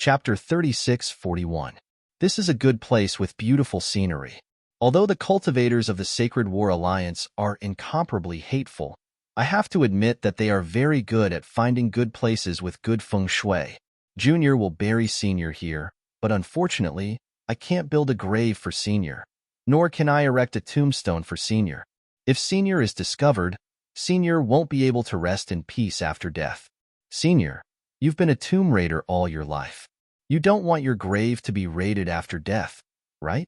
Chapter 36:41. This is a good place with beautiful scenery. Although the cultivators of the Sacred War Alliance are incomparably hateful, I have to admit that they are very good at finding good places with good feng shui. Junior will bury Senior here, but unfortunately, I can't build a grave for Senior, nor can I erect a tombstone for Senior. If Senior is discovered, Senior won't be able to rest in peace after death. Senior, you've been a tomb raider all your life. You don't want your grave to be raided after death, right?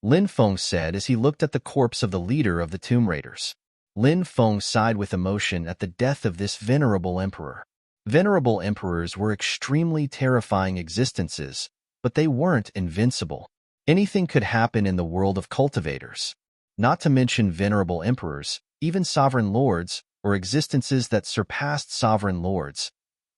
Lin Feng said as he looked at the corpse of the leader of the tomb raiders. Lin Feng sighed with emotion at the death of this venerable emperor. Venerable emperors were extremely terrifying existences, but they weren't invincible. Anything could happen in the world of cultivators. Not to mention venerable emperors, even sovereign lords, or existences that surpassed sovereign lords.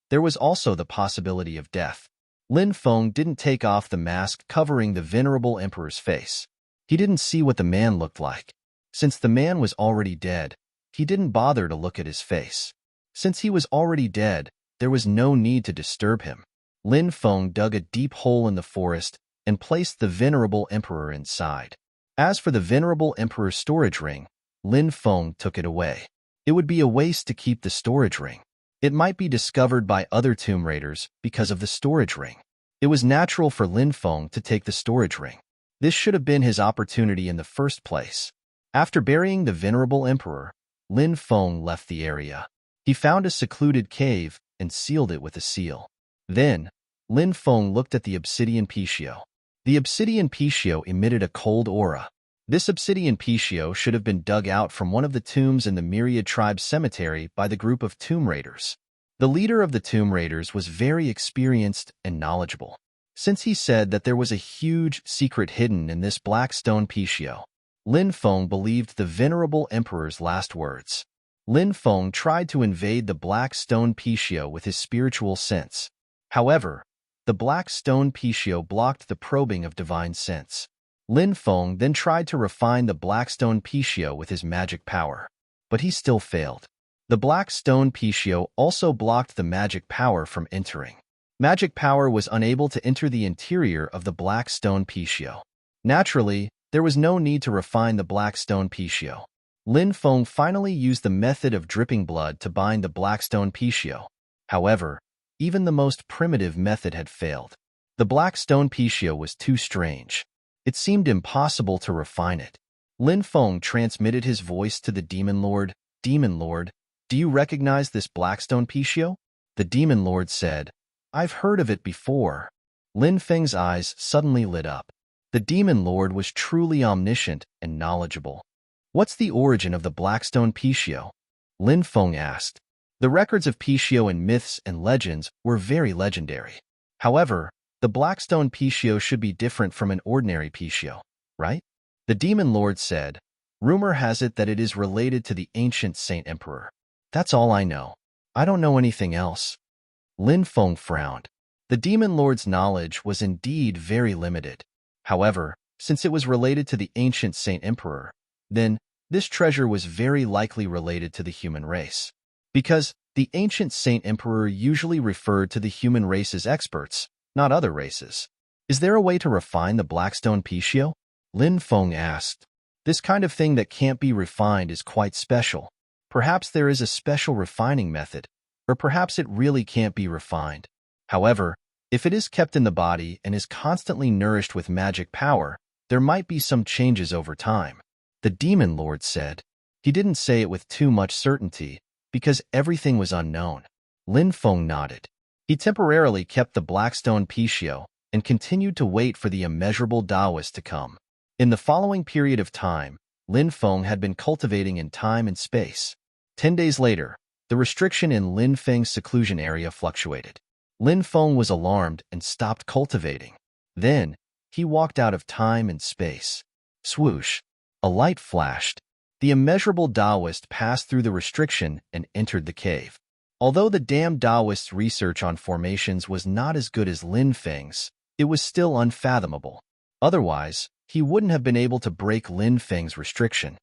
There was also the possibility of death. Lin Feng didn't take off the mask covering the venerable emperor's face. He didn't see what the man looked like. Since the man was already dead, he didn't bother to look at his face. Since he was already dead, there was no need to disturb him. Lin Feng dug a deep hole in the forest and placed the venerable emperor inside. As for the venerable emperor's storage ring, Lin Feng took it away. It would be a waste to keep the storage ring. It might be discovered by other tomb raiders because of the storage ring. It was natural for Lin Feng to take the storage ring. This should have been his opportunity in the first place. After burying the venerable emperor, Lin Feng left the area. He found a secluded cave and sealed it with a seal. Then, Lin Feng looked at the obsidian Piccio. The obsidian Piccio emitted a cold aura. This obsidian Piccio should have been dug out from one of the tombs in the Myriad Tribe Cemetery by the group of tomb raiders. The leader of the tomb raiders was very experienced and knowledgeable, since he said that there was a huge secret hidden in this black stone Piccio. Lin Feng believed the venerable emperor's last words. Lin Feng tried to invade the black stone Piccio with his spiritual sense. However, the black stone Piccio blocked the probing of divine sense. Lin Feng then tried to refine the black stone Piccio with his magic power, but he still failed. The black stone Piccio also blocked the magic power from entering. Magic power was unable to enter the interior of the black stone Piccio. Naturally, there was no need to refine the black stone Piccio. Lin Feng finally used the method of dripping blood to bind the black stone Piccio. However, even the most primitive method had failed. The black stone Piccio was too strange. It seemed impossible to refine it. Lin Feng transmitted his voice to the Demon Lord. Demon Lord, do you recognize this blackstone Piccio? The Demon Lord said, I've heard of it before. Lin Feng's eyes suddenly lit up. The Demon Lord was truly omniscient and knowledgeable. What's the origin of the blackstone Piccio? Lin Feng asked. The records of Piccio in myths and legends were very legendary. However, the blackstone Piccio should be different from an ordinary Piccio, right? The Demon Lord said, rumor has it that it is related to the ancient Saint Emperor. That's all I know. I don't know anything else. Lin Feng frowned. The Demon Lord's knowledge was indeed very limited. However, since it was related to the ancient Saint Emperor, then this treasure was very likely related to the human race. Because the ancient Saint Emperor usually referred to the human race as experts, not other races. Is there a way to refine the blackstone Piccio? Lin Feng asked. This kind of thing that can't be refined is quite special. Perhaps there is a special refining method, or perhaps it really can't be refined. However, if it is kept in the body and is constantly nourished with magic power, there might be some changes over time. The Demon Lord said. He didn't say it with too much certainty, because everything was unknown. Lin Feng nodded. He temporarily kept the blackstone Piccio and continued to wait for the immeasurable Taoist to come. In the following period of time, Lin Feng had been cultivating in time and space. 10 days later, the restriction in Lin Feng's seclusion area fluctuated. Lin Feng was alarmed and stopped cultivating. Then, he walked out of time and space. Swoosh! A light flashed. The immeasurable Taoist passed through the restriction and entered the cave. Although the damned Taoist's research on formations was not as good as Lin Feng's, it was still unfathomable. Otherwise, he wouldn't have been able to break Lin Feng's restriction.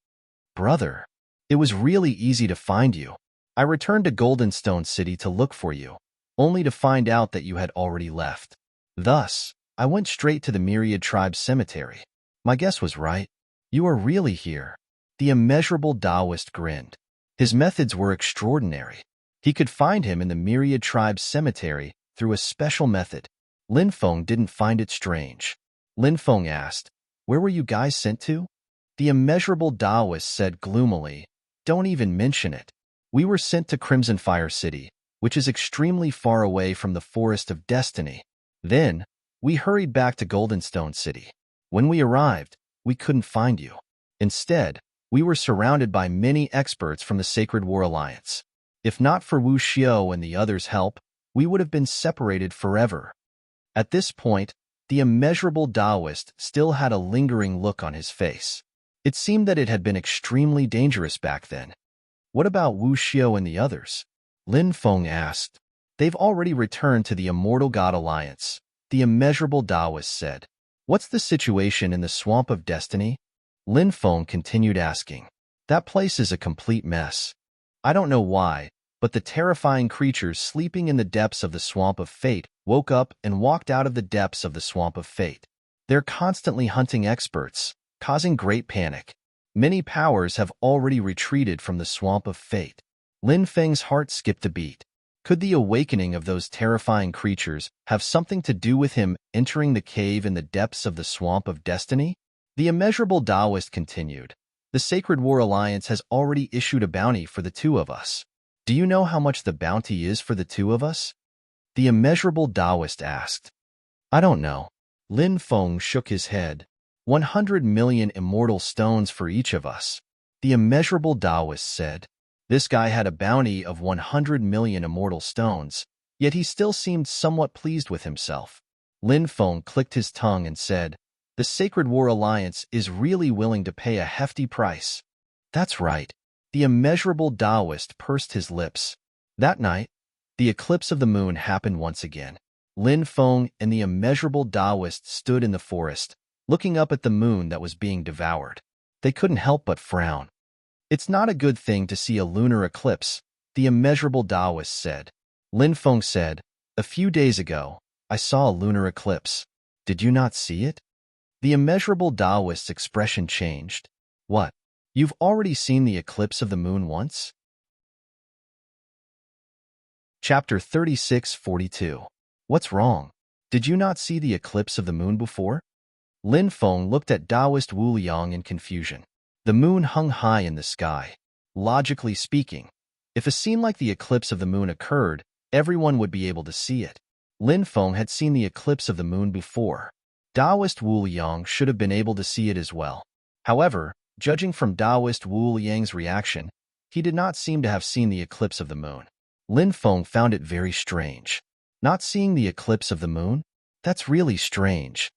Brother, it was really easy to find you. I returned to Golden Stone City to look for you, only to find out that you had already left. Thus, I went straight to the Myriad Tribe's cemetery. My guess was right. You are really here. The immeasurable Taoist grinned. His methods were extraordinary. He could find him in the Myriad Tribe's cemetery through a special method. Lin Feng didn't find it strange. Lin Feng asked, "Where were you guys sent to?" The immeasurable Taoist said gloomily, "Don't even mention it. We were sent to Crimson Fire City, which is extremely far away from the Forest of Destiny. Then, we hurried back to Goldenstone City. When we arrived, we couldn't find you. Instead, we were surrounded by many experts from the Sacred War Alliance. If not for Wu Xiao and the others' help, we would have been separated forever." At this point, the immeasurable Taoist still had a lingering look on his face. It seemed that it had been extremely dangerous back then. "What about Wu Xiao and the others?" Lin Feng asked. "They've already returned to the Immortal God Alliance," the immeasurable Taoist said. "What's the situation in the Swamp of Destiny?" Lin Feng continued asking. "That place is a complete mess. I don't know why, but the terrifying creatures sleeping in the depths of the Swamp of Fate woke up and walked out of the depths of the Swamp of Fate. They're constantly hunting experts, causing great panic. Many powers have already retreated from the Swamp of Fate." Lin Feng's heart skipped a beat. Could the awakening of those terrifying creatures have something to do with him entering the cave in the depths of the Swamp of Destiny? The immeasurable Taoist continued. "The Sacred War Alliance has already issued a bounty for the two of us. Do you know how much the bounty is for the two of us?" The immeasurable Taoist asked. "I don't know." Lin Feng shook his head. 100 million immortal stones for each of us," the immeasurable Taoist said. This guy had a bounty of 100 million immortal stones, yet he still seemed somewhat pleased with himself. Lin Feng clicked his tongue and said, "The Sacred War Alliance is really willing to pay a hefty price." "That's right." The immeasurable Taoist pursed his lips. That night, the eclipse of the moon happened once again. Lin Feng and the immeasurable Taoist stood in the forest, looking up at the moon that was being devoured. They couldn't help but frown. "It's not a good thing to see a lunar eclipse," the immeasurable Taoist said. Lin Feng said, "A few days ago, I saw a lunar eclipse. Did you not see it?" The immeasurable Taoist's expression changed. "What? You've already seen the eclipse of the moon once?" Chapter 3642. What's wrong? Did you not see the eclipse of the moon before? Lin Feng looked at Taoist Wu Liang in confusion. The moon hung high in the sky. Logically speaking, if a scene like the eclipse of the moon occurred, everyone would be able to see it. Lin Feng had seen the eclipse of the moon before. Taoist Wu Liang should have been able to see it as well. However, judging from Taoist Wu Liang's reaction, he did not seem to have seen the eclipse of the moon. Lin Feng found it very strange. Not seeing the eclipse of the moon? That's really strange.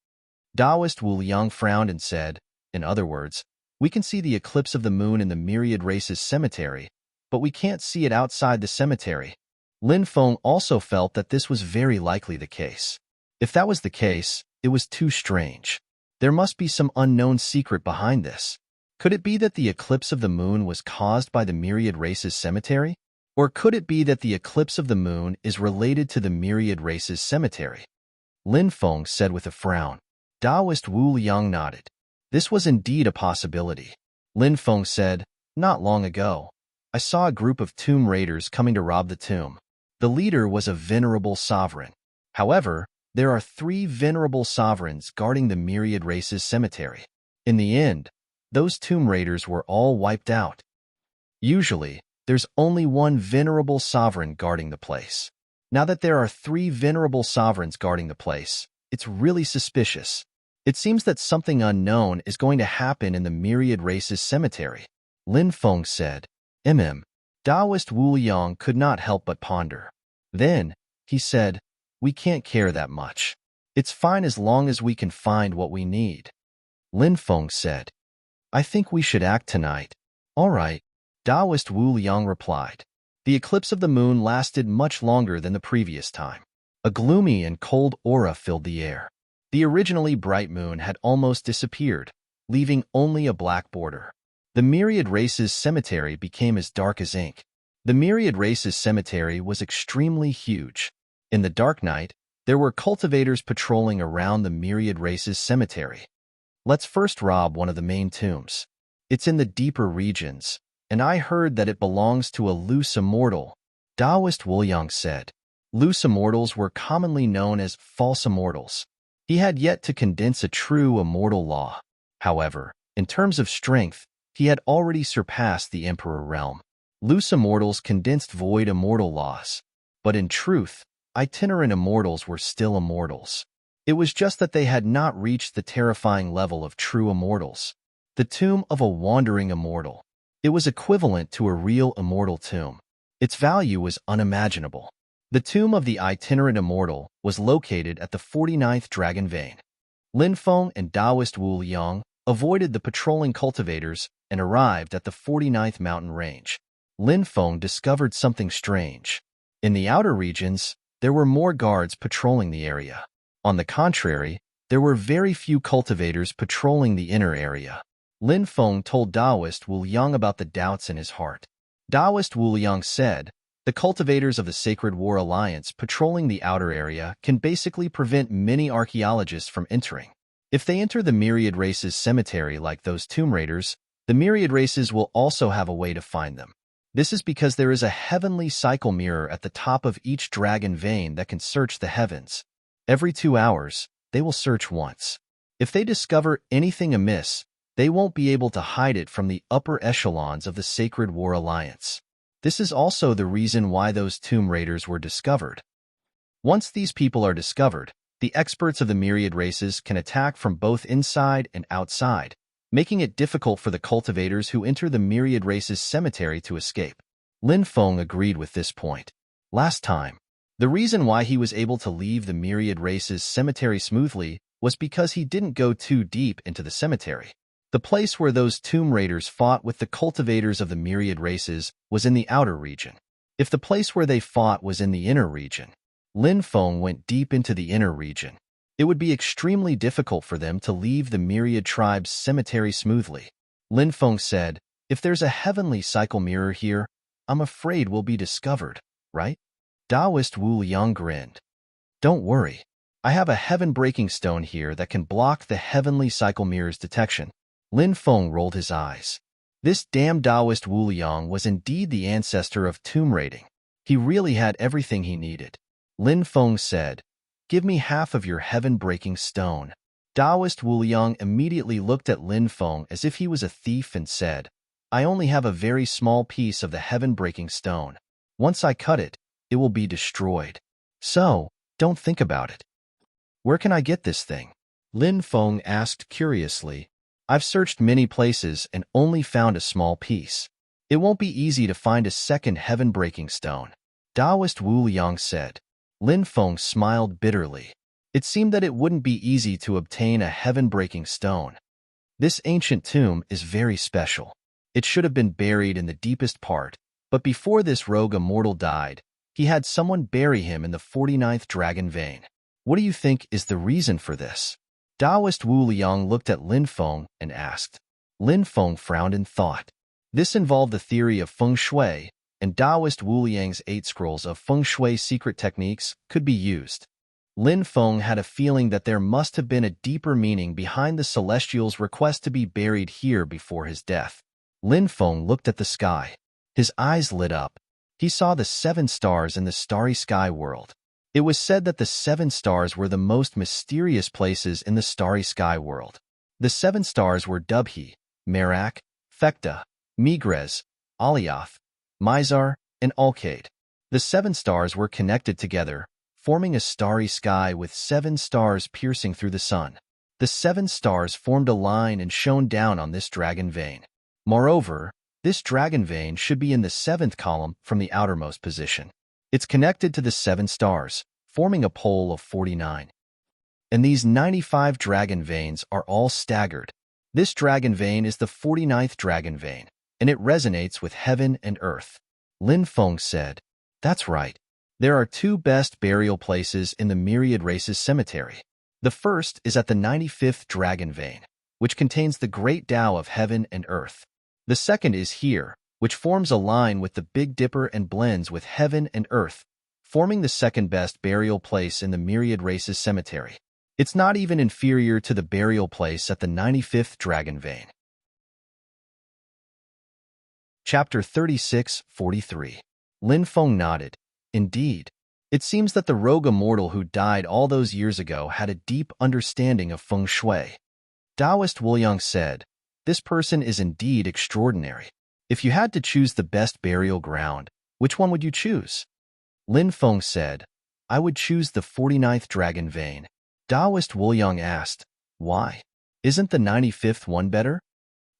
Taoist Wu Liang frowned and said, "In other words, we can see the eclipse of the moon in the Myriad Races cemetery, but we can't see it outside the cemetery." Lin Feng also felt that this was very likely the case. If that was the case, it was too strange. There must be some unknown secret behind this. Could it be that the eclipse of the moon was caused by the Myriad Races cemetery? Or could it be that the eclipse of the moon is related to the Myriad Races cemetery? Lin Feng said with a frown. Taoist Wu Liang nodded. This was indeed a possibility. Lin Feng said, "Not long ago, I saw a group of tomb raiders coming to rob the tomb. The leader was a venerable sovereign. However, there are 3 venerable sovereigns guarding the Myriad Races cemetery. In the end, those tomb raiders were all wiped out. Usually, there's only one venerable sovereign guarding the place. Now that there are 3 venerable sovereigns guarding the place, it's really suspicious. It seems that something unknown is going to happen in the Myriad Races cemetery." Lin Feng said. Taoist Wu Liang could not help but ponder. Then, he said, "We can't care that much. It's fine as long as we can find what we need." Lin Feng said, "I think we should act tonight." "All right," Taoist Wu Liang replied. The eclipse of the moon lasted much longer than the previous time. A gloomy and cold aura filled the air. The originally bright moon had almost disappeared, leaving only a black border. The Myriad Races cemetery became as dark as ink. The Myriad Races cemetery was extremely huge. In the dark night, There were cultivators patrolling around the myriad races cemetery. Let's first rob one of the main tombs. It's in the deeper regions, and I heard that it belongs to a loose immortal, Taoist Wuliang said. Loose immortals were commonly known as false immortals. He had yet to condense a true immortal law. However, in terms of strength, he had already surpassed the Emperor realm. Loose immortals condensed void immortal laws. But in truth, itinerant immortals were still immortals. It was just that they had not reached the terrifying level of true immortals. The tomb of a wandering immortal. It was equivalent to a real immortal tomb. Its value was unimaginable. The tomb of the itinerant immortal was located at the 49th Dragon Vein. Lin Feng and Taoist Wu Liang avoided the patrolling cultivators and arrived at the 49th mountain range. Lin Feng discovered something strange. In the outer regions, there were more guards patrolling the area. On the contrary, there were very few cultivators patrolling the inner area. Lin Feng told Taoist Wu Liang about the doubts in his heart. Taoist Wu Liang said, the cultivators of the Sacred War Alliance patrolling the outer area can basically prevent many archaeologists from entering. If they enter the myriad races cemetery like those tomb raiders, the myriad races will also have a way to find them. This is because there is a heavenly cycle mirror at the top of each dragon vein that can search the heavens. Every 2 hours, they will search once. If they discover anything amiss, they won't be able to hide it from the upper echelons of the Sacred War Alliance. This is also the reason why those tomb raiders were discovered. Once these people are discovered, the experts of the myriad races can attack from both inside and outside, making it difficult for the cultivators who enter the myriad races cemetery to escape. Lin Feng agreed with this point. Last time, the reason why he was able to leave the myriad races cemetery smoothly was because he didn't go too deep into the cemetery. The place where those tomb raiders fought with the cultivators of the myriad races was in the outer region. If the place where they fought was in the inner region, Lin Feng went deep into the inner region. It would be extremely difficult for them to leave the myriad tribe's cemetery smoothly. Lin Feng said, if there's a heavenly cycle mirror here, I'm afraid we'll be discovered, right? Taoist Wu Liang grinned. Don't worry. I have a heaven-breaking stone here that can block the heavenly cycle mirror's detection. Lin Feng rolled his eyes. This damn Taoist Wu Liang was indeed the ancestor of tomb raiding. He really had everything he needed. Lin Feng said, give me half of your heaven-breaking stone. Taoist Wu Liang immediately looked at Lin Feng as if he was a thief and said, I only have a very small piece of the heaven-breaking stone. Once I cut it, it will be destroyed. So, don't think about it. Where can I get this thing? Lin Feng asked curiously. I've searched many places and only found a small piece. It won't be easy to find a second heaven-breaking stone. Taoist Wu Liang said. Lin Feng smiled bitterly. It seemed that it wouldn't be easy to obtain a heaven-breaking stone. This ancient tomb is very special. It should have been buried in the deepest part, but before this rogue immortal died, he had someone bury him in the 49th Dragon Vein. What do you think is the reason for this? Taoist Wu Liang looked at Lin Feng and asked. Lin Feng frowned in thought. This involved the theory of feng shui, and Taoist Wu Liang's 8 scrolls of feng shui secret techniques could be used. Lin Feng had a feeling that there must have been a deeper meaning behind the Celestial's request to be buried here before his death. Lin Feng looked at the sky. His eyes lit up. He saw the 7 stars in the starry sky world. It was said that the 7 stars were the most mysterious places in the starry sky world. The 7 stars were Dubhe, Merak, Thecta, Megrez, Alioth, Mizar, and Alkaid. The 7 stars were connected together, forming a starry sky with 7 stars piercing through the sun. The 7 stars formed a line and shone down on this dragon vein. Moreover, this dragon vein should be in the 7th column from the outermost position. It's connected to the 7 stars, forming a pole of 49. And these 95 dragon veins are all staggered. This dragon vein is the 49th dragon vein, and it resonates with heaven and earth. Lin Feng said, that's right. There are 2 best burial places in the myriad races cemetery. The first is at the 95th dragon vein, which contains the great Tao of heaven and earth. The second is here, which forms a line with the Big Dipper and blends with heaven and earth, forming the second-best burial place in the Myriad Races Cemetery. It's not even inferior to the burial place at the 95th Dragon Vein. Chapter 36:43. Lin Feng nodded. Indeed. It seems that the rogue immortal who died all those years ago had a deep understanding of feng shui. Taoist Wuliang said, "This person is indeed extraordinary. If you had to choose the best burial ground, which one would you choose?" Lin Feng said, "I would choose the 49th Dragon Vein." Taoist Wuliang asked, "Why? Isn't the 95th one better?"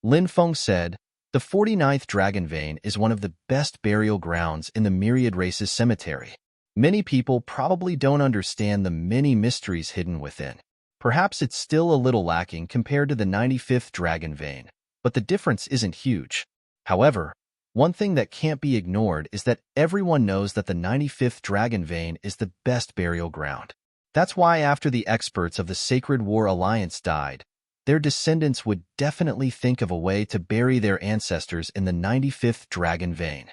Lin Feng said, "The 49th Dragon Vein is one of the best burial grounds in the Myriad Races Cemetery. Many people probably don't understand the many mysteries hidden within. Perhaps it's still a little lacking compared to the 95th Dragon Vein, but the difference isn't huge. However, one thing that can't be ignored is that everyone knows that the 95th Dragon Vein is the best burial ground. That's why after the experts of the Sacred War Alliance died, their descendants would definitely think of a way to bury their ancestors in the 95th Dragon Vein.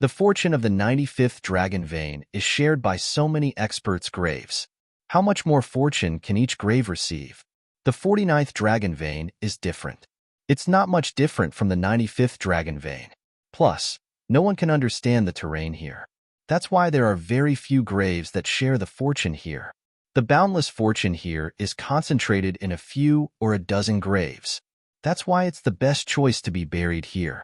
The fortune of the 95th Dragon Vein is shared by so many experts' graves. How much more fortune can each grave receive? The 49th Dragon Vein is different. It's not much different from the 95th Dragon Vein. Plus, no one can understand the terrain here. That's why there are very few graves that share the fortune here. The boundless fortune here is concentrated in a few or a dozen graves. That's why it's the best choice to be buried here.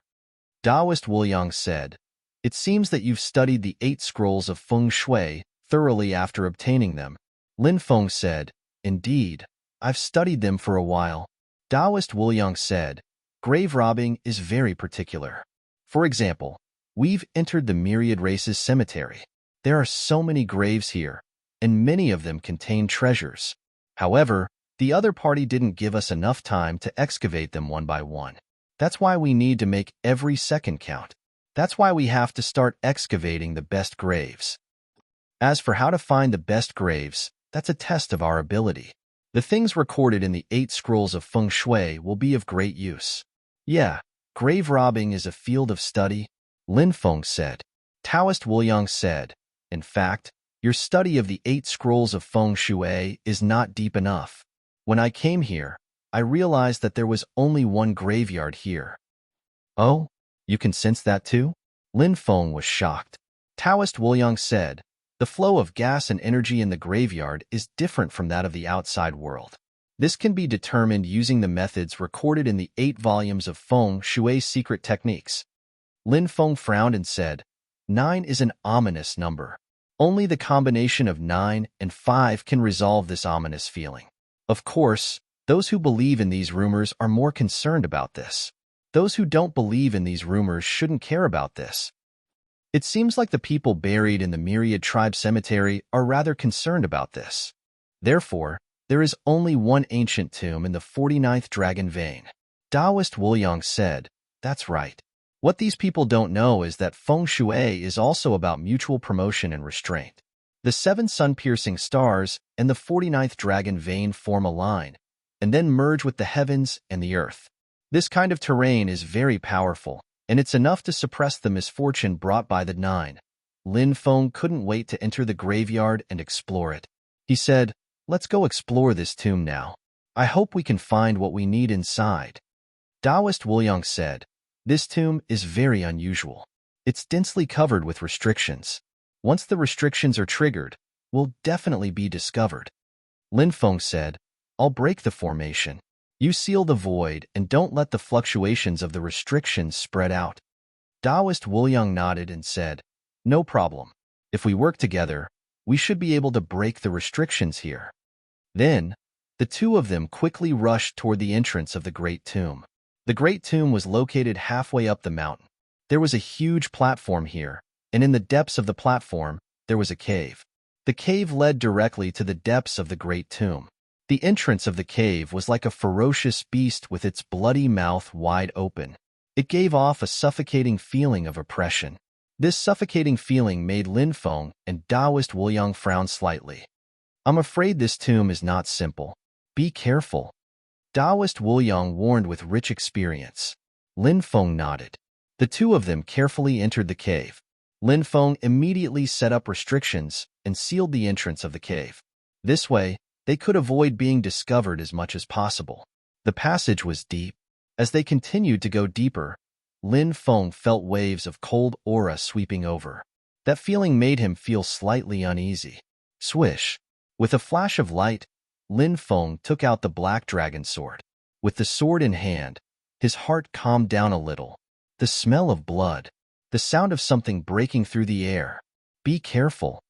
Taoist Wuliang said, "It seems that you've studied the 8 scrolls of feng shui thoroughly after obtaining them." Lin Feng said, "Indeed, I've studied them for a while." Taoist Wuliang said, "Grave robbing is very particular. For example, we've entered the Myriad Races Cemetery. There are so many graves here, and many of them contain treasures. However, the other party didn't give us enough time to excavate them one by one. That's why we need to make every second count. That's why we have to start excavating the best graves. As for how to find the best graves, that's a test of our ability. The things recorded in the 8 scrolls of feng shui will be of great use." "Yeah, grave robbing is a field of study," Lin Feng said. Taoist Wuliang said, "In fact, your study of the 8 scrolls of feng shui is not deep enough. When I came here, I realized that there was only one graveyard here." "Oh? You can sense that too?" Lin Feng was shocked. Taoist Wuliang said, "The flow of gas and energy in the graveyard is different from that of the outside world. This can be determined using the methods recorded in the 8 volumes of feng shui's secret techniques." Lin Feng frowned and said, 9 is an ominous number. Only the combination of 9 and 5 can resolve this ominous feeling. Of course, those who believe in these rumors are more concerned about this. Those who don't believe in these rumors shouldn't care about this. It seems like the people buried in the Myriad Tribe Cemetery are rather concerned about this. Therefore, there is only one ancient tomb in the 49th Dragon Vein. Taoist Wuliang said, "That's right. What these people don't know is that feng shui is also about mutual promotion and restraint. The 7 sun-piercing stars and the 49th Dragon Vein form a line, and then merge with the heavens and the earth. This kind of terrain is very powerful, and it's enough to suppress the misfortune brought by the 9. Lin Feng couldn't wait to enter the graveyard and explore it. He said, "Let's go explore this tomb now. I hope we can find what we need inside." Taoist Wuliang said, "This tomb is very unusual. It's densely covered with restrictions. Once the restrictions are triggered, we'll definitely be discovered." Lin Feng said, "I'll break the formation. You seal the void and don't let the fluctuations of the restrictions spread out." Taoist Wuliang nodded and said, "No problem. If we work together, we should be able to break the restrictions here." Then, the two of them quickly rushed toward the entrance of the Great Tomb. The Great Tomb was located halfway up the mountain. There was a huge platform here, and in the depths of the platform, there was a cave. The cave led directly to the depths of the Great Tomb. The entrance of the cave was like a ferocious beast with its bloody mouth wide open. It gave off a suffocating feeling of oppression. This suffocating feeling made Lin Feng and Taoist Wuliang frown slightly. "I'm afraid this tomb is not simple. Be careful," Taoist Wuliang warned with rich experience. Lin Feng nodded. The two of them carefully entered the cave. Lin Feng immediately set up restrictions and sealed the entrance of the cave. This way, they could avoid being discovered as much as possible. The passage was deep. As they continued to go deeper, Lin Feng felt waves of cold aura sweeping over. That feeling made him feel slightly uneasy. Swish! With a flash of light, Lin Feng took out the black dragon sword. With the sword in hand, his heart calmed down a little. The smell of blood, the sound of something breaking through the air. Be careful,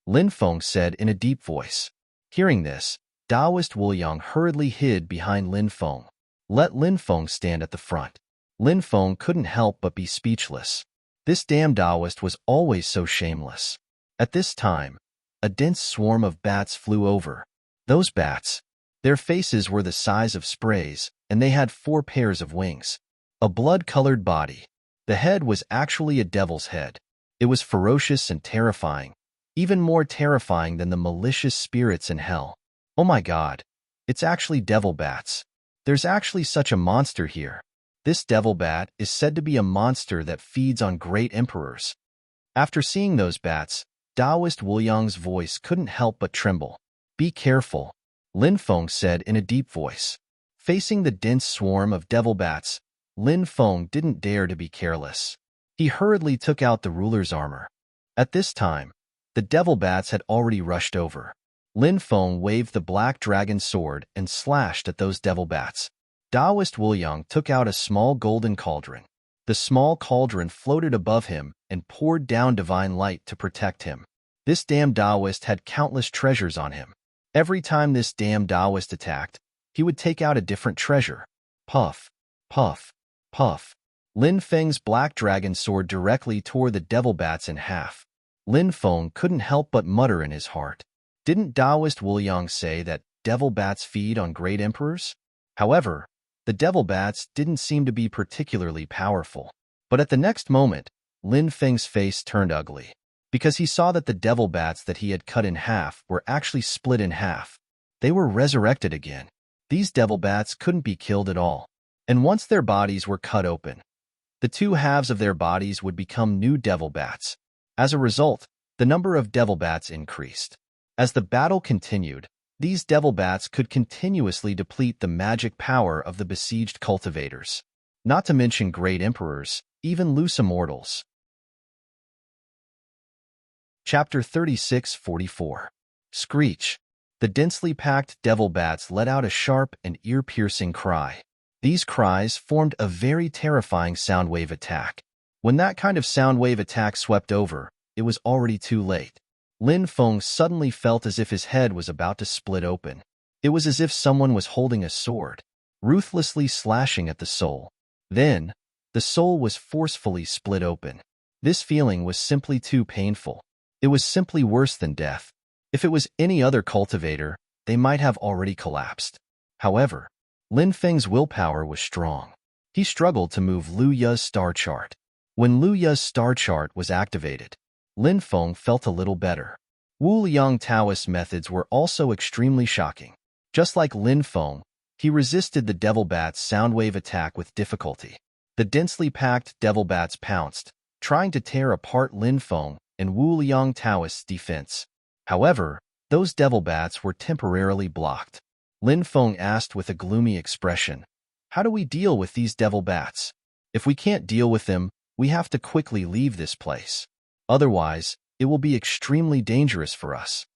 Lin Feng said in a deep voice. Hearing this, Taoist Wu Yang hurriedly hid behind Lin Feng. Let Lin Feng stand at the front. Lin Feng couldn't help but be speechless. This damn Taoist was always so shameless. At this time, a dense swarm of bats flew over. Those bats, their faces were the size of sprays, and they had 4 pairs of wings. A blood-colored body. The head was actually a devil's head. It was ferocious and terrifying, even more terrifying than the malicious spirits in hell. Oh my god, it's actually devil bats. There's actually such a monster here. This devil bat is said to be a monster that feeds on great emperors. After seeing those bats, Taoist Wu Yang's voice couldn't help but tremble. Be careful, Lin Feng said in a deep voice. Facing the dense swarm of devil bats, Lin Feng didn't dare to be careless. He hurriedly took out the ruler's armor. At this time, the devil bats had already rushed over. Lin Feng waved the black dragon sword and slashed at those devil bats. Taoist Wu Yang took out a small golden cauldron. The small cauldron floated above him and poured down divine light to protect him. This damn Taoist had countless treasures on him. Every time this damn Taoist attacked, he would take out a different treasure. Puff, puff, puff. Lin Feng's black dragon sword directly tore the devil bats in half. Lin Feng couldn't help but mutter in his heart. Didn't Taoist Wu Yang say that devil bats feed on great emperors? However, the devil bats didn't seem to be particularly powerful. But at the next moment, Lin Feng's face turned ugly, because he saw that the devil bats that he had cut in half were actually split in half. They were resurrected again. These devil bats couldn't be killed at all. And once their bodies were cut open, the 2 halves of their bodies would become new devil bats. As a result, the number of devil bats increased. As the battle continued, these devil bats could continuously deplete the magic power of the besieged cultivators. Not to mention great emperors, even loose immortals. Chapter 36-44. Screech. The densely packed devil bats let out a sharp and ear-piercing cry. These cries formed a very terrifying sound wave attack. When that kind of sound wave attack swept over, it was already too late. Lin Feng suddenly felt as if his head was about to split open. It was as if someone was holding a sword, ruthlessly slashing at the soul. Then, the soul was forcefully split open. This feeling was simply too painful. It was simply worse than death. If it was any other cultivator, they might have already collapsed. However, Lin Feng's willpower was strong. He struggled to move Lu Ya's star chart. When Lu Ya's star chart was activated, Lin Feng felt a little better. Wu Liang Taoist methods were also extremely shocking. Just like Lin Feng, he resisted the devil bat's sound wave attack with difficulty. The densely packed devil bats pounced, trying to tear apart Lin Feng and Wu Liang Taoist's defense. However, those devil bats were temporarily blocked. Lin Feng asked with a gloomy expression, "How do we deal with these devil bats? If we can't deal with them, we have to quickly leave this place. Otherwise, it will be extremely dangerous for us."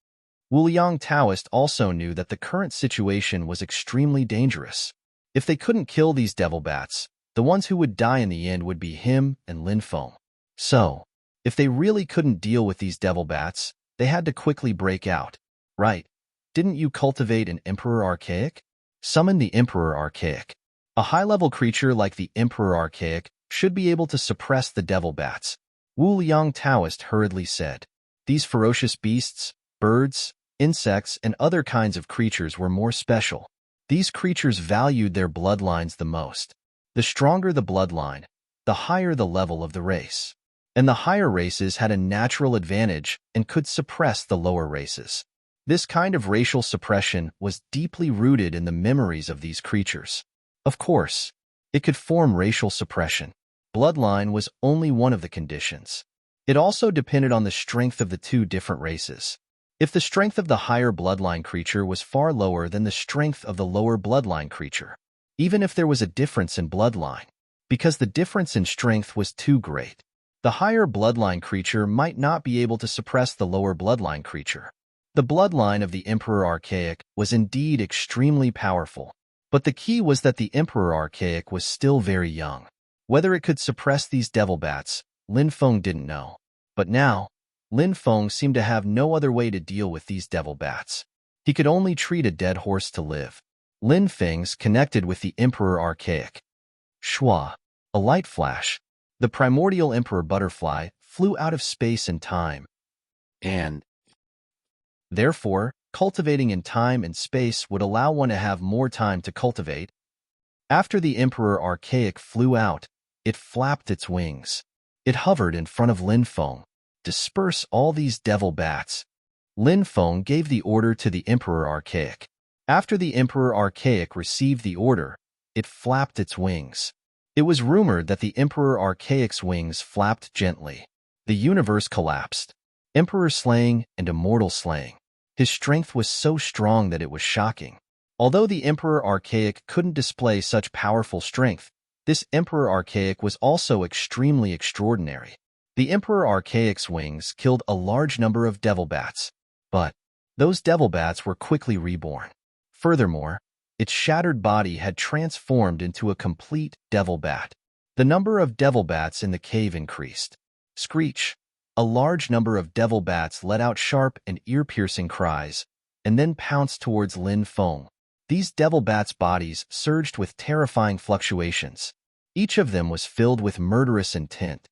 Wu Liang Taoist also knew that the current situation was extremely dangerous. If they couldn't kill these devil bats, the ones who would die in the end would be him and Lin Feng. So, if they really couldn't deal with these devil bats, they had to quickly break out. Right? Didn't you cultivate an Emperor Archaic? Summon the Emperor Archaic. A high-level creature like the Emperor Archaic should be able to suppress the devil bats. Wu Liang Taoist hurriedly said. These ferocious beasts, birds, insects, and other kinds of creatures were more special. These creatures valued their bloodlines the most. The stronger the bloodline, the higher the level of the race. And the higher races had a natural advantage and could suppress the lower races. This kind of racial suppression was deeply rooted in the memories of these creatures. Of course, it could form racial suppression. Bloodline was only one of the conditions. It also depended on the strength of the two different races. If the strength of the higher bloodline creature was far lower than the strength of the lower bloodline creature, even if there was a difference in bloodline, because the difference in strength was too great, the higher bloodline creature might not be able to suppress the lower bloodline creature. The bloodline of the Emperor Archaic was indeed extremely powerful, but the key was that the Emperor Archaic was still very young. Whether it could suppress these devil bats, Lin Feng didn't know. But now, Lin Feng seemed to have no other way to deal with these devil bats. He could only treat a dead horse to live. Lin Feng's connected with the Emperor Archaic. Shua, a light flash. The primordial Emperor butterfly flew out of space and time. And therefore, cultivating in time and space would allow one to have more time to cultivate. After the Emperor Archaic flew out, it flapped its wings. It hovered in front of Lin Feng. Disperse all these devil bats. Lin Feng gave the order to the Emperor Archaic. After the Emperor Archaic received the order, it flapped its wings. It was rumored that the Emperor Archaic's wings flapped gently. The universe collapsed. Emperor slaying and immortal slaying. His strength was so strong that it was shocking. Although the Emperor Archaic couldn't display such powerful strength, this Emperor Archaic was also extremely extraordinary. The Emperor Archaic's wings killed a large number of devil bats, but those devil bats were quickly reborn. Furthermore, its shattered body had transformed into a complete devil bat. The number of devil bats in the cave increased. Screech! A large number of devil bats let out sharp and ear-piercing cries, and then pounced towards Lin Feng. These devil bats' bodies surged with terrifying fluctuations. Each of them was filled with murderous intent.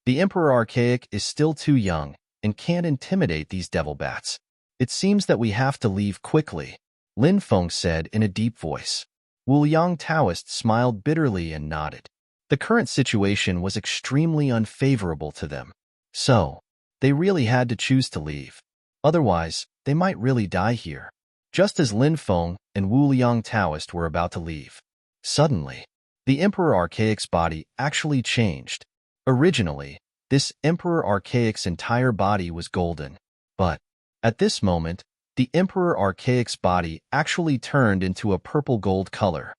The Emperor Archaic is still too young and can't intimidate these devil bats. It seems that we have to leave quickly, Lin Feng said in a deep voice. Wu Yang Taoist smiled bitterly and nodded. The current situation was extremely unfavorable to them. So, they really had to choose to leave. Otherwise, they might really die here. Just as Lin Feng and Wu Liang Taoist were about to leave. Suddenly, the Emperor Archaic's body actually changed. Originally, this Emperor Archaic's entire body was golden. But, at this moment, the Emperor Archaic's body actually turned into a purple-gold color.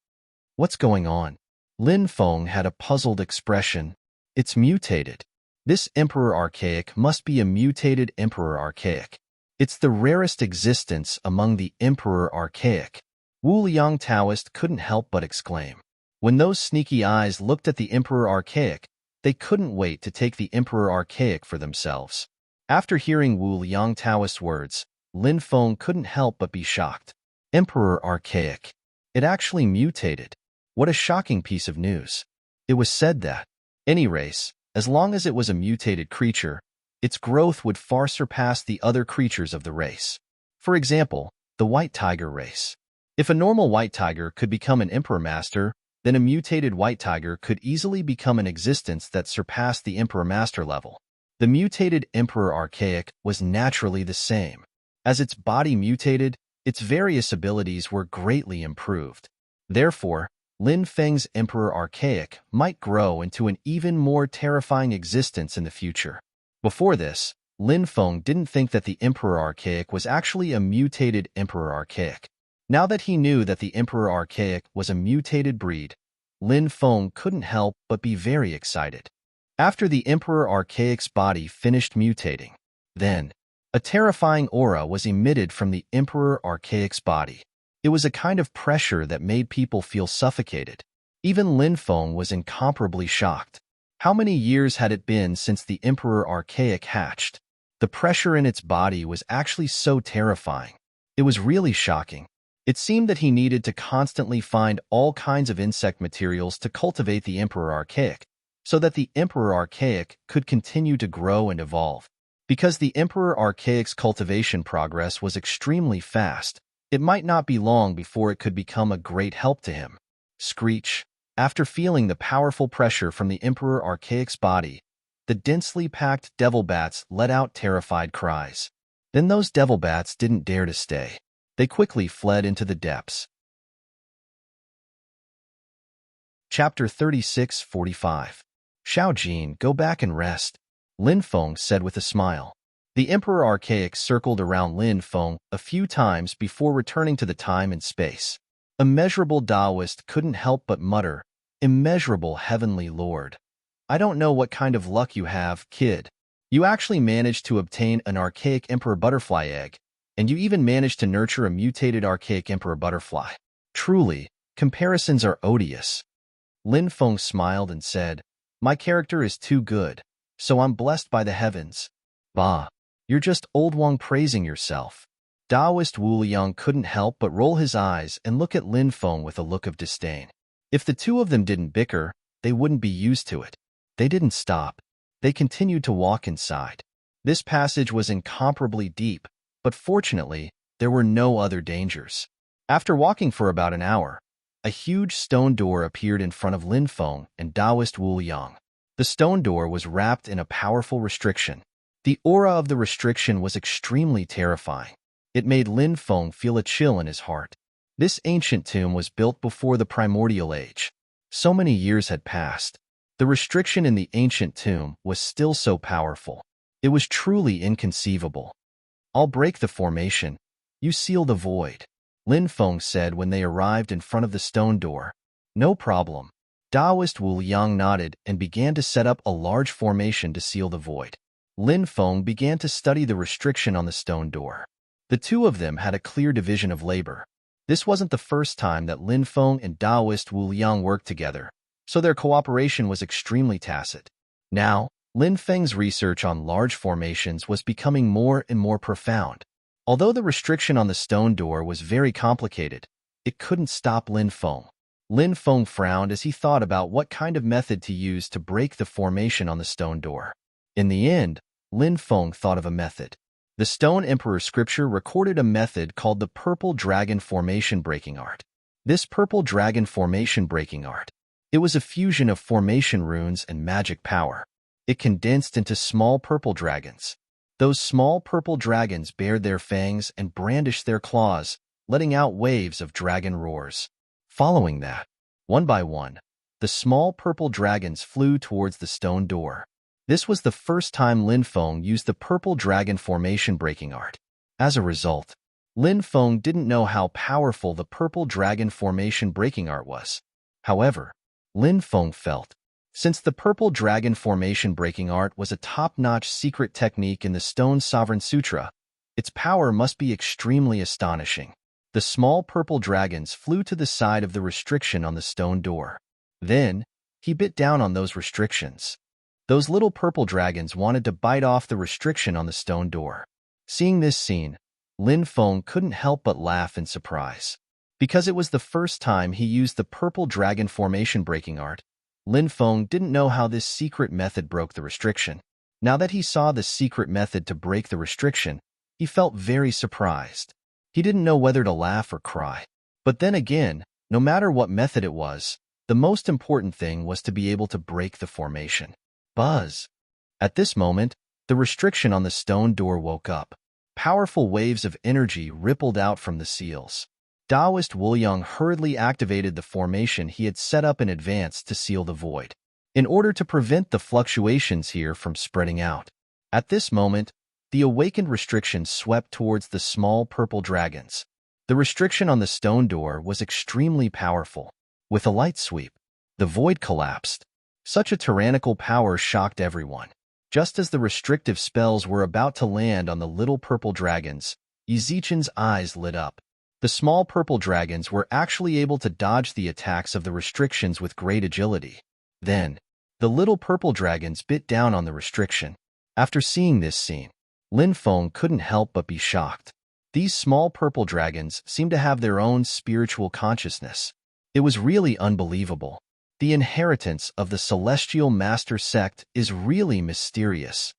What's going on? Lin Feng had a puzzled expression. It's mutated. This Emperor Archaic must be a mutated Emperor Archaic. It's the rarest existence among the Emperor Archaic. Wu Liang Taoist couldn't help but exclaim. When those sneaky eyes looked at the Emperor Archaic, they couldn't wait to take the Emperor Archaic for themselves. After hearing Wu Liang Taoist's words, Lin Feng couldn't help but be shocked. Emperor Archaic. It actually mutated. What a shocking piece of news. It was said that any race, as long as it was a mutated creature, its growth would far surpass the other creatures of the race. For example, the white tiger race. If a normal white tiger could become an Emperor Master, then a mutated white tiger could easily become an existence that surpassed the Emperor Master level. The mutated Emperor Archaic was naturally the same. As its body mutated, its various abilities were greatly improved. Therefore, Lin Feng's Emperor Archaic might grow into an even more terrifying existence in the future. Before this, Lin Feng didn't think that the Emperor Archaic was actually a mutated Emperor Archaic. Now that he knew that the Emperor Archaic was a mutated breed, Lin Feng couldn't help but be very excited. After the Emperor Archaic's body finished mutating, then a terrifying aura was emitted from the Emperor Archaic's body. It was a kind of pressure that made people feel suffocated. Even Lin Feng was incomparably shocked. How many years had it been since the Emperor Archaic hatched? The pressure in its body was actually so terrifying. It was really shocking. It seemed that he needed to constantly find all kinds of insect materials to cultivate the Emperor Archaic, so that the Emperor Archaic could continue to grow and evolve. Because the Emperor Archaic's cultivation progress was extremely fast, it might not be long before it could become a great help to him. Screech! After feeling the powerful pressure from the Emperor Archaic's body, the densely packed devil bats let out terrified cries. Then those devil bats didn't dare to stay. They quickly fled into the depths. Chapter 36:45. Xiao Jin, go back and rest. Lin Feng said with a smile. The Emperor Archaic circled around Lin Feng a few times before returning to the time and space. Immeasurable Taoist couldn't help but mutter, "Immeasurable Heavenly Lord. I don't know what kind of luck you have, kid. You actually managed to obtain an archaic Emperor Butterfly egg, and you even managed to nurture a mutated archaic Emperor Butterfly. Truly, comparisons are odious." Lin Feng smiled and said, "My character is too good, so I'm blessed by the heavens." "Bah, you're just old Wang praising yourself." Taoist Wu Liang couldn't help but roll his eyes and look at Lin Feng with a look of disdain. If the two of them didn't bicker, they wouldn't be used to it. They didn't stop. They continued to walk inside. This passage was incomparably deep, but fortunately, there were no other dangers. After walking for about an hour, a huge stone door appeared in front of Lin Feng and Taoist Wu Liang. The stone door was wrapped in a powerful restriction. The aura of the restriction was extremely terrifying. It made Lin Feng feel a chill in his heart. This ancient tomb was built before the primordial age. So many years had passed. The restriction in the ancient tomb was still so powerful. It was truly inconceivable. "I'll break the formation. You seal the void," Lin Feng said when they arrived in front of the stone door. "No problem." Taoist Wu Liang nodded and began to set up a large formation to seal the void. Lin Feng began to study the restriction on the stone door. The two of them had a clear division of labor. This wasn't the first time that Lin Feng and Taoist Wu Liang worked together, so their cooperation was extremely tacit. Now, Lin Feng's research on large formations was becoming more and more profound. Although the restriction on the stone door was very complicated, it couldn't stop Lin Feng. Lin Feng frowned as he thought about what kind of method to use to break the formation on the stone door. In the end, Lin Feng thought of a method. The Stone Emperor scripture recorded a method called the Purple Dragon Formation Breaking Art. This Purple Dragon Formation Breaking Art, it was a fusion of formation runes and magic power. It condensed into small purple dragons. Those small purple dragons bared their fangs and brandished their claws, letting out waves of dragon roars. Following that, one by one, the small purple dragons flew towards the stone door. This was the first time Lin Feng used the Purple Dragon Formation Breaking Art. As a result, Lin Feng didn't know how powerful the Purple Dragon Formation Breaking Art was. However, Lin Feng felt, since the Purple Dragon Formation Breaking Art was a top-notch secret technique in the Stone Sovereign Sutra, its power must be extremely astonishing. The small purple dragons flew to the side of the restriction on the stone door. Then, he bit down on those restrictions. Those little purple dragons wanted to bite off the restriction on the stone door. Seeing this scene, Lin Feng couldn't help but laugh in surprise. Because it was the first time he used the Purple Dragon Formation Breaking Art, Lin Feng didn't know how this secret method broke the restriction. Now that he saw the secret method to break the restriction, he felt very surprised. He didn't know whether to laugh or cry. But then again, no matter what method it was, the most important thing was to be able to break the formation. Buzz. At this moment, the restriction on the stone door woke up. Powerful waves of energy rippled out from the seals. Taoist Wu Liang hurriedly activated the formation he had set up in advance to seal the void, in order to prevent the fluctuations here from spreading out. At this moment, the awakened restriction swept towards the small purple dragons. The restriction on the stone door was extremely powerful. With a light sweep, the void collapsed. Such a tyrannical power shocked everyone. Just as the restrictive spells were about to land on the little purple dragons, Yizichen's eyes lit up. The small purple dragons were actually able to dodge the attacks of the restrictions with great agility. Then, the little purple dragons bit down on the restriction. After seeing this scene, Lin Feng couldn't help but be shocked. These small purple dragons seemed to have their own spiritual consciousness. It was really unbelievable. The inheritance of the Celestial Master Sect is really mysterious.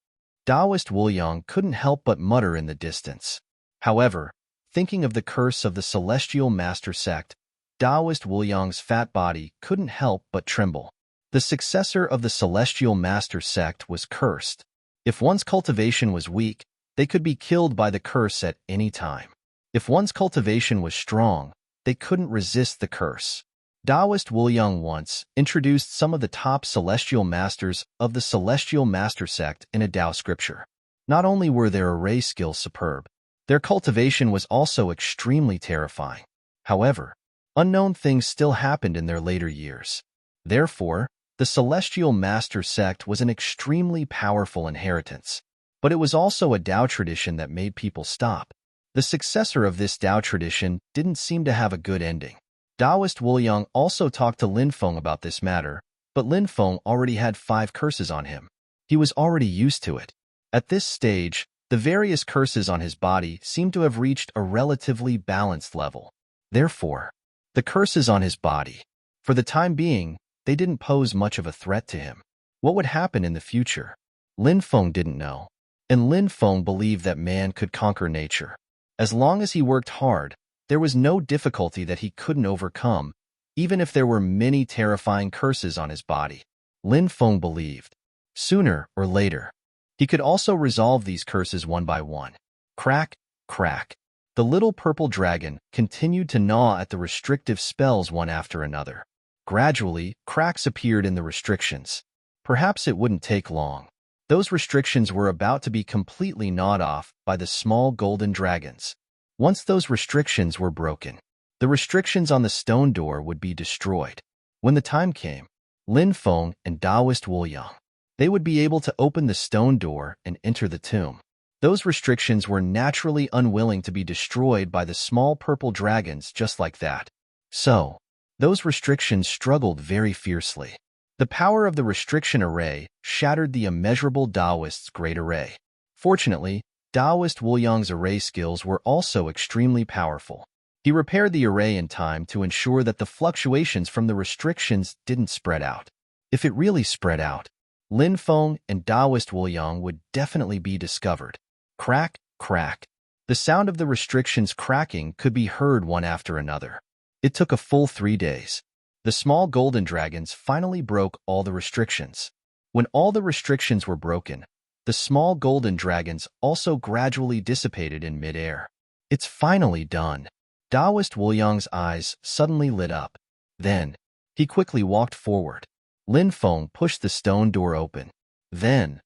Taoist Wu Liang couldn't help but mutter in the distance. However, thinking of the curse of the Celestial Master Sect, Taoist Wu Liang's fat body couldn't help but tremble. The successor of the Celestial Master Sect was cursed. If one's cultivation was weak, they could be killed by the curse at any time. If one's cultivation was strong, they couldn't resist the curse. Taoist Wuliang once introduced some of the top celestial masters of the Celestial Master sect in a Tao scripture. Not only were their array skills superb, their cultivation was also extremely terrifying. However, unknown things still happened in their later years. Therefore, the Celestial Master sect was an extremely powerful inheritance, but it was also a Tao tradition that made people stop. The successor of this Tao tradition didn't seem to have a good ending. Taoist Wuliang also talked to Lin Feng about this matter, but Lin Feng already had 5 curses on him. He was already used to it. At this stage, the various curses on his body seemed to have reached a relatively balanced level. Therefore, the curses on his body, for the time being, they didn't pose much of a threat to him. What would happen in the future? Lin Feng didn't know, and Lin Feng believed that man could conquer nature. As long as he worked hard, there was no difficulty that he couldn't overcome, even if there were many terrifying curses on his body. Lin Feng believed, sooner or later, he could also resolve these curses one by one. Crack, crack. The little purple dragon continued to gnaw at the restrictive spells one after another. Gradually, cracks appeared in the restrictions. Perhaps it wouldn't take long. Those restrictions were about to be completely gnawed off by the small golden dragons. Once those restrictions were broken, the restrictions on the stone door would be destroyed. When the time came, Lin Feng and Taoist Wuliang, they would be able to open the stone door and enter the tomb. Those restrictions were naturally unwilling to be destroyed by the small purple dragons just like that. So, those restrictions struggled very fiercely. The power of the restriction array shattered the immeasurable Taoist's great array. Fortunately, Taoist Wuliang's array skills were also extremely powerful. He repaired the array in time to ensure that the fluctuations from the restrictions didn't spread out. If it really spread out, Lin Feng and Taoist Wuliang would definitely be discovered. Crack, crack. The sound of the restrictions cracking could be heard one after another. It took a full 3 days. The small golden dragons finally broke all the restrictions. When all the restrictions were broken, the small golden dragons also gradually dissipated in midair. It's finally done. Taoist Wuliang's eyes suddenly lit up. Then, he quickly walked forward. Lin Feng pushed the stone door open. Then,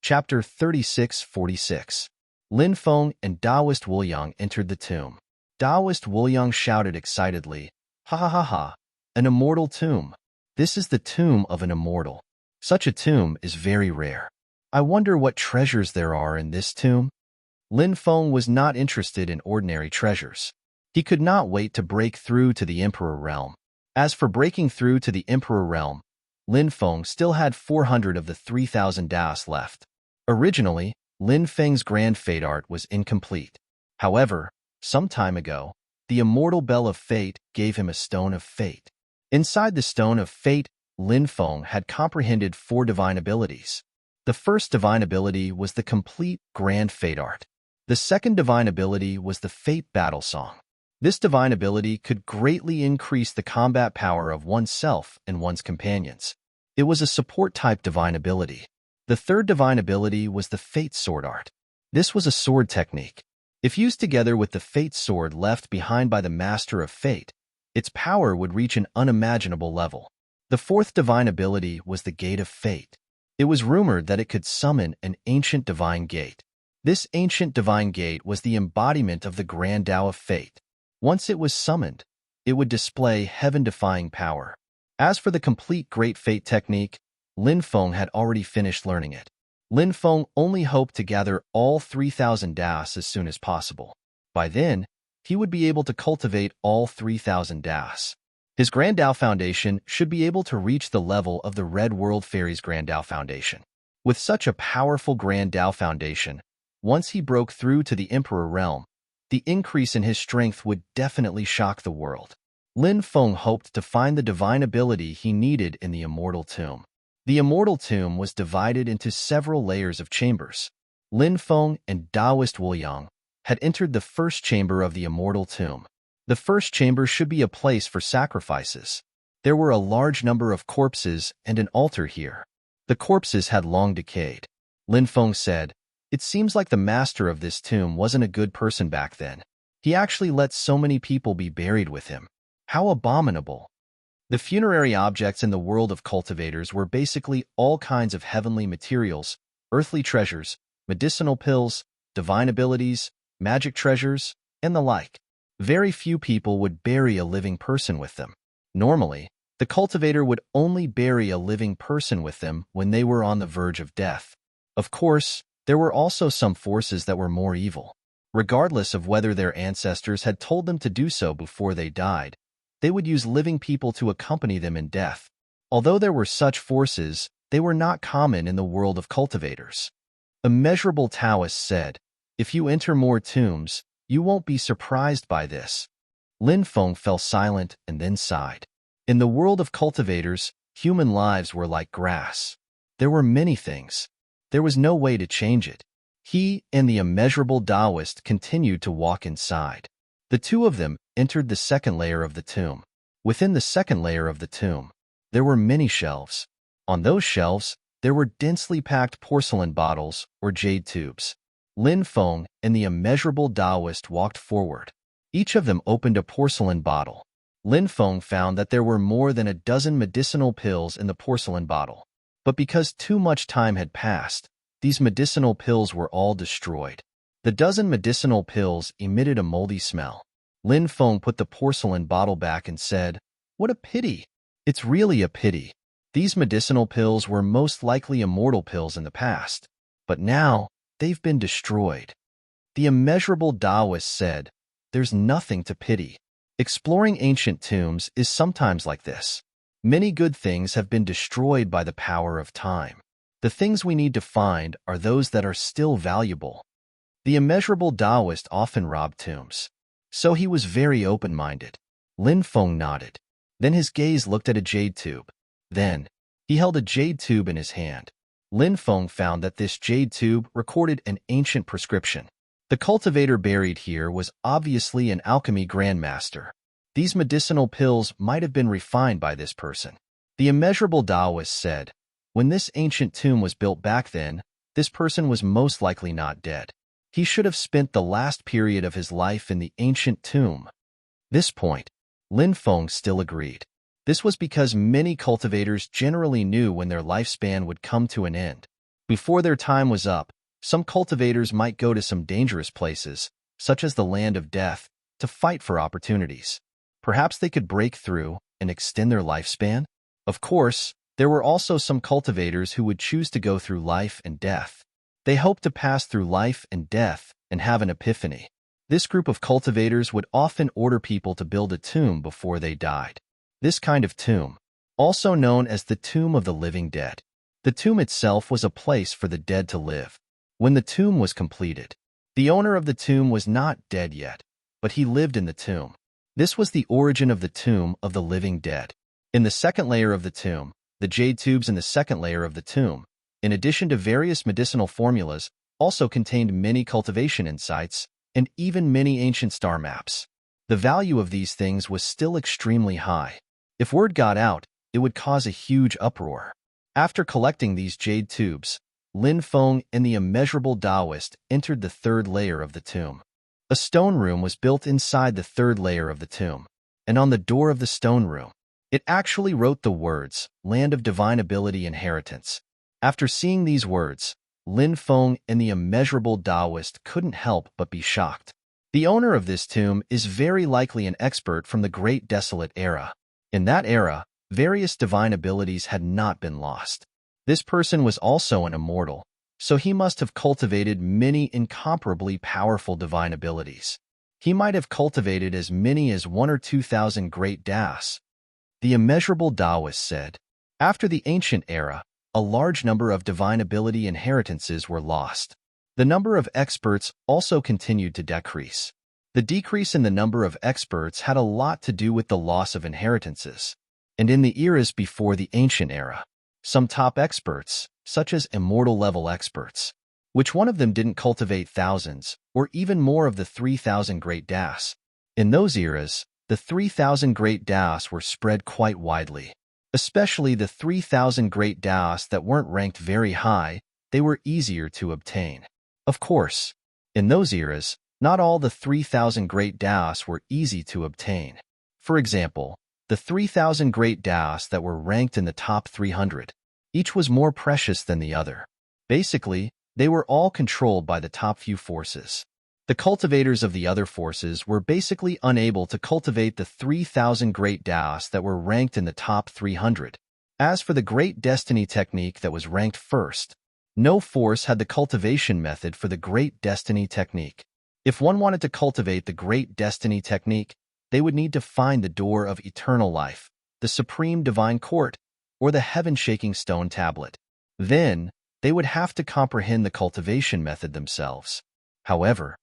Chapter 3646. Lin Feng and Taoist Wuliang entered the tomb. Taoist Wuliang shouted excitedly, "Ha ha ha ha! An immortal tomb! This is the tomb of an immortal. Such a tomb is very rare. I wonder what treasures there are in this tomb." Lin Feng was not interested in ordinary treasures. He could not wait to break through to the Emperor realm. As for breaking through to the Emperor realm, Lin Feng still had 400 of the 3,000 das left. Originally, Lin Feng's grand fate art was incomplete. However, some time ago, the immortal Bell of Fate gave him a Stone of Fate. Inside the Stone of Fate, Lin Feng had comprehended 4 divine abilities. The first divine ability was the complete grand fate art. The second divine ability was the Fate Battle Song. This divine ability could greatly increase the combat power of oneself and one's companions. It was a support-type divine ability. The third divine ability was the Fate Sword art. This was a sword technique. If used together with the Fate Sword left behind by the Master of Fate, its power would reach an unimaginable level. The fourth divine ability was the Gate of Fate. It was rumored that it could summon an ancient divine gate. This ancient divine gate was the embodiment of the Grand Tao of Fate. Once it was summoned, it would display heaven-defying power. As for the complete Great Fate technique, Lin Feng had already finished learning it. Lin Feng only hoped to gather all 3,000 das as soon as possible. By then, he would be able to cultivate all 3,000 das. His Grand Tao Foundation should be able to reach the level of the Red World Fairies Grand Tao Foundation. With such a powerful Grand Tao Foundation, once he broke through to the Emperor realm, the increase in his strength would definitely shock the world. Lin Feng hoped to find the divine ability he needed in the Immortal Tomb. The Immortal Tomb was divided into several layers of chambers. Lin Feng and Taoist Wuliang had entered the first chamber of the Immortal Tomb. The first chamber should be a place for sacrifices. There were a large number of corpses and an altar here. The corpses had long decayed. Lin Feng said, "It seems like the master of this tomb wasn't a good person back then. He actually let so many people be buried with him. How abominable. The funerary objects in the world of cultivators were basically all kinds of heavenly materials, earthly treasures, medicinal pills, divine abilities, magic treasures, and the like. Very few people would bury a living person with them. Normally, the cultivator would only bury a living person with them when they were on the verge of death. Of course, there were also some forces that were more evil. Regardless of whether their ancestors had told them to do so before they died, they would use living people to accompany them in death. Although there were such forces, they were not common in the world of cultivators. Immeasurable Taoist said, "If you enter more tombs, you won't be surprised by this." Lin Feng fell silent and then sighed. In the world of cultivators, human lives were like grass. There were many things. There was no way to change it. He and the immeasurable Taoist continued to walk inside. The two of them entered the second layer of the tomb. Within the second layer of the tomb, there were many shelves. On those shelves, there were densely packed porcelain bottles or jade tubes. Lin Feng and the immeasurable Taoist walked forward. Each of them opened a porcelain bottle. Lin Feng found that there were more than a dozen medicinal pills in the porcelain bottle. But because too much time had passed, these medicinal pills were all destroyed. The dozen medicinal pills emitted a moldy smell. Lin Feng put the porcelain bottle back and said, "What a pity. It's really a pity. These medicinal pills were most likely immortal pills in the past, but now they've been destroyed." The immeasurable Taoist said, "There's nothing to pity. Exploring ancient tombs is sometimes like this. Many good things have been destroyed by the power of time. The things we need to find are those that are still valuable." The immeasurable Taoist often robbed tombs, so he was very open-minded. Lin Feng nodded. Then his gaze looked at a jade tube. Then, he held a jade tube in his hand. Lin Feng found that this jade tube recorded an ancient prescription. The cultivator buried here was obviously an alchemy grandmaster. These medicinal pills might have been refined by this person. The immeasurable Taoist said, "When this ancient tomb was built back then, this person was most likely not dead. He should have spent the last period of his life in the ancient tomb." This point, Lin Feng still agreed. This was because many cultivators generally knew when their lifespan would come to an end. Before their time was up, some cultivators might go to some dangerous places, such as the land of death, to fight for opportunities. Perhaps they could break through and extend their lifespan. Of course, there were also some cultivators who would choose to go through life and death. They hoped to pass through life and death and have an epiphany. This group of cultivators would often order people to build a tomb before they died. This kind of tomb, also known as the tomb of the living dead. The tomb itself was a place for the dead to live. When the tomb was completed, the owner of the tomb was not dead yet, but he lived in the tomb. This was the origin of the tomb of the living dead. In the second layer of the tomb, the jade tubes in the second layer of the tomb, in addition to various medicinal formulas, also contained many cultivation insights and even many ancient star maps. The value of these things was still extremely high. If word got out, it would cause a huge uproar. After collecting these jade tubes, Lin Feng and the immeasurable Taoist entered the third layer of the tomb. A stone room was built inside the third layer of the tomb, and on the door of the stone room, it actually wrote the words, "Land of Divine Ability Inheritance." After seeing these words, Lin Feng and the immeasurable Taoist couldn't help but be shocked. The owner of this tomb is very likely an expert from the Great Desolate Era. In that era, various divine abilities had not been lost. This person was also an immortal, so he must have cultivated many incomparably powerful divine abilities. He might have cultivated as many as 1,000 or 2,000 great Das. The immeasurable Taoist said, "After the ancient era, a large number of divine ability inheritances were lost. The number of experts also continued to decrease. The decrease in the number of experts had a lot to do with the loss of inheritances. And in the eras before the ancient era, some top experts, such as immortal-level experts, which one of them didn't cultivate thousands or even more of the 3,000 great Das? In those eras, the 3,000 great Das were spread quite widely. Especially the 3,000 great Das that weren't ranked very high, they were easier to obtain. Of course, in those eras, Not all the 3,000 great Daos were easy to obtain. For example, the 3,000 great Daos that were ranked in the top 300, each was more precious than the other. Basically, they were all controlled by the top few forces. The cultivators of the other forces were basically unable to cultivate the 3,000 great Daos that were ranked in the top 300. As for the Great Destiny technique that was ranked first, no force had the cultivation method for the Great Destiny technique. If one wanted to cultivate the Great Destiny technique, they would need to find the door of eternal life, the supreme divine court, or the heaven-shaking stone tablet. Then, they would have to comprehend the cultivation method themselves. However,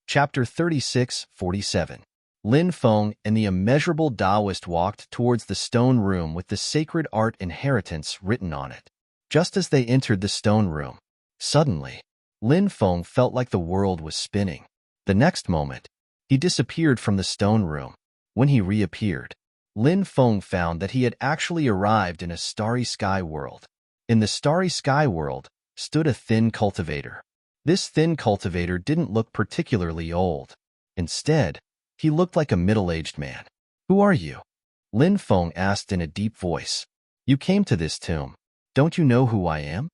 Chapter 36:47. Lin Feng and the immeasurable Taoist walked towards the stone room with the sacred art inheritance written on it. Just as they entered the stone room, suddenly, Lin Feng felt like the world was spinning. The next moment, he disappeared from the stone room. When he reappeared, Lin Feng found that he had actually arrived in a starry sky world. In the starry sky world stood a thin cultivator. This thin cultivator didn't look particularly old. Instead, he looked like a middle-aged man. "Who are you?" Lin Feng asked in a deep voice. "You came to this tomb. Don't you know who I am?"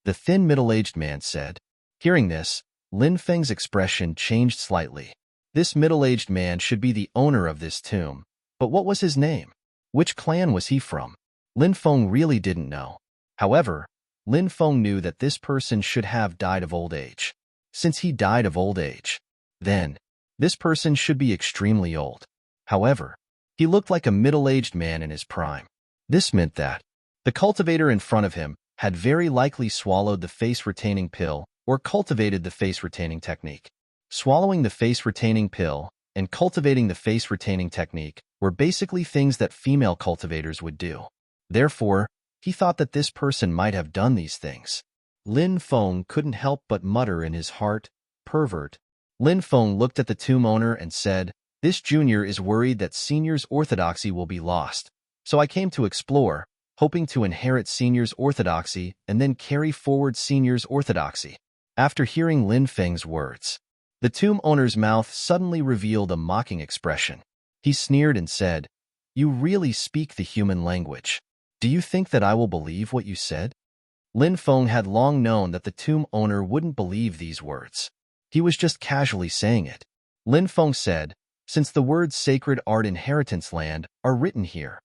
The thin middle-aged man said. Hearing this, Lin Feng's expression changed slightly. This middle-aged man should be the owner of this tomb. But what was his name? Which clan was he from? Lin Feng really didn't know. However, Lin Feng knew that this person should have died of old age. Since he died of old age, then this person should be extremely old. However, he looked like a middle-aged man in his prime. This meant that the cultivator in front of him had very likely swallowed the face-retaining pill or cultivated the face-retaining technique. Swallowing the face-retaining pill and cultivating the face-retaining technique were basically things that female cultivators would do. Therefore, he thought that this person might have done these things. Lin Feng couldn't help but mutter in his heart, "Pervert." Lin Feng looked at the tomb owner and said, "This junior is worried that senior's orthodoxy will be lost. So I came to explore, hoping to inherit senior's orthodoxy and then carry forward senior's orthodoxy." After hearing Lin Feng's words, the tomb owner's mouth suddenly revealed a mocking expression. He sneered and said, "You really speak the human language. Do you think that I will believe what you said?" Lin Feng had long known that the tomb owner wouldn't believe these words. He was just casually saying it. Lin Feng said, "Since the words sacred art inheritance land are written here,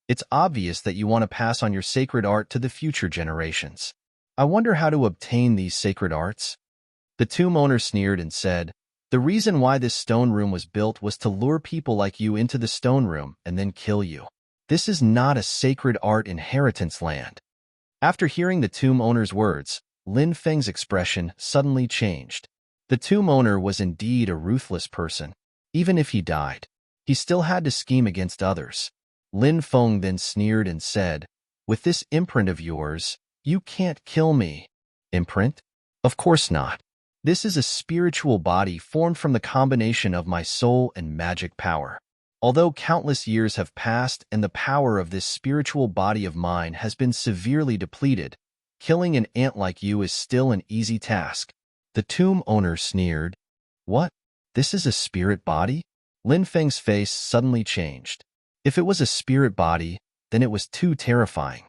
it's obvious that you want to pass on your sacred art to the future generations. I wonder how to obtain these sacred arts?" The tomb owner sneered and said, "The reason why this stone room was built was to lure people like you into the stone room and then kill you. This is not a sacred art inheritance land." After hearing the tomb owner's words, Lin Feng's expression suddenly changed. The tomb owner was indeed a ruthless person. Even if he died, he still had to scheme against others. Lin Feng then sneered and said, "With this imprint of yours, you can't kill me." Imprint? Of course not. This is a spiritual body formed from the combination of my soul and magic power. Although countless years have passed and the power of this spiritual body of mine has been severely depleted, killing an ant like you is still an easy task." The tomb owner sneered. "What? This is a spirit body?" Lin Feng's face suddenly changed. If it was a spirit body, then it was too terrifying.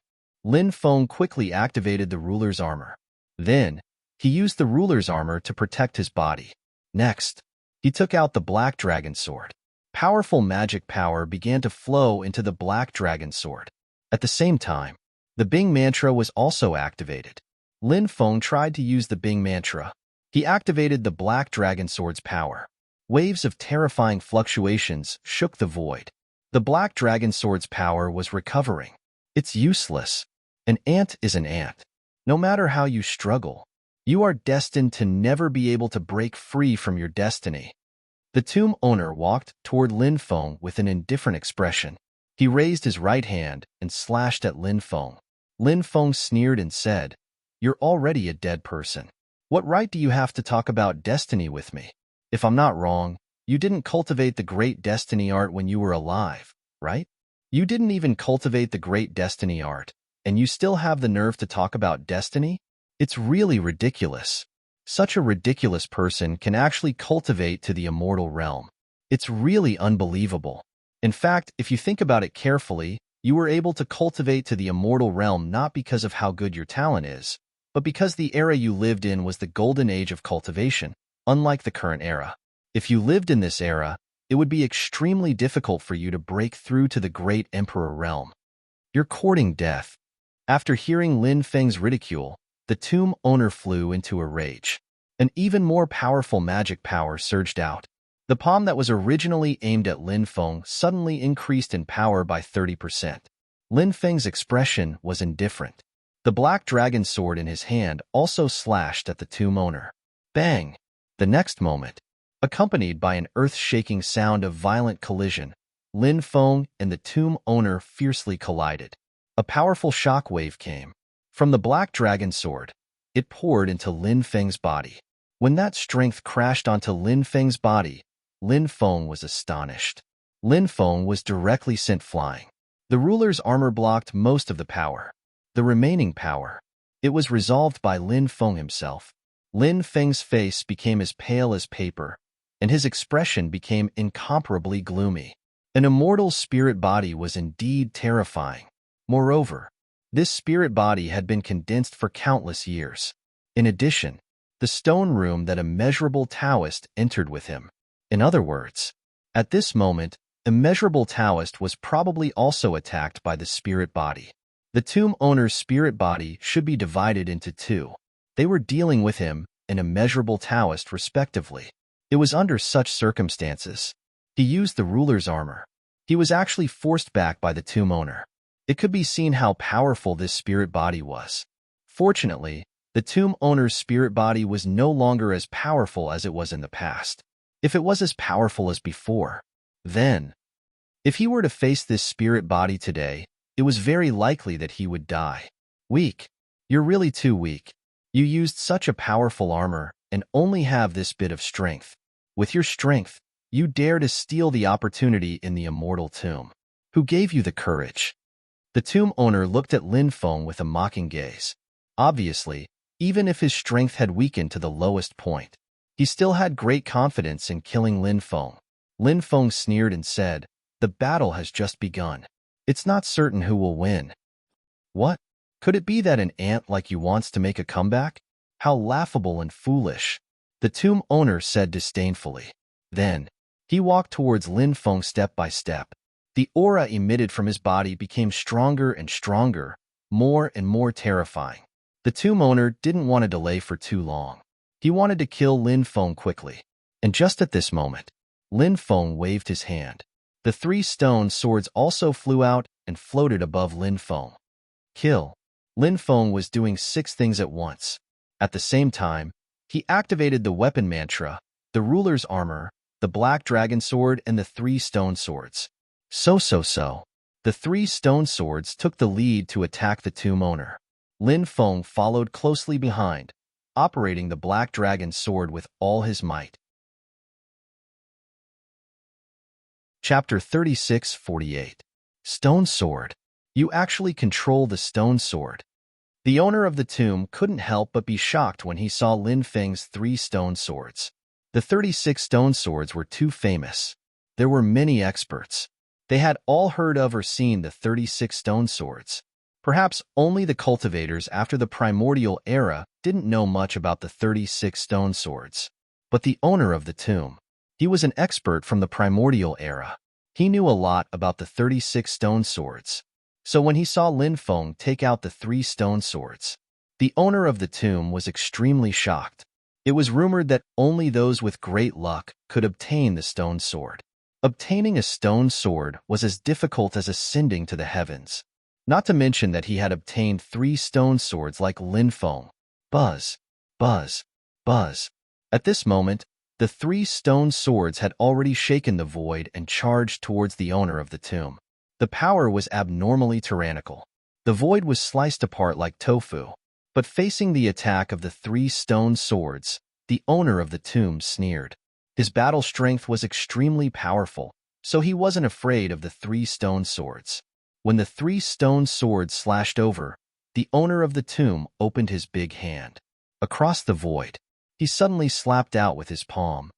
Lin Feng quickly activated the ruler's armor. Then, he used the ruler's armor to protect his body. Next, he took out the black dragon sword. Powerful magic power began to flow into the black dragon sword. At the same time, the Bing mantra was also activated. Lin Feng tried to use the Bing mantra. He activated the black dragon sword's power. Waves of terrifying fluctuations shook the void. The black dragon sword's power was recovering. It's useless. An ant is an ant. No matter how you struggle, you are destined to never be able to break free from your destiny. The tomb owner walked toward Lin Feng with an indifferent expression. He raised his right hand and slashed at Lin Feng. Lin Feng sneered and said, "You're already a dead person. What right do you have to talk about destiny with me? If I'm not wrong, you didn't cultivate the great destiny art when you were alive, right? You didn't even cultivate the great destiny art, and you still have the nerve to talk about destiny? It's really ridiculous." Such a ridiculous person can actually cultivate to the immortal realm. It's really unbelievable. In fact, if you think about it carefully, you were able to cultivate to the immortal realm not because of how good your talent is, but because the era you lived in was the golden age of cultivation, unlike the current era. If you lived in this era, it would be extremely difficult for you to break through to the great emperor realm. You're courting death. After hearing Lin Feng's ridicule, the tomb owner flew into a rage. An even more powerful magic power surged out. The palm that was originally aimed at Lin Feng suddenly increased in power by 30%. Lin Feng's expression was indifferent. The black dragon sword in his hand also slashed at the tomb owner. Bang! The next moment, accompanied by an earth-shaking sound of violent collision, Lin Feng and the tomb owner fiercely collided. A powerful shock wave came. From the black dragon sword, it poured into Lin Feng's body. When that strength crashed onto Lin Feng's body, Lin Feng was astonished. Lin Feng was directly sent flying. The ruler's armor blocked most of the power. The remaining power, it was resolved by Lin Feng himself. Lin Feng's face became as pale as paper, and his expression became incomparably gloomy. An immortal spirit body was indeed terrifying. Moreover, this spirit body had been condensed for countless years. In addition, the stone room that immeasurable Taoist entered with him. In other words, at this moment, immeasurable Taoist was probably also attacked by the spirit body. The tomb owner's spirit body should be divided into two. They were dealing with him and immeasurable Taoist respectively. It was under such circumstances. He used the ruler's armor. He was actually forced back by the tomb owner. It could be seen how powerful this spirit body was. Fortunately, the tomb owner's spirit body was no longer as powerful as it was in the past. If it was as powerful as before, then, if he were to face this spirit body today, it was very likely that he would die. Weak. You're really too weak. You used such a powerful armor and only have this bit of strength. With your strength, you dare to steal the opportunity in the immortal tomb. Who gave you the courage? The tomb owner looked at Lin Feng with a mocking gaze. Obviously, even if his strength had weakened to the lowest point, he still had great confidence in killing Lin Feng. Lin Feng sneered and said, "The battle has just begun. It's not certain who will win." What? Could it be that an ant like you wants to make a comeback? How laughable and foolish, the tomb owner said disdainfully. Then, he walked towards Lin Feng step by step. The aura emitted from his body became stronger and stronger, more and more terrifying. The tomb owner didn't want to delay for too long. He wanted to kill Lin Feng quickly. And just at this moment, Lin Feng waved his hand. The 3 stone swords also flew out and floated above Lin Feng. Kill. Lin Feng was doing 6 things at once. At the same time, he activated the weapon mantra, the ruler's armor, the black dragon sword, and the 3 stone swords. So. The 3 stone swords took the lead to attack the tomb owner. Lin Feng followed closely behind, operating the black dragon sword with all his might. Chapter 36:48. Stone Sword. You actually control the stone sword. The owner of the tomb couldn't help but be shocked when he saw Lin Feng's 3 stone swords. The 36 stone swords were too famous. There were many experts. They had all heard of or seen the 36 stone swords. Perhaps only the cultivators after the primordial era didn't know much about the 36 stone swords. But the owner of the tomb, he was an expert from the primordial era. He knew a lot about the 36 stone swords. So when he saw Lin Feng take out the 3 stone swords, the owner of the tomb was extremely shocked. It was rumored that only those with great luck could obtain the stone sword. Obtaining a stone sword was as difficult as ascending to the heavens. Not to mention that he had obtained 3 stone swords like Lin Feng. Buzz, buzz, buzz. At this moment, the 3 stone swords had already shaken the void and charged towards the owner of the tomb. The power was abnormally tyrannical. The void was sliced apart like tofu. But facing the attack of the 3 stone swords, the owner of the tomb sneered. His battle strength was extremely powerful, so he wasn't afraid of the 3 stone swords. When the 3 stone swords slashed over, the owner of the tomb opened his big hand. Across the void, he he suddenly slapped out with his palm.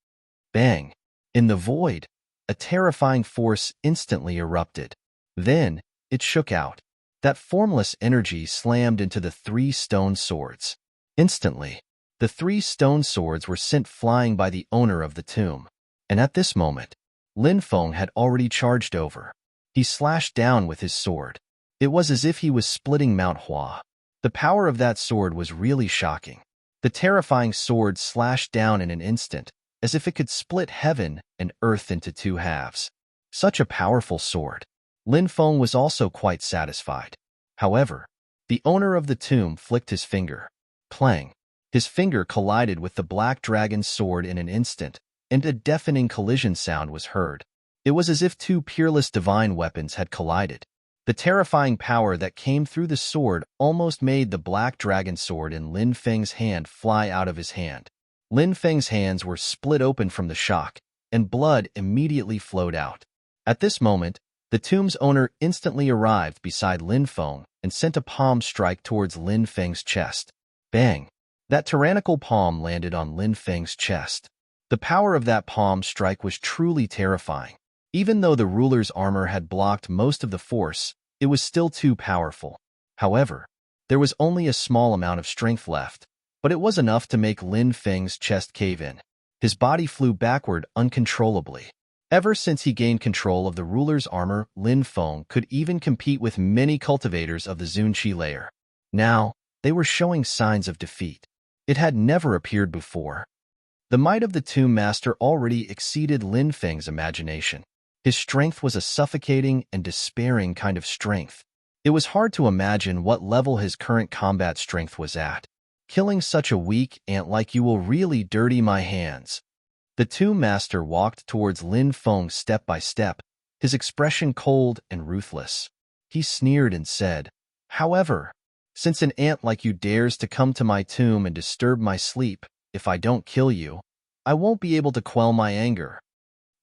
Bang! In the void, a terrifying force instantly erupted. Then, it shook out. That formless energy slammed into the 3 stone swords. Instantly, the 3 stone swords were sent flying by the owner of the tomb. And at this moment, Lin Feng had already charged over. He slashed down with his sword. It was as if he was splitting Mount Hua. The power of that sword was really shocking. The terrifying sword slashed down in an instant, as if it could split heaven and earth into 2 halves. Such a powerful sword. Lin Feng was also quite satisfied. However, the owner of the tomb flicked his finger. Clang! His finger collided with the black dragon's sword in an instant, and a deafening collision sound was heard. It was as if 2 peerless divine weapons had collided. The terrifying power that came through the sword almost made the black dragon sword in Lin Feng's hand fly out of his hand. Lin Feng's hands were split open from the shock, and blood immediately flowed out. At this moment, the tomb's owner instantly arrived beside Lin Feng and sent a palm strike towards Lin Feng's chest. Bang! That tyrannical palm landed on Lin Feng's chest. The power of that palm strike was truly terrifying. Even though the ruler's armor had blocked most of the force, it was still too powerful. However, there was only a small amount of strength left, but it was enough to make Lin Feng's chest cave in. His body flew backward uncontrollably. Ever since he gained control of the ruler's armor, Lin Feng could even compete with many cultivators of the Zunqi layer. Now, they were showing signs of defeat. It had never appeared before. The might of the Tomb Master already exceeded Lin Feng's imagination. His strength was a suffocating and despairing kind of strength. It was hard to imagine what level his current combat strength was at. Killing such a weak ant like you will really dirty my hands. The Tomb Master walked towards Lin Feng step by step, his expression cold and ruthless. He sneered and said, "However, since an ant like you dares to come to my tomb and disturb my sleep, if I don't kill you, I won't be able to quell my anger."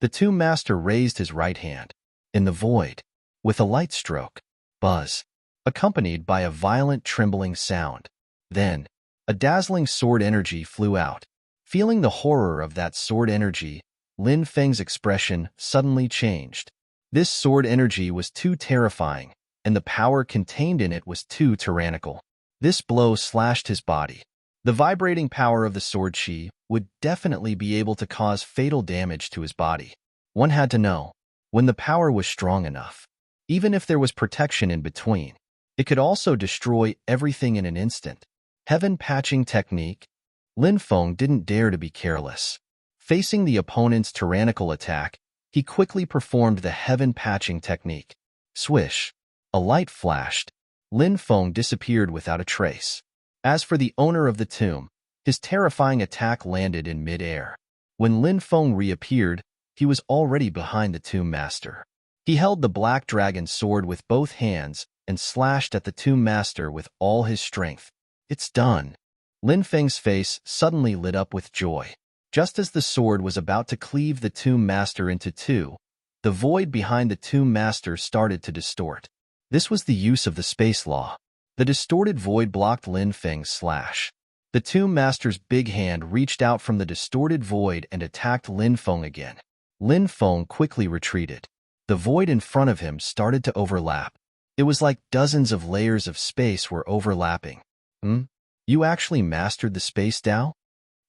The Tomb Master raised his right hand. In the void, with a light stroke, buzz, accompanied by a violent trembling sound. Then, a dazzling sword energy flew out. Feeling the horror of that sword energy, Lin Feng's expression suddenly changed. This sword energy was too terrifying, and the power contained in it was too tyrannical. This blow slashed his body. The vibrating power of the sword chi would definitely be able to cause fatal damage to his body. One had to know when the power was strong enough. Even if there was protection in between, it could also destroy everything in an instant. Heaven patching technique. Lin Feng didn't dare to be careless. Facing the opponent's tyrannical attack, he quickly performed the heaven patching technique. Swish! A light flashed. Lin Feng disappeared without a trace. As for the owner of the tomb, his terrifying attack landed in mid-air. When Lin Feng reappeared, he was already behind the Tomb Master. He held the black dragon sword with both hands and slashed at the Tomb Master with all his strength. "It's done." Lin Feng's face suddenly lit up with joy. Just as the sword was about to cleave the Tomb Master into 2, the void behind the Tomb Master started to distort. This was the use of the space law. The distorted void blocked Lin Feng's slash. The Tomb Master's big hand reached out from the distorted void and attacked Lin Feng again. Lin Feng quickly retreated. The void in front of him started to overlap. It was like dozens of layers of space were overlapping. You actually mastered the space Dao?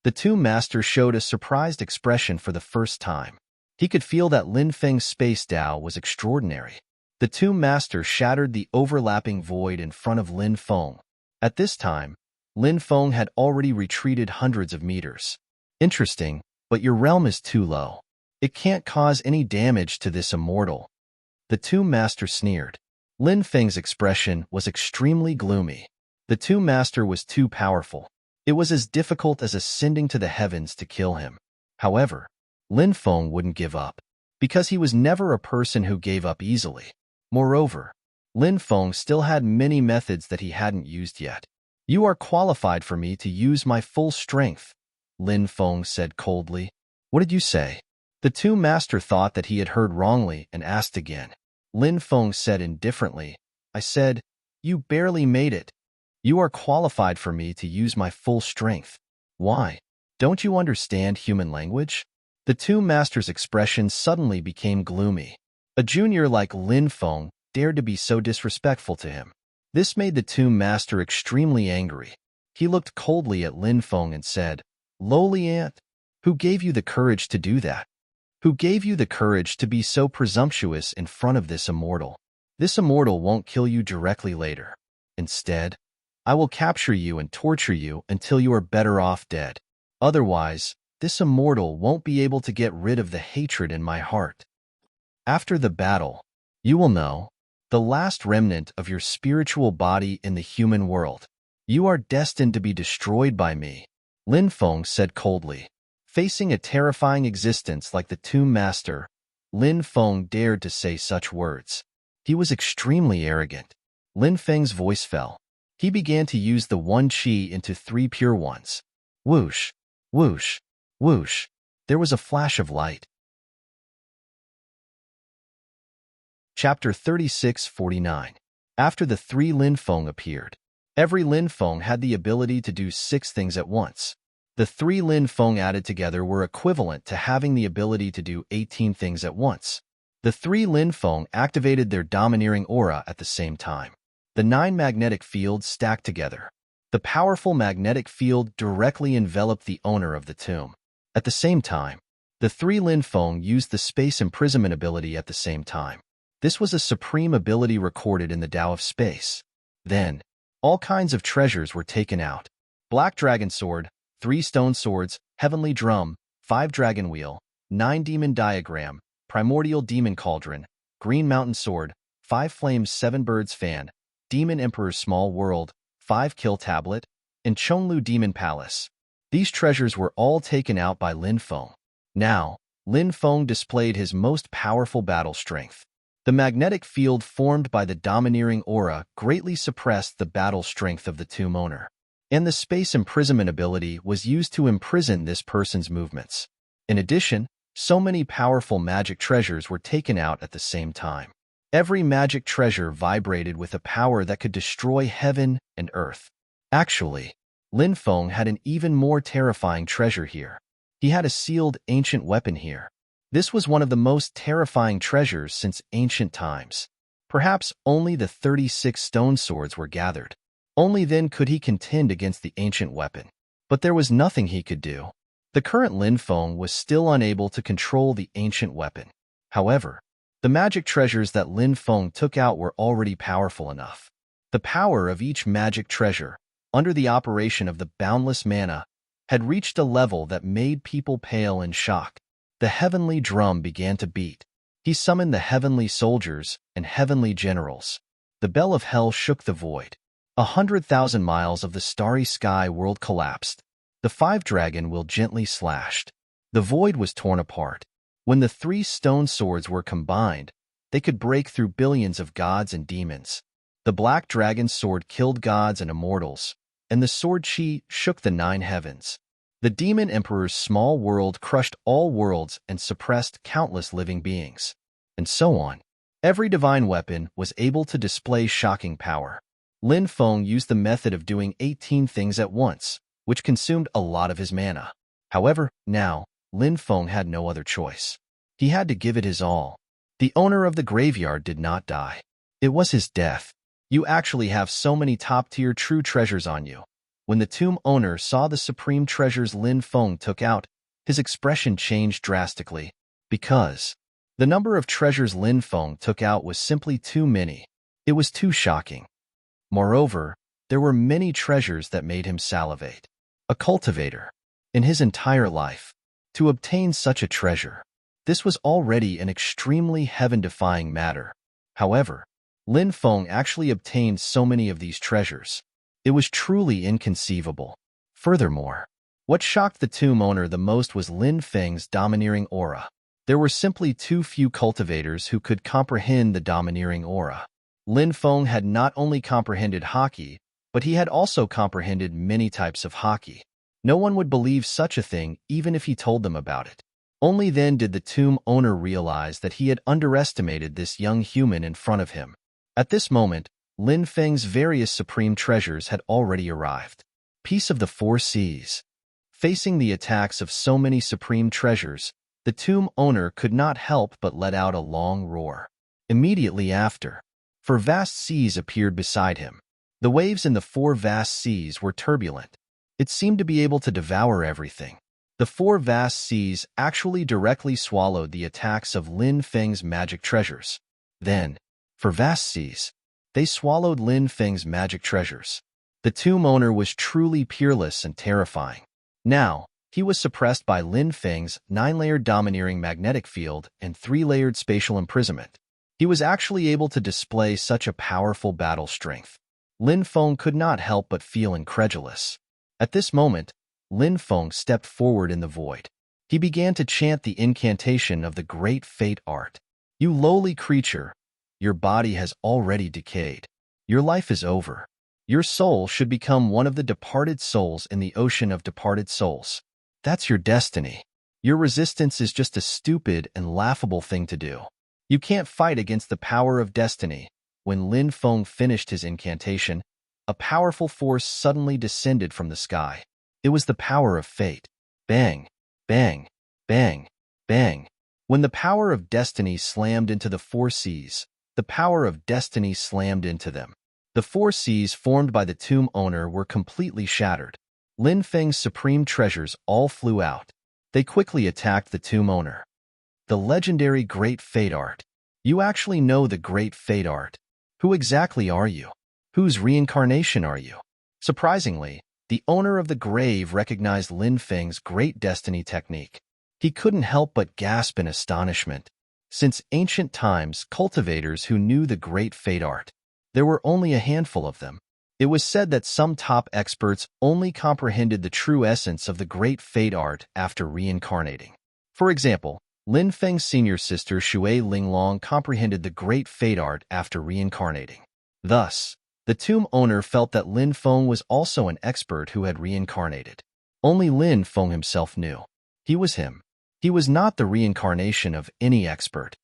The Tomb Master showed a surprised expression for the first time. He could feel that Lin Feng's space Dao was extraordinary. The Tomb Master shattered the overlapping void in front of Lin Feng. At this time, Lin Feng had already retreated hundreds of meters. "Interesting, but your realm is too low. It can't cause any damage to this immortal." The Tomb Master sneered. Lin Feng's expression was extremely gloomy. The Tomb Master was too powerful. It was as difficult as ascending to the heavens to kill him. However, Lin Feng wouldn't give up, because he was never a person who gave up easily. Moreover, Lin Feng still had many methods that he hadn't used yet. "You are qualified for me to use my full strength," Lin Feng said coldly. "What did you say?" The Tomb Master thought that he had heard wrongly and asked again. Lin Feng said indifferently, "I said, you barely made it. You are qualified for me to use my full strength." "Why? Don't you understand human language? The tomb master's expression suddenly became gloomy. A junior like Lin Feng dared to be so disrespectful to him. This made the tomb master extremely angry. He looked coldly at Lin Feng and said, "Lowly ant, who gave you the courage to do that? Who gave you the courage to be so presumptuous in front of this immortal? This immortal won't kill you directly later. Instead, I will capture you and torture you until you are better off dead. Otherwise, this immortal won't be able to get rid of the hatred in my heart. After the battle, you will know, the last remnant of your spiritual body in the human world. You are destined to be destroyed by me," Lin Feng said coldly. Facing a terrifying existence like the tomb master, Lin Feng dared to say such words. He was extremely arrogant. Lin Feng's voice fell. He began to use the one qi into 3 pure ones. Whoosh, whoosh, whoosh. There was a flash of light. Chapter 36:49. After the 3 Lin Feng appeared. Every Lin Feng had the ability to do 6 things at once. The 3 Lin Feng added together were equivalent to having the ability to do 18 things at once. The 3 Lin Feng activated their domineering aura at the same time. The 9 magnetic fields stacked together. The powerful magnetic field directly enveloped the owner of the tomb. At the same time, the 3 Lin Feng used the space imprisonment ability at the same time. This was a supreme ability recorded in the Tao of Space. Then, all kinds of treasures were taken out. Black Dragon Sword, 3 Stone Swords, Heavenly Drum, 5 Dragon Wheel, 9 Demon Diagram, Primordial Demon Cauldron, Green Mountain Sword, 5 Flames 7 Birds Fan, Demon Emperor's Small World, 5 Kill Tablet, and Chonglu Demon Palace. These treasures were all taken out by Lin Feng. Now, Lin Feng displayed his most powerful battle strength. The magnetic field formed by the domineering aura greatly suppressed the battle strength of the tomb owner. And the space imprisonment ability was used to imprison this person's movements. In addition, so many powerful magic treasures were taken out at the same time. Every magic treasure vibrated with a power that could destroy heaven and earth. Actually, Lin Feng had an even more terrifying treasure here. He had a sealed ancient weapon here. This was one of the most terrifying treasures since ancient times. Perhaps only the 36 stone swords were gathered. Only then could he contend against the ancient weapon. But there was nothing he could do. The current Lin Feng was still unable to control the ancient weapon. However, the magic treasures that Lin Feng took out were already powerful enough. The power of each magic treasure, under the operation of the boundless mana, had reached a level that made people pale in shock. The heavenly drum began to beat. He summoned the heavenly soldiers and heavenly generals. The bell of hell shook the void. 100,000 miles of the starry sky world collapsed. The 5 dragon wheel gently slashed. The void was torn apart. When the 3 stone swords were combined, they could break through billions of gods and demons. The black dragon sword killed gods and immortals, and the sword chi shook the 9 heavens. The demon emperor's small world crushed all worlds and suppressed countless living beings. And so on. Every divine weapon was able to display shocking power. Lin Feng used the method of doing 18 things at once, which consumed a lot of his mana. However, now, Lin Feng had no other choice. He had to give it his all. The owner of the graveyard did not die. It was his death. You actually have so many top-tier true treasures on you. When the tomb owner saw the supreme treasures Lin Feng took out, his expression changed drastically, because the number of treasures Lin Feng took out was simply too many. It was too shocking. Moreover, there were many treasures that made him salivate. A cultivator. In his entire life, to obtain such a treasure, this was already an extremely heaven-defying matter. However, Lin Feng actually obtained so many of these treasures. It was truly inconceivable. Furthermore, what shocked the tomb owner the most was Lin Feng's domineering aura. There were simply too few cultivators who could comprehend the domineering aura. Lin Feng had not only comprehended hockey, but he had also comprehended many types of hockey. No one would believe such a thing even if he told them about it. Only then did the tomb owner realize that he had underestimated this young human in front of him. At this moment, Lin Feng's various supreme treasures had already arrived. Piece of the 4 Seas. Facing the attacks of so many supreme treasures, the tomb owner could not help but let out a long roar. Immediately after, 4 vast seas appeared beside him. The waves in the 4 vast seas were turbulent. It seemed to be able to devour everything. The 4 vast seas actually directly swallowed the attacks of Lin Feng's magic treasures. Then, 4 vast seas, they swallowed Lin Feng's magic treasures. The tomb owner was truly peerless and terrifying. Now, he was suppressed by Lin Feng's 9-layered domineering magnetic field and 3-layered spatial imprisonment. He was actually able to display such a powerful battle strength. Lin Feng could not help but feel incredulous. At this moment, Lin Feng stepped forward in the void. He began to chant the incantation of the great fate art. You lowly creature, your body has already decayed. Your life is over. Your soul should become one of the departed souls in the ocean of departed souls. That's your destiny. Your resistance is just a stupid and laughable thing to do. You can't fight against the power of destiny. When Lin Feng finished his incantation, a powerful force suddenly descended from the sky. It was the power of fate. Bang, bang, bang, bang. When the power of destiny slammed into the 4 seas, the power of destiny slammed into them. The 4 seas formed by the tomb owner were completely shattered. Lin Feng's supreme treasures all flew out. They quickly attacked the tomb owner. The legendary Great Fate Art. You actually know the Great Fate Art. Who exactly are you? Whose reincarnation are you? Surprisingly, the owner of the grave recognized Lin Feng's great destiny technique. He couldn't help but gasp in astonishment. Since ancient times, cultivators who knew the Great Fate Art, there were only a handful of them. It was said that some top experts only comprehended the true essence of the Great Fate Art after reincarnating. For example, Lin Feng's senior sister Shui Linglong comprehended the Great Fate Art after reincarnating. Thus, the tomb owner felt that Lin Feng was also an expert who had reincarnated. Only Lin Feng himself knew. He was him. He was not the reincarnation of any expert.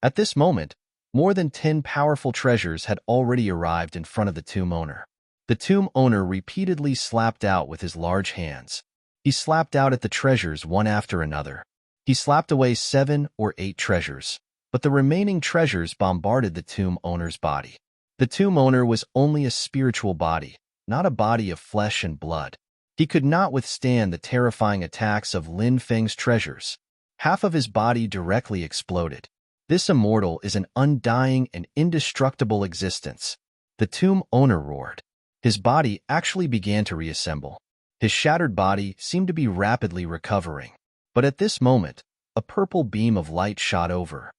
At this moment, more than 10 powerful treasures had already arrived in front of the tomb owner. The tomb owner repeatedly slapped out with his large hands. He slapped out at the treasures one after another. He slapped away 7 or 8 treasures, but the remaining treasures bombarded the tomb owner's body. The tomb owner was only a spiritual body, not a body of flesh and blood. He could not withstand the terrifying attacks of Lin Feng's treasures. Half of his body directly exploded. This immortal is an undying and indestructible existence. The tomb owner roared. His body actually began to reassemble. His shattered body seemed to be rapidly recovering. But at this moment, a purple beam of light shot over.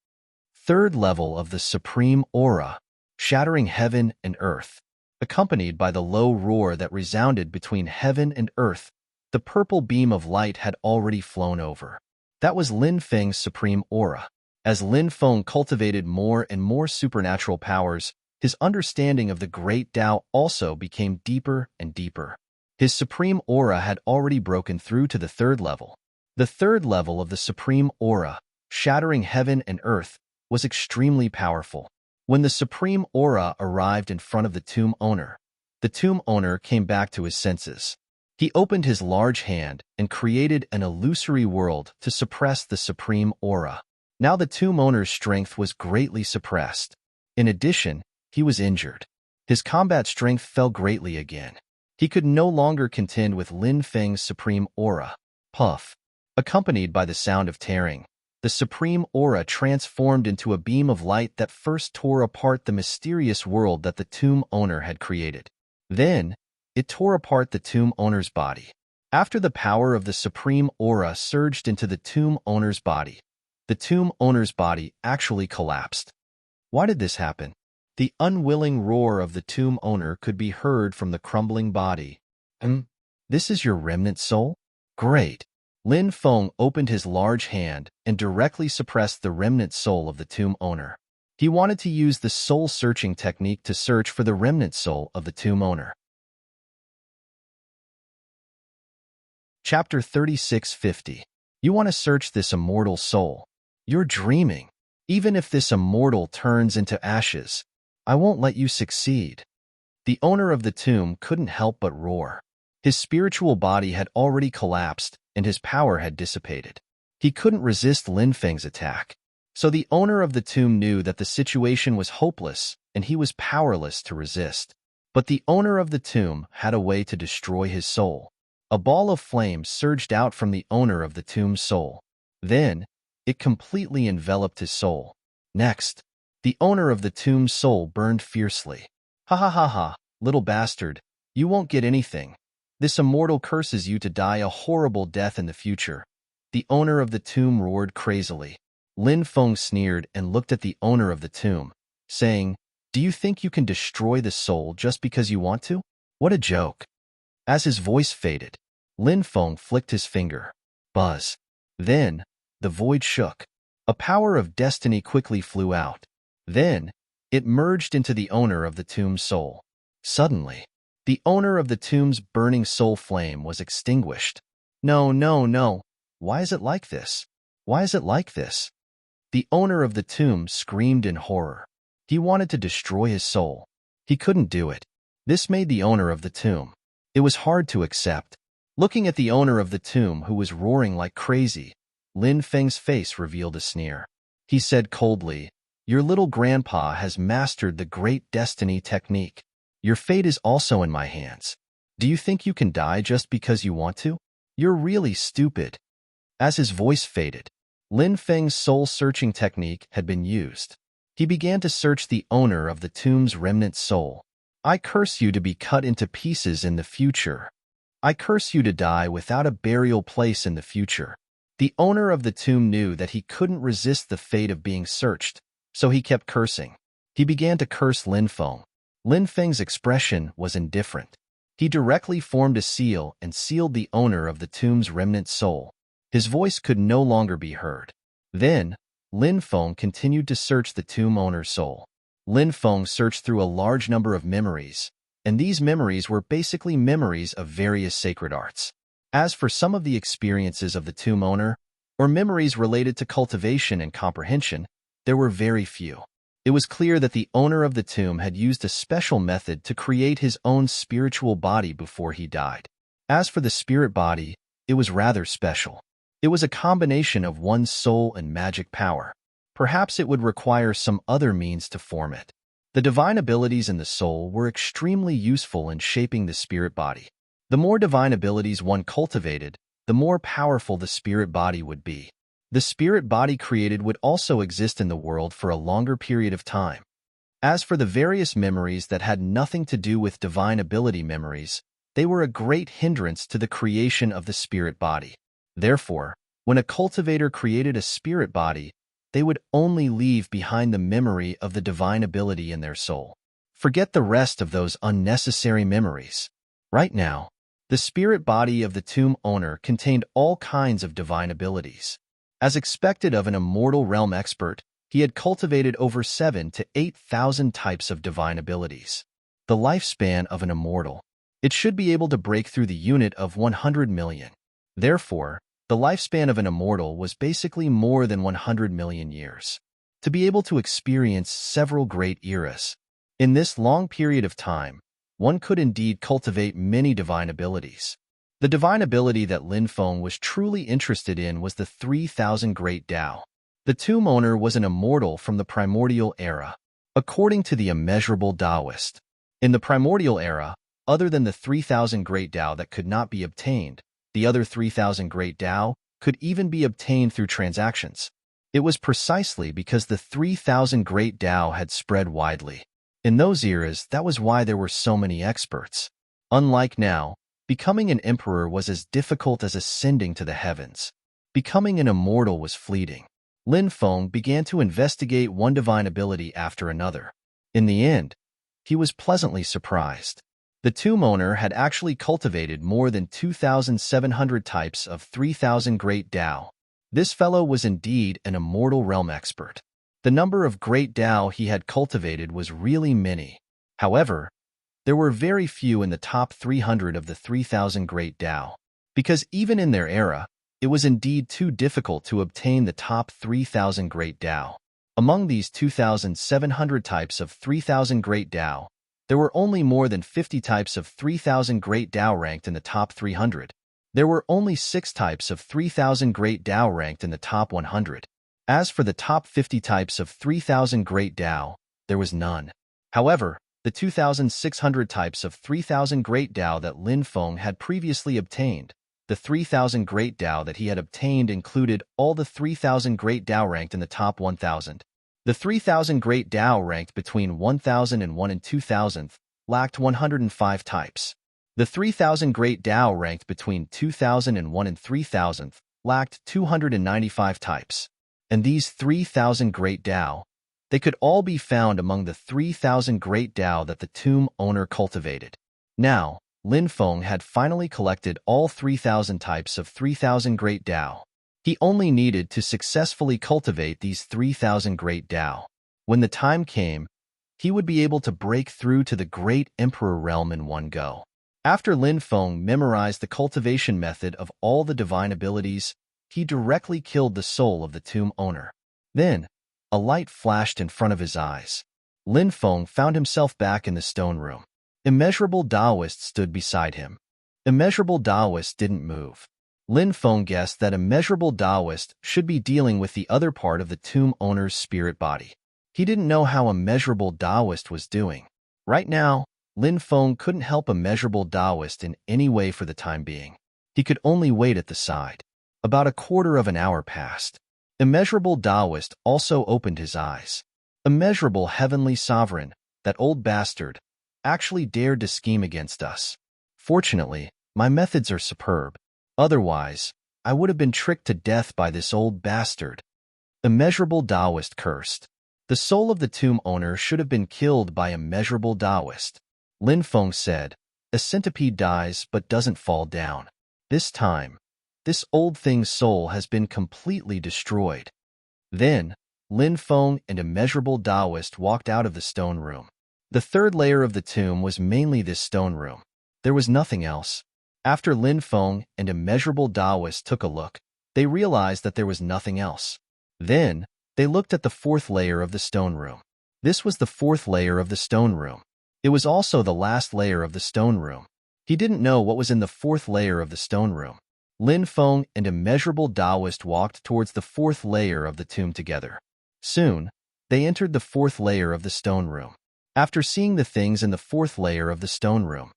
3rd level of the supreme aura, shattering heaven and earth. Accompanied by the low roar that resounded between heaven and earth, the purple beam of light had already flown over. That was Lin Feng's supreme aura. As Lin Feng cultivated more and more supernatural powers, his understanding of the great Tao also became deeper and deeper. His supreme aura had already broken through to the 3rd level. The 3rd level of the supreme aura, shattering heaven and earth, was extremely powerful. When the supreme aura arrived in front of the tomb owner came back to his senses. He opened his large hand and created an illusory world to suppress the supreme aura. Now the tomb owner's strength was greatly suppressed. In addition, he was injured. His combat strength fell greatly again. He could no longer contend with Lin Feng's supreme aura. Puff. Accompanied by the sound of tearing, the supreme aura transformed into a beam of light that first tore apart the mysterious world that the tomb owner had created. Then, it tore apart the tomb owner's body. After the power of the supreme aura surged into the tomb owner's body, the tomb owner's body actually collapsed. Why did this happen? The unwilling roar of the tomb owner could be heard from the crumbling body. This is your remnant soul? Great. Lin Feng opened his large hand and directly suppressed the remnant soul of the tomb owner. He wanted to use the soul-searching technique to search for the remnant soul of the tomb owner. Chapter 3650. You want to search this immortal soul. You're dreaming. Even if this immortal turns into ashes, I won't let you succeed. The owner of the tomb couldn't help but roar. His spiritual body had already collapsed, and his power had dissipated. He couldn't resist Lin Feng's attack. So the owner of the tomb knew that the situation was hopeless, and he was powerless to resist. But the owner of the tomb had a way to destroy his soul. A ball of flame surged out from the owner of the tomb's soul. Then, it completely enveloped his soul. Next, the owner of the tomb's soul burned fiercely. Ha ha ha ha, little bastard, you won't get anything. This immortal curses you to die a horrible death in the future. The owner of the tomb roared crazily. Lin Feng sneered and looked at the owner of the tomb, saying, "Do you think you can destroy the soul just because you want to? What a joke." As his voice faded, Lin Feng flicked his finger. Buzz. Then, the void shook. A power of destiny quickly flew out. Then, it merged into the owner of the tomb's soul. Suddenly, the owner of the tomb's burning soul flame was extinguished. No, no, no. Why is it like this? Why is it like this? The owner of the tomb screamed in horror. He wanted to destroy his soul. He couldn't do it. This made the owner of the tomb. It was hard to accept. Looking at the owner of the tomb, who was roaring like crazy, Lin Feng's face revealed a sneer. He said coldly, "Your little grandpa has mastered the great destiny technique. Your fate is also in my hands. Do you think you can die just because you want to? You're really stupid." As his voice faded, Lin Feng's soul-searching technique had been used. He began to search the owner of the tomb's remnant soul. "I curse you to be cut into pieces in the future. I curse you to die without a burial place in the future." The owner of the tomb knew that he couldn't resist the fate of being searched, so he kept cursing. He began to curse Lin Feng. Lin Feng's expression was indifferent. He directly formed a seal and sealed the owner of the tomb's remnant soul. His voice could no longer be heard. Then, Lin Feng continued to search the tomb owner's soul. Lin Feng searched through a large number of memories, and these memories were basically memories of various sacred arts. As for some of the experiences of the tomb owner, or memories related to cultivation and comprehension, there were very few. It was clear that the owner of the tomb had used a special method to create his own spiritual body before he died. As for the spirit body, it was rather special. It was a combination of one's soul and magic power. Perhaps it would require some other means to form it. The divine abilities in the soul were extremely useful in shaping the spirit body. The more divine abilities one cultivated, the more powerful the spirit body would be. The spirit body created would also exist in the world for a longer period of time. As for the various memories that had nothing to do with divine ability memories, they were a great hindrance to the creation of the spirit body. Therefore, when a cultivator created a spirit body, they would only leave behind the memory of the divine ability in their soul. Forget the rest of those unnecessary memories. Right now, the spirit body of the tomb owner contained all kinds of divine abilities. As expected of an immortal realm expert, he had cultivated over 7,000 to 8,000 types of divine abilities. The lifespan of an immortal. It should be able to break through the unit of 100 million. Therefore, the lifespan of an immortal was basically more than 100 million years. To be able to experience several great eras. In this long period of time, one could indeed cultivate many divine abilities. The divine ability that Lin Feng was truly interested in was the 3,000 Great Tao. The tomb owner was an immortal from the primordial era, according to the immeasurable Taoist. In the primordial era, other than the 3,000 Great Tao that could not be obtained, the other 3,000 Great Tao could even be obtained through transactions. It was precisely because the 3,000 Great Tao had spread widely. In those eras, that was why there were so many experts. Unlike now, becoming an emperor was as difficult as ascending to the heavens. Becoming an immortal was fleeting. Lin Feng began to investigate one divine ability after another. In the end, he was pleasantly surprised. The tomb owner had actually cultivated more than 2,700 types of 3,000 Great Tao. This fellow was indeed an immortal realm expert. The number of Great Tao he had cultivated was really many. However, there were very few in the top 300 of the 3,000 Great Tao, because even in their era, it was indeed too difficult to obtain the top 3,000 Great Tao. Among these 2,700 types of 3,000 Great Tao, There were only more than 50 types of 3,000 Great Tao ranked in the top 300. There were only 6 types of 3,000 Great Tao ranked in the top 100. As for the top 50 types of 3,000 Great Tao, there was none. However, the 2,600 types of 3,000 Great Tao that Lin Feng had previously obtained, the 3,000 Great Tao that he had obtained included all the 3,000 Great Tao ranked in the top 1,000. The 3,000 Great Tao ranked between 1,001 and 2,000 lacked 105 types. The 3,000 Great Tao ranked between 2,001 and 3,000 lacked 295 types. And these 3,000 Great Tao, they could all be found among the 3,000 Great Tao that the tomb owner cultivated. Now, Lin Feng had finally collected all 3,000 types of 3,000 Great Tao. He only needed to successfully cultivate these 3,000 Great Tao. When the time came, he would be able to break through to the Great Emperor realm in one go. After Lin Feng memorized the cultivation method of all the divine abilities, he directly killed the soul of the tomb owner. Then, a light flashed in front of his eyes. Lin Feng found himself back in the stone room. Immeasurable Taoist stood beside him. Immeasurable Taoist didn't move. Lin Feng guessed that Immeasurable Taoist should be dealing with the other part of the tomb owner's spirit body. He didn't know how Immeasurable Taoist was doing. Right now, Lin Feng couldn't help Immeasurable Taoist in any way for the time being. He could only wait at the side. About a quarter of an hour passed. Immeasurable Taoist also opened his eyes. Immeasurable Heavenly Sovereign, that old bastard, actually dared to scheme against us. Fortunately, my methods are superb. Otherwise, I would have been tricked to death by this old bastard. Immeasurable Taoist cursed. The soul of the tomb owner should have been killed by Immeasurable Taoist. Lin Feng said, "A centipede dies but doesn't fall down. This time, this old thing's soul has been completely destroyed." Then, Lin Feng and Immeasurable Taoist walked out of the stone room. The third layer of the tomb was mainly this stone room. There was nothing else. After Lin Feng and Immeasurable Taoist took a look, they realized that there was nothing else. Then, they looked at the fourth layer of the stone room. This was the fourth layer of the stone room. It was also the last layer of the stone room. He didn't know what was in the fourth layer of the stone room. Lin Feng and Immeasurable Taoist walked towards the fourth layer of the tomb together. Soon, they entered the fourth layer of the stone room. After seeing the things in the fourth layer of the stone room.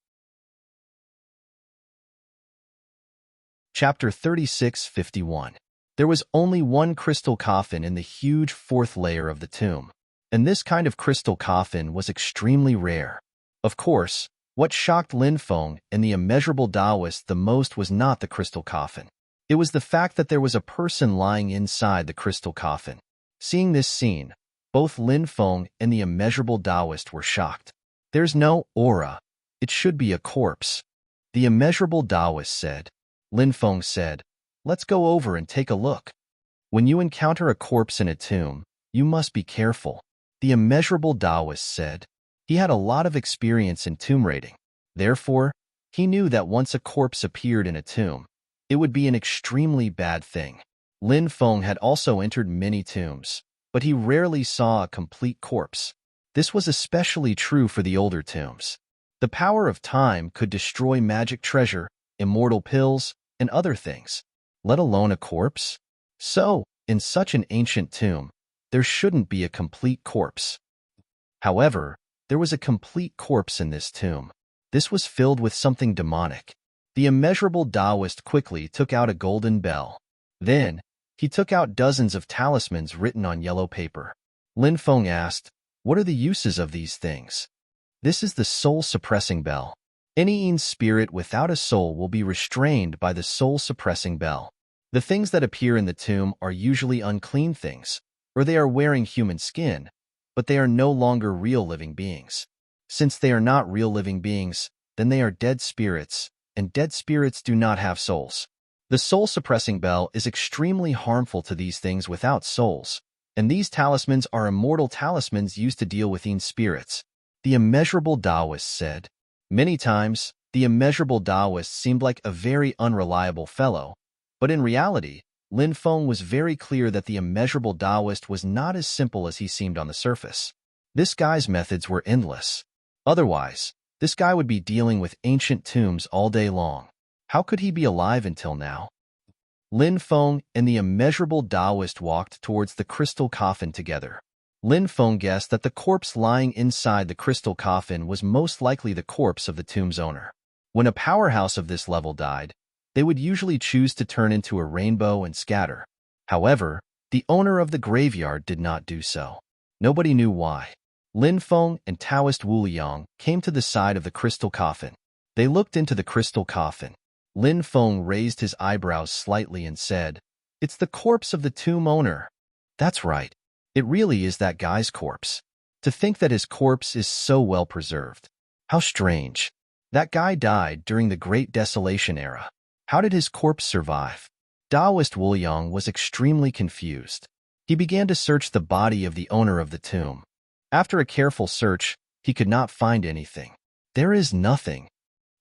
Chapter 36:51. There was only one crystal coffin in the huge fourth layer of the tomb, and this kind of crystal coffin was extremely rare. Of course, what shocked Lin Feng and the Immeasurable Taoist the most was not the crystal coffin. It was the fact that there was a person lying inside the crystal coffin. Seeing this scene, both Lin Feng and the Immeasurable Taoist were shocked. "There's no aura. It should be a corpse," the Immeasurable Taoist said. Lin Feng said, "Let's go over and take a look." "When you encounter a corpse in a tomb, you must be careful," the Immeasurable Taoist said. He had a lot of experience in tomb raiding. Therefore, he knew that once a corpse appeared in a tomb, it would be an extremely bad thing. Lin Feng had also entered many tombs, but he rarely saw a complete corpse. This was especially true for the older tombs. The power of time could destroy magic treasure, immortal pills, and other things, let alone a corpse. So, in such an ancient tomb, there shouldn't be a complete corpse. However, there was a complete corpse in this tomb. This was filled with something demonic. The Immeasurable Taoist quickly took out a golden bell. Then, he took out dozens of talismans written on yellow paper. Lin Feng asked, "What are the uses of these things?" "This is the soul-suppressing bell. Any spirit without a soul will be restrained by the soul-suppressing bell. The things that appear in the tomb are usually unclean things, or they are wearing human skin, but they are no longer real living beings. Since they are not real living beings, then they are dead spirits, and dead spirits do not have souls. The soul-suppressing bell is extremely harmful to these things without souls, and these talismans are immortal talismans used to deal with spirits," the Immeasurable Taoist said. Many times, the Immeasurable Taoist seemed like a very unreliable fellow, but in reality, Lin Feng was very clear that the Immeasurable Taoist was not as simple as he seemed on the surface. This guy's methods were endless. Otherwise, this guy would be dealing with ancient tombs all day long. How could he be alive until now? Lin Feng and the immeasurable Taoist walked towards the crystal coffin together. Lin Feng guessed that the corpse lying inside the crystal coffin was most likely the corpse of the tomb's owner. When a powerhouse of this level died, they would usually choose to turn into a rainbow and scatter. However, the owner of the graveyard did not do so. Nobody knew why. Lin Feng and Taoist Wu Liang came to the side of the crystal coffin. They looked into the crystal coffin. Lin Feng raised his eyebrows slightly and said, "It's the corpse of the tomb owner." "That's right. It really is that guy's corpse. To think that his corpse is so well preserved. How strange. That guy died during the Great Desolation era. How did his corpse survive?" Taoist Wu Liang was extremely confused. He began to search the body of the owner of the tomb. After a careful search, he could not find anything. "There is nothing."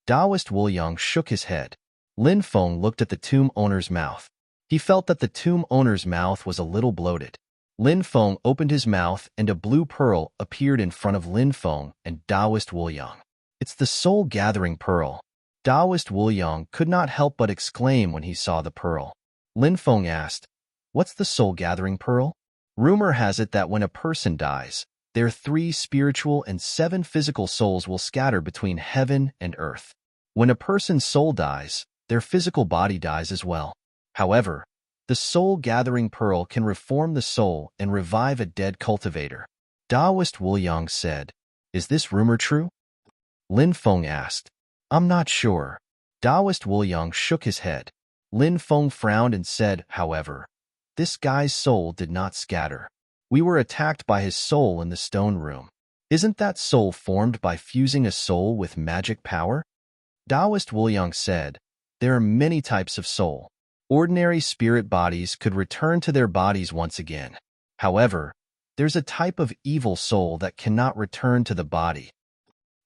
Taoist Wu Liang shook his head. Lin Feng looked at the tomb owner's mouth. He felt that the tomb owner's mouth was a little bloated. Lin Feng opened his mouth and a blue pearl appeared in front of Lin Feng and Taoist Wu Liang. "It's the soul-gathering pearl." Taoist Wu Liang could not help but exclaim when he saw the pearl. Lin Feng asked, "What's the soul-gathering pearl?" Rumor has it that when a person dies, their 3 spiritual and 7 physical souls will scatter between heaven and earth. When a person's soul dies, their physical body dies as well. However, the soul-gathering pearl can reform the soul and revive a dead cultivator. Taoist Wu Liang said, "Is this rumor true?" Lin Feng asked, "I'm not sure." Taoist Wu Liang shook his head. Lin Feng frowned and said, "However, this guy's soul did not scatter. We were attacked by his soul in the stone room. Isn't that soul formed by fusing a soul with magic power?" Taoist Wu Liang said, "There are many types of soul. Ordinary spirit bodies could return to their bodies once again. However, there's a type of evil soul that cannot return to the body.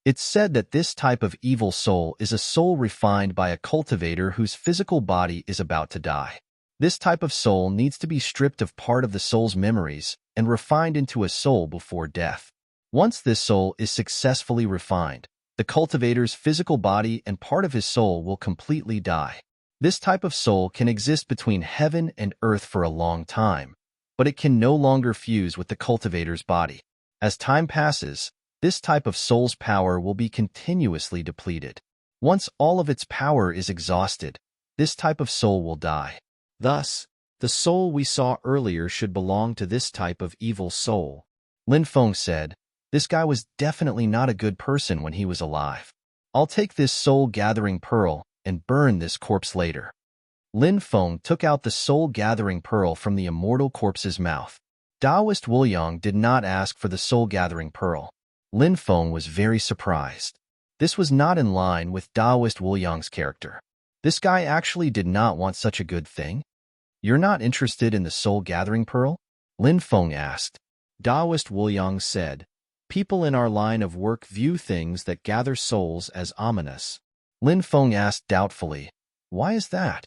It's said that this type of evil soul is a soul refined by a cultivator whose physical body is about to die. This type of soul needs to be stripped of part of the soul's memories and refined into a soul before death. Once this soul is successfully refined, the cultivator's physical body and part of his soul will completely die. This type of soul can exist between heaven and earth for a long time, but it can no longer fuse with the cultivator's body. As time passes, this type of soul's power will be continuously depleted. Once all of its power is exhausted, this type of soul will die. Thus, the soul we saw earlier should belong to this type of evil soul." Lin Feng said, "This guy was definitely not a good person when he was alive. I'll take this soul-gathering pearl and burn this corpse later." Lin Feng took out the soul-gathering pearl from the immortal corpse's mouth. Taoist Wu Liang did not ask for the soul-gathering pearl. Lin Feng was very surprised. This was not in line with Taoist Wu Liang's character. This guy actually did not want such a good thing. "You're not interested in the soul-gathering pearl?" Lin Feng asked. Taoist Wu Liang said, "People in our line of work view things that gather souls as ominous." Lin Feng asked doubtfully, "Why is that?"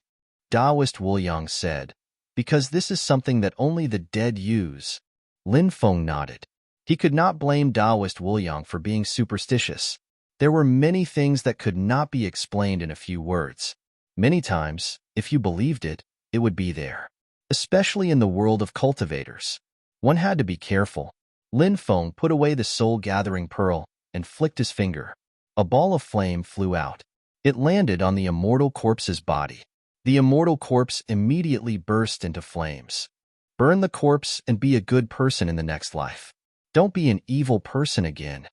Taoist Wu Liang said, "Because this is something that only the dead use." Lin Feng nodded. He could not blame Taoist Wu Liang for being superstitious. There were many things that could not be explained in a few words. Many times, if you believed it, it would be there. Especially in the world of cultivators. One had to be careful. Lin Feng put away the soul-gathering pearl and flicked his finger. A ball of flame flew out. It landed on the immortal corpse's body. The immortal corpse immediately burst into flames. Burn the corpse and be a good person in the next life. Don't be an evil person again.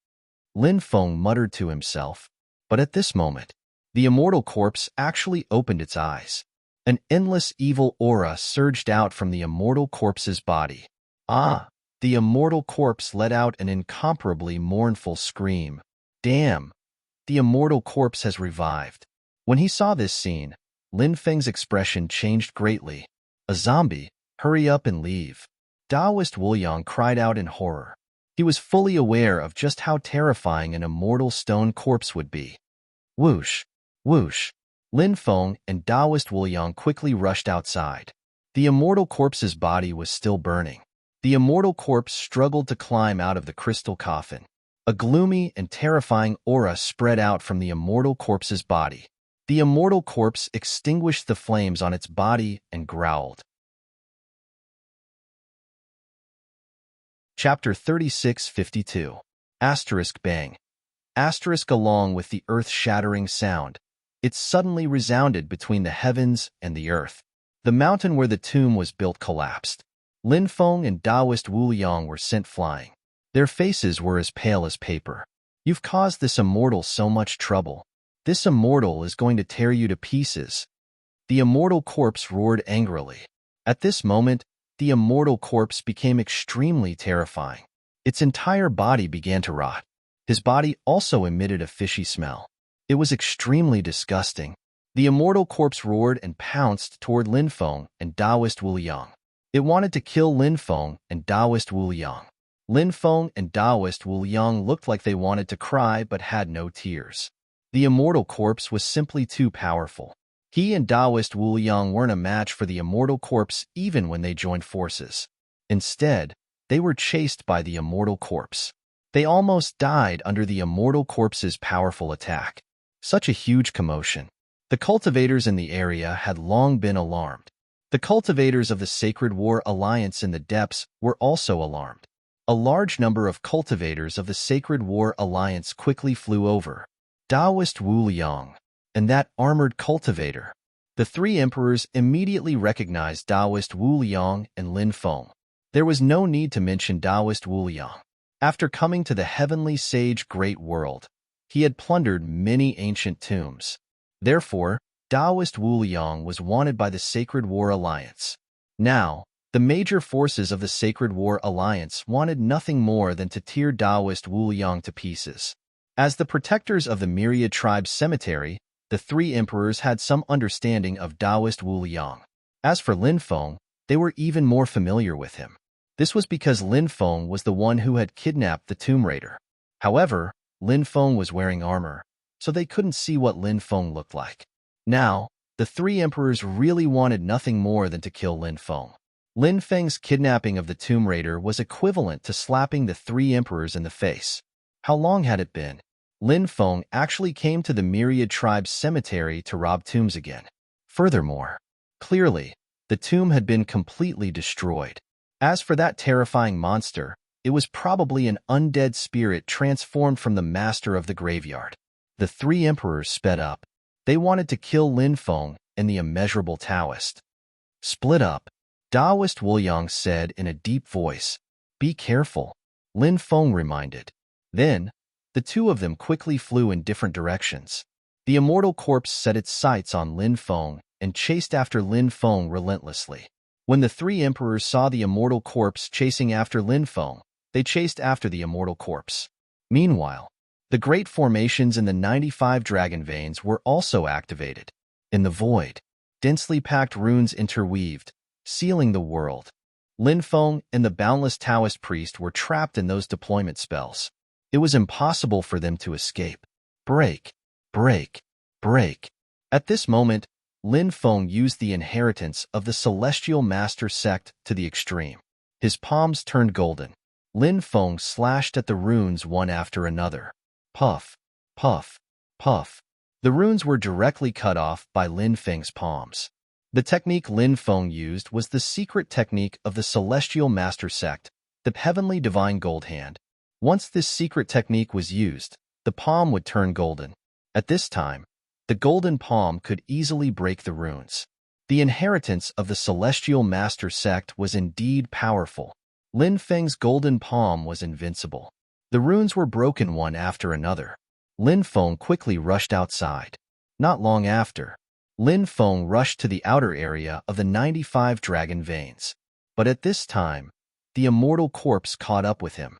Lin Feng muttered to himself. But at this moment, the immortal corpse actually opened its eyes. An endless evil aura surged out from the immortal corpse's body. Ah! The immortal corpse let out an incomparably mournful scream. Damn! The immortal corpse has revived. When he saw this scene, Lin Feng's expression changed greatly. "A zombie? Hurry up and leave." Taoist Wu Liang cried out in horror. He was fully aware of just how terrifying an immortal stone corpse would be. Whoosh! Whoosh! Lin Feng and Taoist Wu Liang quickly rushed outside. The immortal corpse's body was still burning. The immortal corpse struggled to climb out of the crystal coffin. A gloomy and terrifying aura spread out from the immortal corpse's body. The immortal corpse extinguished the flames on its body and growled. Chapter 36:52. Asterisk bang. Asterisk along with the earth-shattering sound. It suddenly resounded between the heavens and the earth. The mountain where the tomb was built collapsed. Lin Feng and Taoist Wu Liang were sent flying. Their faces were as pale as paper. You've caused this immortal so much trouble. This immortal is going to tear you to pieces. The immortal corpse roared angrily. At this moment, the immortal corpse became extremely terrifying. Its entire body began to rot. His body also emitted a fishy smell. It was extremely disgusting. The immortal corpse roared and pounced toward Lin Feng and Taoist Wu Liang. It wanted to kill Lin Feng and Taoist Wu Liang. Lin Feng and Taoist Wu Liang looked like they wanted to cry but had no tears. The immortal corpse was simply too powerful. He and Taoist Wu Liang weren't a match for the immortal corpse even when they joined forces. Instead, they were chased by the immortal corpse. They almost died under the immortal corpse's powerful attack. Such a huge commotion. The cultivators in the area had long been alarmed. The cultivators of the Sacred War Alliance in the depths were also alarmed. A large number of cultivators of the Sacred War Alliance quickly flew over. Taoist Wu Liang and that armored cultivator. The three emperors immediately recognized Taoist Wu Liang and Lin Feng. There was no need to mention Taoist Wu Liang. After coming to the heavenly sage great world, he had plundered many ancient tombs. Therefore, Taoist Wu Liang was wanted by the Sacred War Alliance. Now, the major forces of the Sacred War Alliance wanted nothing more than to tear Taoist Wu Liang to pieces. As the protectors of the Myriad Tribe's cemetery, the three emperors had some understanding of Taoist Wu Liang. As for Lin Feng, they were even more familiar with him. This was because Lin Feng was the one who had kidnapped the Tomb Raider. However, Lin Feng was wearing armor, so they couldn't see what Lin Feng looked like. Now, the three emperors really wanted nothing more than to kill Lin Feng. Lin Feng's kidnapping of the Tomb Raider was equivalent to slapping the three emperors in the face. How long had it been? Lin Feng actually came to the Myriad Tribe's cemetery to rob tombs again. Furthermore, clearly, the tomb had been completely destroyed. As for that terrifying monster, it was probably an undead spirit transformed from the master of the graveyard. The three emperors sped up. They wanted to kill Lin Feng and the immeasurable Taoist. Split up, Taoist Wu Liang said in a deep voice. Be careful, Lin Feng reminded. Then, the two of them quickly flew in different directions. The immortal corpse set its sights on Lin Feng and chased after Lin Feng relentlessly. When the three emperors saw the immortal corpse chasing after Lin Feng, they chased after the immortal corpse. Meanwhile, the great formations in the 95 dragon veins were also activated. In the void, densely packed runes interweaved, sealing the world. Lin Feng and the boundless Taoist priest were trapped in those deployment spells. It was impossible for them to escape. Break, break, break. At this moment, Lin Feng used the inheritance of the Celestial Master sect to the extreme. His palms turned golden. Lin Feng slashed at the runes one after another. Puff, puff, puff. The runes were directly cut off by Lin Feng's palms. The technique Lin Feng used was the secret technique of the Celestial Master sect, the Heavenly Divine Gold Hand. Once this secret technique was used, the palm would turn golden. At this time, the golden palm could easily break the runes. The inheritance of the Celestial Master sect was indeed powerful. Lin Feng's golden palm was invincible. The runes were broken one after another. Lin Feng quickly rushed outside. Not long after, Lin Feng rushed to the outer area of the 95 dragon veins. But at this time, the immortal corpse caught up with him.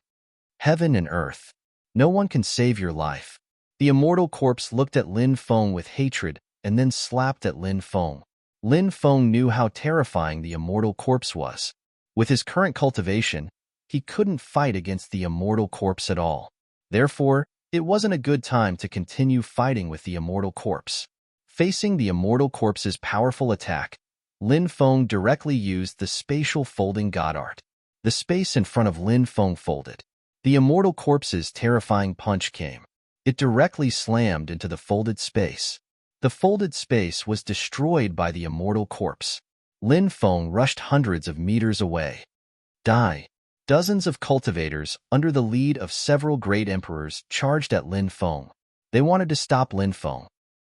Heaven and earth. No one can save your life. The immortal corpse looked at Lin Feng with hatred and then slapped at Lin Feng. Lin Feng knew how terrifying the immortal corpse was. With his current cultivation, he couldn't fight against the immortal corpse at all. Therefore, it wasn't a good time to continue fighting with the immortal corpse. Facing the immortal corpse's powerful attack, Lin Feng directly used the spatial folding god art. The space in front of Lin Feng folded. The immortal corpse's terrifying punch came. It directly slammed into the folded space. The folded space was destroyed by the immortal corpse. Lin Feng rushed hundreds of meters away. Die. Dozens of cultivators, under the lead of several great emperors, charged at Lin Feng. They wanted to stop Lin Feng.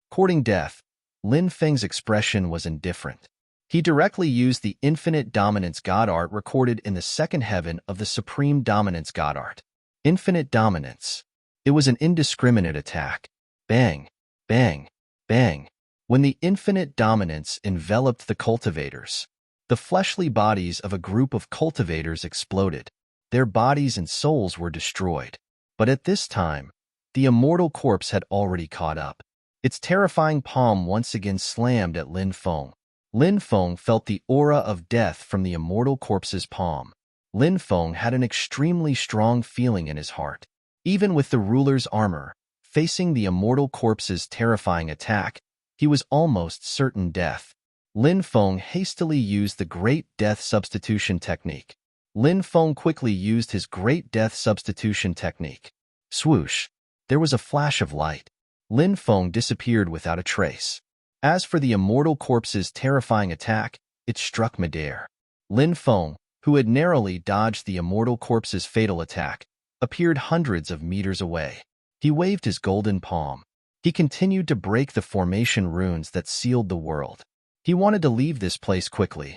Courting death, Lin Feng's expression was indifferent. He directly used the infinite dominance god art recorded in the second heaven of the supreme dominance god art. Infinite dominance. It was an indiscriminate attack. Bang, bang, bang. When the infinite dominance enveloped the cultivators, the fleshly bodies of a group of cultivators exploded. Their bodies and souls were destroyed. But at this time, the immortal corpse had already caught up. Its terrifying palm once again slammed at Lin Feng. Lin Feng felt the aura of death from the immortal corpse's palm. Lin Feng had an extremely strong feeling in his heart. Even with the ruler's armor, facing the immortal corpse's terrifying attack, he was almost certain death. Lin Feng hastily used the Great Death Substitution Technique. Lin Feng quickly used his Great Death Substitution Technique. Swoosh! There was a flash of light. Lin Feng disappeared without a trace. As for the immortal corpse's terrifying attack, it struck midair. Lin Feng, who had narrowly dodged the immortal corpse's fatal attack, appeared hundreds of meters away. He waved his golden palm. He continued to break the formation runes that sealed the world. He wanted to leave this place quickly.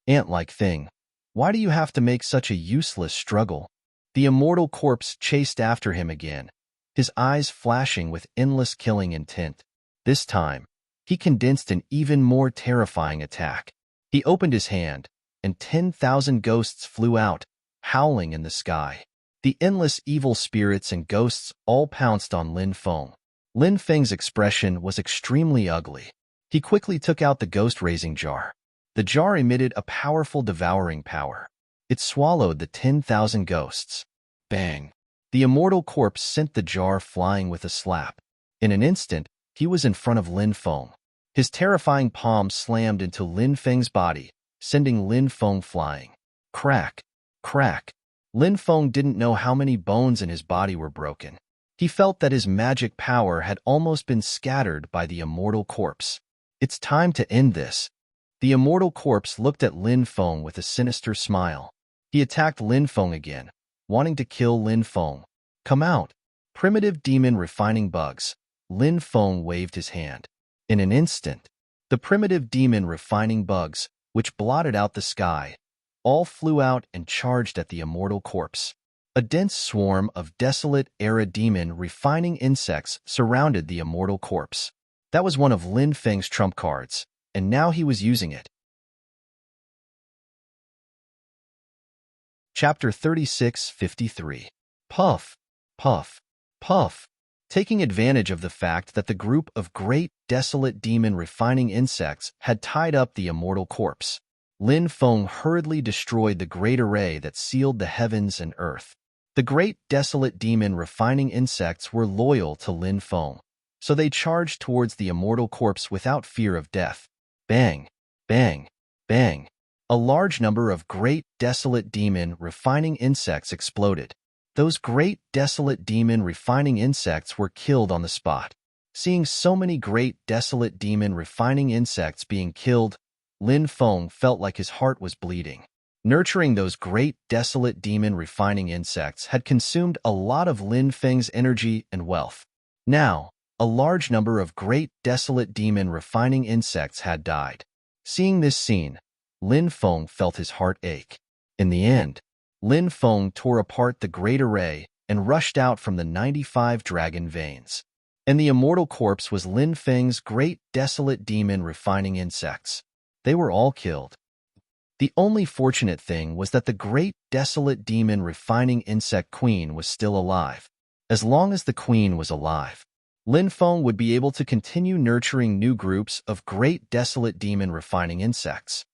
Ant-like thing, why do you have to make such a useless struggle? The immortal corpse chased after him again, his eyes flashing with endless killing intent. This time, he condensed an even more terrifying attack. He opened his hand, and 10,000 ghosts flew out, howling in the sky. The endless evil spirits and ghosts all pounced on Lin Feng. Lin Feng's expression was extremely ugly. He quickly took out the ghost-raising jar. The jar emitted a powerful devouring power. It swallowed the 10,000 ghosts. Bang! The immortal corpse sent the jar flying with a slap. In an instant, he was in front of Lin Feng. His terrifying palm slammed into Lin Feng's body, sending Lin Feng flying. Crack! Crack! Lin Feng didn't know how many bones in his body were broken. He felt that his magic power had almost been scattered by the immortal corpse. It's time to end this. The immortal corpse looked at Lin Feng with a sinister smile. He attacked Lin Feng again, wanting to kill Lin Feng. Come out! Primitive demon refining bugs. Lin Feng waved his hand. In an instant, the primitive demon refining bugs, which blotted out the sky, all flew out and charged at the immortal corpse. A dense swarm of desolate era demon refining insects surrounded the immortal corpse. That was one of Lin Feng's trump cards, and now he was using it. Chapter 36:53. Puff, puff, puff. Taking advantage of the fact that the group of great desolate demon refining insects had tied up the immortal corpse, Lin Feng hurriedly destroyed the great array that sealed the heavens and earth. The great desolate demon refining insects were loyal to Lin Feng, so they charged towards the immortal corpse without fear of death. Bang, bang, bang. A large number of great desolate demon refining insects exploded. Those great desolate demon refining insects were killed on the spot. Seeing so many great desolate demon refining insects being killed, Lin Feng felt like his heart was bleeding. Nurturing those great desolate demon refining insects had consumed a lot of Lin Feng's energy and wealth. Now, a large number of great desolate demon refining insects had died. Seeing this scene, Lin Feng felt his heart ache. In the end, Lin Feng tore apart the great array and rushed out from the 95 dragon veins. And the immortal corpse was Lin Feng's great desolate demon refining insects. They were all killed. The only fortunate thing was that the great desolate demon refining insect queen was still alive. As long as the queen was alive, Lin Feng would be able to continue nurturing new groups of great desolate demon refining insects.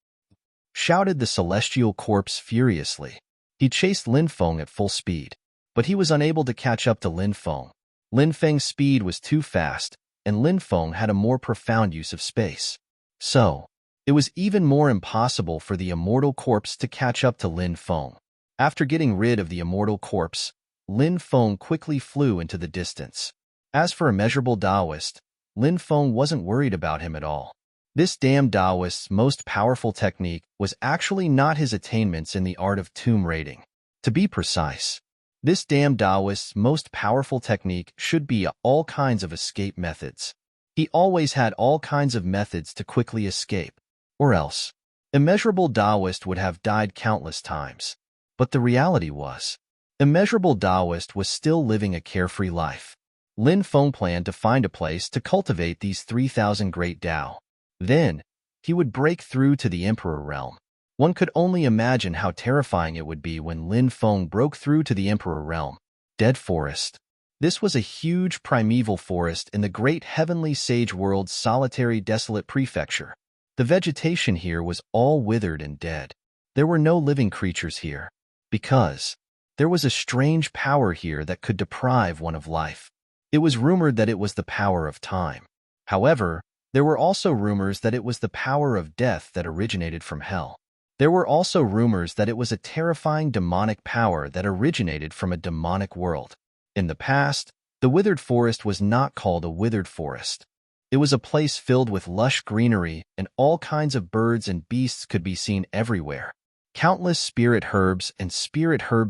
Shouted the celestial corpse furiously. He chased Lin Feng at full speed, but he was unable to catch up to Lin Feng. Lin Feng's speed was too fast, and Lin Feng had a more profound use of space. So, it was even more impossible for the immortal corpse to catch up to Lin Feng. After getting rid of the immortal corpse, Lin Feng quickly flew into the distance. As for immeasurable Taoist, Lin Feng wasn't worried about him at all. This damned Taoist's most powerful technique was actually not his attainments in the art of tomb raiding. To be precise, this damned Taoist's most powerful technique should be all kinds of escape methods. He always had all kinds of methods to quickly escape, or else immeasurable Taoist would have died countless times. But the reality was, immeasurable Taoist was still living a carefree life. Lin Feng planned to find a place to cultivate these 3,000 great Tao. Then, he would break through to the Emperor realm. One could only imagine how terrifying it would be when Lin Feng broke through to the Emperor realm. Dead Forest. This was a huge primeval forest in the great heavenly sage world's solitary desolate prefecture. The vegetation here was all withered and dead. There were no living creatures here, because there was a strange power here that could deprive one of life. It was rumored that it was the power of time. However, there were also rumors that it was the power of death that originated from hell. There were also rumors that it was a terrifying demonic power that originated from a demonic world. In the past, the withered forest was not called a withered forest. It was a place filled with lush greenery, and all kinds of birds and beasts could be seen everywhere. Countless spirit herbs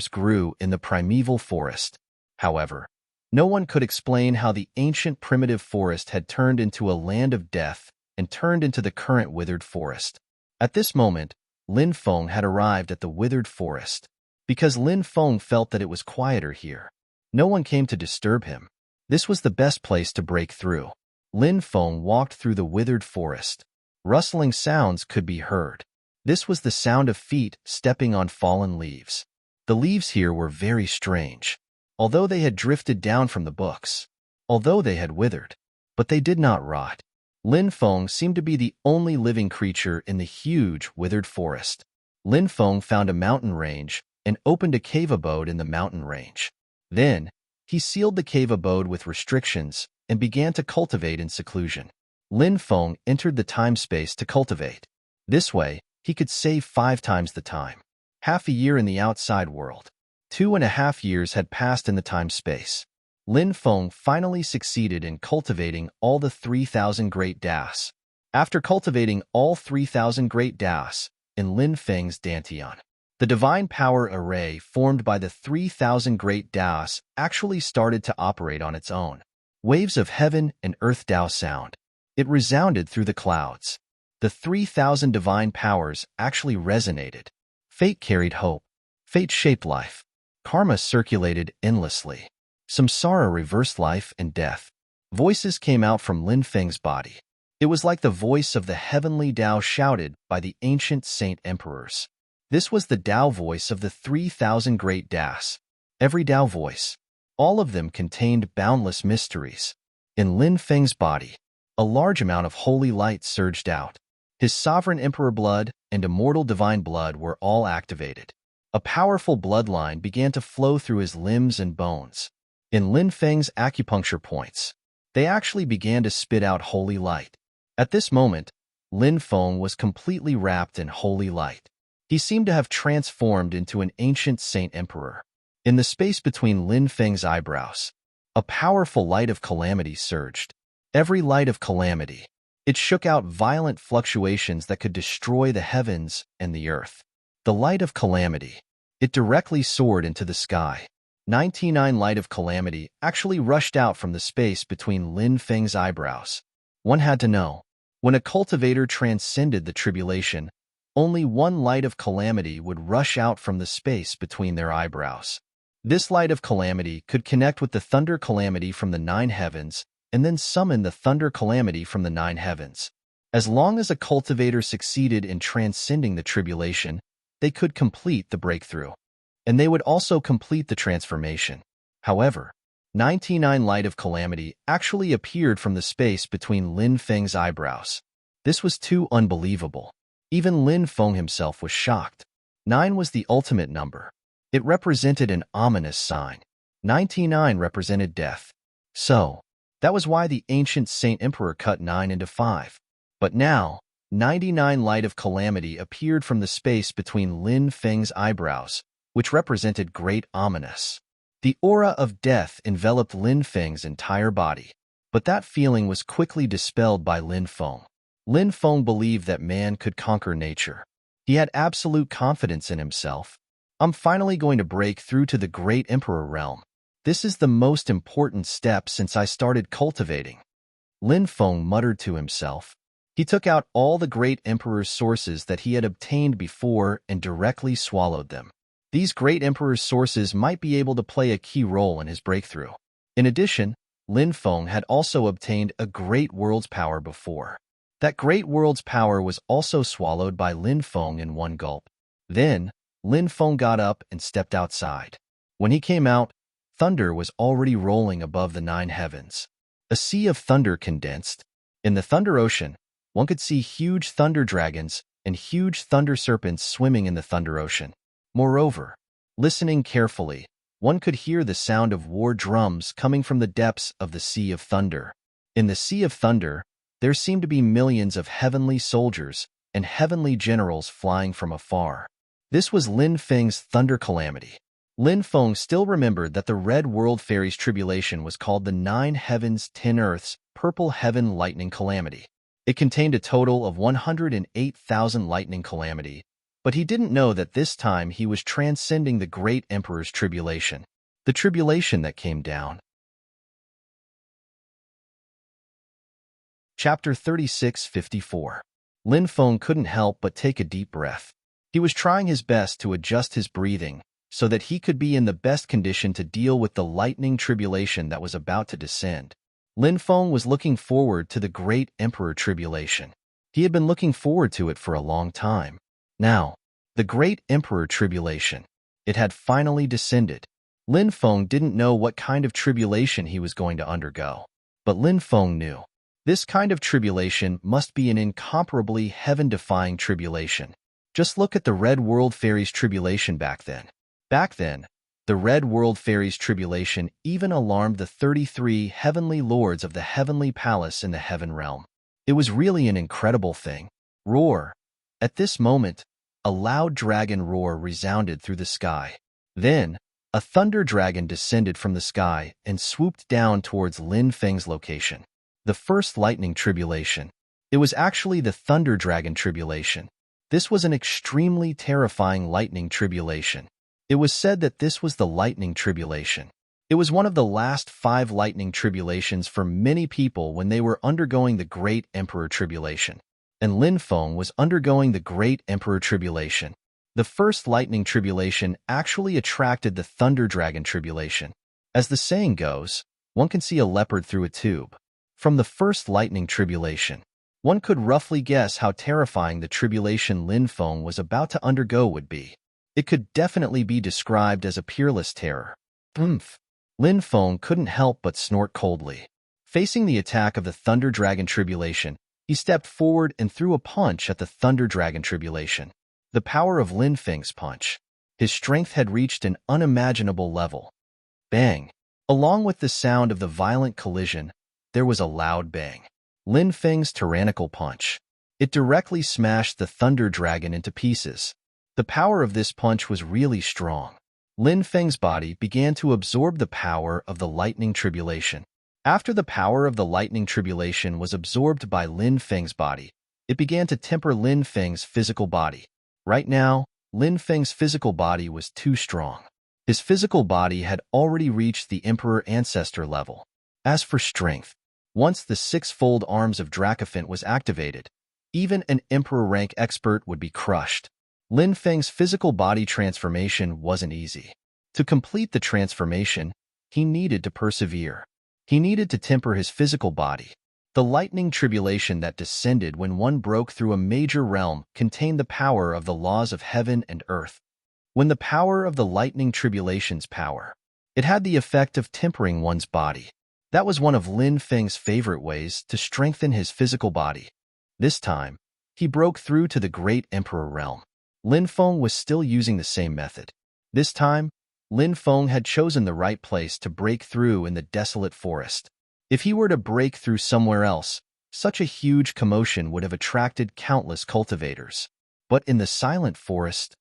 grew in the primeval forest. However, no one could explain how the ancient primitive forest had turned into a land of death and turned into the current withered forest. At this moment, Lin Feng had arrived at the withered forest. Because Lin Feng felt that it was quieter here, no one came to disturb him. This was the best place to break through. Lin Feng walked through the withered forest. Rustling sounds could be heard. This was the sound of feet stepping on fallen leaves. The leaves here were very strange. Although they had drifted down from the books, although they had withered, but they did not rot. Lin Feng seemed to be the only living creature in the huge, withered forest. Lin Feng found a mountain range and opened a cave abode in the mountain range. Then, he sealed the cave abode with restrictions and began to cultivate in seclusion. Lin Feng entered the time-space to cultivate. This way, he could save 5 times the time. Half a year in the outside world. 2.5 years had passed in the time-space. Lin Feng finally succeeded in cultivating all the 3,000 great Das. After cultivating all 3,000 great Das in Lin Feng's Dantian, the divine power array formed by the 3,000 great Das actually started to operate on its own. Waves of heaven and earth Tao sound. It resounded through the clouds. The 3,000 divine powers actually resonated. Fate carried hope. Fate shaped life. Karma circulated endlessly. Samsara reversed life and death. Voices came out from Lin Feng's body. It was like the voice of the heavenly Tao shouted by the ancient saint emperors. This was the Tao voice of the 3,000 great Das. Every Tao voice, all of them contained boundless mysteries. In Lin Feng's body, a large amount of holy light surged out. His sovereign emperor blood and immortal divine blood were all activated. A powerful bloodline began to flow through his limbs and bones. In Lin Feng's acupuncture points, they actually began to spit out holy light. At this moment, Lin Feng was completely wrapped in holy light. He seemed to have transformed into an ancient saint emperor. In the space between Lin Feng's eyebrows, a powerful light of calamity surged. Every light of calamity. It shook out violent fluctuations that could destroy the heavens and the earth. The light of calamity. It directly soared into the sky. 99 light of calamity actually rushed out from the space between Lin Feng's eyebrows. One had to know, when a cultivator transcended the tribulation, only one light of calamity would rush out from the space between their eyebrows. This light of calamity could connect with the thunder calamity from the 9 heavens and then summon the thunder calamity from the 9 heavens. As long as a cultivator succeeded in transcending the tribulation, they could complete the breakthrough. And they would also complete the transformation. However, 99 light of calamity actually appeared from the space between Lin Feng's eyebrows. This was too unbelievable. Even Lin Feng himself was shocked. 9 was the ultimate number. It represented an ominous sign. 99 represented death. So, that was why the ancient Saint Emperor cut 9 into 5. But now, 99 light of calamity appeared from the space between Lin Feng's eyebrows, which represented great ominous. The aura of death enveloped Lin Feng's entire body, but that feeling was quickly dispelled by Lin Feng. Lin Feng believed that man could conquer nature. He had absolute confidence in himself. I'm finally going to break through to the Great Emperor realm. This is the most important step since I started cultivating. Lin Feng muttered to himself. He took out all the Great Emperor's sources that he had obtained before and directly swallowed them. These Great Emperor's sources might be able to play a key role in his breakthrough. In addition, Lin Feng had also obtained a Great World's power before. That Great World's power was also swallowed by Lin Feng in one gulp. Then, Lin Feng got up and stepped outside. When he came out, thunder was already rolling above the 9 heavens. A sea of thunder condensed. In the thunder ocean, one could see huge thunder dragons and huge thunder serpents swimming in the thunder ocean. Moreover, listening carefully, one could hear the sound of war drums coming from the depths of the Sea of Thunder. In the Sea of Thunder, there seemed to be millions of heavenly soldiers and heavenly generals flying from afar. This was Lin Feng's thunder calamity. Lin Feng still remembered that the Red World Fairy's tribulation was called the 9 Heavens 10 Earths Purple Heaven Lightning Calamity. It contained a total of 108,000 lightning calamity, but he didn't know that this time he was transcending the Great Emperor's tribulation, the tribulation that came down. Chapter 36:54. Lin Feng couldn't help but take a deep breath. He was trying his best to adjust his breathing so that he could be in the best condition to deal with the lightning tribulation that was about to descend. Lin Feng was looking forward to the Great Emperor tribulation. He had been looking forward to it for a long time. Now, the Great Emperor tribulation. It had finally descended. Lin Feng didn't know what kind of tribulation he was going to undergo, but Lin Feng knew. This kind of tribulation must be an incomparably heaven-defying tribulation. Just look at the Red World Fairy's tribulation back then. Back then, the Red World Fairy's tribulation even alarmed the 33 heavenly lords of the heavenly palace in the heaven realm. It was really an incredible thing. Roar! At this moment, a loud dragon roar resounded through the sky. Then, a thunder dragon descended from the sky and swooped down towards Lin Feng's location. The first lightning tribulation. It was actually the thunder dragon tribulation. This was an extremely terrifying lightning tribulation. It was said that this was the lightning tribulation. It was one of the last 5 lightning tribulations for many people when they were undergoing the Great Emperor tribulation. And Lin Feng was undergoing the Great Emperor tribulation. The first lightning tribulation actually attracted the thunder dragon tribulation. As the saying goes, one can see a leopard through a tube. From the first lightning tribulation, one could roughly guess how terrifying the tribulation Lin Feng was about to undergo would be. It could definitely be described as a peerless terror. Oomph! Lin Feng couldn't help but snort coldly. Facing the attack of the Thunder Dragon Tribulation, he stepped forward and threw a punch at the Thunder Dragon Tribulation. The power of Lin Feng's punch. His strength had reached an unimaginable level. Bang! Along with the sound of the violent collision, there was a loud bang. Lin Feng's tyrannical punch. It directly smashed the Thunder Dragon into pieces. The power of this punch was really strong. Lin Feng's body began to absorb the power of the lightning tribulation. After the power of the lightning tribulation was absorbed by Lin Feng's body, it began to temper Lin Feng's physical body. Right now, Lin Feng's physical body was too strong. His physical body had already reached the Emperor Ancestor level. As for strength, once the 6-fold arms of Dracophant was activated, even an Emperor rank expert would be crushed. Lin Feng's physical body transformation wasn't easy. To complete the transformation, he needed to persevere. He needed to temper his physical body. The lightning tribulation that descended when one broke through a major realm contained the power of the laws of heaven and earth. When the power of the lightning tribulation's power, it had the effect of tempering one's body. That was one of Lin Feng's favorite ways to strengthen his physical body. This time, he broke through to the Great Emperor realm. Lin Feng was still using the same method. This time, Lin Feng had chosen the right place to break through in the desolate forest. If he were to break through somewhere else, such a huge commotion would have attracted countless cultivators. But in the silent forest,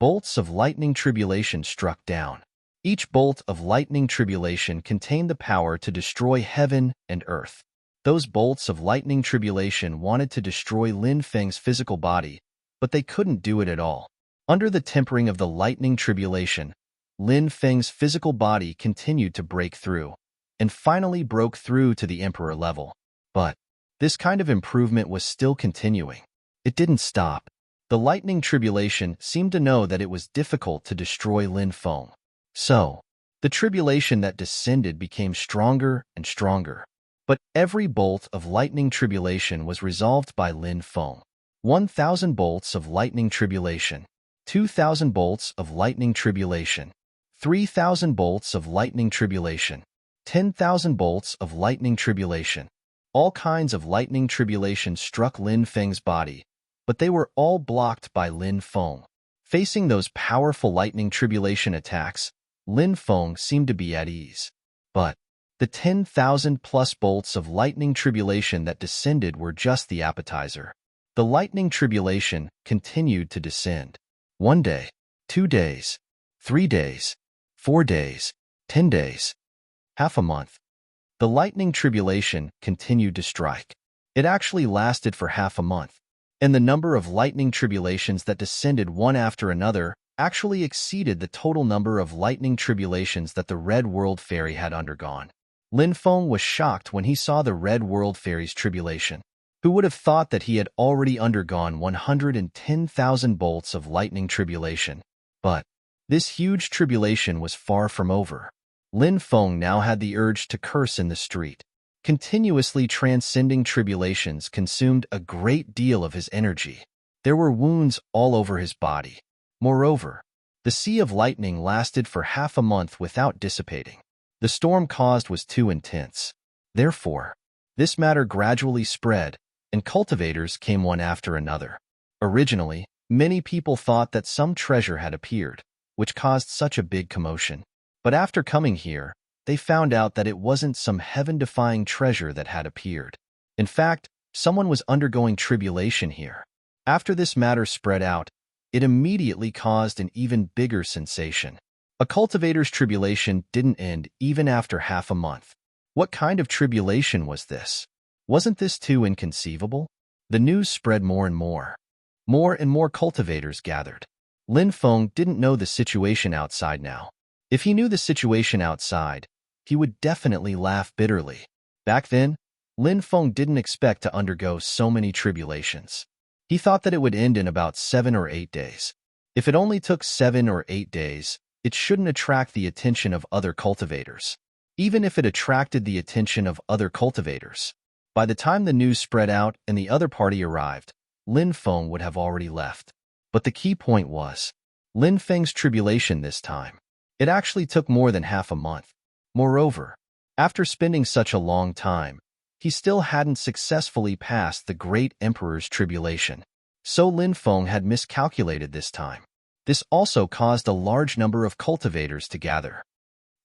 bolts of lightning tribulation struck down. Each bolt of lightning tribulation contained the power to destroy heaven and earth. Those bolts of lightning tribulation wanted to destroy Lin Feng's physical body, but they couldn't do it at all. Under the tempering of the lightning tribulation, Lin Feng's physical body continued to break through, and finally broke through to the emperor level. But this kind of improvement was still continuing. It didn't stop. The lightning tribulation seemed to know that it was difficult to destroy Lin Feng. So, the tribulation that descended became stronger and stronger. But every bolt of lightning tribulation was resolved by Lin Feng. 1,000 bolts of lightning tribulation, 2,000 bolts of lightning tribulation, 3,000 bolts of lightning tribulation, 10,000 bolts of lightning tribulation. All kinds of lightning tribulation struck Lin Feng's body, but they were all blocked by Lin Feng. Facing those powerful lightning tribulation attacks, Lin Feng seemed to be at ease. But the 10,000-plus bolts of lightning tribulation that descended were just the appetizer. The lightning tribulation continued to descend. 1 day, 2 days, 3 days, 4 days, 10 days, half a month. The lightning tribulation continued to strike. It actually lasted for half a month, and the number of lightning tribulations that descended one after another actually exceeded the total number of lightning tribulations that the Red World Fairy had undergone. Lin Feng was shocked when he saw the Red World Fairy's tribulation. Who would have thought that he had already undergone 110,000 bolts of lightning tribulation? But this huge tribulation was far from over. Lin Feng now had the urge to curse in the street. Continuously transcending tribulations consumed a great deal of his energy. There were wounds all over his body. Moreover, the sea of lightning lasted for half a month without dissipating. The storm caused was too intense. Therefore, this matter gradually spread, and cultivators came one after another. Originally, many people thought that some treasure had appeared, which caused such a big commotion. But after coming here, they found out that it wasn't some heaven-defying treasure that had appeared. In fact, someone was undergoing tribulation here. After this matter spread out, it immediately caused an even bigger sensation. A cultivator's tribulation didn't end even after half a month. What kind of tribulation was this? Wasn't this too inconceivable? The news spread more and more. More and more cultivators gathered. Lin Feng didn't know the situation outside now. If he knew the situation outside, he would definitely laugh bitterly. Back then, Lin Feng didn't expect to undergo so many tribulations. He thought that it would end in about 7 or 8 days. If it only took 7 or 8 days, it shouldn't attract the attention of other cultivators. Even if it attracted the attention of other cultivators, by the time the news spread out and the other party arrived, Lin Feng would have already left. But the key point was, Lin Feng's tribulation this time. It actually took more than half a month. Moreover, after spending such a long time, he still hadn't successfully passed the great emperor's tribulation. So Lin Feng had miscalculated this time. This also caused a large number of cultivators to gather.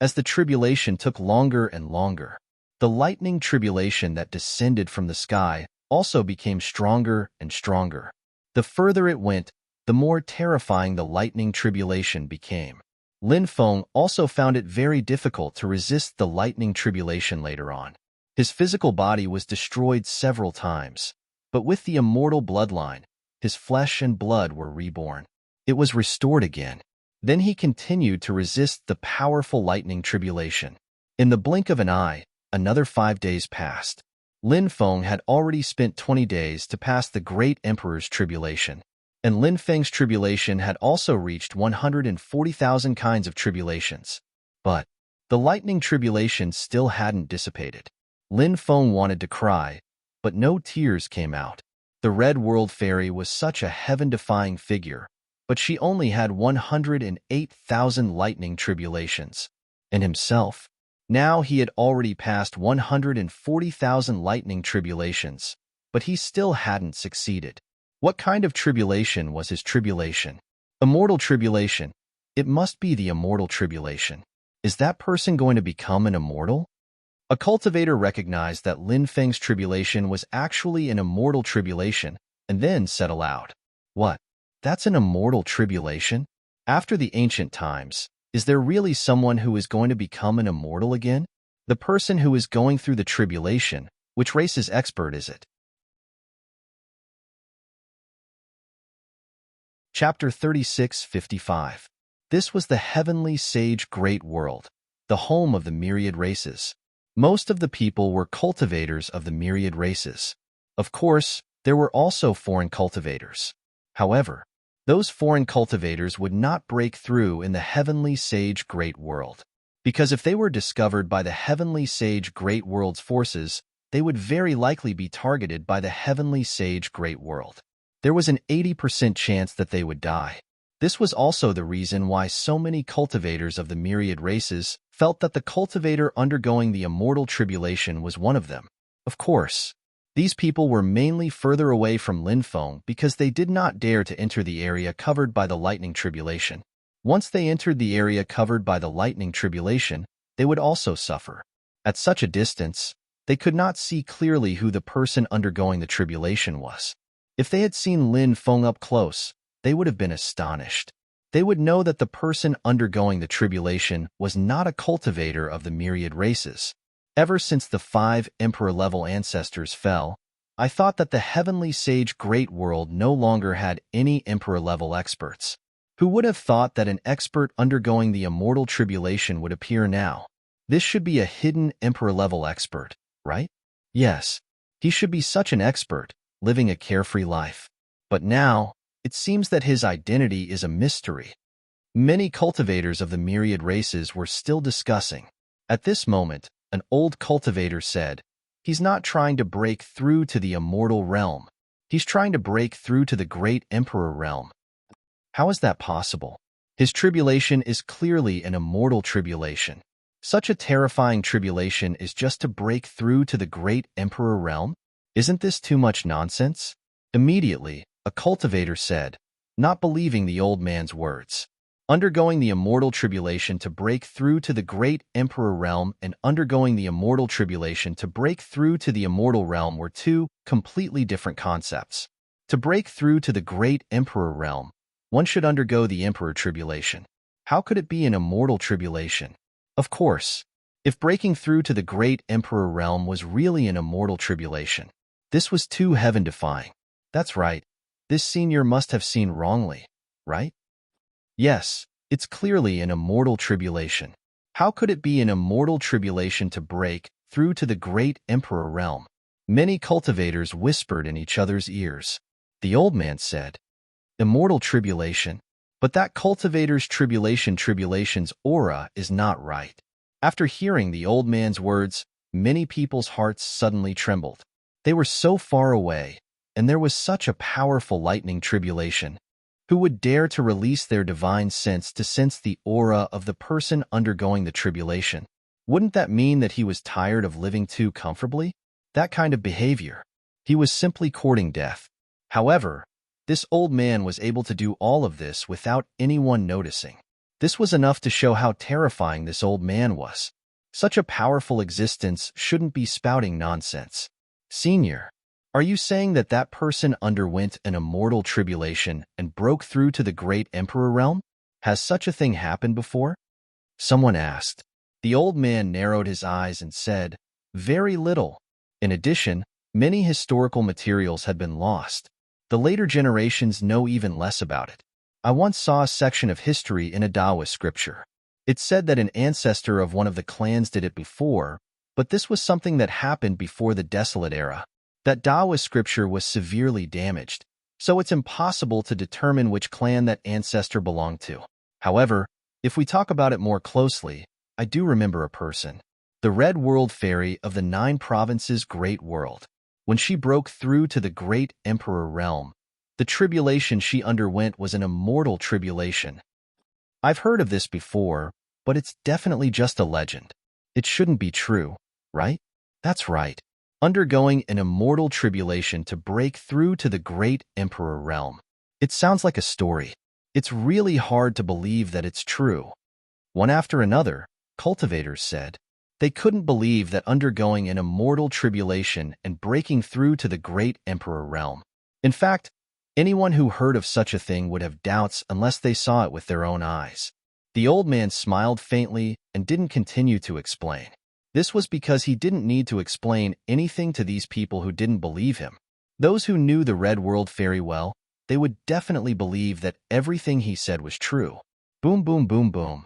As the tribulation took longer and longer, the lightning tribulation that descended from the sky also became stronger and stronger. The further it went, the more terrifying the lightning tribulation became. Lin Feng also found it very difficult to resist the lightning tribulation later on. His physical body was destroyed several times, but with the immortal bloodline, his flesh and blood were reborn. It was restored again. Then he continued to resist the powerful lightning tribulation. In the blink of an eye, another 5 days passed. Lin Feng had already spent 20 days to pass the great emperor's tribulation, and Lin Feng's tribulation had also reached 140,000 kinds of tribulations. But the lightning tribulation still hadn't dissipated. Lin Feng wanted to cry, but no tears came out. The Red World Fairy was such a heaven-defying figure, but she only had 108,000 lightning tribulations. And himself? Now he had already passed 140,000 lightning tribulations, but he still hadn't succeeded. What kind of tribulation was his tribulation? Immortal tribulation. It must be the immortal tribulation. Is that person going to become an immortal? A cultivator recognized that Lin Feng's tribulation was actually an immortal tribulation, and then said aloud, "What? That's an immortal tribulation?" After the ancient times, Is there really someone who is going to become an immortal again? The person who is going through the tribulation, which race's expert is it? Chapter 36:55. This was the heavenly sage great world, the home of the myriad races. Most of the people were cultivators of the myriad races. Of course, there were also foreign cultivators. However, those foreign cultivators would not break through in the heavenly sage great world, because if they were discovered by the heavenly sage great world's forces, they would very likely be targeted by the heavenly sage great world. There was an 80% chance that they would die. This was also the reason why so many cultivators of the myriad races felt that the cultivator undergoing the immortal tribulation was one of them. Of course, these people were mainly further away from Linfeng because they did not dare to enter the area covered by the lightning tribulation. Once they entered the area covered by the lightning tribulation, they would also suffer. At such a distance, they could not see clearly who the person undergoing the tribulation was. If they had seen Linfeng up close, they would have been astonished. They would know that the person undergoing the tribulation was not a cultivator of the myriad races. Ever since the 5 emperor-level ancestors fell, I thought that the heavenly sage great world no longer had any emperor-level experts. Who would have thought that an expert undergoing the immortal tribulation would appear now? This should be a hidden emperor-level expert, right? Yes, he should be such an expert, living a carefree life. But now, it seems that his identity is a mystery. Many cultivators of the myriad races were still discussing. At this moment, an old cultivator said, "He's not trying to break through to the immortal realm. He's trying to break through to the great emperor realm." How is that possible? His tribulation is clearly an immortal tribulation. Such a terrifying tribulation is just to break through to the great emperor realm? Isn't this too much nonsense? Immediately, a cultivator said, not believing the old man's words. Undergoing the immortal tribulation to break through to the great emperor realm and undergoing the immortal tribulation to break through to the immortal realm were two completely different concepts. To break through to the great emperor realm, one should undergo the emperor tribulation. How could it be an immortal tribulation? Of course, if breaking through to the great emperor realm was really an immortal tribulation, this was too heaven-defying. That's right, this senior must have seen wrongly, right? Yes, it's clearly an immortal tribulation. How could it be an immortal tribulation to break through to the great emperor realm? Many cultivators whispered in each other's ears. The old man said, "Immortal tribulation? But that cultivator's tribulation's aura is not right." After hearing the old man's words, many people's hearts suddenly trembled. They were so far away, and there was such a powerful lightning tribulation. Who would dare to release their divine sense to sense the aura of the person undergoing the tribulation? Wouldn't that mean that he was tired of living too comfortably? That kind of behavior. He was simply courting death. However, this old man was able to do all of this without anyone noticing. This was enough to show how terrifying this old man was. Such a powerful existence shouldn't be spouting nonsense. Senior, are you saying that that person underwent an immortal tribulation and broke through to the great emperor realm? Has such a thing happened before? Someone asked. The old man narrowed his eyes and said, "Very little." In addition, many historical materials had been lost. The later generations know even less about it. I once saw a section of history in a Taoist scripture. It said that an ancestor of one of the clans did it before, but this was something that happened before the Desolate Era. That Taoist scripture was severely damaged, so it's impossible to determine which clan that ancestor belonged to. However, if we talk about it more closely, I do remember a person. The Red World Fairy of the 9 Provinces Great World. When she broke through to the great emperor realm, the tribulation she underwent was an immortal tribulation. I've heard of this before, but it's definitely just a legend. It shouldn't be true, right? That's right. Undergoing an immortal tribulation to break through to the great emperor realm. It sounds like a story. It's really hard to believe that it's true. One after another, cultivators said. They couldn't believe that undergoing an immortal tribulation and breaking through to the great emperor realm. In fact, anyone who heard of such a thing would have doubts unless they saw it with their own eyes. The old man smiled faintly and didn't continue to explain. This was because he didn't need to explain anything to these people who didn't believe him. Those who knew the Red World very well, they would definitely believe that everything he said was true. Boom, boom, boom, boom.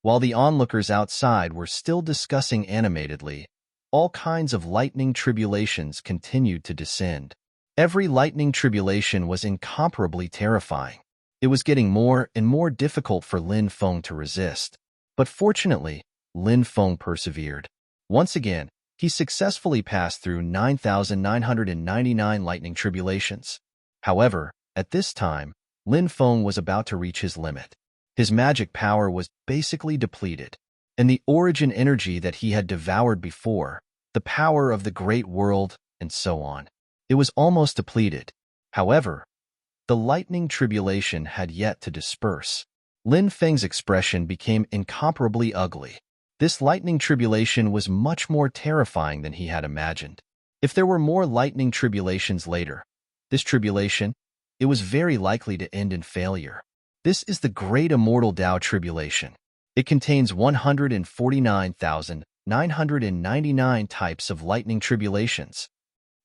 While the onlookers outside were still discussing animatedly, all kinds of lightning tribulations continued to descend. Every lightning tribulation was incomparably terrifying. It was getting more and more difficult for Lin Feng to resist. But fortunately, Lin Feng persevered. Once again, he successfully passed through 9,999 lightning tribulations. However, at this time, Lin Feng was about to reach his limit. His magic power was basically depleted, and the origin energy that he had devoured before, the power of the great world, and so on, it was almost depleted. However, the lightning tribulation had yet to disperse. Lin Feng's expression became incomparably ugly. This lightning tribulation was much more terrifying than he had imagined. If there were more lightning tribulations later, this tribulation, it was very likely to end in failure. This is the Great Immortal Tao Tribulation. It contains 149,999 types of lightning tribulations.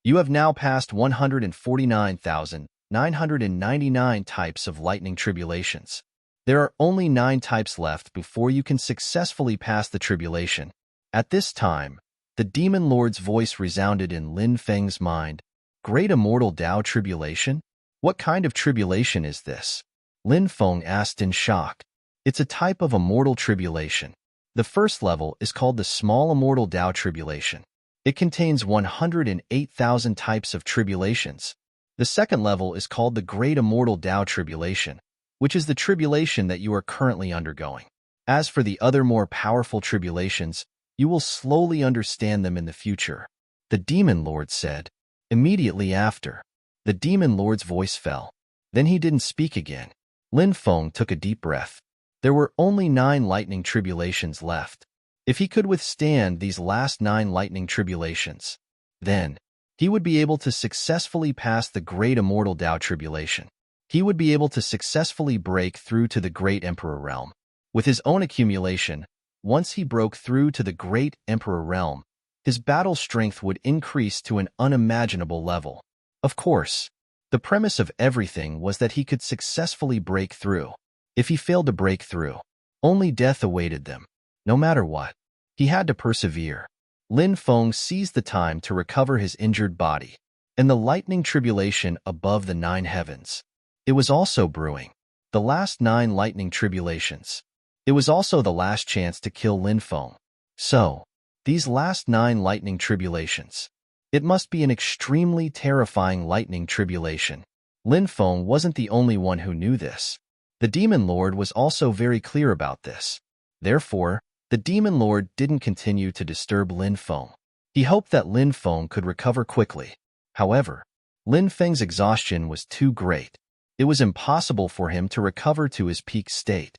You have now passed 149,999 types of lightning tribulations. There are only 9 types left before you can successfully pass the tribulation. At this time, the Demon Lord's voice resounded in Lin Feng's mind. Great Immortal Tao Tribulation? What kind of tribulation is this? Lin Feng asked in shock. It's a type of immortal tribulation. The first level is called the Small Immortal Tao Tribulation. It contains 108,000 types of tribulations. The second level is called the Great Immortal Tao Tribulation, which is the tribulation that you are currently undergoing. As for the other more powerful tribulations, you will slowly understand them in the future, the Demon Lord said. Immediately after, the Demon Lord's voice fell. Then he didn't speak again. Lin Feng took a deep breath. There were only 9 lightning tribulations left. If he could withstand these last 9 lightning tribulations, then he would be able to successfully pass the Great Immortal Tao Tribulation. He would be able to successfully break through to the Great Emperor Realm. With his own accumulation, once he broke through to the Great Emperor Realm, his battle strength would increase to an unimaginable level. Of course, the premise of everything was that he could successfully break through. If he failed to break through, only death awaited them. No matter what, he had to persevere. Lin Feng seized the time to recover his injured body, and the lightning tribulation above the 9 heavens. It was also brewing. The last 9 lightning tribulations. It was also the last chance to kill Lin Feng. So, these last 9 lightning tribulations. It must be an extremely terrifying lightning tribulation. Lin Feng wasn't the only one who knew this. The Demon Lord was also very clear about this. Therefore, the Demon Lord didn't continue to disturb Lin Feng. He hoped that Lin Feng could recover quickly. However, Lin Feng's exhaustion was too great. It was impossible for him to recover to his peak state.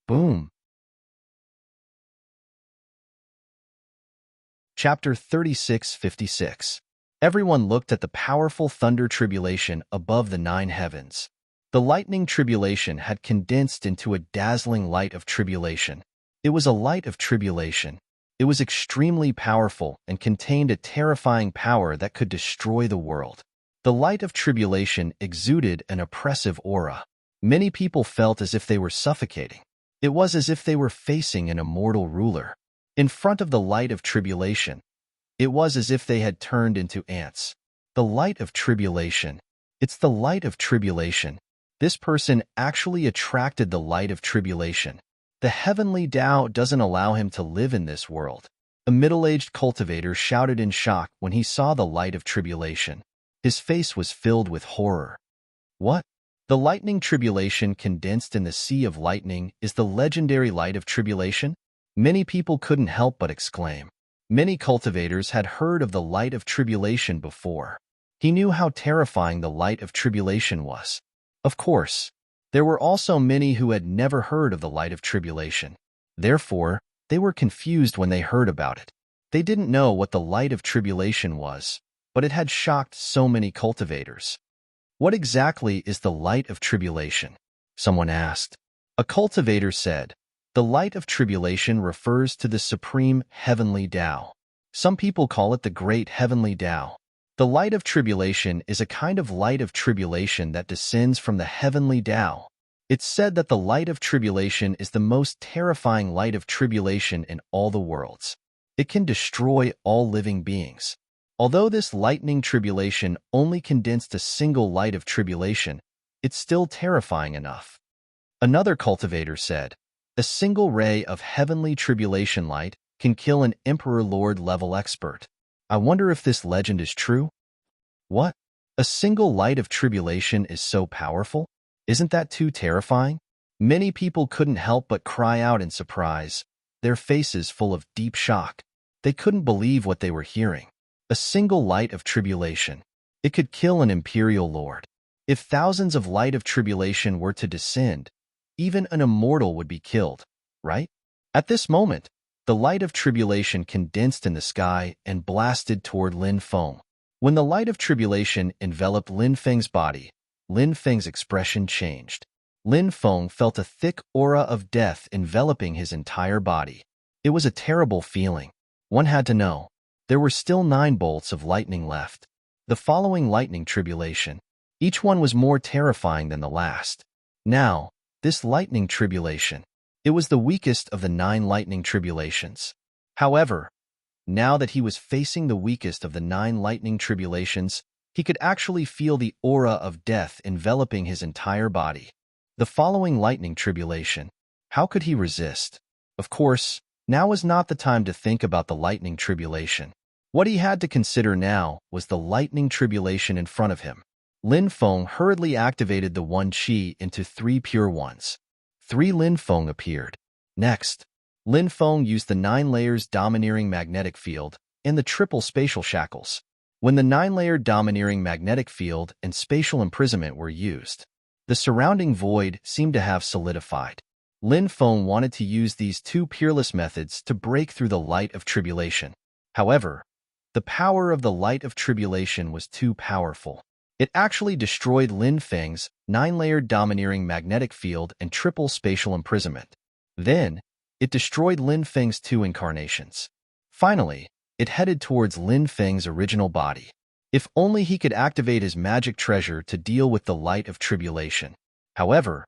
Boom. Chapter 3656. Everyone looked at the powerful thunder tribulation above the 9 heavens. The lightning tribulation had condensed into a dazzling light of tribulation. It was a light of tribulation. It was extremely powerful and contained a terrifying power that could destroy the world. The light of tribulation exuded an oppressive aura. Many people felt as if they were suffocating. It was as if they were facing an immortal ruler. In front of the light of tribulation, it was as if they had turned into ants. The light of tribulation. It's the light of tribulation. This person actually attracted the light of tribulation. The heavenly Tao doesn't allow him to live in this world. A middle-aged cultivator shouted in shock when he saw the light of tribulation. His face was filled with horror. What? The lightning tribulation condensed in the sea of lightning is the legendary light of tribulation? Many people couldn't help but exclaim. Many cultivators had heard of the light of tribulation before. He knew how terrifying the light of tribulation was. Of course, there were also many who had never heard of the light of tribulation. Therefore, they were confused when they heard about it. They didn't know what the light of tribulation was, but it had shocked so many cultivators. What exactly is the light of tribulation? Someone asked. A cultivator said, The light of tribulation refers to the supreme heavenly Tao. Some people call it the great heavenly Tao. The light of tribulation is a kind of light of tribulation that descends from the heavenly Tao. It's said that the light of tribulation is the most terrifying light of tribulation in all the worlds. It can destroy all living beings. Although this lightning tribulation only condensed a single light of tribulation, it's still terrifying enough. Another cultivator said, "A single ray of heavenly tribulation light can kill an Emperor Lord level expert." I wonder if this legend is true? What? A single light of tribulation is so powerful? Isn't that too terrifying? Many people couldn't help but cry out in surprise, their faces full of deep shock. They couldn't believe what they were hearing. A single light of tribulation. It could kill an imperial lord. If thousands of light of tribulation were to descend, even an immortal would be killed, right? At this moment, the light of tribulation condensed in the sky and blasted toward Lin Feng. When the light of tribulation enveloped Lin Feng's body, Lin Feng's expression changed. Lin Feng felt a thick aura of death enveloping his entire body. It was a terrible feeling. One had to know. There were still 9 bolts of lightning left. The following lightning tribulation. Each one was more terrifying than the last. Now, this lightning tribulation. It was the weakest of the 9 lightning tribulations. However, now that he was facing the weakest of the 9 lightning tribulations, he could actually feel the aura of death enveloping his entire body. The following lightning tribulation. How could he resist? Of course, now was not the time to think about the lightning tribulation. What he had to consider now was the lightning tribulation in front of him. Lin Feng hurriedly activated the 1 Qi into 3 pure ones. 3 Lin Feng appeared. Next, Lin Feng used the 9 layers domineering magnetic field and the triple spatial shackles. When the 9-layer domineering magnetic field and spatial imprisonment were used, the surrounding void seemed to have solidified. Lin Feng wanted to use these 2 peerless methods to break through the light of tribulation. However, the power of the light of tribulation was too powerful. It actually destroyed Lin Feng's 9-layer domineering magnetic field and triple spatial imprisonment. Then, it destroyed Lin Feng's 2 incarnations. Finally, it headed towards Lin Feng's original body. If only he could activate his magic treasure to deal with the light of tribulation. However,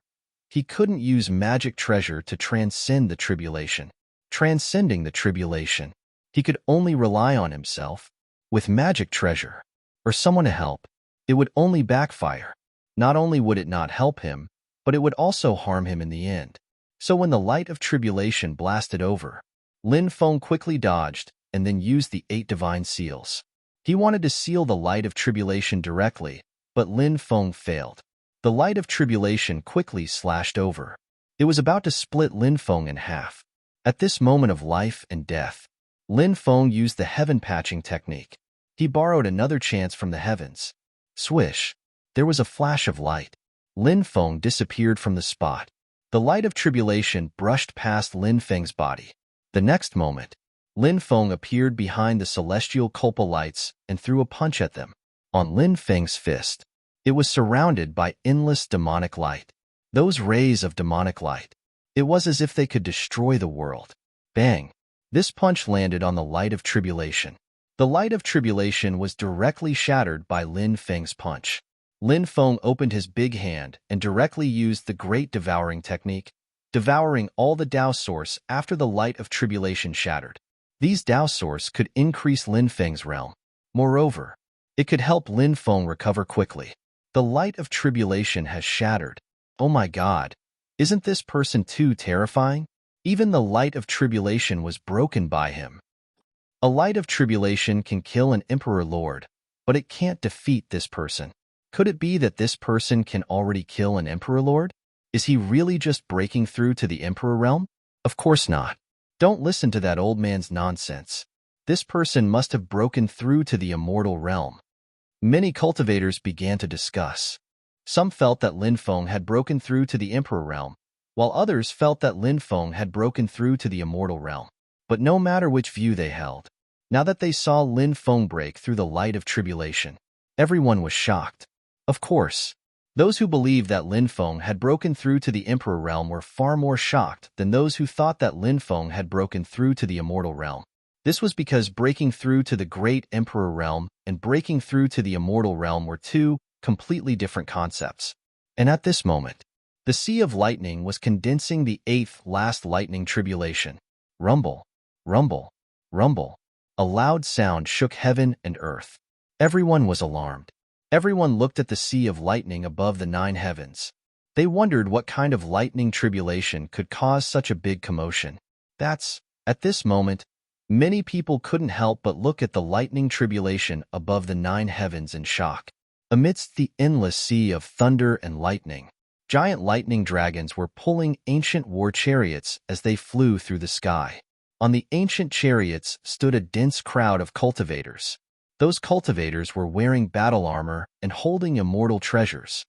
he couldn't use magic treasure to transcend the tribulation. Transcending the tribulation, he could only rely on himself. With magic treasure, or someone to help, it would only backfire. Not only would it not help him, but it would also harm him in the end. So when the light of tribulation blasted over, Lin Feng quickly dodged and then used the 8 divine seals. He wanted to seal the light of tribulation directly, but Lin Feng failed. The light of tribulation quickly slashed over. It was about to split Lin Feng in half. At this moment of life and death, Lin Feng used the heaven patching technique. He borrowed another chance from the heavens. Swish! There was a flash of light. Lin Feng disappeared from the spot. The light of tribulation brushed past Lin Feng's body. The next moment, Lin Feng appeared behind the celestial Culpa lights and threw a punch at them. On Lin Feng's fist, it was surrounded by endless demonic light. Those rays of demonic light. It was as if they could destroy the world. Bang! This punch landed on the light of tribulation. The light of tribulation was directly shattered by Lin Feng's punch. Lin Feng opened his big hand and directly used the Great Devouring technique, devouring all the Tao Source after the light of tribulation shattered. These Tao Source could increase Lin Feng's realm. Moreover, it could help Lin Feng recover quickly. The light of tribulation has shattered. Oh my God! Isn't this person too terrifying? Even the light of tribulation was broken by him. A light of tribulation can kill an Emperor Lord, but it can't defeat this person. Could it be that this person can already kill an Emperor Lord? Is he really just breaking through to the Emperor realm? Of course not. Don't listen to that old man's nonsense. This person must have broken through to the immortal realm. Many cultivators began to discuss. Some felt that Lin Feng had broken through to the Emperor realm, while others felt that Lin Feng had broken through to the immortal realm. But no matter which view they held, now that they saw Lin Feng break through the light of tribulation, everyone was shocked. Of course, Those who believed that Lin Feng had broken through to the Emperor realm were far more shocked than those who thought that Lin Feng had broken through to the Immortal realm. This was because breaking through to the Great Emperor realm and breaking through to the Immortal realm were two completely different concepts. And at this moment, the Sea of Lightning was condensing the eighth last lightning tribulation. Rumble, rumble, rumble. A loud sound shook heaven and earth. Everyone was alarmed. Everyone looked at the Sea of Lightning above the 9 heavens. They wondered what kind of lightning tribulation could cause such a big commotion. At this moment, many people couldn't help but look at the lightning tribulation above the 9 heavens in shock. Amidst the endless sea of thunder and lightning, giant lightning dragons were pulling ancient war chariots as they flew through the sky. On the ancient chariots stood a dense crowd of cultivators. Those cultivators were wearing battle armor and holding immortal treasures.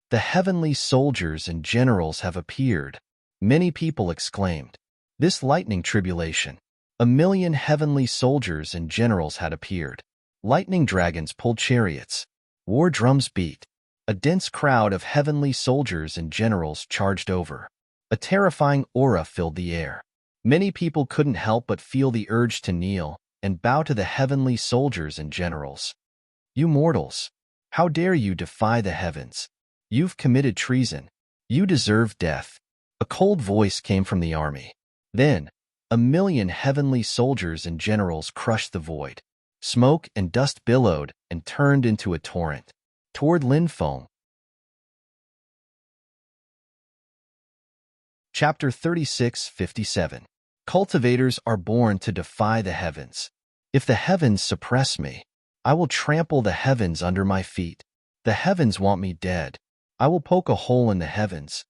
The heavenly soldiers and generals have appeared, many people exclaimed. This lightning tribulation. 1,000,000 heavenly soldiers and generals had appeared. Lightning dragons pulled chariots. War drums beat. A dense crowd of heavenly soldiers and generals charged over. A terrifying aura filled the air. Many people couldn't help but feel the urge to kneel and bow to the heavenly soldiers and generals. You mortals, how dare you defy the heavens? You've committed treason. You deserve death. A cold voice came from the army. Then, 1,000,000 heavenly soldiers and generals crushed the void. Smoke and dust billowed and turned into a torrent toward Lin Feng. Chapter 36:57. Cultivators are born to defy the heavens. If the heavens suppress me, I will trample the heavens under my feet. The heavens want me dead. I will poke a hole in the heavens.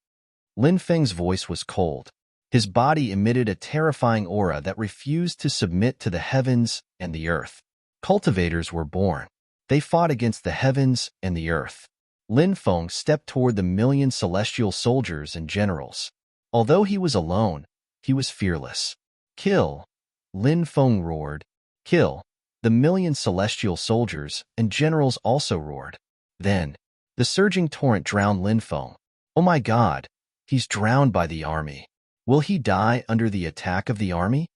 Lin Feng's voice was cold. His body emitted a terrifying aura that refused to submit to the heavens and the earth. Cultivators were born. They fought against the heavens and the earth. Lin Feng stepped toward the 1,000,000 celestial soldiers and generals. Although he was alone, he was fearless. Kill! Lin Feng roared. Kill! The 1,000,000 celestial soldiers and generals also roared. Then, the surging torrent drowned Lin Feng. Oh my God! He's drowned by the army. Will he die under the attack of the army?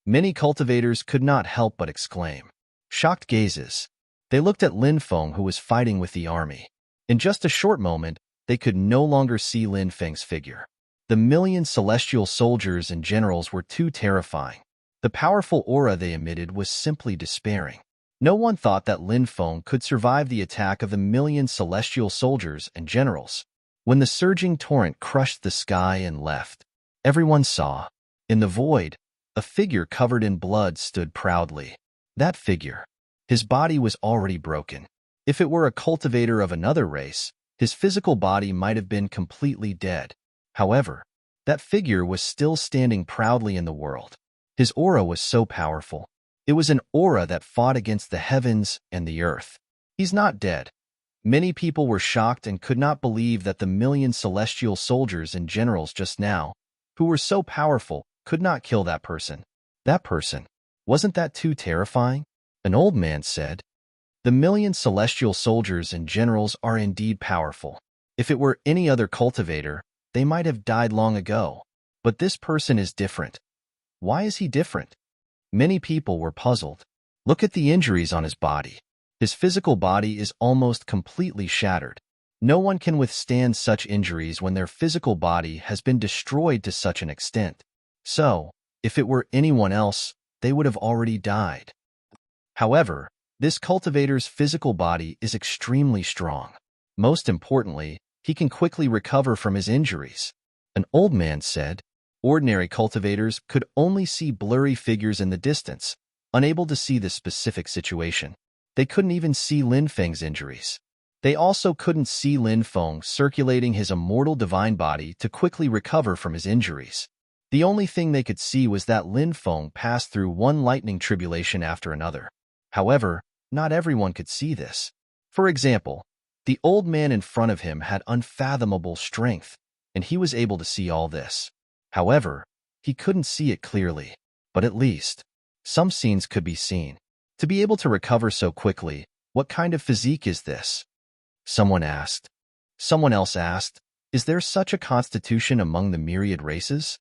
Many cultivators could not help but exclaim. Shocked gazes. They looked at Lin Feng, who was fighting with the army. In just a short moment, they could no longer see Lin Feng's figure. The 1,000,000 celestial soldiers and generals were too terrifying. The powerful aura they emitted was simply despairing. No one thought that Lin Feng could survive the attack of the 1,000,000 celestial soldiers and generals. When the surging torrent crushed the sky and left, everyone saw, in the void, a figure covered in blood stood proudly. That figure. His body was already broken. If it were a cultivator of another race, his physical body might have been completely dead. However, that figure was still standing proudly in the world. His aura was so powerful. It was an aura that fought against the heavens and the earth. He's not dead. Many people were shocked and could not believe that the 1,000,000 celestial soldiers and generals just now, who were so powerful, could not kill that person. That person. Wasn't that too terrifying? An old man said. The 1,000,000 celestial soldiers and generals are indeed powerful. If it were any other cultivator, they might have died long ago. But this person is different. Why is he different? Many people were puzzled. Look at the injuries on his body. His physical body is almost completely shattered. No one can withstand such injuries when their physical body has been destroyed to such an extent. So, if it were anyone else, they would have already died. However, this cultivator's physical body is extremely strong. Most importantly, he can quickly recover from his injuries. An old man said. Ordinary cultivators could only see blurry figures in the distance, unable to see the specific situation. They couldn't even see Lin Feng's injuries. They also couldn't see Lin Feng circulating his immortal divine body to quickly recover from his injuries. The only thing they could see was that Lin Feng passed through one lightning tribulation after another. However, not everyone could see this. For example, the old man in front of him had unfathomable strength, and he was able to see all this. However, he couldn't see it clearly, but at least some scenes could be seen. To be able to recover so quickly, what kind of physique is this? Someone asked. Someone else asked, "Is there such a constitution among the myriad races?"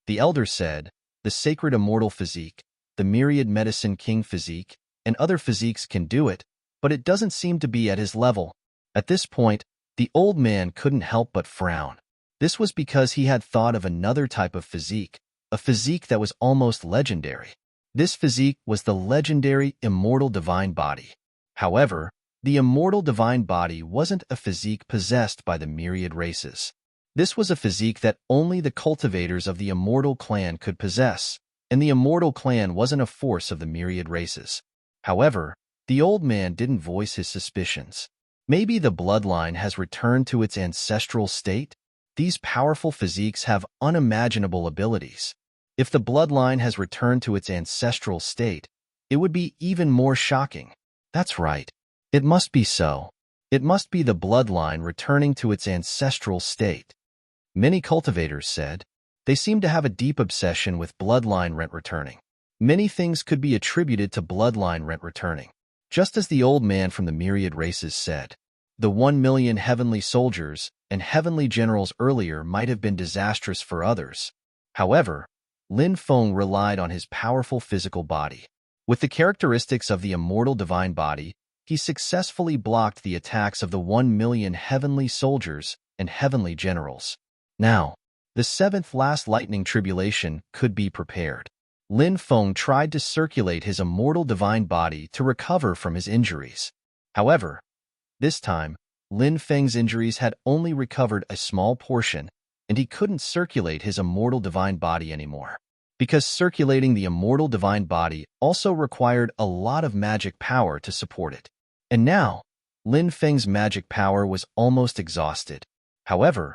The elder said, "The sacred immortal physique, the myriad medicine king physique, and other physiques can do it, but it doesn't seem to be at his level." At this point, the old man couldn't help but frown. This was because he had thought of another type of physique, a physique that was almost legendary. This physique was the legendary immortal divine body. However, the immortal divine body wasn't a physique possessed by the myriad races. This was a physique that only the cultivators of the immortal clan could possess, and the immortal clan wasn't a force of the myriad races. However, the old man didn't voice his suspicions. Maybe the bloodline has returned to its ancestral state? These powerful physiques have unimaginable abilities. If the bloodline has returned to its ancestral state, it would be even more shocking. That's right. It must be so. It must be the bloodline returning to its ancestral state. Many cultivators said. They seem to have a deep obsession with bloodline rent returning. Many things could be attributed to bloodline rent returning. Just as the old man from the myriad races said, the 1,000,000 heavenly soldiers and heavenly generals earlier might have been disastrous for others. However, Lin Feng relied on his powerful physical body. With the characteristics of the immortal divine body, he successfully blocked the attacks of the 1,000,000 heavenly soldiers and heavenly generals. Now, the seventh last lightning tribulation could be prepared. Lin Feng tried to circulate his immortal divine body to recover from his injuries. However, this time, Lin Feng's injuries had only recovered a small portion, and he couldn't circulate his immortal divine body anymore. Because circulating the immortal divine body also required a lot of magic power to support it. And now, Lin Feng's magic power was almost exhausted. However,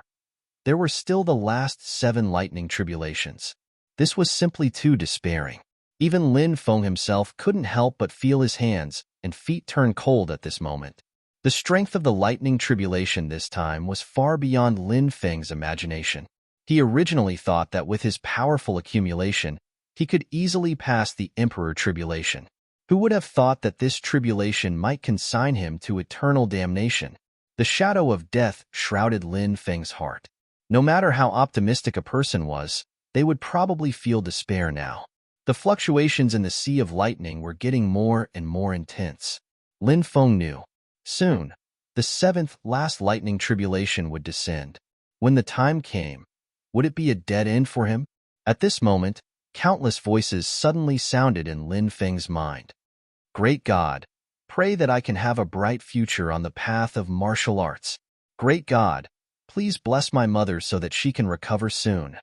there were still the last 7 lightning tribulations. This was simply too despairing. Even Lin Feng himself couldn't help but feel his hands and feet turn cold at this moment. The strength of the lightning tribulation this time was far beyond Lin Feng's imagination. He originally thought that with his powerful accumulation, he could easily pass the Emperor tribulation. Who would have thought that this tribulation might consign him to eternal damnation? The shadow of death shrouded Lin Feng's heart. No matter how optimistic a person was, they would probably feel despair now. The fluctuations in the sea of lightning were getting more and more intense. Lin Feng knew. Soon, the 7th last lightning tribulation would descend. When the time came, would it be a dead end for him? At this moment, countless voices suddenly sounded in Lin Feng's mind. Great God, pray that I can have a bright future on the path of martial arts. Great God, please bless my mother so that she can recover soon.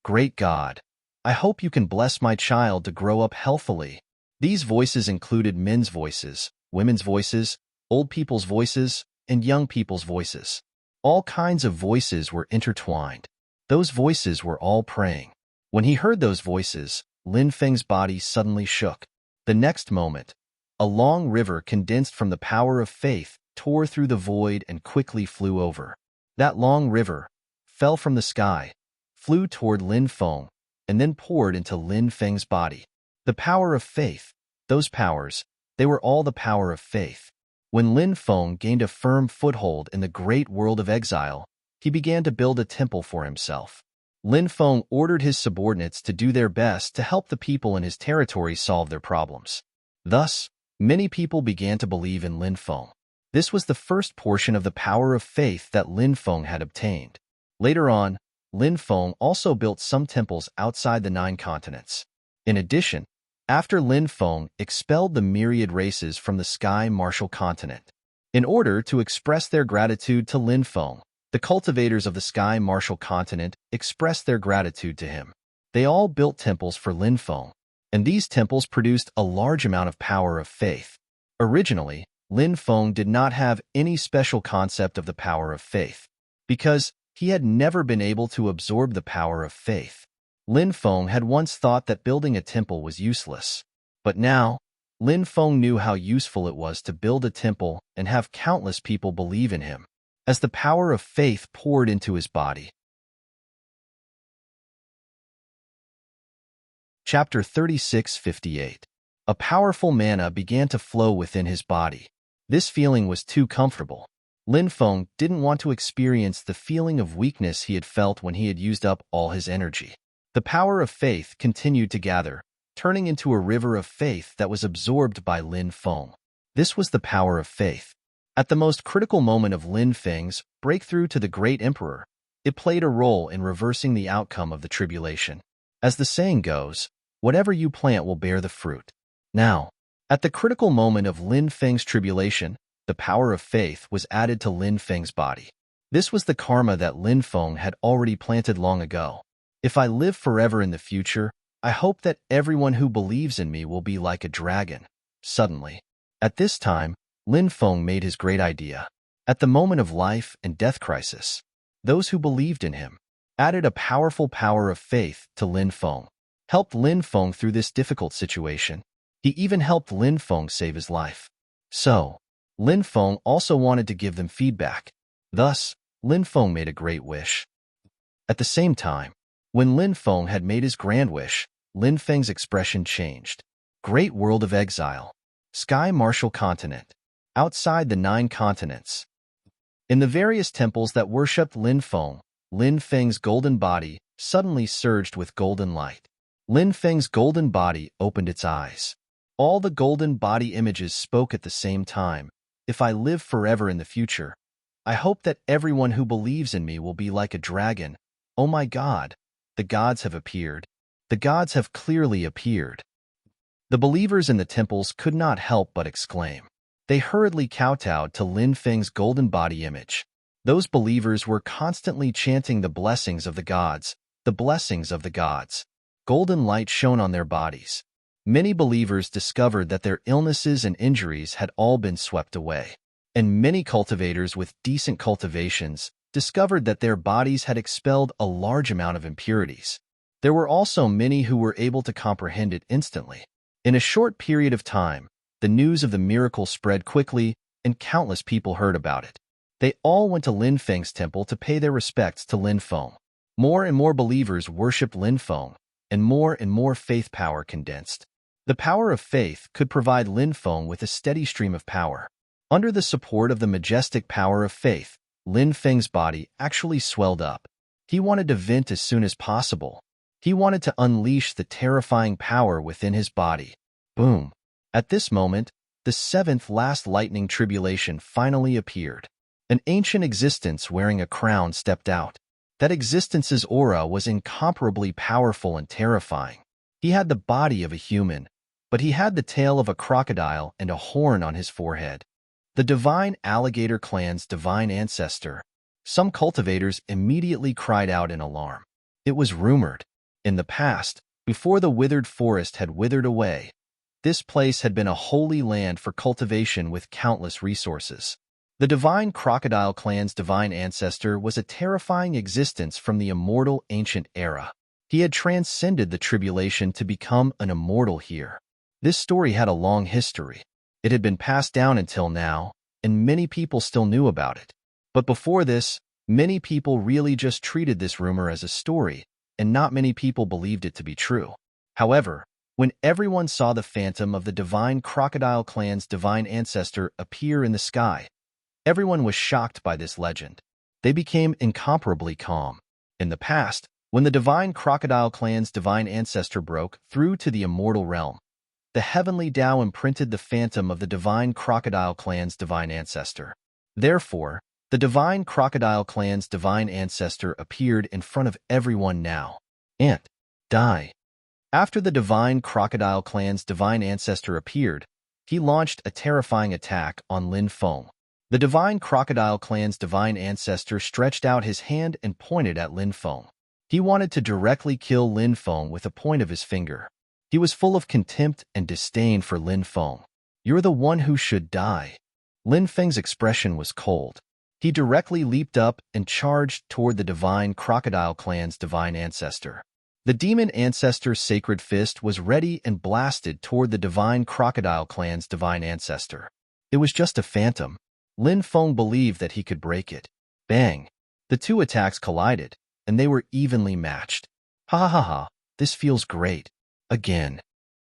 Great God, I hope you can bless my child to grow up healthily. These voices included men's voices, women's voices, old people's voices, and young people's voices. All kinds of voices were intertwined. Those voices were all praying. When he heard those voices, Lin Feng's body suddenly shook. The next moment, a long river condensed from the power of faith tore through the void and quickly flew over. That long river fell from the sky, flew toward Lin Feng, and then poured into Lin Feng's body. The power of faith, those powers, they were all the power of faith. When Lin Feng gained a firm foothold in the great world of exile, he began to build a temple for himself. Lin Feng ordered his subordinates to do their best to help the people in his territory solve their problems. Thus, many people began to believe in Lin Feng. This was the first portion of the power of faith that Lin Feng had obtained. Later on, Lin Feng also built some temples outside the 9 continents. In addition, after Lin Feng expelled the myriad races from the Sky Martial Continent. In order to express their gratitude to Lin Feng, the cultivators of the Sky Martial Continent expressed their gratitude to him. They all built temples for Lin Feng, and these temples produced a large amount of power of faith. Originally, Lin Feng did not have any special concept of the power of faith, because he had never been able to absorb the power of faith. Lin Feng had once thought that building a temple was useless, but now, Lin Feng knew how useful it was to build a temple and have countless people believe in him, as the power of faith poured into his body. Chapter 36:58. A powerful mana began to flow within his body. This feeling was too comfortable. Lin Feng didn't want to experience the feeling of weakness he had felt when he had used up all his energy. The power of faith continued to gather, turning into a river of faith that was absorbed by Lin Feng. This was the power of faith. At the most critical moment of Lin Feng's breakthrough to the great emperor, it played a role in reversing the outcome of the tribulation. As the saying goes, whatever you plant will bear the fruit. Now, at the critical moment of Lin Feng's tribulation, the power of faith was added to Lin Feng's body. This was the karma that Lin Feng had already planted long ago. If I live forever in the future, I hope that everyone who believes in me will be like a dragon. Suddenly, at this time, Lin Feng made his great idea. At the moment of life and death crisis, those who believed in him added a powerful power of faith to Lin Feng, helped Lin Feng through this difficult situation. He even helped Lin Feng save his life. So, Lin Feng also wanted to give them feedback. Thus, Lin Feng made a great wish. At the same time, when Lin Feng had made his grand wish, Lin Feng's expression changed. Great world of exile. Sky martial continent. Outside the 9 continents. In the various temples that worshipped Lin Feng, Lin Feng's golden body suddenly surged with golden light. Lin Feng's golden body opened its eyes. All the golden body images spoke at the same time. If I live forever in the future, I hope that everyone who believes in me will be like a dragon. Oh my God, the gods have appeared. The gods have clearly appeared. The believers in the temples could not help but exclaim. They hurriedly kowtowed to Lin Feng's golden body image. Those believers were constantly chanting the blessings of the gods, the blessings of the gods. Golden light shone on their bodies. Many believers discovered that their illnesses and injuries had all been swept away. And many cultivators with decent cultivations discovered that their bodies had expelled a large amount of impurities. There were also many who were able to comprehend it instantly. In a short period of time, the news of the miracle spread quickly, and countless people heard about it. They all went to Lin Feng's temple to pay their respects to Lin Feng. More and more believers worshipped Lin Feng, and more faith power condensed. The power of faith could provide Lin Feng with a steady stream of power. Under the support of the majestic power of faith, Lin Feng's body actually swelled up. He wanted to vent as soon as possible. He wanted to unleash the terrifying power within his body. Boom! At this moment, the 7th last lightning tribulation finally appeared. An ancient existence wearing a crown stepped out. That existence's aura was incomparably powerful and terrifying. He had the body of a human, but he had the tail of a crocodile and a horn on his forehead. The divine alligator clan's divine ancestor. Some cultivators immediately cried out in alarm. It was rumored. In the past, before the withered forest had withered away, this place had been a holy land for cultivation with countless resources. The divine crocodile clan's divine ancestor was a terrifying existence from the immortal ancient era. He had transcended the tribulation to become an immortal here. This story had a long history. It had been passed down until now, and many people still knew about it. But before this, many people really just treated this rumor as a story, and not many people believed it to be true. However, when everyone saw the phantom of the divine crocodile clan's divine ancestor appear in the sky, everyone was shocked by this legend. They became incomparably calm. In the past, when the divine crocodile clan's divine ancestor broke through to the immortal realm, the heavenly Tao imprinted the phantom of the divine crocodile clan's divine ancestor. Therefore, the divine crocodile clan's divine ancestor appeared in front of everyone now. And die. After the divine crocodile clan's divine ancestor appeared, he launched a terrifying attack on Lin Feng. The divine crocodile clan's divine ancestor stretched out his hand and pointed at Lin Feng. He wanted to directly kill Lin Feng with a point of his finger. He was full of contempt and disdain for Lin Feng. "You're the one who should die." Lin Feng's expression was cold. He directly leaped up and charged toward the divine crocodile clan's divine ancestor. The demon ancestor's sacred fist was ready and blasted toward the divine crocodile clan's divine ancestor. It was just a phantom. Lin Feng believed that he could break it. Bang! The two attacks collided, and they were evenly matched. Ha ha ha ha, this feels great. Again.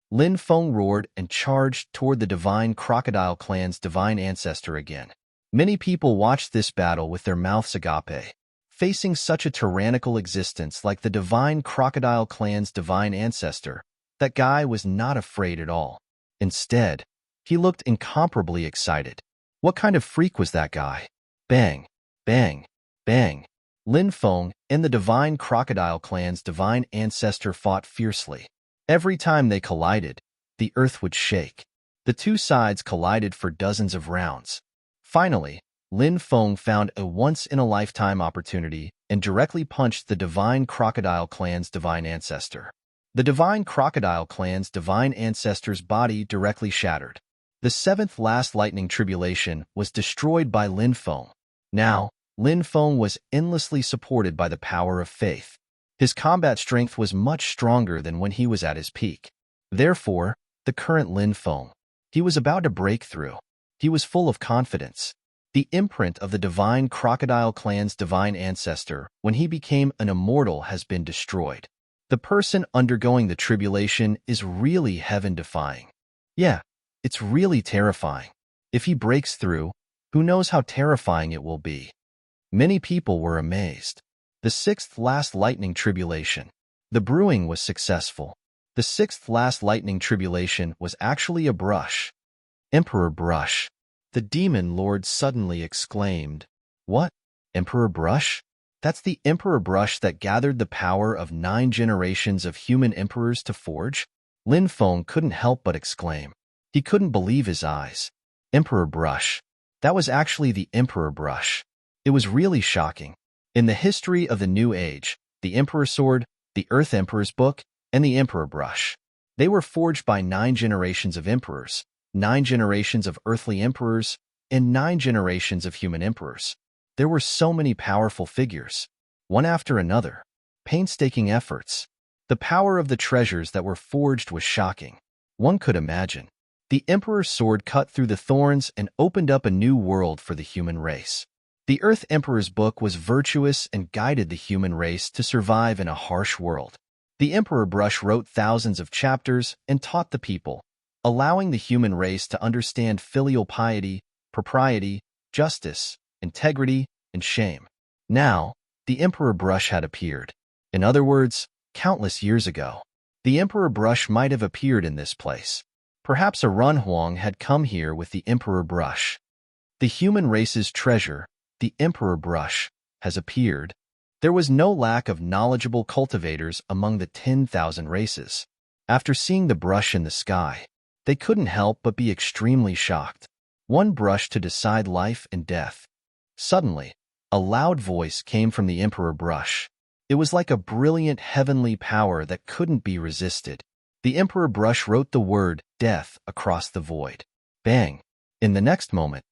Lin Feng roared and charged toward the divine crocodile clan's divine ancestor again. Many people watched this battle with their mouths agape. Facing such a tyrannical existence like the divine crocodile clan's divine ancestor, that guy was not afraid at all. Instead, he looked incomparably excited. What kind of freak was that guy? Bang, bang, bang. Lin Feng and the divine crocodile clan's divine ancestor fought fiercely. Every time they collided, the earth would shake. The two sides collided for dozens of rounds. Finally, Lin Feng found a once-in-a-lifetime opportunity and directly punched the divine crocodile clan's divine ancestor. The divine crocodile clan's divine ancestor's body directly shattered. The seventh last lightning tribulation was destroyed by Lin Feng. Now, Lin Feng was endlessly supported by the power of faith. His combat strength was much stronger than when he was at his peak. Therefore, the current Lin Feng, he was about to break through. He was full of confidence. The imprint of the divine crocodile clan's divine ancestor when he became an immortal has been destroyed. The person undergoing the tribulation is really heaven-defying. Yeah, it's really terrifying. If he breaks through, who knows how terrifying it will be. Many people were amazed. The sixth last lightning tribulation. The brewing was successful. The sixth last lightning tribulation was actually a brush. Emperor Brush. The demon lord suddenly exclaimed. What? Emperor Brush? That's the Emperor Brush that gathered the power of 9 generations of human emperors to forge? Lin Feng couldn't help but exclaim. He couldn't believe his eyes. Emperor Brush. That was actually the Emperor Brush. It was really shocking. In the history of the New Age, the Emperor Sword, the Earth Emperor's Book, and the Emperor Brush, they were forged by 9 generations of emperors, 9 generations of earthly emperors, and 9 generations of human emperors. There were so many powerful figures, one after another, painstaking efforts. The power of the treasures that were forged was shocking. One could imagine. The Emperor's sword cut through the thorns and opened up a new world for the human race. The Earth Emperor's book was virtuous and guided the human race to survive in a harsh world. The Emperor Brush wrote thousands of chapters and taught the people, allowing the human race to understand filial piety, propriety, justice, integrity, and shame. Now, the Emperor Brush had appeared. In other words, countless years ago, the Emperor Brush might have appeared in this place. Perhaps a Runhuang had come here with the Emperor Brush. The human race's treasure, the Emperor Brush, has appeared. There was no lack of knowledgeable cultivators among the 10,000 races. After seeing the brush in the sky, they couldn't help but be extremely shocked. One brush to decide life and death. Suddenly, a loud voice came from the Emperor Brush. It was like a brilliant heavenly power that couldn't be resisted. The Emperor Brush wrote the word death across the void. Bang! In the next moment,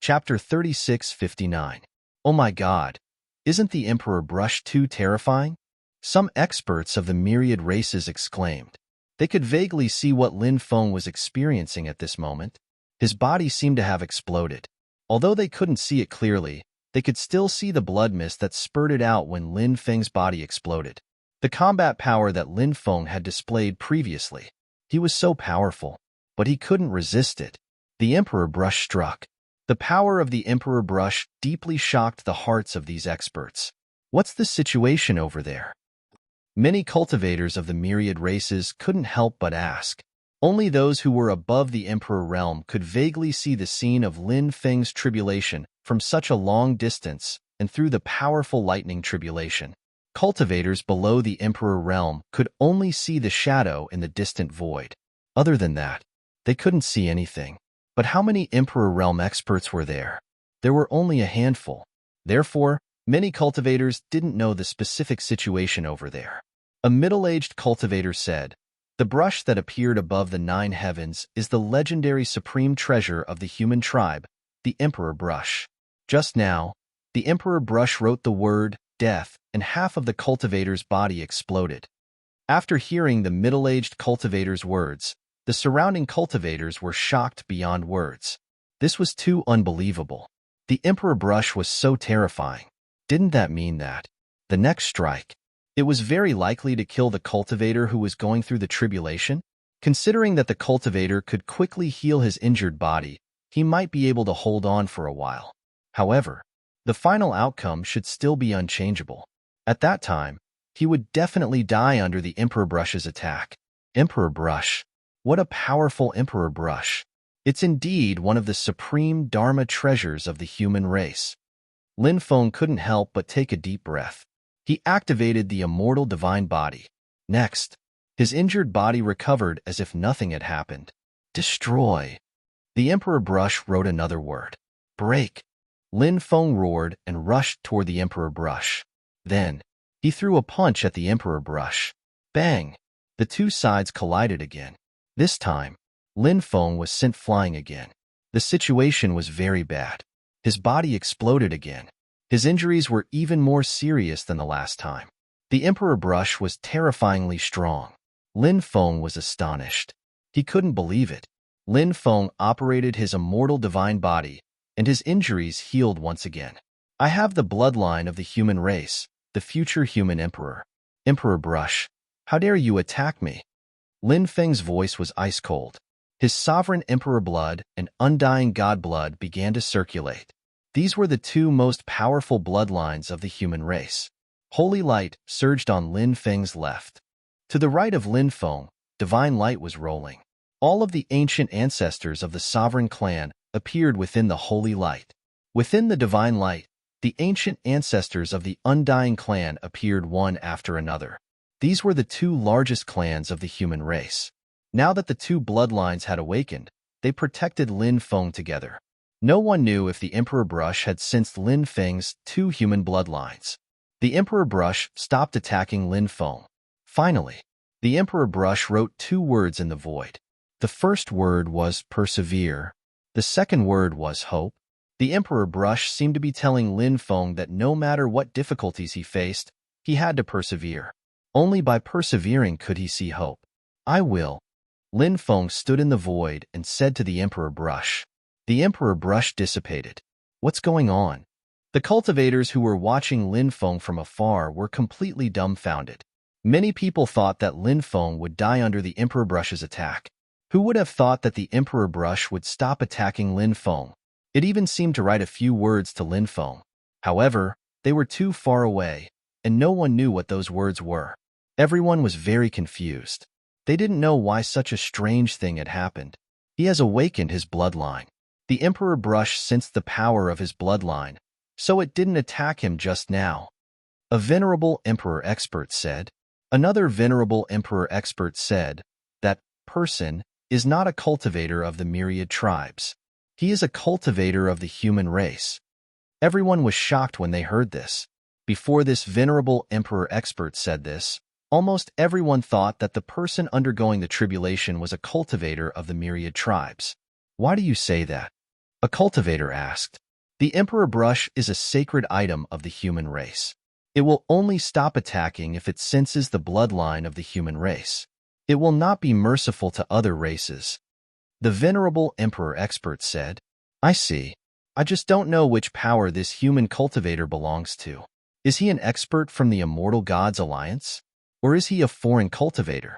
Chapter 3659. Oh my God! Isn't the Emperor Brush too terrifying? Some experts of the myriad races exclaimed. They could vaguely see what Lin Feng was experiencing at this moment. His body seemed to have exploded. Although they couldn't see it clearly, they could still see the blood mist that spurted out when Lin Feng's body exploded. The combat power that Lin Feng had displayed previously. He was so powerful, but he couldn't resist it. The Emperor Brush struck. The power of the Emperor Brush deeply shocked the hearts of these experts. What's the situation over there? Many cultivators of the myriad races couldn't help but ask. Only those who were above the Emperor realm could vaguely see the scene of Lin Feng's tribulation from such a long distance and through the powerful lightning tribulation. Cultivators below the Emperor realm could only see the shadow in the distant void. Other than that, they couldn't see anything. But how many Emperor realm experts were there? There were only a handful. Therefore, many cultivators didn't know the specific situation over there. A middle-aged cultivator said, "The brush that appeared above the 9 heavens is the legendary supreme treasure of the human tribe, the Emperor Brush." Just now, the Emperor Brush wrote the word death, and half of the cultivator's body exploded. After hearing the middle-aged cultivator's words, the surrounding cultivators were shocked beyond words. This was too unbelievable. The Emperor Brush was so terrifying. Didn't that mean that the next strike, it was very likely to kill the cultivator who was going through the tribulation? Considering that the cultivator could quickly heal his injured body, he might be able to hold on for a while. However, the final outcome should still be unchangeable. At that time, he would definitely die under the Emperor Brush's attack. Emperor Brush. What a powerful Emperor Brush. It's indeed one of the supreme Dharma treasures of the human race. Lin Feng couldn't help but take a deep breath. He activated the immortal divine body. Next, his injured body recovered as if nothing had happened. Destroy. The Emperor Brush wrote another word. Break. Lin Feng roared and rushed toward the Emperor Brush. Then, he threw a punch at the Emperor Brush. Bang! The two sides collided again. This time, Lin Feng was sent flying again. The situation was very bad. His body exploded again. His injuries were even more serious than the last time. The Emperor Brush was terrifyingly strong. Lin Feng was astonished. He couldn't believe it. Lin Feng operated his immortal divine body, and his injuries healed once again. I have the bloodline of the human race, the future human emperor. Emperor Brush, how dare you attack me? Lin Feng's voice was ice cold. His sovereign emperor blood and undying god blood began to circulate. These were the two most powerful bloodlines of the human race. Holy light surged on Lin Feng's left. To the right of Lin Feng, divine light was rolling. All of the ancient ancestors of the sovereign clan appeared within the holy light. Within the divine light, the ancient ancestors of the undying clan appeared one after another. These were the two largest clans of the human race. Now that the two bloodlines had awakened, they protected Lin Feng together. No one knew if the Emperor Brush had sensed Lin Feng's two human bloodlines. The Emperor Brush stopped attacking Lin Feng. Finally, the Emperor Brush wrote two words in the void. The first word was persevere. The second word was hope. The Emperor Brush seemed to be telling Lin Feng that no matter what difficulties he faced, he had to persevere. Only by persevering could he see hope. I will. Lin Feng stood in the void and said to the Emperor Brush. The Emperor Brush dissipated. What's going on? The cultivators who were watching Lin Feng from afar were completely dumbfounded. Many people thought that Lin Feng would die under the Emperor Brush's attack. Who would have thought that the Emperor Brush would stop attacking Lin Feng? It even seemed to write a few words to Lin Feng. However, they were too far away, and no one knew what those words were. Everyone was very confused. They didn't know why such a strange thing had happened. He has awakened his bloodline. The Emperor Brush sensed the power of his bloodline, so it didn't attack him just now. A venerable emperor expert said. Another venerable emperor expert said, that person is not a cultivator of the myriad tribes. He is a cultivator of the human race. Everyone was shocked when they heard this. Before this venerable emperor expert said this, almost everyone thought that the person undergoing the tribulation was a cultivator of the myriad tribes. Why do you say that? A cultivator asked. The Emperor Brush is a sacred item of the human race. It will only stop attacking if it senses the bloodline of the human race. It will not be merciful to other races. The venerable emperor expert said, I see. I just don't know which power this human cultivator belongs to. Is he an expert from the Immortal Gods Alliance? Or is he a foreign cultivator?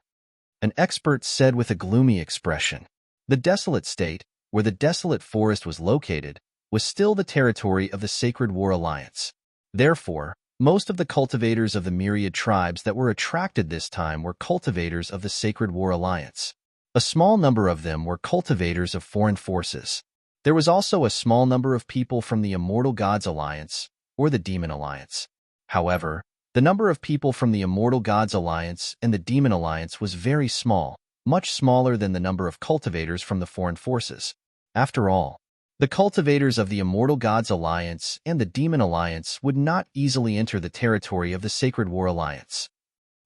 An expert said with a gloomy expression. The desolate state, where the desolate forest was located, was still the territory of the Sacred War Alliance. Therefore, most of the cultivators of the myriad tribes that were attracted this time were cultivators of the Sacred War Alliance. A small number of them were cultivators of foreign forces. There was also a small number of people from the Immortal Gods Alliance, or the Demon Alliance. However, the number of people from the Immortal Gods Alliance and the Demon Alliance was very small, much smaller than the number of cultivators from the foreign forces. After all, the cultivators of the Immortal Gods Alliance and the Demon Alliance would not easily enter the territory of the Sacred War Alliance.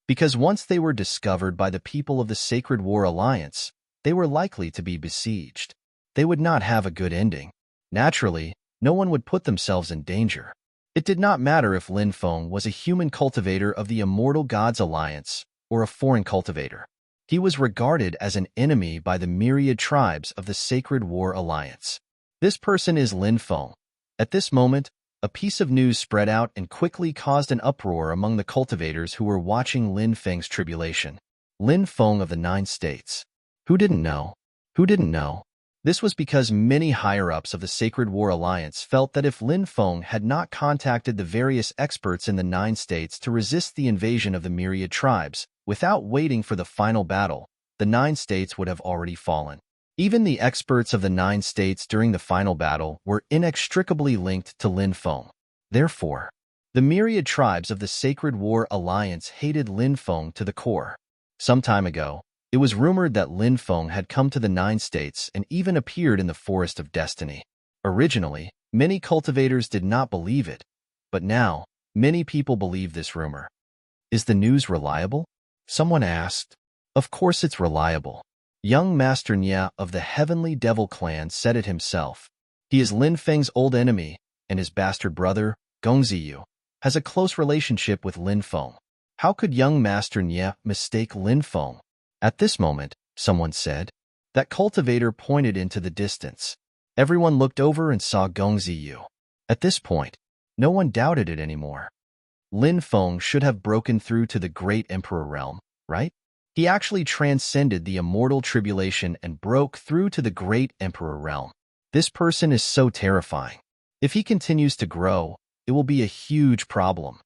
Because once they were discovered by the people of the Sacred War Alliance, they were likely to be besieged. They would not have a good ending. Naturally, no one would put themselves in danger. It did not matter if Lin Feng was a human cultivator of the Immortal Gods Alliance or a foreign cultivator. He was regarded as an enemy by the myriad tribes of the Sacred War Alliance. This person is Lin Feng. At this moment, a piece of news spread out and quickly caused an uproar among the cultivators who were watching Lin Feng's tribulation. Lin Feng of the 9 states. Who didn't know? Who didn't know? This was because many higher-ups of the Sacred War Alliance felt that if Lin Feng had not contacted the various experts in the 9 states to resist the invasion of the myriad tribes, without waiting for the final battle, the 9 states would have already fallen. Even the experts of the 9 states during the final battle were inextricably linked to Lin Feng. Therefore, the myriad tribes of the Sacred War Alliance hated Lin Feng to the core. Some time ago, it was rumored that Lin Feng had come to the 9 states and even appeared in the Forest of Destiny. Originally, many cultivators did not believe it, but now, many people believe this rumor. Is the news reliable? Someone asked. Of course it's reliable. Young Master Nya of the Heavenly Devil clan said it himself. He is Lin Feng's old enemy, and his bastard brother, Gongziyu, has a close relationship with Lin Feng. How could young Master Nya mistake Lin Feng? At this moment, someone said. That cultivator pointed into the distance. Everyone looked over and saw Gongziyu. At this point, no one doubted it anymore. Lin Feng should have broken through to the Great Emperor realm, right? He actually transcended the immortal tribulation and broke through to the Great Emperor realm. This person is so terrifying. If he continues to grow, it will be a huge problem.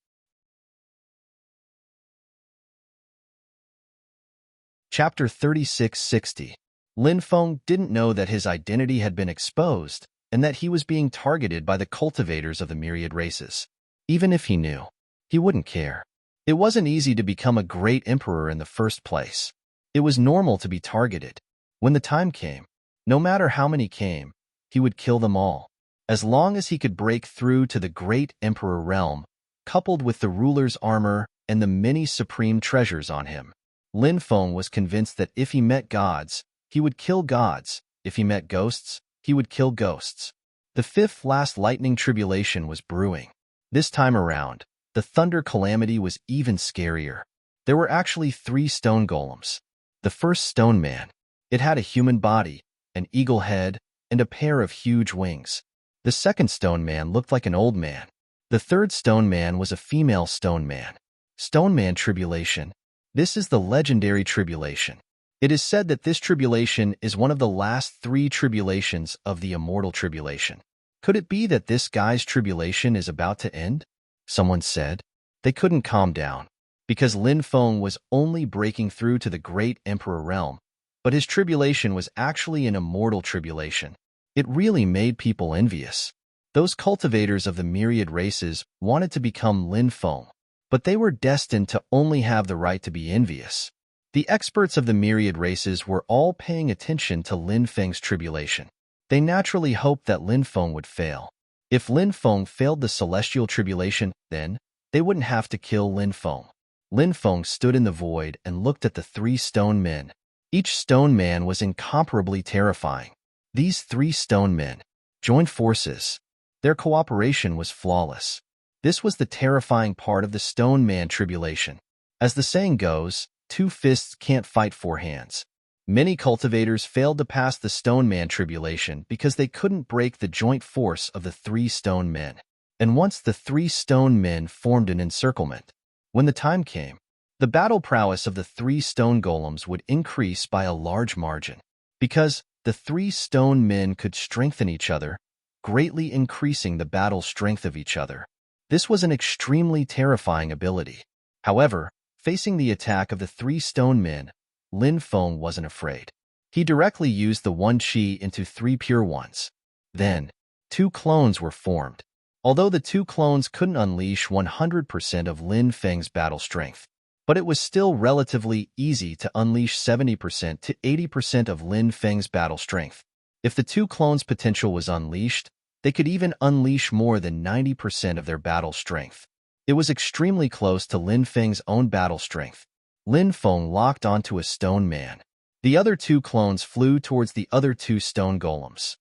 Chapter 3660. Lin Feng didn't know that his identity had been exposed and that he was being targeted by the cultivators of the myriad races. Even if he knew, he wouldn't care. It wasn't easy to become a great emperor in the first place. It was normal to be targeted. When the time came, no matter how many came, he would kill them all. As long as he could break through to the great emperor realm, coupled with the ruler's armor and the many supreme treasures on him. Lin Feng was convinced that if he met gods, he would kill gods. If he met ghosts, he would kill ghosts. The fifth last lightning tribulation was brewing. This time around, the thunder calamity was even scarier. There were actually 3 stone golems. The first stone man. It had a human body, an eagle head, and a pair of huge wings. The second stone man looked like an old man. The third stone man was a female stone man. Stone man tribulation. This is the legendary tribulation. It is said that this tribulation is one of the last 3 tribulations of the immortal tribulation. Could it be that this guy's tribulation is about to end? Someone said. They couldn't calm down, because Lin Feng was only breaking through to the great emperor realm, but his tribulation was actually an immortal tribulation. It really made people envious. Those cultivators of the myriad races wanted to become Lin Feng, but they were destined to only have the right to be envious. The experts of the myriad races were all paying attention to Lin Feng's tribulation. They naturally hoped that Lin Feng would fail. If Lin Feng failed the celestial tribulation, then they wouldn't have to kill Lin Feng. Lin Feng stood in the void and looked at the 3 stone men. Each stone man was incomparably terrifying. These 3 stone men joined forces. Their cooperation was flawless. This was the terrifying part of the stone man tribulation. As the saying goes, 2 fists can't fight 4 hands. Many cultivators failed to pass the stone man tribulation because they couldn't break the joint force of the 3 stone men. And once the 3 stone men formed an encirclement, when the time came, the battle prowess of the 3 stone golems would increase by a large margin, because the 3 stone men could strengthen each other, greatly increasing the battle strength of each other. This was an extremely terrifying ability. However, facing the attack of the 3 stone men, Lin Feng wasn't afraid. He directly used the 1 chi into 3 pure ones. Then, 2 clones were formed. Although the 2 clones couldn't unleash 100% of Lin Feng's battle strength, but it was still relatively easy to unleash 70% to 80% of Lin Feng's battle strength. If the 2 clones' potential was unleashed, they could even unleash more than 90% of their battle strength. It was extremely close to Lin Feng's own battle strength. Lin Feng locked onto a stone man. The other 2 clones flew towards the other 2 stone golems.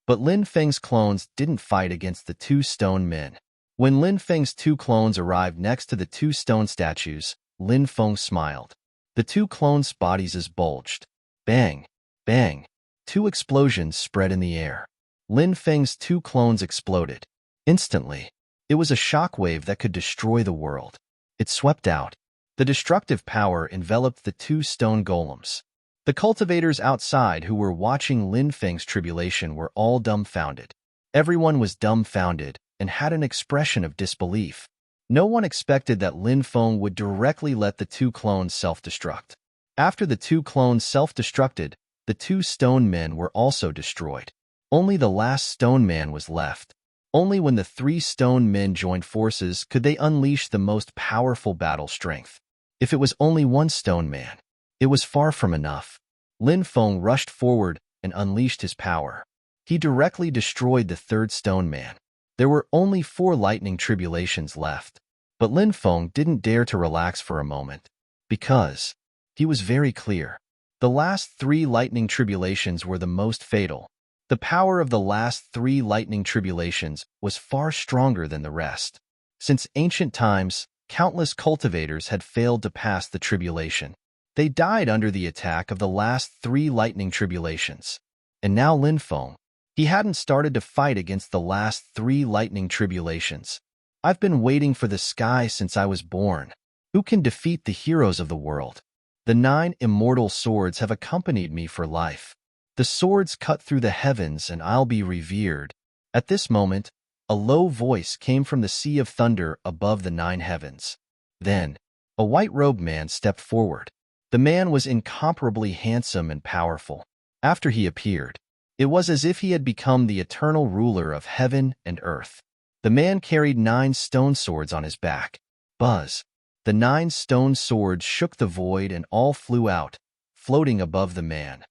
But Lin Feng's clones didn't fight against the 2 stone men. When Lin Feng's 2 clones arrived next to the 2 stone statues, Lin Feng smiled. The 2 clones' bodies bulged. Bang! Bang! 2 explosions spread in the air. Lin Feng's 2 clones exploded. Instantly, it was a shockwave that could destroy the world. It swept out. The destructive power enveloped the 2 stone golems. The cultivators outside who were watching Lin Feng's tribulation were all dumbfounded. Everyone was dumbfounded and had an expression of disbelief. No one expected that Lin Feng would directly let the two clones self-destruct. After the two clones self-destructed, the two stone men were also destroyed. Only the last stone man was left. Only when the three stone men joined forces could they unleash the most powerful battle strength. If it was only one stone man, it was far from enough. Lin Feng rushed forward and unleashed his power. He directly destroyed the third stone man. There were only 4 lightning tribulations left. But Lin Feng didn't dare to relax for a moment, because he was very clear. The last 3 lightning tribulations were the most fatal. The power of the last 3 lightning tribulations was far stronger than the rest. Since ancient times, countless cultivators had failed to pass the tribulation. They died under the attack of the last 3 lightning tribulations. And now Lin Feng, he hadn't started to fight against the last 3 lightning tribulations. I've been waiting for the sky since I was born. Who can defeat the heroes of the world? The 9 immortal swords have accompanied me for life. The swords cut through the heavens and I'll be revered. At this moment, a low voice came from the sea of thunder above the 9 heavens. Then, a white-robed man stepped forward. The man was incomparably handsome and powerful. After he appeared, it was as if he had become the eternal ruler of heaven and earth. The man carried 9 stone swords on his back. Buzz! The 9 stone swords shook the void and all flew out, floating above the man.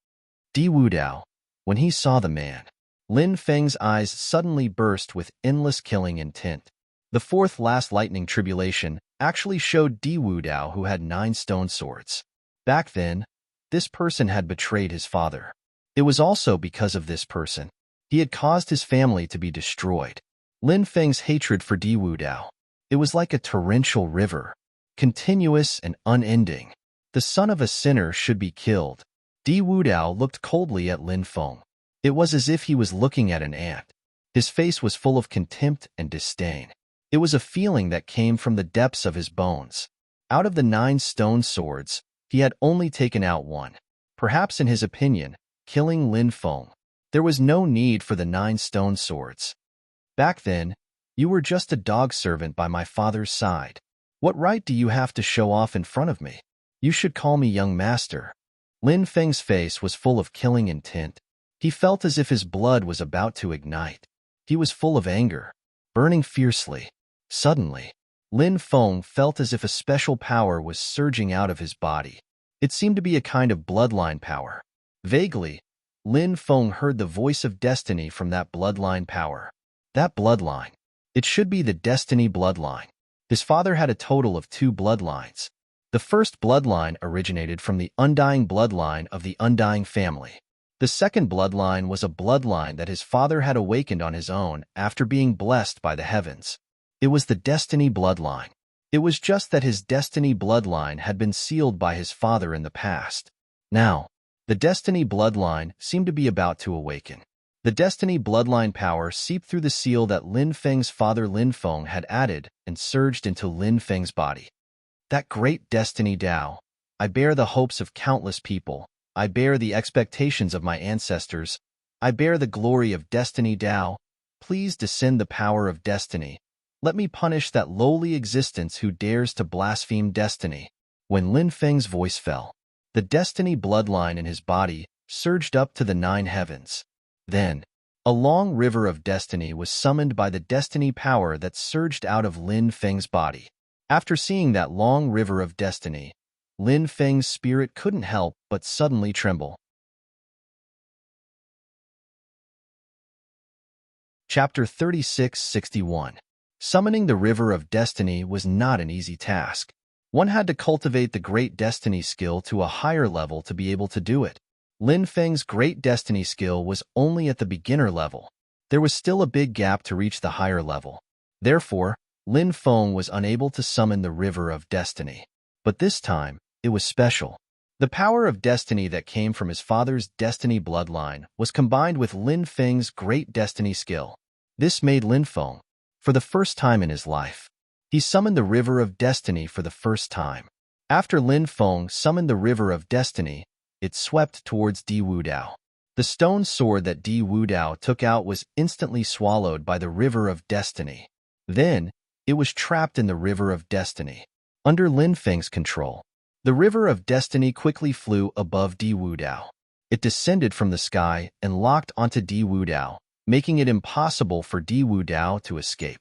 Di Wudao, when he saw the man, Lin Feng's eyes suddenly burst with endless killing intent. The 4th last lightning tribulation actually showed Di Wudao who had 9 stone swords. Back then, this person had betrayed his father. It was also because of this person. He had caused his family to be destroyed. Lin Feng's hatred for Di Wudao. It was like a torrential river, continuous and unending. The son of a sinner should be killed. Di Wudao looked coldly at Lin Feng. It was as if he was looking at an ant. His face was full of contempt and disdain. It was a feeling that came from the depths of his bones. Out of the 9 stone swords, he had only taken out 1. Perhaps in his opinion, killing Lin Feng. There was no need for the 9 stone swords. Back then, you were just a dog servant by my father's side. What right do you have to show off in front of me? You should call me young master. Lin Feng's face was full of killing intent. He felt as if his blood was about to ignite. He was full of anger, burning fiercely. Suddenly, Lin Feng felt as if a special power was surging out of his body. It seemed to be a kind of bloodline power. Vaguely, Lin Feng heard the voice of destiny from that bloodline power. That bloodline. It should be the destiny bloodline. His father had a total of 2 bloodlines. The first bloodline originated from the undying bloodline of the undying family. The second bloodline was a bloodline that his father had awakened on his own after being blessed by the heavens. It was the destiny bloodline. It was just that his destiny bloodline had been sealed by his father in the past. Now, the destiny bloodline seemed to be about to awaken. The destiny bloodline power seeped through the seal that Lin Feng's father Lin Feng had added and surged into Lin Feng's body. That great destiny Tao. I bear the hopes of countless people. I bear the expectations of my ancestors. I bear the glory of destiny Tao. Please descend the power of destiny. Let me punish that lowly existence who dares to blaspheme destiny. When Lin Feng's voice fell, the destiny bloodline in his body surged up to the 9 heavens. Then, a long river of destiny was summoned by the destiny power that surged out of Lin Feng's body. After seeing that long river of destiny, Lin Feng's spirit couldn't help but suddenly tremble. Chapter 3661. Summoning the river of destiny was not an easy task. One had to cultivate the great destiny skill to a higher level to be able to do it. Lin Feng's great destiny skill was only at the beginner level. There was still a big gap to reach the higher level. Therefore, Lin Feng was unable to summon the river of destiny. But this time, it was special. The power of destiny that came from his father's destiny bloodline was combined with Lin Feng's great destiny skill. This made Lin Feng, for the first time in his life, he summoned the river of destiny for the first time. After Lin Feng summoned the river of destiny, it swept towards Di Wudao. The stone sword that Di Wudao took out was instantly swallowed by the River of Destiny. Then, it was trapped in the River of Destiny. Under Lin Feng's control, the River of Destiny quickly flew above Di Wudao. It descended from the sky and locked onto Di Wudao, making it impossible for Di Wudao to escape.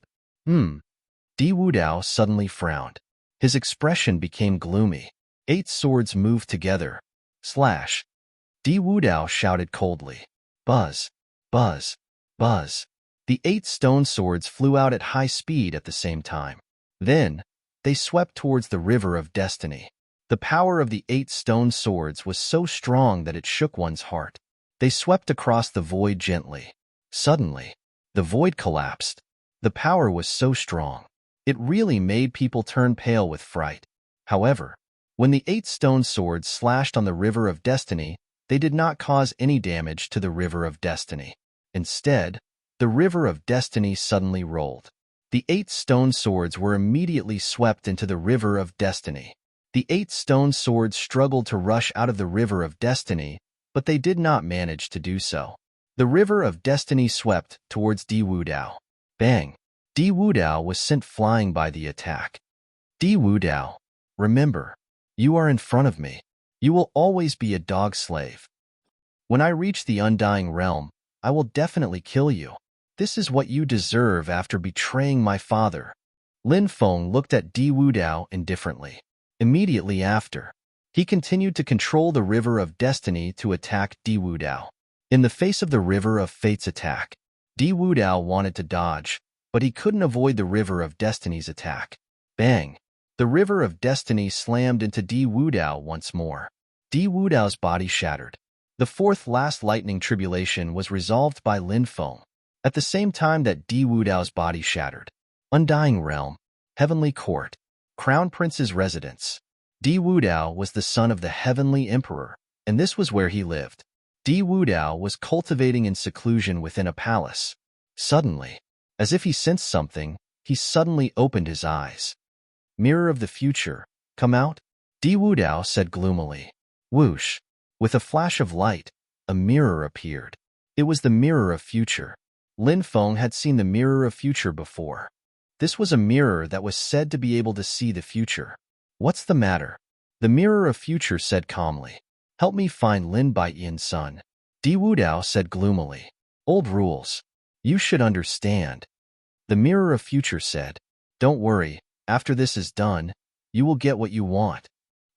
Di Wudao suddenly frowned. His expression became gloomy. 8 swords moved together. Slash. Di Wudao shouted coldly. Buzz, buzz, buzz. The 8 stone swords flew out at high speed at the same time. Then, they swept towards the River of Destiny. The power of the 8 stone swords was so strong that it shook one's heart. They swept across the void gently. Suddenly, the void collapsed. The power was so strong. It really made people turn pale with fright. However, when the 8 stone swords slashed on the River of Destiny, they did not cause any damage to the River of Destiny. Instead, the River of Destiny suddenly rolled. The 8 stone swords were immediately swept into the River of Destiny. The 8 stone swords struggled to rush out of the River of Destiny, but they did not manage to do so. The River of Destiny swept towards Di Wudao. Bang! Di Wudao was sent flying by the attack. Di Wudao, remember, you are in front of me. You will always be a dog slave. When I reach the Undying Realm, I will definitely kill you. This is what you deserve after betraying my father. Lin Feng looked at Di Wudao indifferently. Immediately after, he continued to control the River of Destiny to attack Di Wudao. In the face of the River of Fate's attack, Di Wudao wanted to dodge, but he couldn't avoid the River of Destiny's attack. Bang! The River of Destiny slammed into Di Wudao once more. Di Wudao's body shattered. The 4th last lightning tribulation was resolved by Lin Feng. At the same time that Di Wudao's body shattered. Undying Realm, Heavenly Court, Crown Prince's residence. Di Wudao was the son of the Heavenly Emperor, and this was where he lived. Di Wudao was cultivating in seclusion within a palace. Suddenly, as if he sensed something, he suddenly opened his eyes. Mirror of the future, come out? Di Wudao said gloomily. Whoosh! With a flash of light, a mirror appeared. It was the Mirror of Future. Lin Feng had seen the Mirror of Future before. This was a mirror that was said to be able to see the future. What's the matter? The Mirror of Future said calmly. Help me find Lin Baiyan's son. Di Wudao said gloomily. Old rules. You should understand. The Mirror of Future said. Don't worry, after this is done, you will get what you want.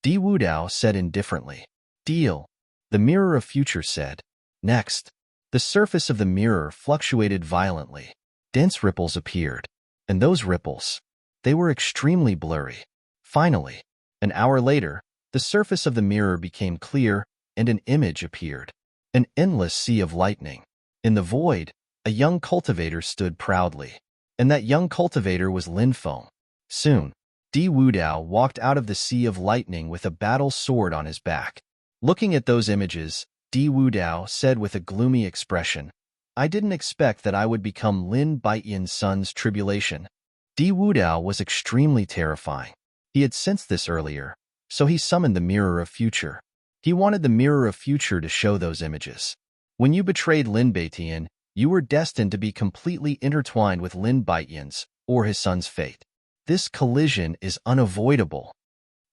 Di Wudao said indifferently. Deal. The Mirror of Future said. Next. The surface of the mirror fluctuated violently. Dense ripples appeared. And those ripples, they were extremely blurry. Finally, an hour later, the surface of the mirror became clear and an image appeared. An endless sea of lightning. In the void, a young cultivator stood proudly. And that young cultivator was Lin Feng. Soon, Di Wudao walked out of the sea of lightning with a battle sword on his back. Looking at those images, Di Wudao said with a gloomy expression, I didn't expect that I would become Lin Baiyan's son's tribulation. Di Wudao was extremely terrifying. He had sensed this earlier, so he summoned the Mirror of Future. He wanted the Mirror of Future to show those images. When you betrayed Lin Baiyan, you were destined to be completely intertwined with Lin Baiyan's or his son's fate. This collision is unavoidable.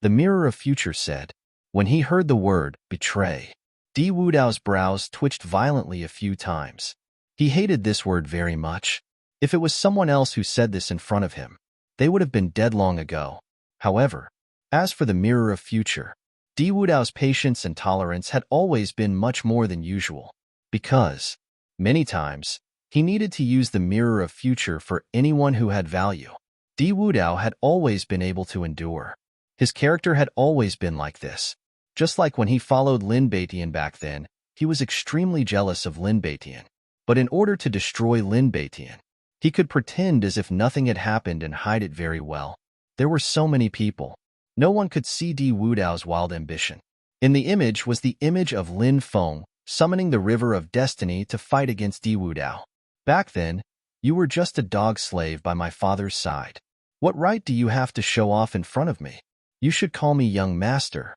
The Mirror of Future said. When he heard the word betray, Di Wudao's brows twitched violently a few times. He hated this word very much. If it was someone else who said this in front of him, they would have been dead long ago. However, as for the Mirror of Future, Di Wudao's patience and tolerance had always been much more than usual, because, many times, he needed to use the Mirror of Future for anyone who had value. Di Wudao had always been able to endure. His character had always been like this. Just like when he followed Lin Baiyan back then, he was extremely jealous of Lin Baiyan. But in order to destroy Lin Baiyan, he could pretend as if nothing had happened and hide it very well. There were so many people. No one could see Di Wudao's wild ambition. In the image was the image of Lin Feng summoning the River of Destiny to fight against Di Wudao. Back then, you were just a dog slave by my father's side. What right do you have to show off in front of me? You should call me young master.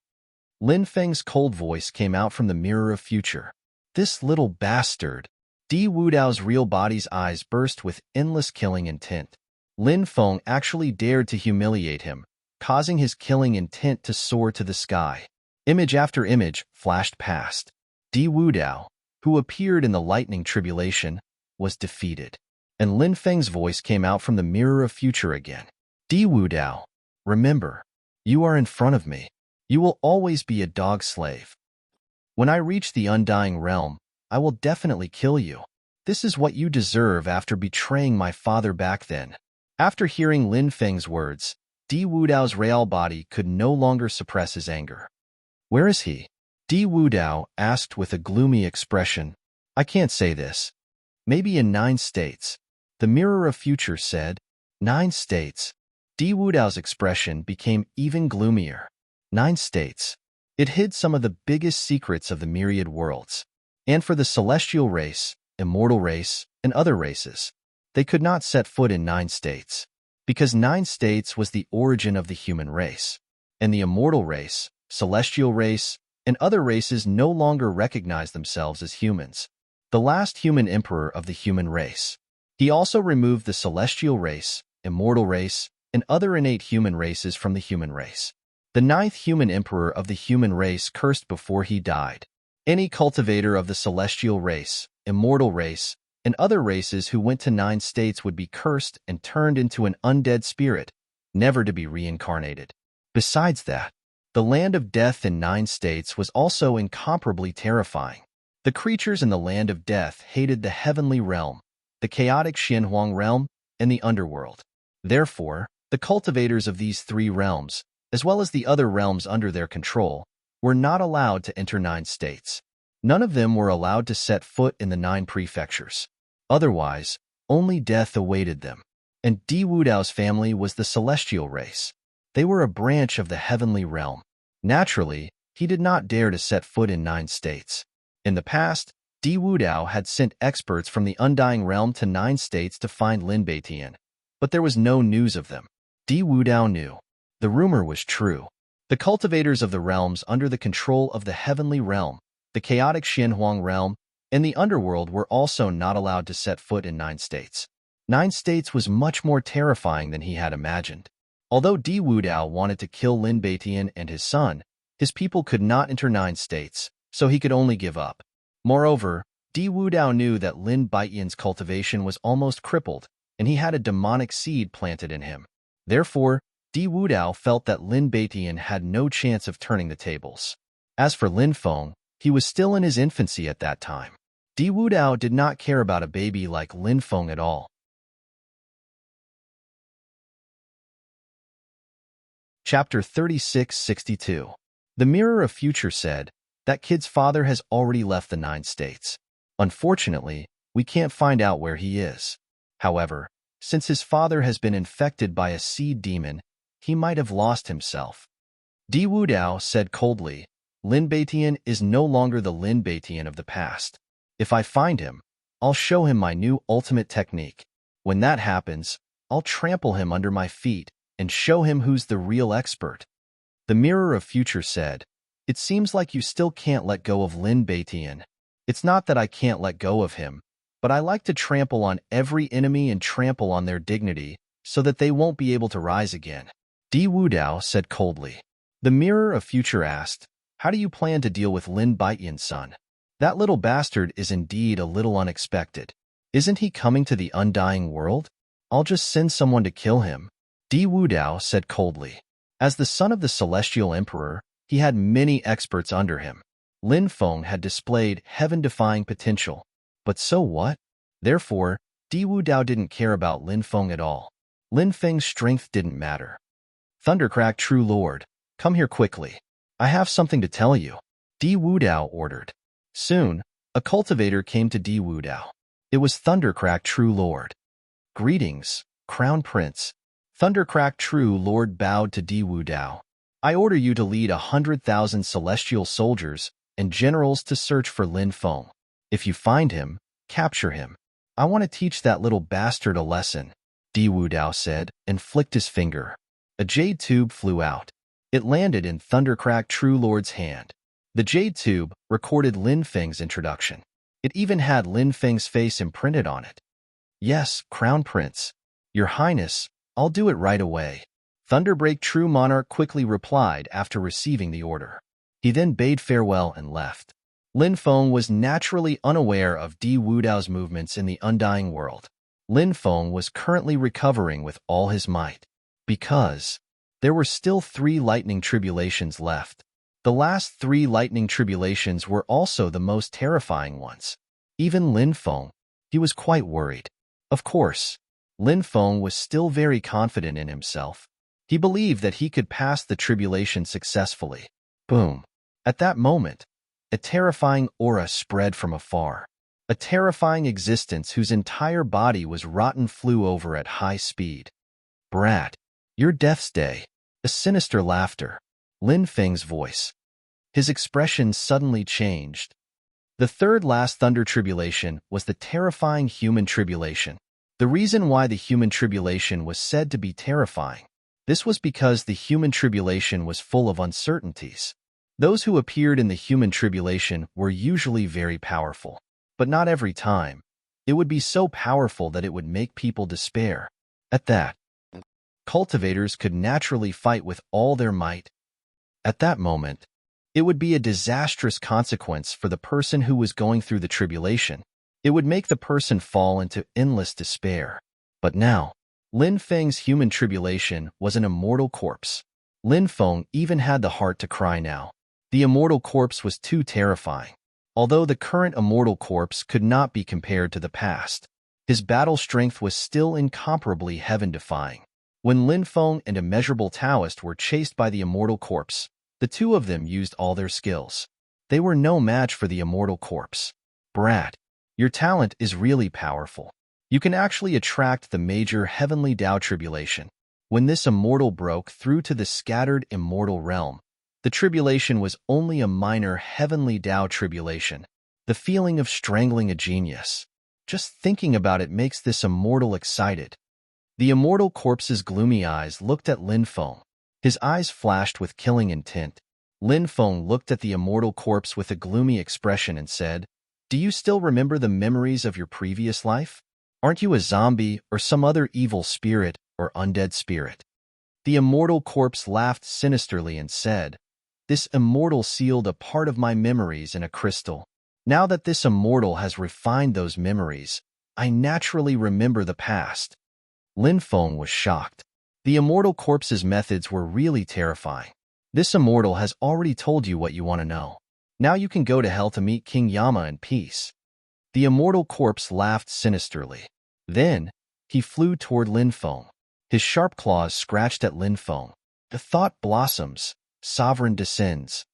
Lin Feng's cold voice came out from the mirror of future. This little bastard. Di Wudao's real body's eyes burst with endless killing intent. Lin Feng actually dared to humiliate him, causing his killing intent to soar to the sky. Image after image flashed past. Di Wudao, who appeared in the lightning tribulation, was defeated. And Lin Feng's voice came out from the mirror of future again. Di Wudao, remember, you are in front of me. You will always be a dog slave. When I reach the undying realm, I will definitely kill you. This is what you deserve after betraying my father back then. After hearing Lin Feng's words, Di Wudao's real body could no longer suppress his anger. Where is he? Di Wudao asked with a gloomy expression. I can't say this. Maybe in 9 states. The mirror of future said. 9 states. Di Wudao's expression became even gloomier. 9 states. It hid some of the biggest secrets of the myriad worlds. And for the celestial race, immortal race, and other races, they could not set foot in 9 states. Because 9 states was the origin of the human race. And the immortal race, celestial race, and other races no longer recognized themselves as humans. The last human emperor of the human race. He also removed the celestial race, immortal race, and other innate human races from the human race. The 9th human emperor of the human race cursed before he died. Any cultivator of the celestial race, immortal race, and other races who went to 9 states would be cursed and turned into an undead spirit, never to be reincarnated. Besides that, the land of death in 9 states was also incomparably terrifying. The creatures in the land of death hated the heavenly realm, the chaotic Xianhuang realm, and the underworld. Therefore, the cultivators of these 3 realms, as well as the other realms under their control, were not allowed to enter 9 states. None of them were allowed to set foot in the 9 prefectures. Otherwise, only death awaited them. And Di Wudao's family was the celestial race. They were a branch of the heavenly realm. Naturally, he did not dare to set foot in 9 states. In the past, Di Wudao had sent experts from the undying realm to 9 states to find Lin Beitian, but there was no news of them. Di Wudao knew. The rumor was true. The cultivators of the realms under the control of the heavenly realm, the chaotic Xianhuang realm, and the underworld were also not allowed to set foot in 9 states. 9 states was much more terrifying than he had imagined. Although Di Wudao wanted to kill Lin Beitian and his son, his people could not enter 9 states, so he could only give up. Moreover, Di Wudao knew that Lin Beitian's cultivation was almost crippled, and he had a demonic seed planted in him. Therefore, Di Wudao felt that Lin Beitian had no chance of turning the tables. As for Lin Feng, he was still in his infancy at that time. Di Wudao did not care about a baby like Lin Feng at all. Chapter 3662. The Mirror of Future said, that kid's father has already left the 9 states. Unfortunately, we can't find out where he is. However, since his father has been infected by a seed demon, he might have lost himself. Di Wudao said coldly, Lin Beitian is no longer the Lin Beitian of the past. If I find him, I'll show him my new ultimate technique. When that happens, I'll trample him under my feet and show him who's the real expert. The Mirror of Future said, it seems like you still can't let go of Lin Beitian. It's not that I can't let go of him, but I like to trample on every enemy and trample on their dignity so that they won't be able to rise again. Di Wudao said coldly. The Mirror of Future asked, how do you plan to deal with Lin Beitian's son? That little bastard is indeed a little unexpected. Isn't he coming to the undying world? I'll just send someone to kill him. Di Wudao said coldly. As the son of the Celestial Emperor, he had many experts under him. Lin Feng had displayed heaven-defying potential. But so what? Therefore, Di Wudao didn't care about Lin Feng at all. Lin Feng's strength didn't matter. Thundercrack, true lord, come here quickly. I have something to tell you. Di Wudao ordered. Soon, a cultivator came to Di Wudao. It was Thundercrack, true lord. Greetings, Crown Prince. Thundercrack, true lord bowed to Di Wudao. I order you to lead 100,000 celestial soldiers and generals to search for Lin Feng. If you find him, capture him. I want to teach that little bastard a lesson, Di Wudao said, and flicked his finger. A jade tube flew out. It landed in Thundercrack True Lord's hand. The jade tube recorded Lin Feng's introduction. It even had Lin Feng's face imprinted on it. "Yes, Crown Prince. Your Highness, I'll do it right away." Thunderbreak True Monarch quickly replied after receiving the order. He then bade farewell and left. Lin Feng was naturally unaware of Di Wudao's movements in the Undying World. Lin Feng was currently recovering with all his might, because there were still 3 lightning tribulations left. The last 3 lightning tribulations were also the most terrifying ones. Even Lin Feng, he was quite worried. Of course, Lin Feng was still very confident in himself. He believed that he could pass the tribulation successfully. Boom. At that moment, a terrifying aura spread from afar. A terrifying existence whose entire body was rotten flew over at high speed. "Brat, your death's day." A sinister laughter. Lin Feng's voice. His expression suddenly changed. The third last thunder tribulation was the terrifying human tribulation. The reason why the human tribulation was said to be terrifying, this was because the human tribulation was full of uncertainties. Those who appeared in the human tribulation were usually very powerful, but not every time. It would be so powerful that it would make people despair. At that, cultivators could naturally fight with all their might. At that moment, it would be a disastrous consequence for the person who was going through the tribulation. It would make the person fall into endless despair. But now, Lin Feng's human tribulation was an immortal corpse. Lin Feng even had the heart to cry now. The immortal corpse was too terrifying. Although the current immortal corpse could not be compared to the past, his battle strength was still incomparably heaven-defying. When Lin Feng and Immeasurable Taoist were chased by the immortal corpse, the two of them used all their skills. They were no match for the immortal corpse. "Brat, your talent is really powerful. You can actually attract the major heavenly Tao tribulation." When this immortal broke through to the scattered immortal realm, the tribulation was only a minor heavenly Tao tribulation. The feeling of strangling a genius. Just thinking about it makes this immortal excited. The immortal corpse's gloomy eyes looked at Lin Feng. His eyes flashed with killing intent. Lin Feng looked at the immortal corpse with a gloomy expression and said, "Do you still remember the memories of your previous life? Aren't you a zombie or some other evil spirit or undead spirit?" The immortal corpse laughed sinisterly and said, "This immortal sealed a part of my memories in a crystal. Now that this immortal has refined those memories, I naturally remember the past." Lin Feng was shocked. The immortal corpse's methods were really terrifying. This immortal has already told you what you want to know. Now you can go to hell to meet King Yama in peace. The immortal corpse laughed sinisterly. Then, he flew toward Lin Feng. His sharp claws scratched at Lin Feng. The thought blossoms. Sovereign descends.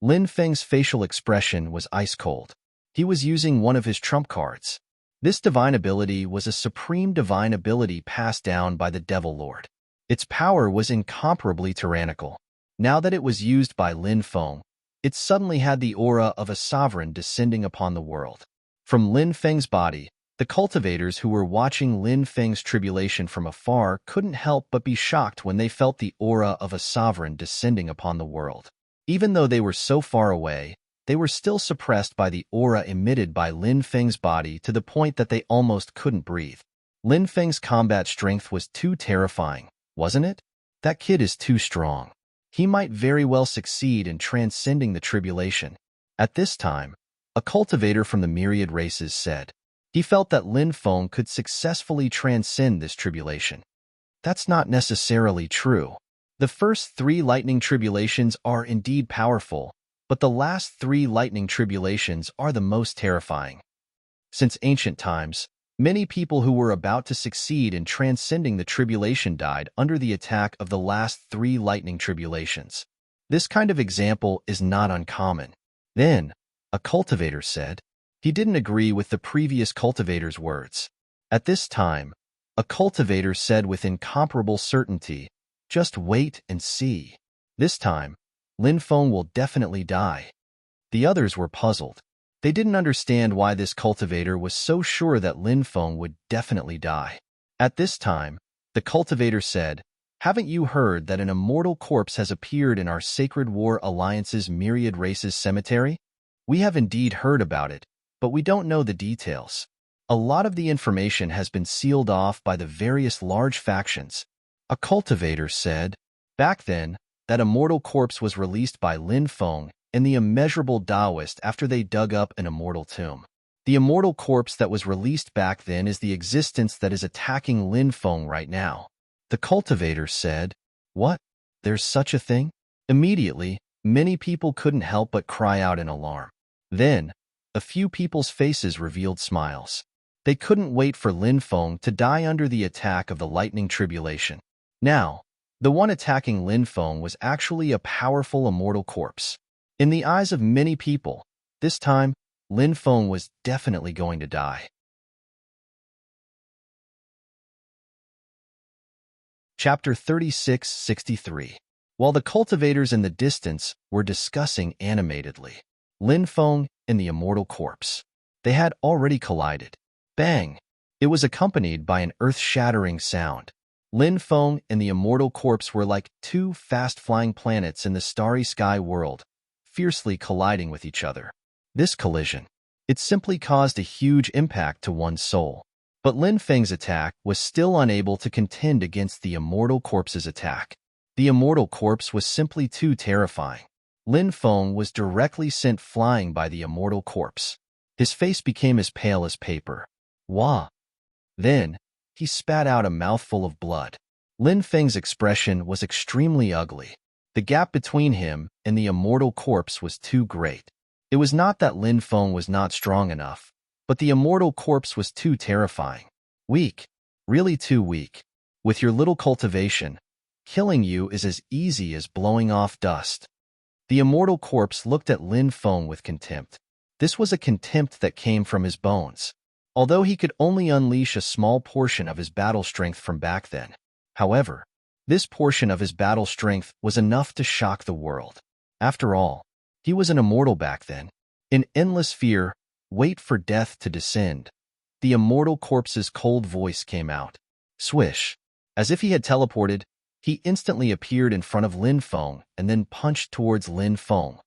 Lin Feng's facial expression was ice-cold. He was using one of his trump cards. This divine ability was a supreme divine ability passed down by the Devil Lord. Its power was incomparably tyrannical. Now that it was used by Lin Feng, it suddenly had the aura of a sovereign descending upon the world. From Lin Feng's body, the cultivators who were watching Lin Feng's tribulation from afar couldn't help but be shocked when they felt the aura of a sovereign descending upon the world. Even though they were so far away, they were still suppressed by the aura emitted by Lin Feng's body to the point that they almost couldn't breathe. Lin Feng's combat strength was too terrifying, wasn't it? That kid is too strong. He might very well succeed in transcending the tribulation. At this time, a cultivator from the myriad races said. He felt that Lin Feng could successfully transcend this tribulation. That's not necessarily true. The first 3 lightning tribulations are indeed powerful, but the last 3 lightning tribulations are the most terrifying. Since ancient times, many people who were about to succeed in transcending the tribulation died under the attack of the last 3 lightning tribulations. This kind of example is not uncommon. Then, a cultivator said. He didn't agree with the previous cultivator's words. At this time, a cultivator said with incomparable certainty, "Just wait and see. This time, Lin Feng will definitely die." The others were puzzled. They didn't understand why this cultivator was so sure that Lin Feng would definitely die. At this time, the cultivator said, Haven't you heard that an immortal corpse has appeared in our Sacred War Alliance's Myriad Races cemetery? We have indeed heard about it, but we don't know the details. A lot of the information has been sealed off by the various large factions. A cultivator said, back then, that immortal corpse was released by Lin Feng and the immeasurable Taoist after they dug up an immortal tomb. The immortal corpse that was released back then is the existence that is attacking Lin Feng right now. The cultivator said, what? There's such a thing? Immediately, many people couldn't help but cry out in alarm. Then, a few people's faces revealed smiles. They couldn't wait for Lin Feng to die under the attack of the lightning tribulation. Now, the one attacking Lin Feng was actually a powerful immortal corpse. In the eyes of many people, this time, Lin Feng was definitely going to die. Chapter 36-63. While the cultivators in the distance were discussing animatedly, Lin Feng and the immortal corpse, they had already collided. Bang! It was accompanied by an earth-shattering sound. Lin Feng and the immortal corpse were like two fast-flying planets in the starry sky world, fiercely colliding with each other. This collision, it simply caused a huge impact to one's soul. But Lin Feng's attack was still unable to contend against the immortal corpse's attack. The immortal corpse was simply too terrifying. Lin Feng was directly sent flying by the immortal corpse. His face became as pale as paper. Wah! Then, he spat out a mouthful of blood. Lin Feng's expression was extremely ugly. The gap between him and the immortal corpse was too great. It was not that Lin Feng was not strong enough, but the immortal corpse was too terrifying. Weak. Really too weak. With your little cultivation, killing you is as easy as blowing off dust. The immortal corpse looked at Lin Feng with contempt. This was a contempt that came from his bones. Although he could only unleash a small portion of his battle strength from back then. However, this portion of his battle strength was enough to shock the world. After all, he was an immortal back then. In endless fear, wait for death to descend. The immortal corpse's cold voice came out. Swish. As if he had teleported, he instantly appeared in front of Lin Feng and then punched towards Lin Feng.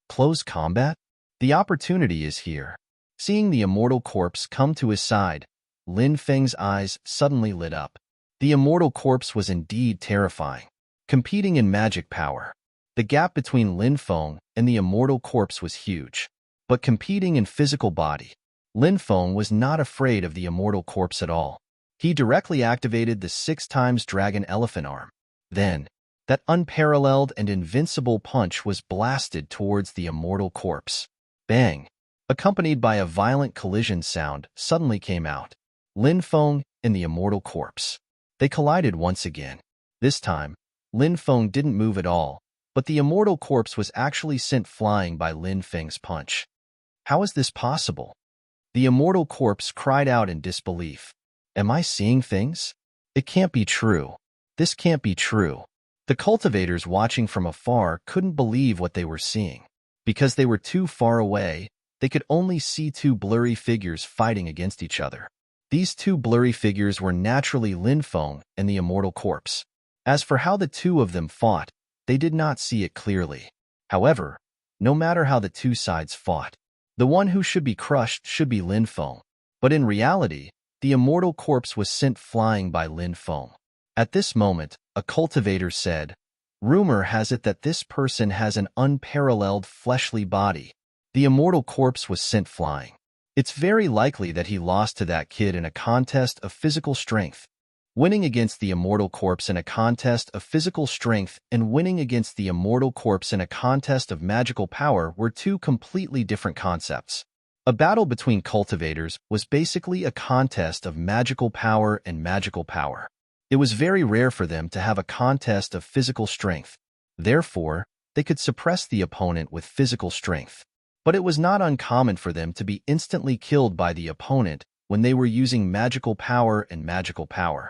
Close combat? The opportunity is here. Seeing the immortal corpse come to his side, Lin Feng's eyes suddenly lit up. The immortal corpse was indeed terrifying. Competing in magic power, the gap between Lin Feng and the immortal corpse was huge. But competing in physical body, Lin Feng was not afraid of the immortal corpse at all. He directly activated the 6x dragon elephant arm. Then, that unparalleled and invincible punch was blasted towards the immortal corpse. Bang! Accompanied by a violent collision sound suddenly came out. Lin Feng and the immortal corpse. They collided once again. This time, Lin Feng didn't move at all, but the immortal corpse was actually sent flying by Lin Feng's punch. How is this possible? The immortal corpse cried out in disbelief. Am I seeing things? It can't be true. This can't be true. The cultivators watching from afar couldn't believe what they were seeing. Because they were too far away, they could only see two blurry figures fighting against each other. These two blurry figures were naturally Lin Feng and the immortal corpse. As for how the two of them fought, they did not see it clearly. However, no matter how the two sides fought, the one who should be crushed should be Lin Feng. But in reality, the immortal corpse was sent flying by Lin Feng. At this moment, a cultivator said, "Rumor has it that this person has an unparalleled fleshly body." The immortal corpse was sent flying. It's very likely that he lost to that kid in a contest of physical strength. Winning against the immortal corpse in a contest of physical strength and winning against the immortal corpse in a contest of magical power were two completely different concepts. A battle between cultivators was basically a contest of magical power and magical power. It was very rare for them to have a contest of physical strength. Therefore, they could suppress the opponent with physical strength. But it was not uncommon for them to be instantly killed by the opponent when they were using magical power and magical power.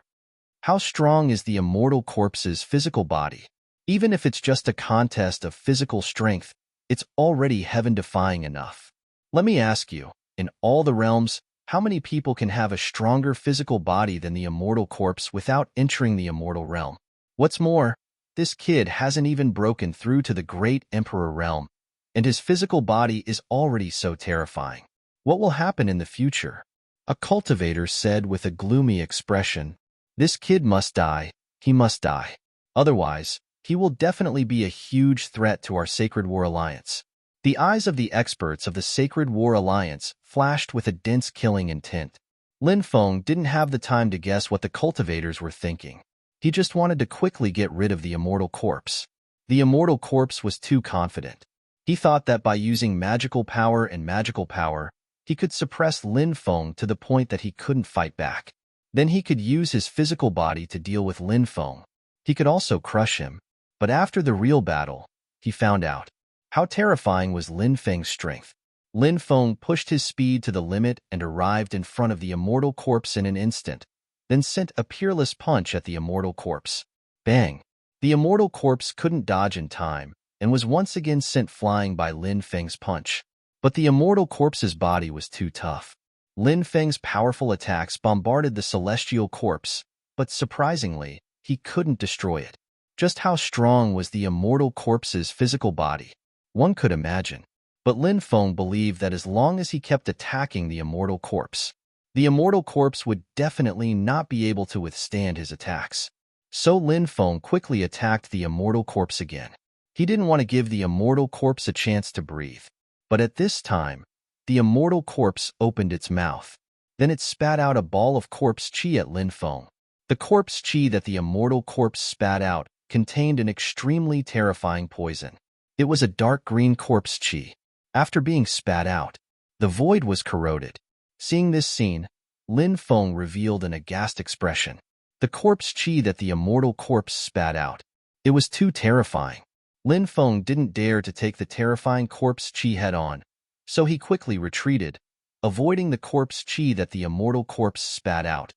How strong is the immortal corpse's physical body? Even if it's just a contest of physical strength, it's already heaven-defying enough. Let me ask you, in all the realms, How many people can have a stronger physical body than the immortal corpse without entering the immortal realm? What's more, this kid hasn't even broken through to the great Emperor realm, and his physical body is already so terrifying. What will happen in the future? A cultivator said with a gloomy expression, "This kid must die, he must die. Otherwise, he will definitely be a huge threat to our Sacred War Alliance." The eyes of the experts of the Sacred War Alliance flashed with a dense killing intent. Lin Feng didn't have the time to guess what the cultivators were thinking. He just wanted to quickly get rid of the immortal corpse. The immortal corpse was too confident. He thought that by using magical power and magical power, he could suppress Lin Feng to the point that he couldn't fight back. Then he could use his physical body to deal with Lin Feng. He could also crush him. But after the real battle, he found out. How terrifying was Lin Feng's strength. Lin Feng pushed his speed to the limit and arrived in front of the immortal corpse in an instant, then sent a peerless punch at the immortal corpse. Bang! The immortal corpse couldn't dodge in time and was once again sent flying by Lin Feng's punch. But the immortal corpse's body was too tough. Lin Feng's powerful attacks bombarded the celestial corpse, but surprisingly, he couldn't destroy it. Just how strong was the immortal corpse's physical body? One could imagine. But Lin Feng believed that as long as he kept attacking the immortal corpse, the immortal corpse would definitely not be able to withstand his attacks. So Lin Feng quickly attacked the immortal corpse again. He didn't want to give the immortal corpse a chance to breathe. But at this time, the immortal corpse opened its mouth. Then it spat out a ball of corpse chi at Lin Feng. The corpse chi that the immortal corpse spat out contained an extremely terrifying poison. It was a dark green corpse chi. After being spat out, the void was corroded. Seeing this scene, Lin Feng revealed an aghast expression. The corpse chi that the immortal corpse spat out. It was too terrifying. Lin Feng didn't dare to take the terrifying corpse chi head-on, so he quickly retreated, avoiding the corpse chi that the immortal corpse spat out.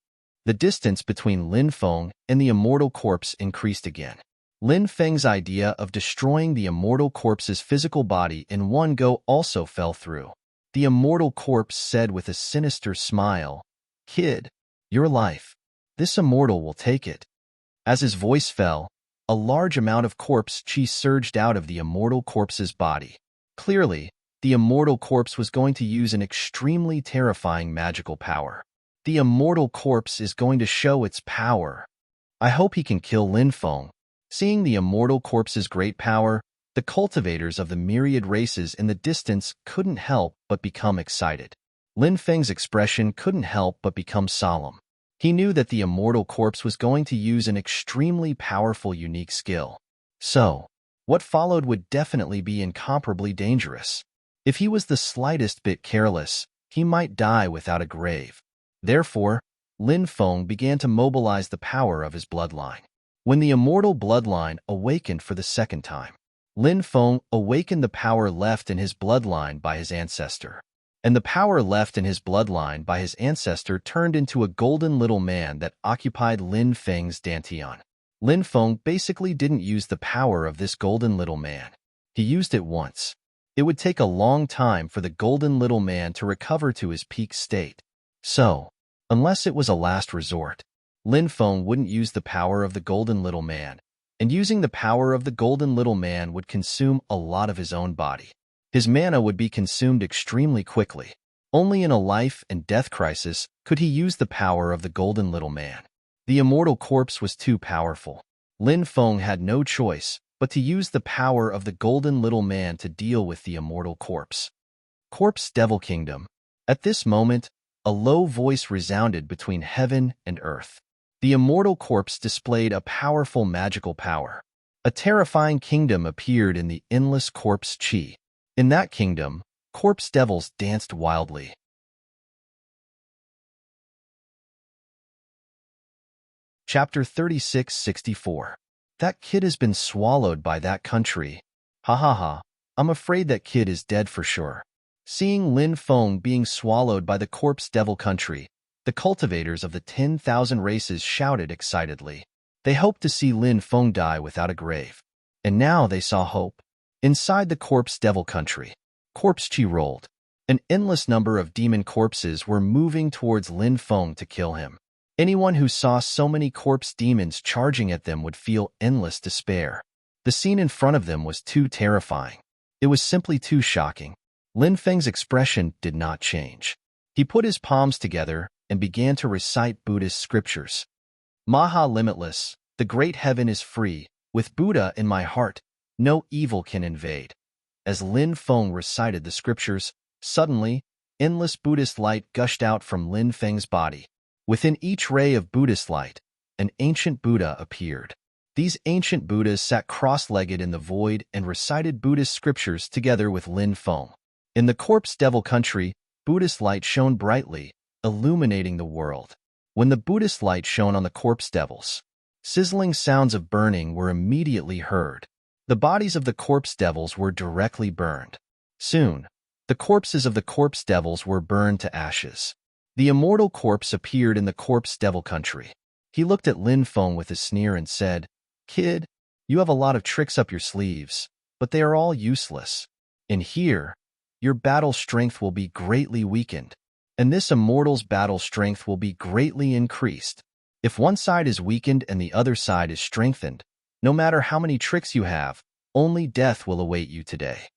The distance between Lin Feng and the immortal corpse increased again. Lin Feng's idea of destroying the immortal corpse's physical body in one go also fell through. The immortal corpse said with a sinister smile, "Kid, your life. This immortal will take it." As his voice fell, a large amount of corpse chi surged out of the immortal corpse's body. Clearly, the immortal corpse was going to use an extremely terrifying magical power. The immortal corpse is going to show its power. I hope he can kill Lin Feng. Seeing the immortal corpse's great power, the cultivators of the myriad races in the distance couldn't help but become excited. Lin Feng's expression couldn't help but become solemn. He knew that the immortal corpse was going to use an extremely powerful unique skill. So, what followed would definitely be incomparably dangerous. If he was the slightest bit careless, he might die without a grave. Therefore, Lin Feng began to mobilize the power of his bloodline. When the immortal bloodline awakened for the second time, Lin Feng awakened the power left in his bloodline by his ancestor. And the power left in his bloodline by his ancestor turned into a golden little man that occupied Lin Feng's dantian. Lin Feng basically didn't use the power of this golden little man. He used it once. It would take a long time for the golden little man to recover to his peak state. So, unless it was a last resort, Lin Feng wouldn't use the power of the golden little man, and using the power of the golden little man would consume a lot of his own body. His mana would be consumed extremely quickly. Only in a life and death crisis could he use the power of the golden little man. The immortal corpse was too powerful. Lin Feng had no choice but to use the power of the golden little man to deal with the immortal corpse. Corpse Devil Kingdom. At this moment, a low voice resounded between heaven and earth. The immortal corpse displayed a powerful magical power. A terrifying kingdom appeared in the endless corpse chi. In that kingdom, corpse devils danced wildly. Chapter 3664. That kid has been swallowed by that country. Ha ha ha. I'm afraid that kid is dead for sure. Seeing Lin Feng being swallowed by the corpse devil country, the cultivators of the 10,000 races shouted excitedly. They hoped to see Lin Feng die without a grave. And now they saw hope. Inside the corpse devil country, corpse chi rolled. An endless number of demon corpses were moving towards Lin Feng to kill him. Anyone who saw so many corpse demons charging at them would feel endless despair. The scene in front of them was too terrifying. It was simply too shocking. Lin Feng's expression did not change. He put his palms together and began to recite Buddhist scriptures. Maha limitless, the great heaven is free. With Buddha in my heart, no evil can invade. As Lin Feng recited the scriptures, suddenly, endless Buddhist light gushed out from Lin Feng's body. Within each ray of Buddhist light, an ancient Buddha appeared. These ancient Buddhas sat cross-legged in the void and recited Buddhist scriptures together with Lin Feng. In the corpse devil country, Buddhist light shone brightly, illuminating the world. When the Buddhist light shone on the corpse devils, sizzling sounds of burning were immediately heard. The bodies of the corpse devils were directly burned. Soon, the corpses of the corpse devils were burned to ashes. The immortal corpse appeared in the corpse devil country. He looked at Lin Feng with a sneer and said, "Kid, you have a lot of tricks up your sleeves, but they are all useless. In here, your battle strength will be greatly weakened, and this immortal's battle strength will be greatly increased. If one side is weakened and the other side is strengthened, no matter how many tricks you have, only death will await you today."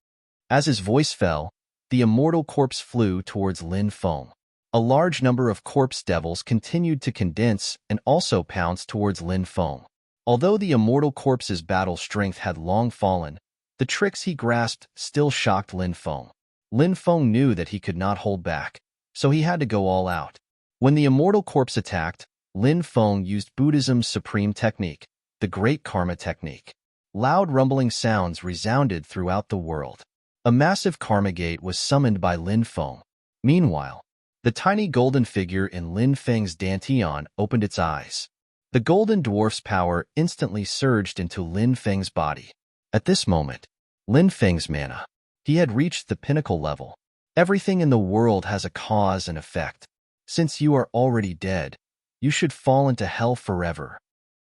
As his voice fell, the immortal corpse flew towards Lin Feng. A large number of corpse devils continued to condense and also pounced towards Lin Feng. Although the immortal corpse's battle strength had long fallen, the tricks he grasped still shocked Lin Feng. Lin Feng knew that he could not hold back, so he had to go all out. When the immortal corpse attacked, Lin Feng used Buddhism's supreme technique, the Great Karma Technique. Loud rumbling sounds resounded throughout the world. A massive karma gate was summoned by Lin Feng. Meanwhile, the tiny golden figure in Lin Feng's dantian opened its eyes. The golden dwarf's power instantly surged into Lin Feng's body. At this moment, Lin Feng's mana. He had reached the pinnacle level. Everything in the world has a cause and effect. Since you are already dead, you should fall into hell forever.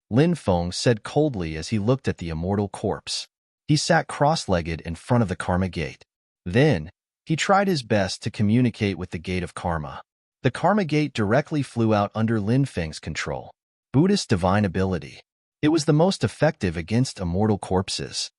Lin Feng said coldly as he looked at the immortal corpse. He sat cross-legged in front of the karma gate. Then, he tried his best to communicate with the gate of karma. The karma gate directly flew out under Lin Feng's control. Buddhist divine ability. It was the most effective against immortal corpses.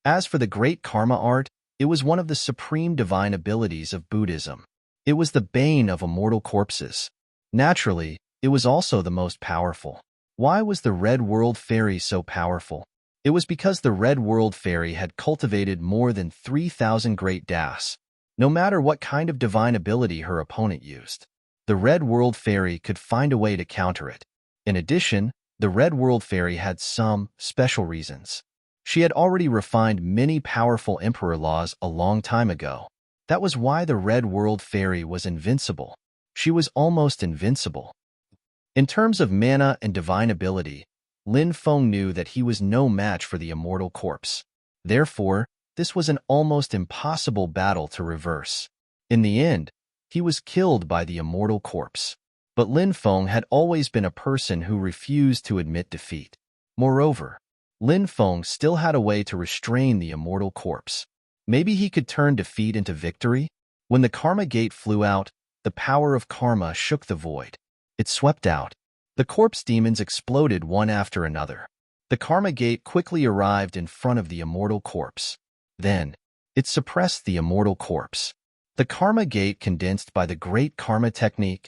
As for the great karma art, it was one of the supreme divine abilities of Buddhism. It was the bane of immortal corpses. Naturally, it was also the most powerful. Why was the Red World Fairy so powerful? It was because the Red World Fairy had cultivated more than 3,000 great das. No matter what kind of divine ability her opponent used, the Red World Fairy could find a way to counter it. In addition, the Red World Fairy had some special reasons. She had already refined many powerful emperor laws a long time ago. That was why the Red World Fairy was invincible. She was almost invincible. In terms of mana and divine ability, Lin Feng knew that he was no match for the immortal corpse. Therefore, this was an almost impossible battle to reverse. In the end, he was killed by the immortal corpse. But Lin Feng had always been a person who refused to admit defeat. Moreover, Lin Feng still had a way to restrain the immortal corpse. Maybe he could turn defeat into victory? When the karma gate flew out, the power of karma shook the void. It swept out. The corpse demons exploded one after another. The karma gate quickly arrived in front of the immortal corpse. Then, it suppressed the immortal corpse. The karma gate condensed by the great karma technique.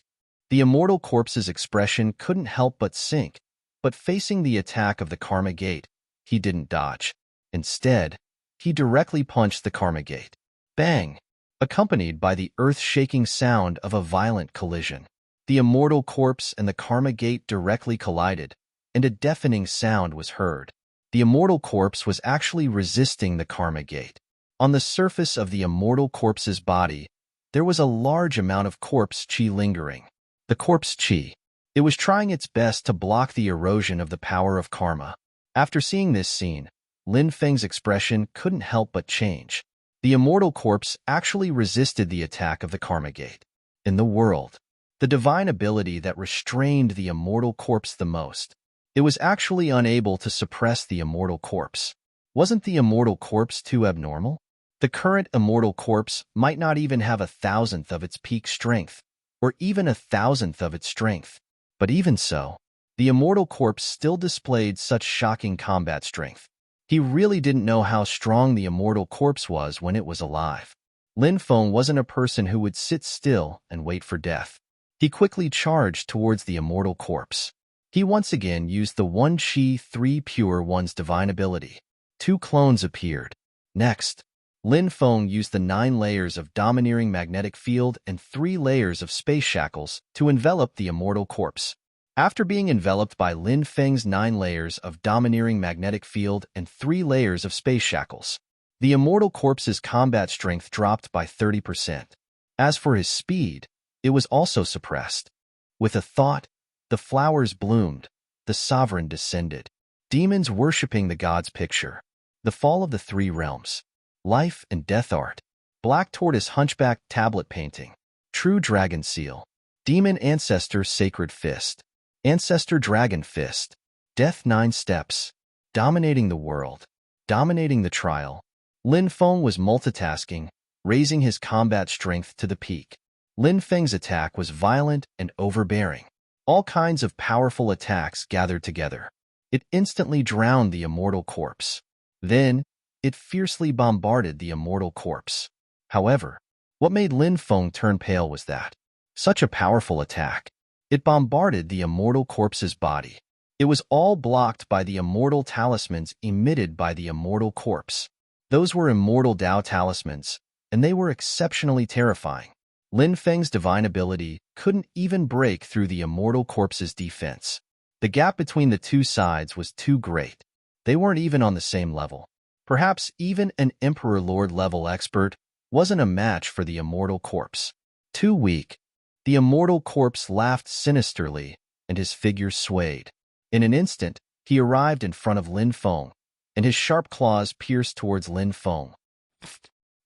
The immortal corpse's expression couldn't help but sink, but facing the attack of the karma gate, he didn't dodge. Instead, he directly punched the karma gate. Bang! Accompanied by the earth-shaking sound of a violent collision. The immortal corpse and the karma gate directly collided, and a deafening sound was heard. The immortal corpse was actually resisting the karma gate. On the surface of the immortal corpse's body, there was a large amount of corpse chi lingering. The corpse chi. It was trying its best to block the erosion of the power of karma. After seeing this scene, Lin Feng's expression couldn't help but change. The immortal corpse actually resisted the attack of the karma gate. In the world, the divine ability that restrained the immortal corpse the most, it was actually unable to suppress the immortal corpse. Wasn't the immortal corpse too abnormal? The current immortal corpse might not even have 1,000th of its peak strength, or even 1,000th of its strength. But even so, the immortal corpse still displayed such shocking combat strength. He really didn't know how strong the immortal corpse was when it was alive. Lin Feng wasn't a person who would sit still and wait for death. He quickly charged towards the immortal corpse. He once again used the 1 Qi 3 Pure One's divine ability. 2 clones appeared. Next, Lin Feng used the 9 layers of domineering magnetic field and 3 layers of space shackles to envelop the immortal corpse. After being enveloped by Lin Feng's 9 layers of domineering magnetic field and 3 layers of space shackles, the immortal corpse's combat strength dropped by 30%. As for his speed, it was also suppressed. With a thought, the flowers bloomed, the sovereign descended. Demons worshipping the gods picture. The fall of the 3 realms. Life and death art. Black tortoise hunchback tablet painting. True dragon seal. Demon ancestor sacred fist. Ancestor dragon fist. Death 9 steps. Dominating the world. Dominating the trial. Lin Feng was multitasking, raising his combat strength to the peak. Lin Feng's attack was violent and overbearing. All kinds of powerful attacks gathered together. It instantly drowned the immortal corpse. Then, it fiercely bombarded the immortal corpse. However, what made Lin Feng turn pale was that, such a powerful attack, it bombarded the immortal corpse's body. It was all blocked by the immortal talismans emitted by the immortal corpse. Those were immortal Dao talismans, and they were exceptionally terrifying. Lin Feng's divine ability couldn't even break through the immortal corpse's defense. The gap between the two sides was too great. They weren't even on the same level. Perhaps even an Emperor Lord level expert wasn't a match for the immortal corpse. Too weak. The immortal corpse laughed sinisterly, and his figure swayed. In an instant, he arrived in front of Lin Feng, and his sharp claws pierced towards Lin Feng.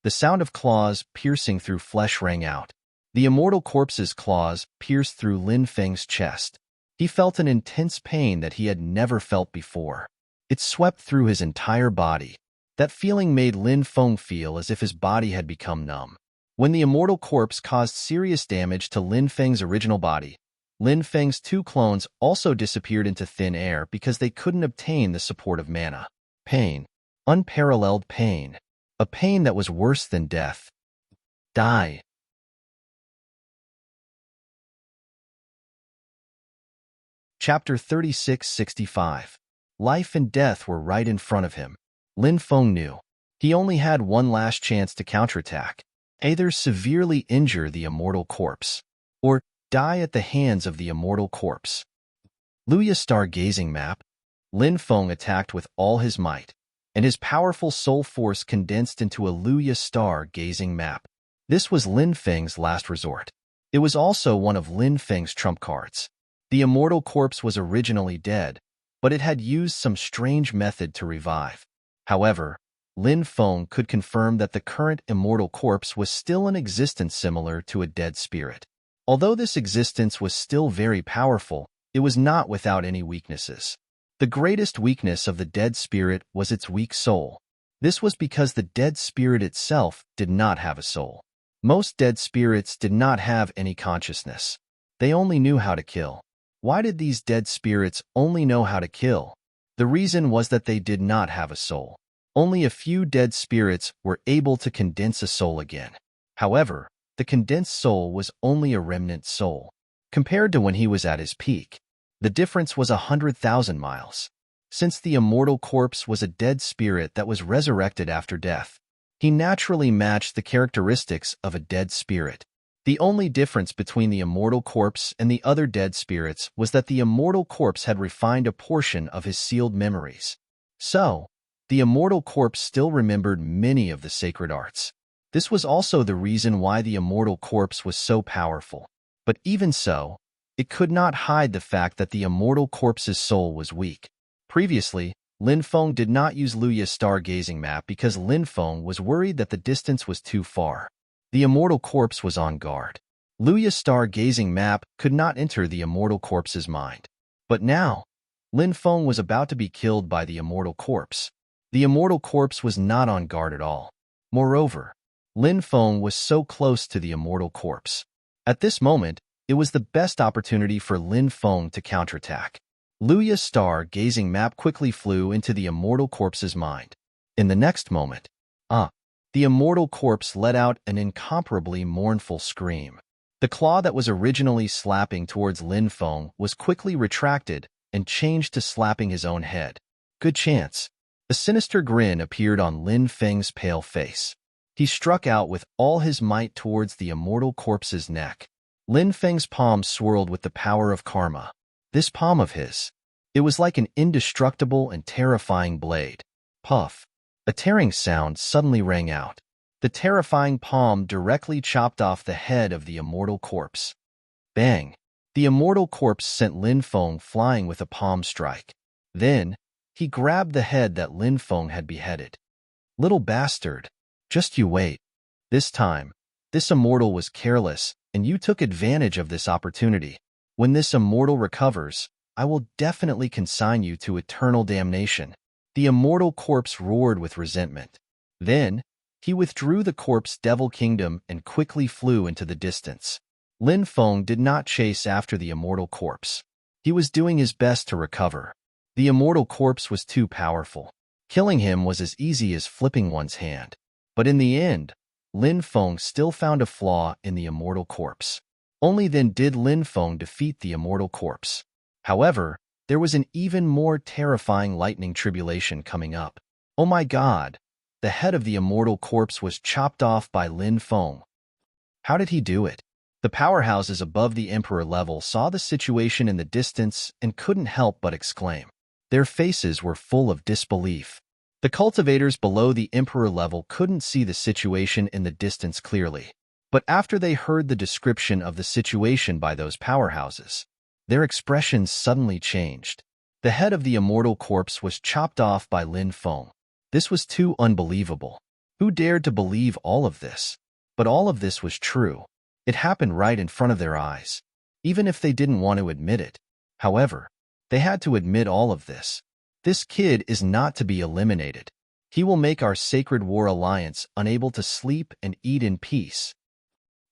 The sound of claws piercing through flesh rang out. The immortal corpse's claws pierced through Lin Feng's chest. He felt an intense pain that he had never felt before. It swept through his entire body. That feeling made Lin Feng feel as if his body had become numb. When the immortal corpse caused serious damage to Lin Feng's original body, Lin Feng's 2 clones also disappeared into thin air because they couldn't obtain the support of mana. Pain. Unparalleled pain. A pain that was worse than death. Die. Chapter 3665. Life and death were right in front of him. Lin Feng knew. He only had one last chance to counterattack. Either severely injure the immortal corpse, or die at the hands of the immortal corpse. Luya Stargazing Map. Lin Feng attacked with all his might, and his powerful soul force condensed into a Luya Stargazing Map. This was Lin Feng's last resort. It was also one of Lin Feng's trump cards. The immortal corpse was originally dead, but it had used some strange method to revive. However, Lin Feng could confirm that the current immortal corpse was still in existence, similar to a dead spirit. Although this existence was still very powerful, it was not without any weaknesses. The greatest weakness of the dead spirit was its weak soul. This was because the dead spirit itself did not have a soul. Most dead spirits did not have any consciousness. They only knew how to kill. Why did these dead spirits only know how to kill? The reason was that they did not have a soul. Only a few dead spirits were able to condense a soul again. However, the condensed soul was only a remnant soul. Compared to when he was at his peak, the difference was 100,000 miles. Since the immortal corpse was a dead spirit that was resurrected after death, he naturally matched the characteristics of a dead spirit. The only difference between the immortal corpse and the other dead spirits was that the immortal corpse had refined a portion of his sealed memories. So, the immortal corpse still remembered many of the sacred arts. This was also the reason why the immortal corpse was so powerful. But even so, it could not hide the fact that the immortal corpse's soul was weak. Previously, Lin Feng did not use Luya Stargazing Map because Lin Feng was worried that the distance was too far. The immortal corpse was on guard. Luya Stargazing Map could not enter the immortal corpse's mind. But now, Lin Feng was about to be killed by the immortal corpse. The immortal corpse was not on guard at all. Moreover, Lin Feng was so close to the immortal corpse. At this moment, it was the best opportunity for Lin Feng to counterattack. Luya's star-gazing map quickly flew into the immortal corpse's mind. In the next moment, the immortal corpse let out an incomparably mournful scream. The claw that was originally slapping towards Lin Feng was quickly retracted and changed to slapping his own head. Good chance. A sinister grin appeared on Lin Feng's pale face. He struck out with all his might towards the immortal corpse's neck. Lin Feng's palm swirled with the power of karma. This palm of his, it was like an indestructible and terrifying blade. Puff. A tearing sound suddenly rang out. The terrifying palm directly chopped off the head of the immortal corpse. Bang! The immortal corpse sent Lin Feng flying with a palm strike. Then, he grabbed the head that Lin Feng had beheaded. Little bastard, just you wait. This time, this immortal was careless, and you took advantage of this opportunity. When this immortal recovers, I will definitely consign you to eternal damnation. The immortal corpse roared with resentment. Then, he withdrew the corpse Devil Kingdom and quickly flew into the distance. Lin Feng did not chase after the immortal corpse. He was doing his best to recover. The immortal corpse was too powerful. Killing him was as easy as flipping one's hand. But in the end, Lin Feng still found a flaw in the immortal corpse. Only then did Lin Feng defeat the immortal corpse. However, there was an even more terrifying lightning tribulation coming up. Oh my God! The head of the immortal corpse was chopped off by Lin Feng. How did he do it? The powerhouses above the emperor level saw the situation in the distance and couldn't help but exclaim. Their faces were full of disbelief. The cultivators below the emperor level couldn't see the situation in the distance clearly. But after they heard the description of the situation by those powerhouses, their expressions suddenly changed. The head of the immortal corpse was chopped off by Lin Feng. This was too unbelievable. Who dared to believe all of this? But all of this was true. It happened right in front of their eyes, even if they didn't want to admit it. However, they had to admit all of this. This kid is not to be eliminated. He will make our Sacred War Alliance unable to sleep and eat in peace.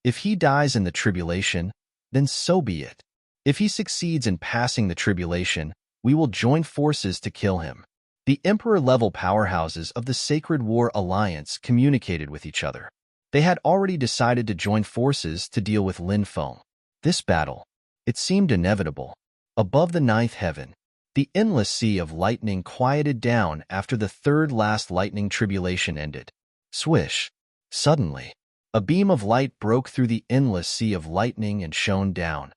If he dies in the tribulation, then so be it. If he succeeds in passing the tribulation, we will join forces to kill him. The Emperor-level powerhouses of the Sacred War Alliance communicated with each other. They had already decided to join forces to deal with Lin Feng. This battle, it seemed inevitable. Above the ninth heaven, the endless sea of lightning quieted down after the third last lightning tribulation ended. Swish! Suddenly, a beam of light broke through the endless sea of lightning and shone down.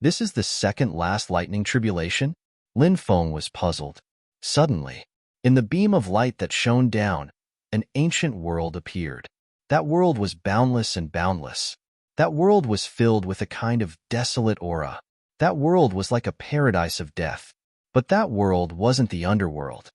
This is the second last lightning tribulation? Lin Feng was puzzled. Suddenly, in the beam of light that shone down, an ancient world appeared. That world was boundless and boundless. That world was filled with a kind of desolate aura. That world was like a paradise of death. But that world wasn't the underworld.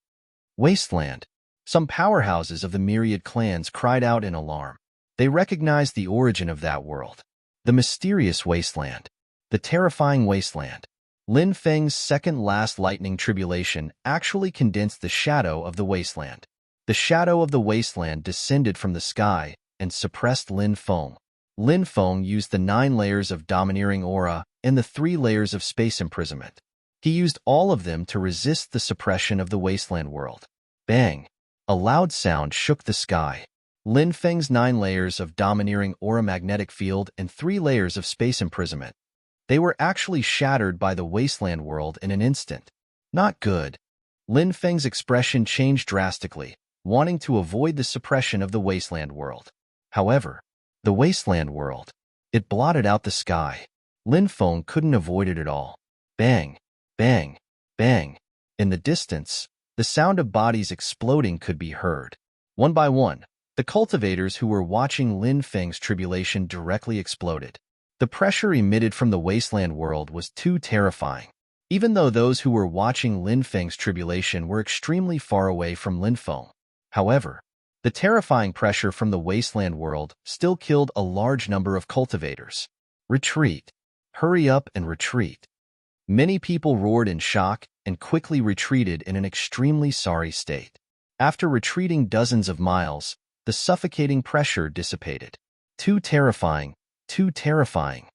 Wasteland. Some powerhouses of the myriad clans cried out in alarm. They recognized the origin of that world. The mysterious wasteland. The terrifying wasteland. Lin Feng's second-last lightning tribulation actually condensed the shadow of the wasteland. The shadow of the wasteland descended from the sky and suppressed Lin Feng. Lin Feng used the 9 layers of domineering aura and the 3 layers of space imprisonment. He used all of them to resist the suppression of the wasteland world. Bang! A loud sound shook the sky. Lin Feng's 9 layers of domineering aura magnetic field and 3 layers of space imprisonment. They were actually shattered by the wasteland world in an instant. Not good. Lin Feng's expression changed drastically, wanting to avoid the suppression of the wasteland world. However, the wasteland world, it blotted out the sky. Lin Feng couldn't avoid it at all. Bang! Bang! Bang! In the distance, the sound of bodies exploding could be heard. One by one, the cultivators who were watching Lin Feng's tribulation directly exploded. The pressure emitted from the wasteland world was too terrifying. Even though those who were watching Lin Feng's tribulation were extremely far away from Lin Feng. However, the terrifying pressure from the wasteland world still killed a large number of cultivators. Retreat. Hurry up and retreat. Many people roared in shock and quickly retreated in an extremely sorry state. After retreating dozens of miles, The suffocating pressure dissipated. Too terrifying, too terrifying.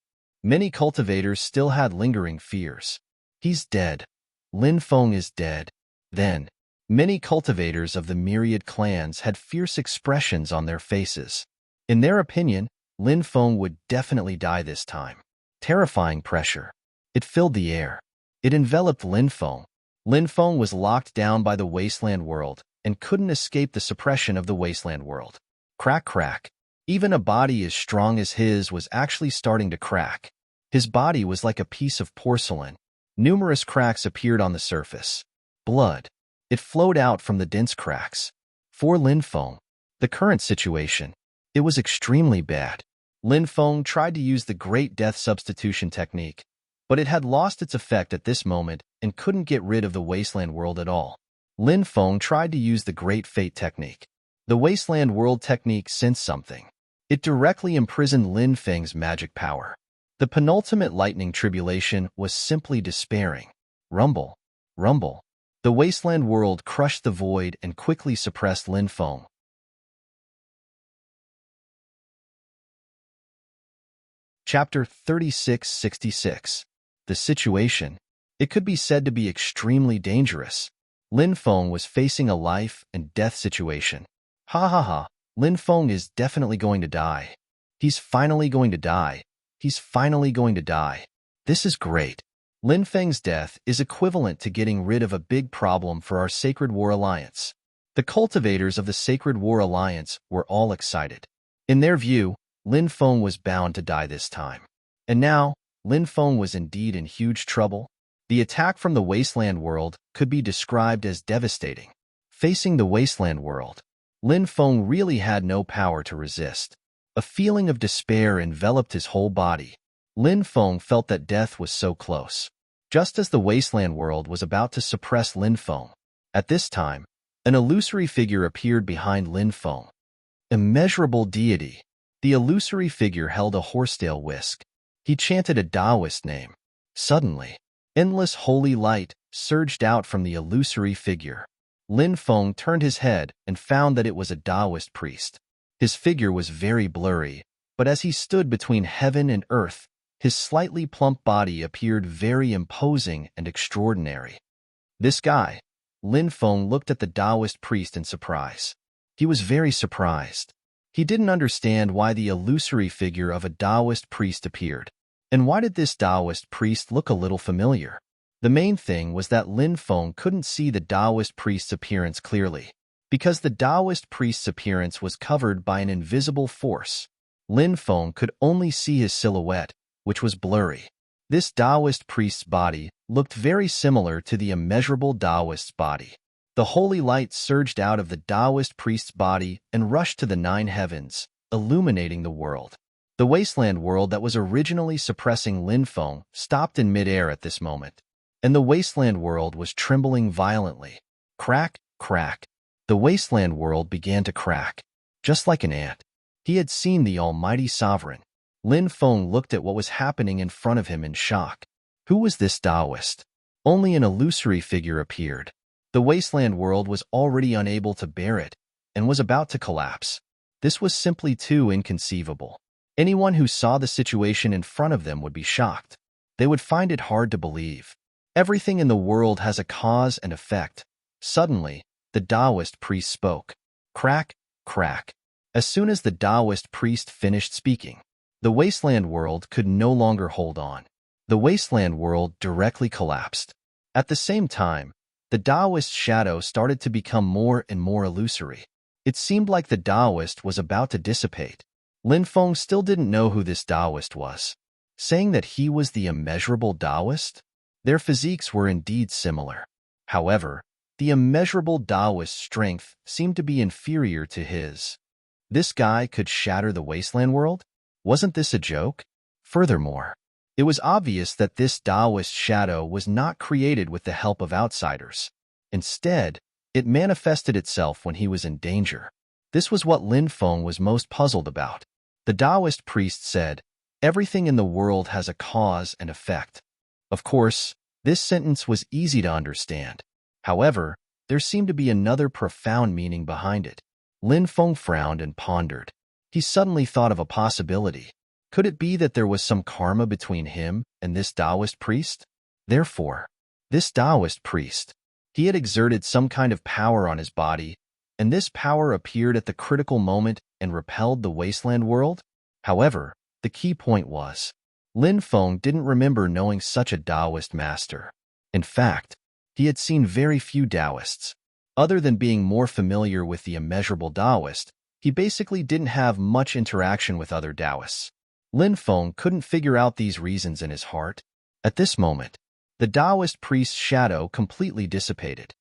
Many cultivators still had lingering fears. He's dead. Lin Feng is dead. Then, many cultivators of the myriad clans had fierce expressions on their faces. In their opinion, Lin Feng would definitely die this time. Terrifying pressure. It filled the air. It enveloped Lin Feng. Lin Feng was locked down by the wasteland world and couldn't escape the suppression of the wasteland world. Crack, crack. Even a body as strong as his was actually starting to crack. His body was like a piece of porcelain. Numerous cracks appeared on the surface. Blood. It flowed out from the dense cracks. For Lin Feng, the current situation, it was extremely bad. Lin Feng tried to use the Great Death Substitution technique, but it had lost its effect at this moment and couldn't get rid of the wasteland world at all. Lin Feng tried to use the Great Fate technique. The wasteland world technique sensed something. It directly imprisoned Lin Feng's magic power. The penultimate lightning tribulation was simply despairing. Rumble, rumble. The wasteland world crushed the void and quickly suppressed Lin Feng. Chapter 3666. The situation. It could be said to be extremely dangerous. Lin Feng was facing a life and death situation. Ha ha ha, Lin Feng is definitely going to die. He's finally going to die. He's finally going to die. This is great. Lin Feng's death is equivalent to getting rid of a big problem for our Sacred War Alliance. The cultivators of the Sacred War Alliance were all excited. In their view, Lin Feng was bound to die this time. And now, Lin Feng was indeed in huge trouble. The attack from the wasteland world could be described as devastating. Facing the wasteland world, Lin Feng really had no power to resist. A feeling of despair enveloped his whole body. Lin Feng felt that death was so close. Just as the wasteland world was about to suppress Lin Feng, at this time, an illusory figure appeared behind Lin Feng. Immeasurable deity. The illusory figure held a horsetail whisk. He chanted a Taoist name. Suddenly, endless holy light surged out from the illusory figure. Lin Feng turned his head and found that it was a Taoist priest. His figure was very blurry, but as he stood between heaven and earth, his slightly plump body appeared very imposing and extraordinary. This guy, Lin Feng looked at the Taoist priest in surprise. He was very surprised. He didn't understand why the illusory figure of a Taoist priest appeared. And why did this Taoist priest look a little familiar? The main thing was that Lin Feng couldn't see the Taoist priest's appearance clearly. Because the Taoist priest's appearance was covered by an invisible force, Lin Feng could only see his silhouette, which was blurry. This Taoist priest's body looked very similar to the immeasurable Taoist's body. The holy light surged out of the Taoist priest's body and rushed to the 9 heavens, illuminating the world. The wasteland world that was originally suppressing Lin Feng stopped in midair at this moment, and the wasteland world was trembling violently. Crack, crack. The wasteland world began to crack, just like an ant. He had seen the almighty sovereign. Lin Feng looked at what was happening in front of him in shock. Who was this Taoist? Only an illusory figure appeared. The wasteland world was already unable to bear it and was about to collapse. This was simply too inconceivable. Anyone who saw the situation in front of them would be shocked. They would find it hard to believe. Everything in the world has a cause and effect. Suddenly, the Taoist priest spoke. Crack, crack. As soon as the Taoist priest finished speaking, the wasteland world could no longer hold on. The wasteland world directly collapsed. At the same time, the Taoist shadow started to become more and more illusory. It seemed like the Taoist was about to dissipate. Lin Feng still didn't know who this Taoist was. Saying that he was the immeasurable Taoist? Their physiques were indeed similar. However, the immeasurable Taoist's strength seemed to be inferior to his. This guy could shatter the wasteland world? Wasn't this a joke? Furthermore, it was obvious that this Taoist shadow was not created with the help of outsiders. Instead, it manifested itself when he was in danger. This was what Lin Feng was most puzzled about. The Taoist priest said, "Everything in the world has a cause and effect." Of course, this sentence was easy to understand. However, there seemed to be another profound meaning behind it. Lin Feng frowned and pondered. He suddenly thought of a possibility. Could it be that there was some karma between him and this Taoist priest? Therefore, this Taoist priest, he had exerted some kind of power on his body, and this power appeared at the critical moment and repelled the wasteland world? However, the key point was, Lin Feng didn't remember knowing such a Taoist master. In fact, he had seen very few Taoists. Other than being more familiar with the immeasurable Taoist, he basically didn't have much interaction with other Taoists. Lin Feng couldn't figure out these reasons in his heart. At this moment, the Taoist priest's shadow completely dissipated.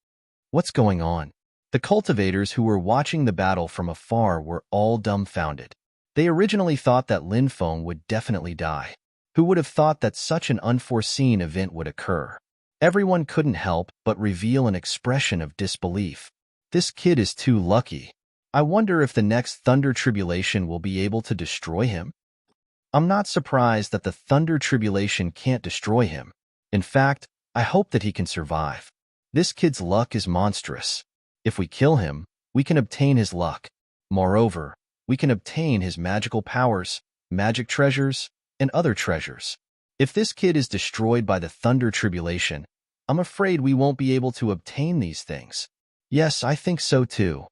What's going on? The cultivators who were watching the battle from afar were all dumbfounded. They originally thought that Lin Feng would definitely die. Who would have thought that such an unforeseen event would occur? Everyone couldn't help but reveal an expression of disbelief. This kid is too lucky. I wonder if the next Thunder Tribulation will be able to destroy him? I'm not surprised that the Thunder Tribulation can't destroy him. In fact, I hope that he can survive. This kid's luck is monstrous. If we kill him, we can obtain his luck. Moreover, we can obtain his magical powers, magic treasures, and other treasures. If this kid is destroyed by the Thunder Tribulation, I'm afraid we won't be able to obtain these things. Yes, I think so too.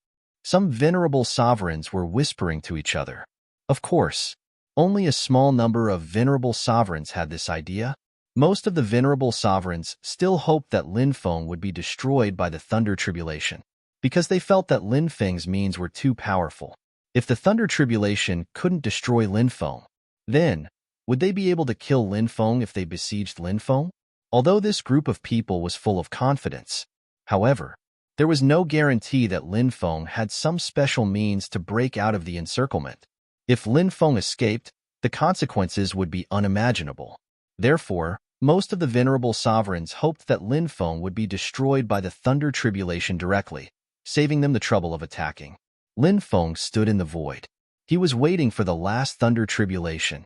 Some venerable sovereigns were whispering to each other. Of course, only a small number of venerable sovereigns had this idea. Most of the venerable sovereigns still hoped that Lin Feng would be destroyed by the Thunder Tribulation, because they felt that Lin Feng's means were too powerful. If the Thunder Tribulation couldn't destroy Lin Feng, then would they be able to kill Lin Feng if they besieged Lin Feng? Although this group of people was full of confidence, however, there was no guarantee that Lin Feng had some special means to break out of the encirclement. If Lin Feng escaped, the consequences would be unimaginable. Therefore, most of the venerable sovereigns hoped that Lin Feng would be destroyed by the Thunder Tribulation directly, saving them the trouble of attacking. Lin Feng stood in the void. He was waiting for the last Thunder Tribulation.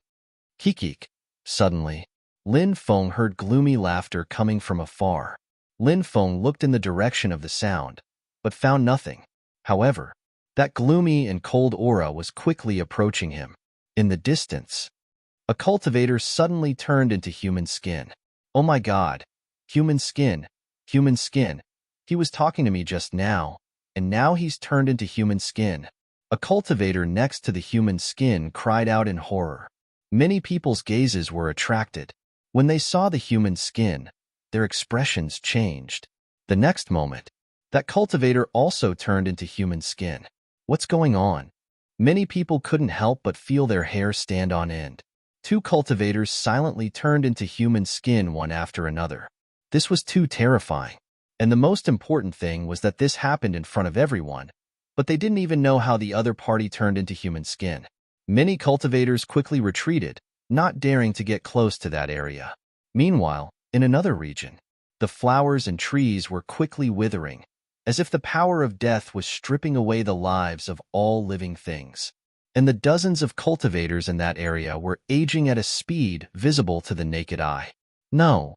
Kikik. Suddenly, Lin Feng heard gloomy laughter coming from afar. Lin Feng looked in the direction of the sound, but found nothing. However, that gloomy and cold aura was quickly approaching him. In the distance, a cultivator suddenly turned into human skin. Oh my God! Human skin! Human skin! He was talking to me just now, and now he's turned into human skin. A cultivator next to the human skin cried out in horror. Many people's gazes were attracted. When they saw the human skin, their expressions changed. The next moment, that cultivator also turned into human skin. What's going on? Many people couldn't help but feel their hair stand on end. Two cultivators silently turned into human skin one after another. This was too terrifying. And the most important thing was that this happened in front of everyone, but they didn't even know how the other party turned into human skin. Many cultivators quickly retreated, not daring to get close to that area. Meanwhile, in another region, the flowers and trees were quickly withering, as if the power of death was stripping away the lives of all living things. And the dozens of cultivators in that area were aging at a speed visible to the naked eye. No,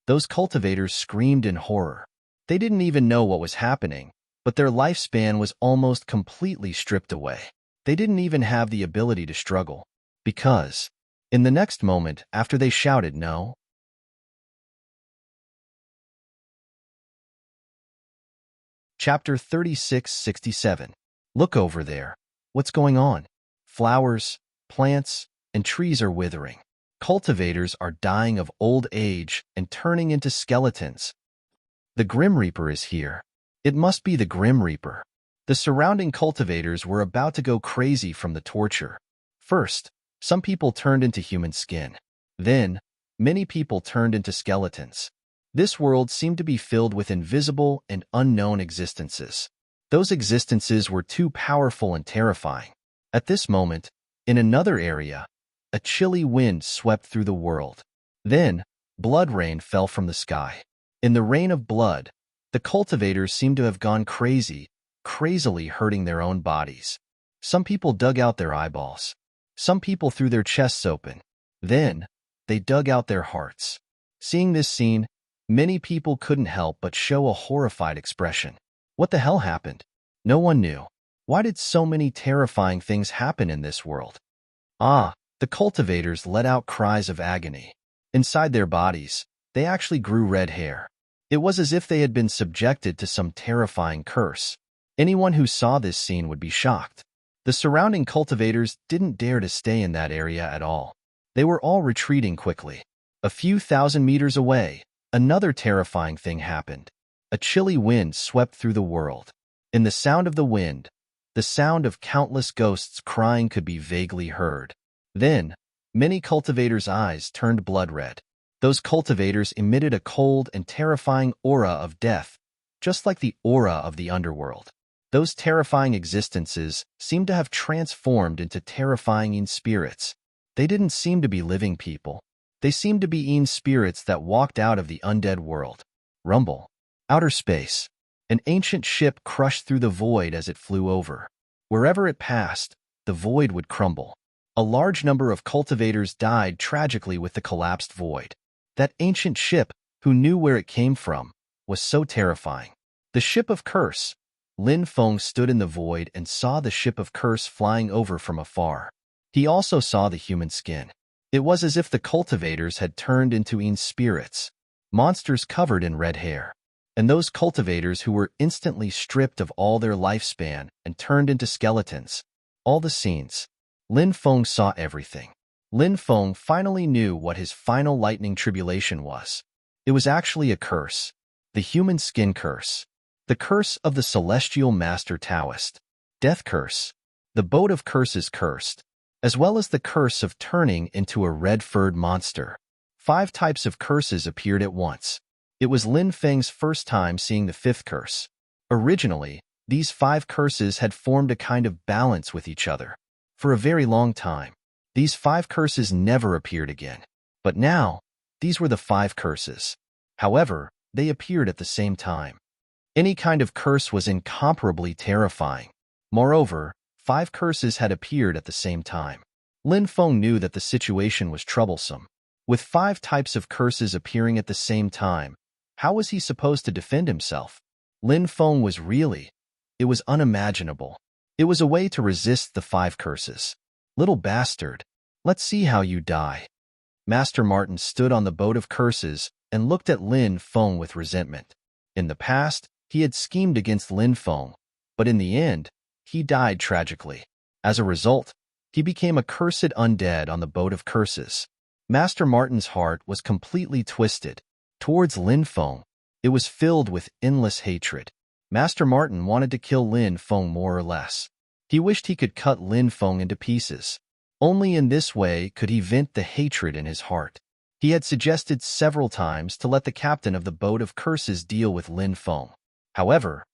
those cultivators screamed in horror. They didn't even know what was happening, but their lifespan was almost completely stripped away. They didn't even have the ability to struggle, because, in the next moment after they shouted no, Chapter 3667. Look over there. What's going on? Flowers, plants, and trees are withering. Cultivators are dying of old age and turning into skeletons. The Grim Reaper is here. It must be the Grim Reaper. The surrounding cultivators were about to go crazy from the torture. First, some people turned into human skin. Then, many people turned into skeletons. This world seemed to be filled with invisible and unknown existences. Those existences were too powerful and terrifying. At this moment, in another area, a chilly wind swept through the world. Then, blood rain fell from the sky. In the rain of blood, the cultivators seemed to have gone crazy, crazily hurting their own bodies. Some people dug out their eyeballs. Some people threw their chests open. Then, they dug out their hearts. Seeing this scene, many people couldn't help but show a horrified expression. What the hell happened? No one knew. Why did so many terrifying things happen in this world? Ah, the cultivators let out cries of agony. Inside their bodies, they actually grew red hair. It was as if they had been subjected to some terrifying curse. Anyone who saw this scene would be shocked. The surrounding cultivators didn't dare to stay in that area at all. They were all retreating quickly. A few thousand meters away, another terrifying thing happened. A chilly wind swept through the world. In the sound of the wind, the sound of countless ghosts crying could be vaguely heard. Then, many cultivators' eyes turned blood red. Those cultivators emitted a cold and terrifying aura of death, just like the aura of the underworld. Those terrifying existences seemed to have transformed into terrifying spirits. They didn't seem to be living people. They seemed to be spirits that walked out of the undead world. Rumble. Outer space. An ancient ship crushed through the void as it flew over. Wherever it passed, the void would crumble. A large number of cultivators died tragically with the collapsed void. That ancient ship, who knew where it came from, was so terrifying. The ship of curse. Lin Feng stood in the void and saw the ship of curse flying over from afar. He also saw the human skin. It was as if the cultivators had turned into spirits, monsters covered in red hair. And those cultivators who were instantly stripped of all their lifespan and turned into skeletons. All the scenes. Lin Feng saw everything. Lin Feng finally knew what his final lightning tribulation was. It was actually a curse. The human skin curse. The curse of the celestial master Taoist. Death curse. The boat of curses cursed. As well as the curse of turning into a red-furred monster. 5 types of curses appeared at once. It was Lin Feng's first time seeing the 5th curse. Originally, these 5 curses had formed a kind of balance with each other. For a very long time, these 5 curses never appeared again. But now, these were the 5 curses. However, they appeared at the same time. Any kind of curse was incomparably terrifying. Moreover, 5 curses had appeared at the same time. Lin Feng knew that the situation was troublesome. With 5 types of curses appearing at the same time, how was he supposed to defend himself? Lin Feng was it was unimaginable. It was a way to resist the 5 curses. Little bastard, let's see how you die. Master Martin stood on the boat of curses and looked at Lin Feng with resentment. In the past, he had schemed against Lin Feng, but in the end, he died tragically. As a result, he became a cursed undead on the boat of curses. Master Martin's heart was completely twisted. Towards Lin Feng, it was filled with endless hatred. Master Martin wanted to kill Lin Feng more or less. He wished he could cut Lin Feng into pieces. Only in this way could he vent the hatred in his heart. He had suggested several times to let the captain of the boat of curses deal with Lin Feng. However,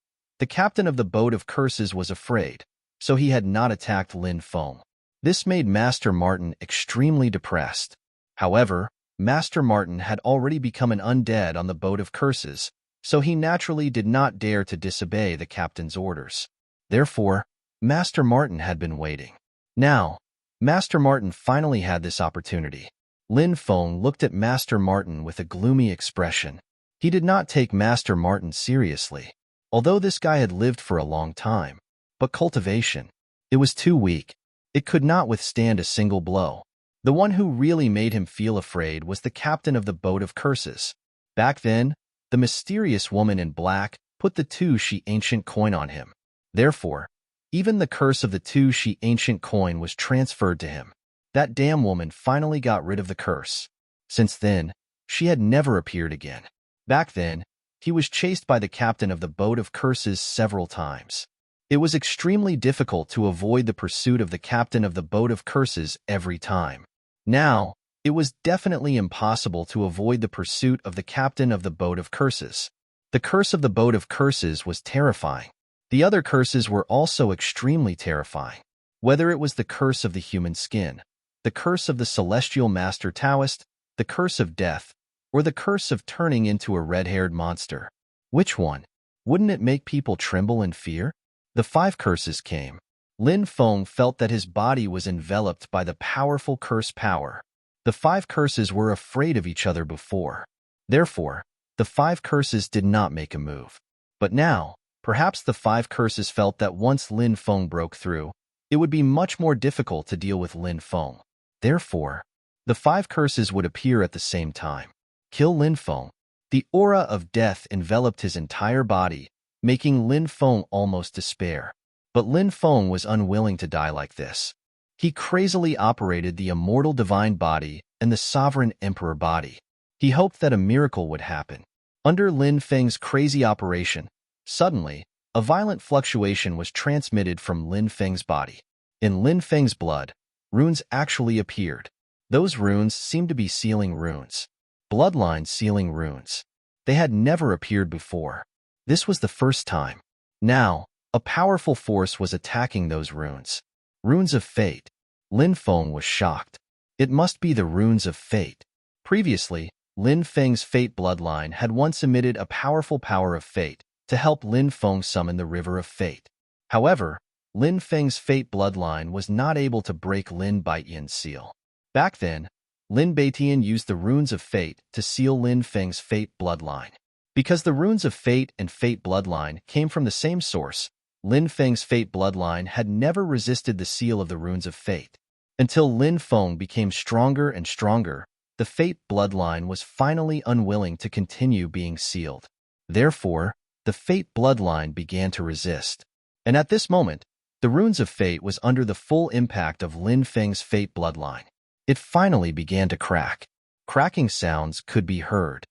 the captain of the boat of curses was afraid, so he had not attacked Lin Feng. This made Master Martin extremely depressed. However, Master Martin had already become an undead on the boat of curses, so he naturally did not dare to disobey the captain's orders. Therefore, Master Martin had been waiting. Now, Master Martin finally had this opportunity. Lin Feng looked at Master Martin with a gloomy expression. He did not take Master Martin seriously, although this guy had lived for a long time. But cultivation, it was too weak. It could not withstand a single blow. The one who really made him feel afraid was the captain of the boat of curses. Back then, the mysterious woman in black put the 2 ancient coin on him. Therefore, even the curse of the 2 ancient coin was transferred to him. That damn woman finally got rid of the curse. Since then, she had never appeared again. Back then, he was chased by the captain of the boat of curses several times. It was extremely difficult to avoid the pursuit of the captain of the boat of curses every time. Now, it was definitely impossible to avoid the pursuit of the captain of the boat of curses. The curse of the boat of curses was terrifying. The other curses were also extremely terrifying. Whether it was the curse of the human skin, the curse of the celestial master Taoist, the curse of death, or the curse of turning into a red-haired monster. Which one? Wouldn't it make people tremble in fear? The 5 curses came. Lin Feng felt that his body was enveloped by the powerful curse power. The 5 curses were afraid of each other before. Therefore, the 5 curses did not make a move. But now, Perhaps the five curses felt that once Lin Feng broke through, it would be much more difficult to deal with Lin Feng. Therefore, the five curses would appear at the same time. Kill Lin Feng. The aura of death enveloped his entire body, making Lin Feng almost despair. But Lin Feng was unwilling to die like this. He crazily operated the immortal divine body and the sovereign emperor body. He hoped that a miracle would happen. Under Lin Feng's crazy operation, suddenly, a violent fluctuation was transmitted from Lin Feng's body. In Lin Feng's blood, runes actually appeared. Those runes seemed to be sealing runes. Bloodline sealing runes. They had never appeared before. This was the first time. Now, a powerful force was attacking those runes. Runes of fate. Lin Feng was shocked. It must be the runes of fate. Previously, Lin Feng's fate bloodline had once emitted a powerful power of fate to help Lin Feng summon the river of fate. However, Lin Feng's fate bloodline was not able to break Lin Baitian's seal. Back then, Lin Baitian used the runes of fate to seal Lin Feng's fate bloodline. Because the runes of fate and fate bloodline came from the same source, Lin Feng's fate bloodline had never resisted the seal of the runes of fate. Until Lin Feng became stronger and stronger, the fate bloodline was finally unwilling to continue being sealed. Therefore, the fate bloodline began to resist. And at this moment, the runes of fate was under the full impact of Lin Feng's fate bloodline. It finally began to crack. Cracking sounds could be heard.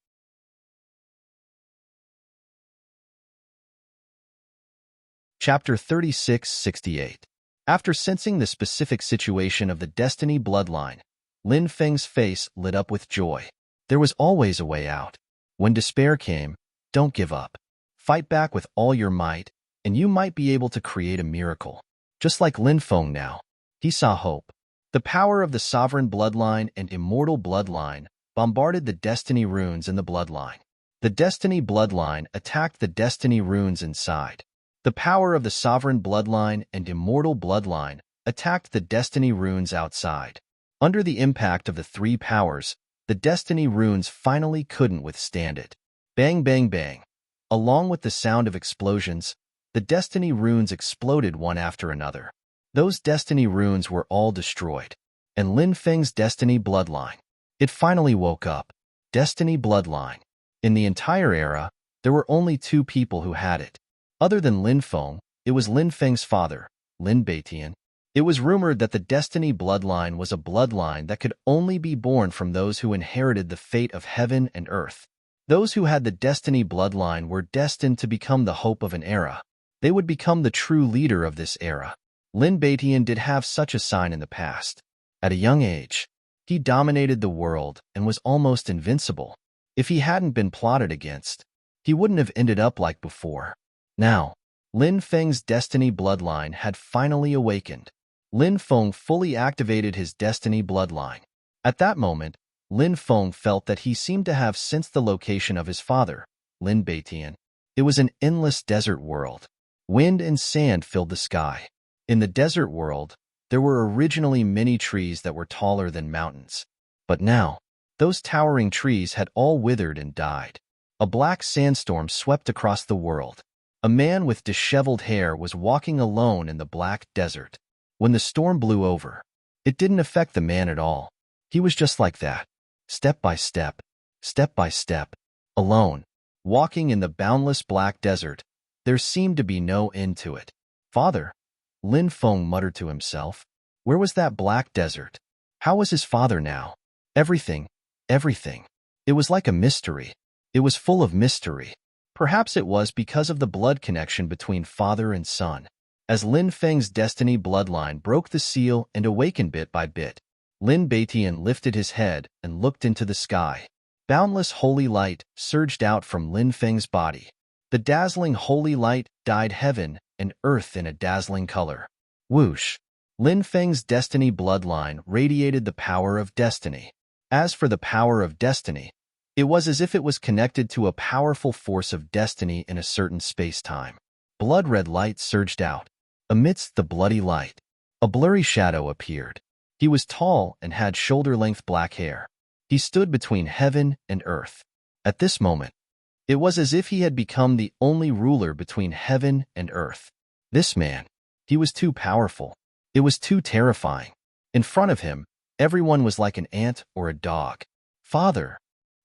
Chapter 3668. After sensing the specific situation of the destiny bloodline, Lin Feng's face lit up with joy. There was always a way out. When despair came, don't give up. Fight back with all your might, and you might be able to create a miracle. Just like Lin Feng now, he saw hope. The power of the sovereign bloodline and immortal bloodline bombarded the destiny runes in the bloodline. The destiny bloodline attacked the destiny runes inside. The power of the sovereign bloodline and immortal bloodline attacked the destiny runes outside. Under the impact of the three powers, the destiny runes finally couldn't withstand it. Bang, bang, bang. Along with the sound of explosions, the destiny runes exploded one after another. Those destiny runes were all destroyed. And Lin Feng's destiny bloodline. It finally woke up. Destiny bloodline. In the entire era, there were only two people who had it. Other than Lin Feng, it was Lin Feng's father, Lin Baitian. It was rumored that the destiny bloodline was a bloodline that could only be born from those who inherited the fate of heaven and earth. Those who had the destiny bloodline were destined to become the hope of an era. They would become the true leader of this era. Lin Baitian did have such a sign in the past. At a young age, he dominated the world and was almost invincible. If he hadn't been plotted against, he wouldn't have ended up like before. Now, Lin Feng's destiny bloodline had finally awakened. Lin Feng fully activated his destiny bloodline. At that moment, Lin Feng felt that he seemed to have sensed the location of his father, Lin Baitian. It was an endless desert world. Wind and sand filled the sky. In the desert world, there were originally many trees that were taller than mountains. But now, those towering trees had all withered and died. A black sandstorm swept across the world. A man with disheveled hair was walking alone in the black desert. When the storm blew over, it didn't affect the man at all. He was just like that, step by step, alone, walking in the boundless black desert. There seemed to be no end to it. Father, Lin Feng muttered to himself. Where was that black desert? How was his father now? Everything. It was like a mystery. It was full of mystery. Perhaps it was because of the blood connection between father and son. As Lin Feng's destiny bloodline broke the seal and awakened bit by bit, Lin Baitian lifted his head and looked into the sky. Boundless holy light surged out from Lin Feng's body. The dazzling holy light dyed heaven and earth in a dazzling color. Whoosh! Lin Feng's destiny bloodline radiated the power of destiny. As for the power of destiny, it was as if it was connected to a powerful force of destiny in a certain space-time. Blood-red light surged out. Amidst the bloody light, a blurry shadow appeared. He was tall and had shoulder-length black hair. He stood between heaven and earth. At this moment, It was as if he had become the only ruler between heaven and earth. This man, he was too powerful. It was too terrifying. In front of him, everyone was like an ant or a dog. Father.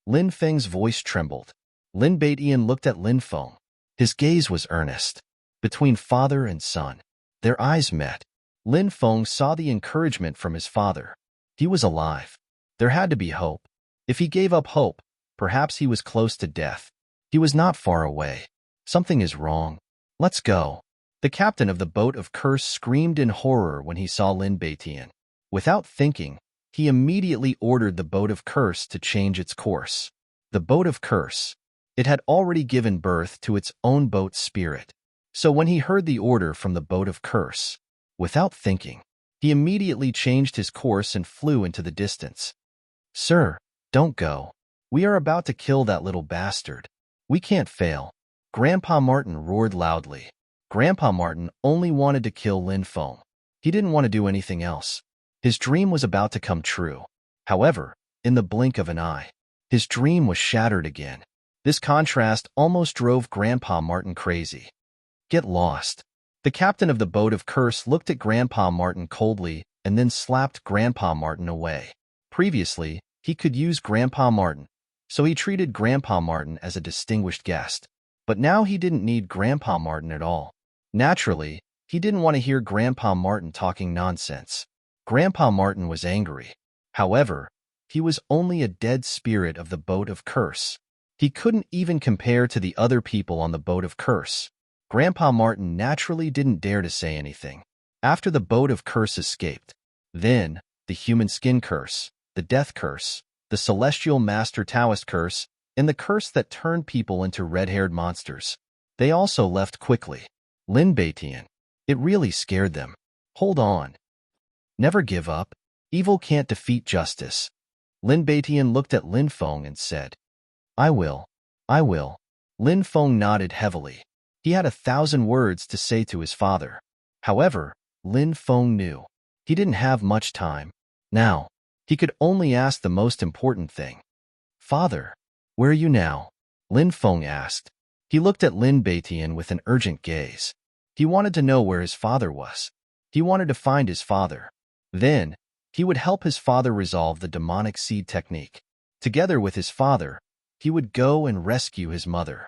Lin Feng's voice trembled. Lin Beitian looked at Lin Feng. His gaze was earnest. Between father and son, their eyes met. Lin Feng saw the encouragement from his father. He was alive. There had to be hope. If he gave up hope, perhaps he was close to death. He was not far away. Something is wrong. Let's go. The captain of the boat of curse screamed in horror when he saw Lin Beitian. Without thinking, he immediately ordered the boat of curse to change its course. The boat of curse. It had already given birth to its own boat spirit. So when he heard the order from the boat of curse, without thinking, he immediately changed his course and flew into the distance. Sir, don't go. We are about to kill that little bastard. We can't fail. Grandpa Martin roared loudly. Grandpa Martin only wanted to kill Lin Feng. He didn't want to do anything else. His dream was about to come true. However, in the blink of an eye, his dream was shattered again. This contrast almost drove Grandpa Martin crazy. Get lost. The captain of the boat of curse looked at Grandpa Martin coldly and then slapped Grandpa Martin away. Previously, he could use Grandpa Martin, so he treated Grandpa Martin as a distinguished guest. But now he didn't need Grandpa Martin at all. Naturally, he didn't want to hear Grandpa Martin talking nonsense. Grandpa Martin was angry. However, he was only a dead spirit of the boat of curse. He couldn't even compare to the other people on the boat of curse. Grandpa Martin naturally didn't dare to say anything. After the boat of curse escaped, then the human skin curse, the death curse, the celestial master Taoist curse, and the curse that turned people into red-haired monsters. They also left quickly. Lin Beitian. It really scared them. Hold on. Never give up. Evil can't defeat justice. Lin Beitian looked at Lin Feng and said, I will. I will. Lin Feng nodded heavily. He had 1,000 words to say to his father. However, Lin Feng knew he didn't have much time. Now, he could only ask the most important thing. Father, where are you now? Lin Feng asked. He looked at Lin Beitian with an urgent gaze. He wanted to know where his father was. He wanted to find his father. Then, he would help his father resolve the demonic seed technique. Together with his father, he would go and rescue his mother.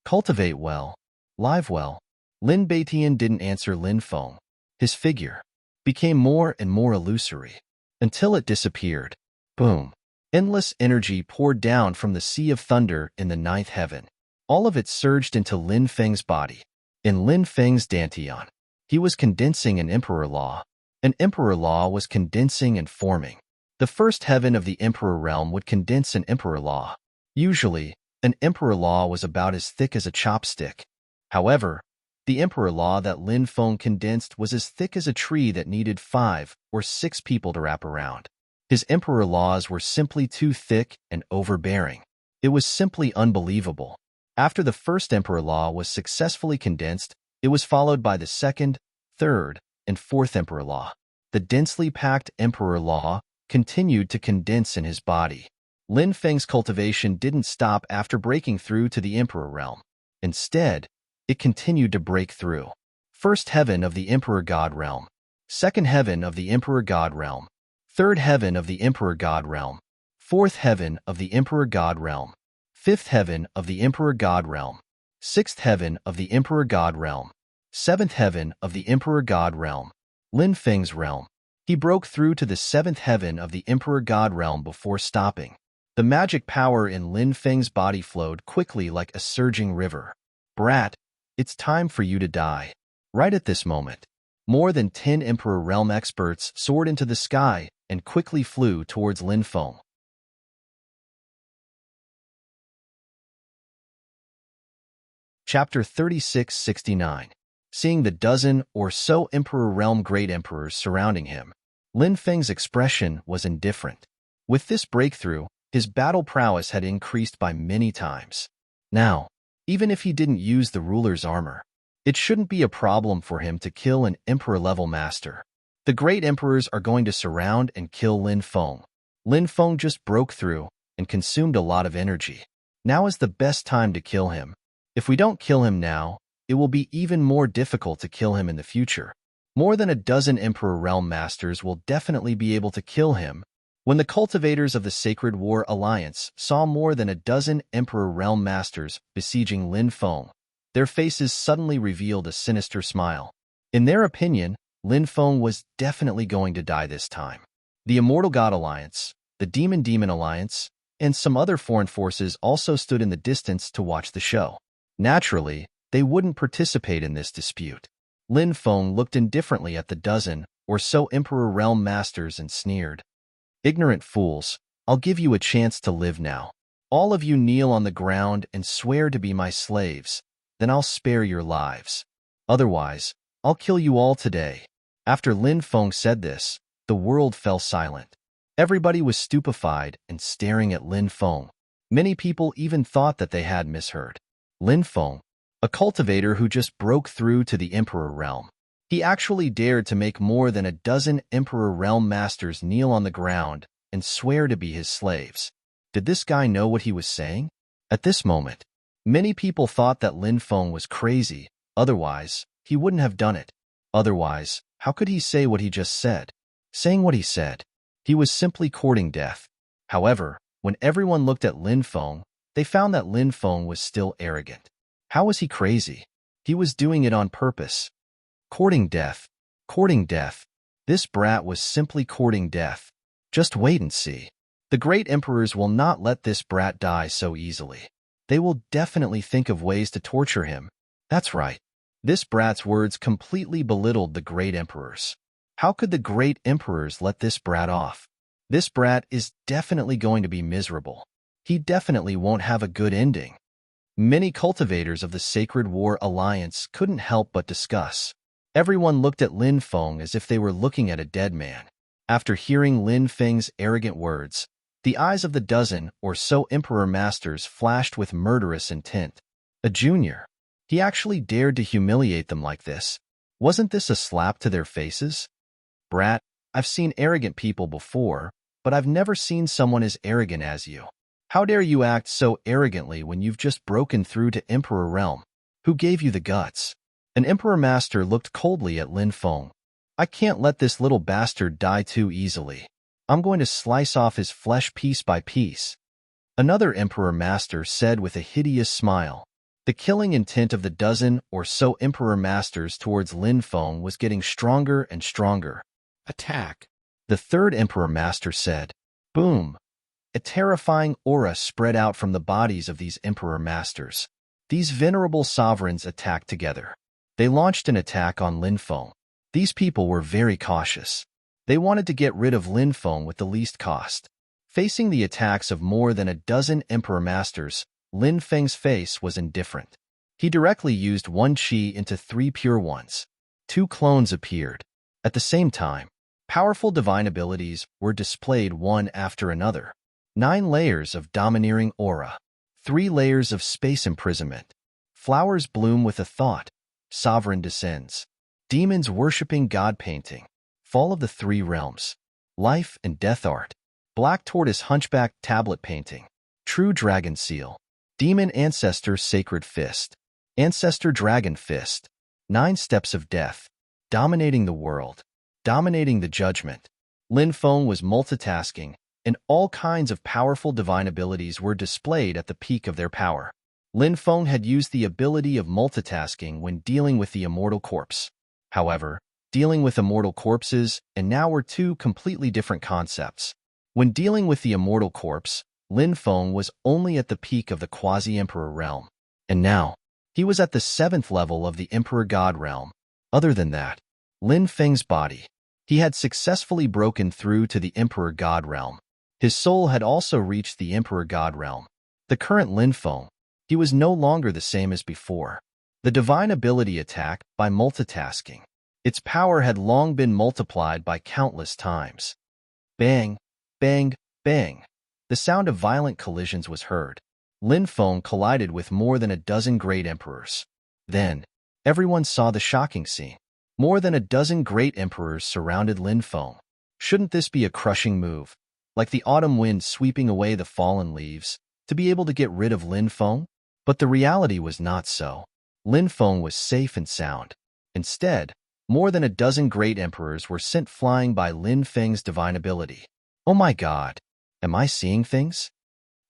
Cultivate well. Live well. Lin Beitian didn't answer Lin Feng. His figure became more and more illusory, until it disappeared. Boom. Endless energy poured down from the sea of thunder in the ninth heaven. All of it surged into Lin Feng's body. In Lin Feng's dantian, he was condensing an emperor law. An emperor law was condensing and forming. The first heaven of the emperor realm would condense an emperor law. Usually, an emperor law was about as thick as a chopstick. However, the emperor law that Lin Feng condensed was as thick as a tree that needed 5 or 6 people to wrap around. His emperor laws were simply too thick and overbearing. It was simply unbelievable. After the first emperor law was successfully condensed, it was followed by the second, third, and fourth emperor law. The densely packed emperor law continued to condense in his body. Lin Feng's cultivation didn't stop after breaking through to the emperor realm. Instead, it continued to break through. First heaven of the emperor god realm. Second heaven of the emperor god realm. Third heaven of the emperor god realm. Fourth heaven of the emperor god realm. Fifth heaven of the emperor god realm. Sixth heaven of the emperor god realm. Seventh heaven of the emperor god realm. Lin Feng's realm. He broke through to the seventh heaven of the emperor god realm before stopping. The magic power in Lin Feng's body flowed quickly like a surging river. Brat, it's time for you to die. Right at this moment, more than 10 Emperor Realm experts soared into the sky and quickly flew towards Lin Feng. Chapter 3669. Seeing the dozen or so Emperor Realm Great Emperors surrounding him, Lin Feng's expression was indifferent. With this breakthrough, his battle prowess had increased by many times. Now, even if he didn't use the ruler's armor, it shouldn't be a problem for him to kill an Emperor-level master. The Great Emperors are going to surround and kill Lin Feng. Lin Feng just broke through and consumed a lot of energy. Now is the best time to kill him. If we don't kill him now, it will be even more difficult to kill him in the future. More than a dozen Emperor Realm Masters will definitely be able to kill him. When the cultivators of the Sacred War Alliance saw more than a dozen Emperor Realm Masters besieging Lin Feng, their faces suddenly revealed a sinister smile. In their opinion, Lin Feng was definitely going to die this time. The Immortal God Alliance, the Demon Alliance, and some other foreign forces also stood in the distance to watch the show. Naturally, they wouldn't participate in this dispute. Lin Feng looked indifferently at the dozen or so Emperor Realm Masters and sneered. "Ignorant fools, I'll give you a chance to live now. All of you kneel on the ground and swear to be my slaves, then I'll spare your lives. Otherwise, I'll kill you all today." After Lin Feng said this, the world fell silent. Everybody was stupefied and staring at Lin Feng. Many people even thought that they had misheard. Lin Feng, a cultivator who just broke through to the Emperor Realm. He actually dared to make more than a dozen Emperor Realm Masters kneel on the ground and swear to be his slaves. Did this guy know what he was saying? At this moment, many people thought that Lin Feng was crazy, otherwise, he wouldn't have done it. Otherwise, how could he say what he just said? Saying what he said, he was simply courting death. However, when everyone looked at Lin Feng, they found that Lin Feng was still arrogant. How was he crazy? He was doing it on purpose. Courting death. Courting death. This brat was simply courting death. Just wait and see. The great emperors will not let this brat die so easily. They will definitely think of ways to torture him. That's right. This brat's words completely belittled the great emperors. How could the great emperors let this brat off? This brat is definitely going to be miserable. He definitely won't have a good ending. Many cultivators of the Sacred War Alliance couldn't help but discuss. Everyone looked at Lin Feng as if they were looking at a dead man. After hearing Lin Feng's arrogant words, the eyes of the dozen or so Emperor Masters flashed with murderous intent. A junior. He actually dared to humiliate them like this. Wasn't this a slap to their faces? Brat, I've seen arrogant people before, but I've never seen someone as arrogant as you. How dare you act so arrogantly when you've just broken through to Emperor Realm? Who gave you the guts? An Emperor Master looked coldly at Lin Feng. I can't let this little bastard die too easily. I'm going to slice off his flesh piece by piece. Another Emperor Master said with a hideous smile. The killing intent of the dozen or so Emperor Masters towards Lin Feng was getting stronger and stronger. Attack. The third Emperor Master said. Boom. A terrifying aura spread out from the bodies of these Emperor Masters. These venerable sovereigns attacked together. They launched an attack on Lin Feng. These people were very cautious. They wanted to get rid of Lin Feng with the least cost. Facing the attacks of more than a dozen Emperor Masters, Lin Feng's face was indifferent. He directly used one chi into 3 pure ones. 2 clones appeared. At the same time, powerful divine abilities were displayed one after another. 9 layers of domineering aura. 3 layers of space imprisonment. Flowers bloom with a thought. Sovereign descends. Demons worshipping God painting. Fall of the 3 realms. Life and death art. Black tortoise hunchback tablet painting. True dragon seal. Demon ancestor sacred fist. Ancestor dragon fist. 9 steps of death. Dominating the world. Dominating the judgment. Lin Feng was multitasking, and all kinds of powerful divine abilities were displayed at the peak of their power. Lin Feng had used the ability of multitasking when dealing with the immortal corpse. However, dealing with immortal corpses and now were 2 completely different concepts. When dealing with the immortal corpse, Lin Feng was only at the peak of the quasi-emperor realm. And now, he was at the 7th level of the Emperor God realm. Other than that, Lin Feng's body, he had successfully broken through to the Emperor God realm. His soul had also reached the Emperor God realm. The current Lin Feng, he was no longer the same as before. The divine ability attack by multitasking. Its power had long been multiplied by countless times. Bang, bang, bang. The sound of violent collisions was heard. Lin Feng collided with more than a dozen great emperors. Then, everyone saw the shocking scene. More than a dozen great emperors surrounded Lin Feng. Shouldn't this be a crushing move? Like the autumn wind sweeping away the fallen leaves, to be able to get rid of Lin Feng? But the reality was not so. Lin Feng was safe and sound. Instead, more than a dozen great emperors were sent flying by Lin Feng's divine ability. Oh my God! Am I seeing things?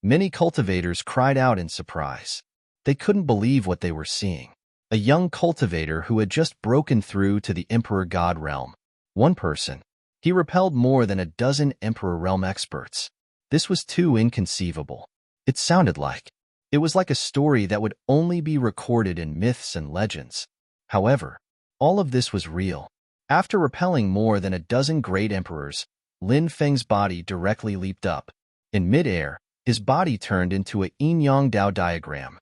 Many cultivators cried out in surprise. They couldn't believe what they were seeing. A young cultivator who had just broken through to the Emperor God realm. One person. He repelled more than a dozen Emperor realm experts. This was too inconceivable. It sounded like. It was like a story that would only be recorded in myths and legends. However, all of this was real. After repelling more than a dozen great emperors, Lin Feng's body directly leaped up. In midair, his body turned into a yin-yang Dao diagram.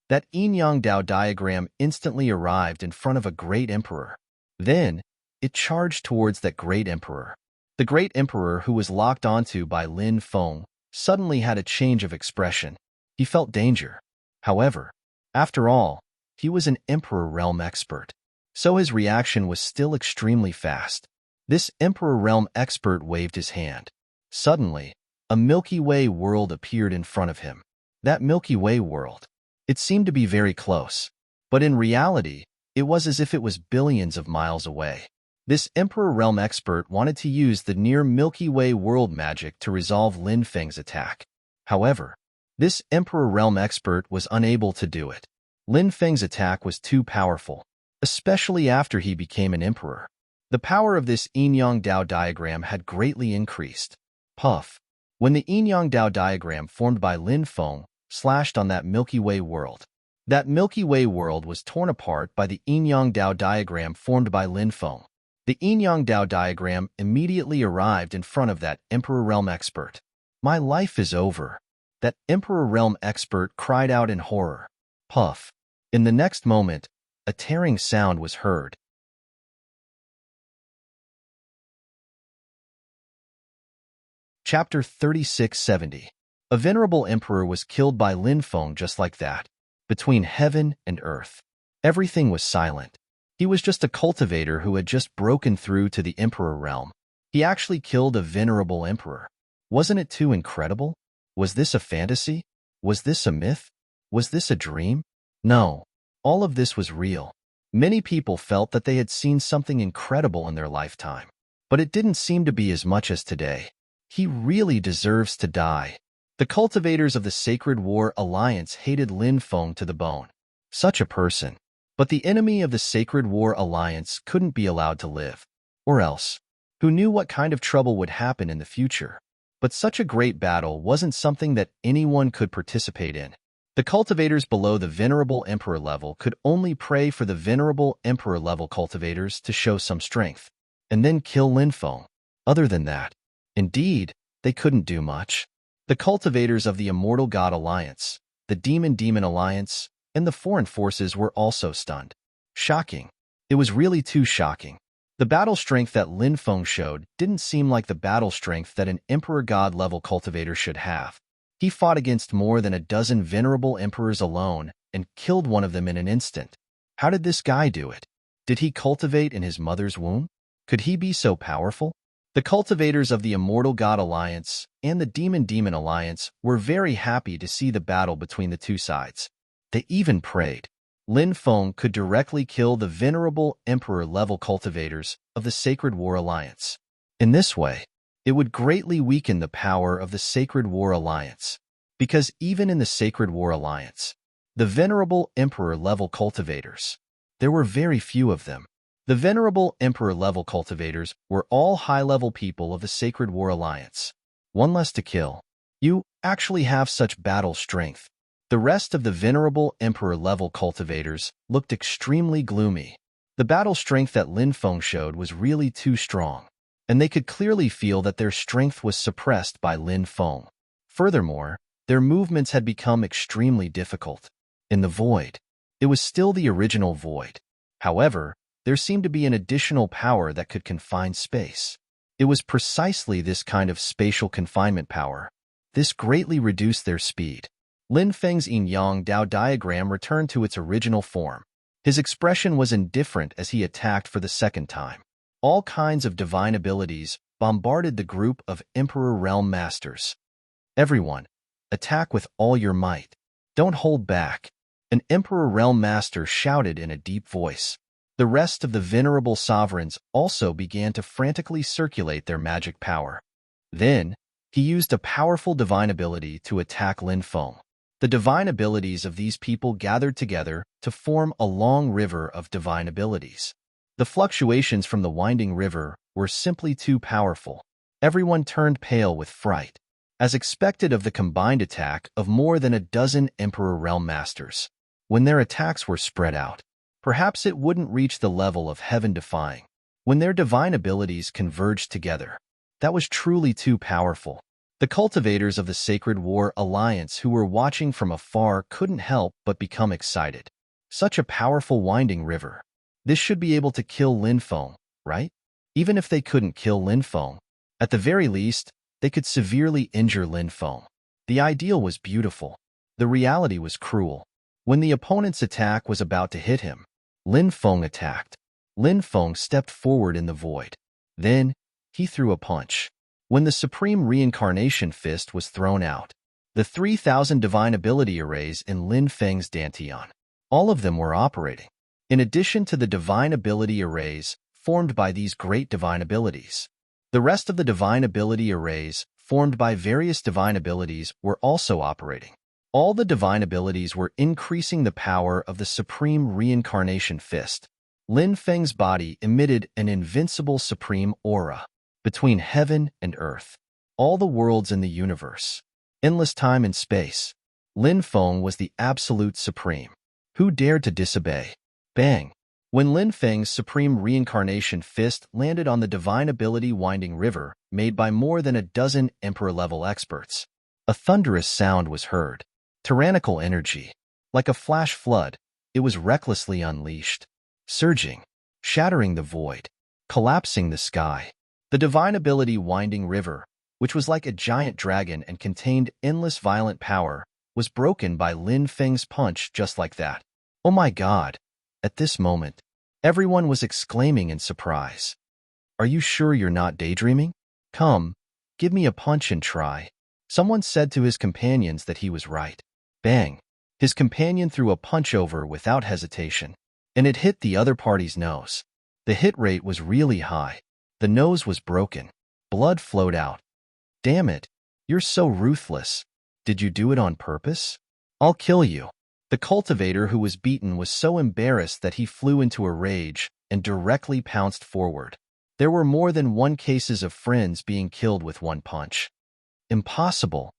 That yin-yang Dao diagram instantly arrived in front of a great emperor. Then, it charged towards that great emperor. The great emperor, who was locked onto by Lin Feng, suddenly had a change of expression. He felt danger. However, after all, he was an Emperor Realm expert. So his reaction was still extremely fast. This Emperor Realm expert waved his hand. Suddenly, a Milky Way world appeared in front of him. That Milky Way world. It seemed to be very close. But in reality, it was as if it was billions of miles away. This Emperor Realm expert wanted to use the near Milky Way world magic to resolve Lin Feng's attack. However, this Emperor Realm expert was unable to do it. Lin Feng's attack was too powerful, especially after he became an emperor. The power of this yin-yang Dao diagram had greatly increased. Puff. When the yin-yang Dao diagram formed by Lin Feng slashed on that Milky Way world, that Milky Way world was torn apart by the yin-yang Dao diagram formed by Lin Feng. The yin-yang Dao diagram immediately arrived in front of that Emperor Realm expert. My life is over. That Emperor Realm expert cried out in horror. Puff. In the next moment, a tearing sound was heard. Chapter 3670. A venerable emperor was killed by Lin Feng just like that. Between heaven and earth, everything was silent. He was just a cultivator who had just broken through to the Emperor realm. He actually killed a venerable emperor. Wasn't it too incredible? Was this a fantasy? Was this a myth? Was this a dream? No. All of this was real. Many people felt that they had seen something incredible in their lifetime. But it didn't seem to be as much as today. He really deserves to die. The cultivators of the Sacred War Alliance hated Lin Feng to the bone. Such a person. But the enemy of the Sacred War Alliance couldn't be allowed to live. Or else, who knew what kind of trouble would happen in the future? But such a great battle wasn't something that anyone could participate in. The cultivators below the Venerable Emperor level could only pray for the Venerable Emperor level cultivators to show some strength, and then kill Lin Feng. Other than that, indeed, they couldn't do much. The cultivators of the Immortal God Alliance, the Demon Alliance, and the foreign forces were also stunned. Shocking. It was really too shocking. The battle strength that Lin Feng showed didn't seem like the battle strength that an Emperor God level cultivator should have. He fought against more than a dozen venerable emperors alone and killed one of them in an instant. How did this guy do it? Did he cultivate in his mother's womb? Could he be so powerful? The cultivators of the Immortal God Alliance and the Demon Alliance were very happy to see the battle between the two sides. They even prayed. Lin Feng could directly kill the venerable emperor-level cultivators of the Sacred War Alliance. In this way, it would greatly weaken the power of the Sacred War Alliance, because even in the Sacred War Alliance, the venerable emperor-level cultivators, there were very few of them. The venerable emperor-level cultivators were all high-level people of the Sacred War Alliance. One less to kill. You actually have such battle strength. The rest of the venerable emperor-level cultivators looked extremely gloomy. The battle strength that Lin Feng showed was really too strong, and they could clearly feel that their strength was suppressed by Lin Feng. Furthermore, their movements had become extremely difficult. In the void, it was still the original void. However, there seemed to be an additional power that could confine space. It was precisely this kind of spatial confinement power. This greatly reduced their speed. Lin Feng's yin-yang Dao diagram returned to its original form. His expression was indifferent as he attacked for the second time. All kinds of divine abilities bombarded the group of Emperor Realm Masters. Everyone, Attack with all your might. Don't hold back. An Emperor Realm Master shouted in a deep voice. The rest of the venerable sovereigns also began to frantically circulate their magic power. Then, he used a powerful divine ability to attack Lin Feng. The divine abilities of these people gathered together to form a long river of divine abilities. The fluctuations from the winding river were simply too powerful. Everyone turned pale with fright, as expected of the combined attack of more than a dozen Emperor Realm Masters. When their attacks were spread out, perhaps it wouldn't reach the level of heaven-defying. When their divine abilities converged together, that was truly too powerful. The cultivators of the Sacred War Alliance who were watching from afar couldn't help but become excited. Such a powerful winding river. This should be able to kill Lin Feng, right? Even if they couldn't kill Lin Feng, at the very least, they could severely injure Lin Feng. The ideal was beautiful. The reality was cruel. When the opponent's attack was about to hit him, Lin Feng attacked. Lin Feng stepped forward in the void. Then, he threw a punch. When the Supreme Reincarnation Fist was thrown out, the 3,000 divine ability arrays in Lin Feng's Dantian, all of them were operating. In addition to the divine ability arrays formed by these great divine abilities, the rest of the divine ability arrays formed by various divine abilities were also operating. All the divine abilities were increasing the power of the Supreme Reincarnation Fist. Lin Feng's body emitted an invincible supreme aura. Between heaven and earth, all the worlds in the universe, endless time and space, Lin Feng was the absolute supreme. Who dared to disobey? Bang! When Lin Feng's Supreme Reincarnation Fist landed on the divine ability winding river made by more than a dozen Emperor-level experts, a thunderous sound was heard. Tyrannical energy. Like a flash flood, it was recklessly unleashed, surging, shattering the void, collapsing the sky. The divine ability winding river, which was like a giant dragon and contained endless violent power, was broken by Lin Feng's punch just like that. Oh my God! At this moment, everyone was exclaiming in surprise. Are you sure you're not daydreaming? Come, give me a punch and try. Someone said to his companions that he was right. Bang! His companion threw a punch over without hesitation, and it hit the other party's nose. The hit rate was really high. The nose was broken. Blood flowed out. Damn it! You're so ruthless. Did you do it on purpose? I'll kill you. The cultivator who was beaten was so embarrassed that he flew into a rage and directly pounced forward. There were more than one cases of friends being killed with one punch. Impossible.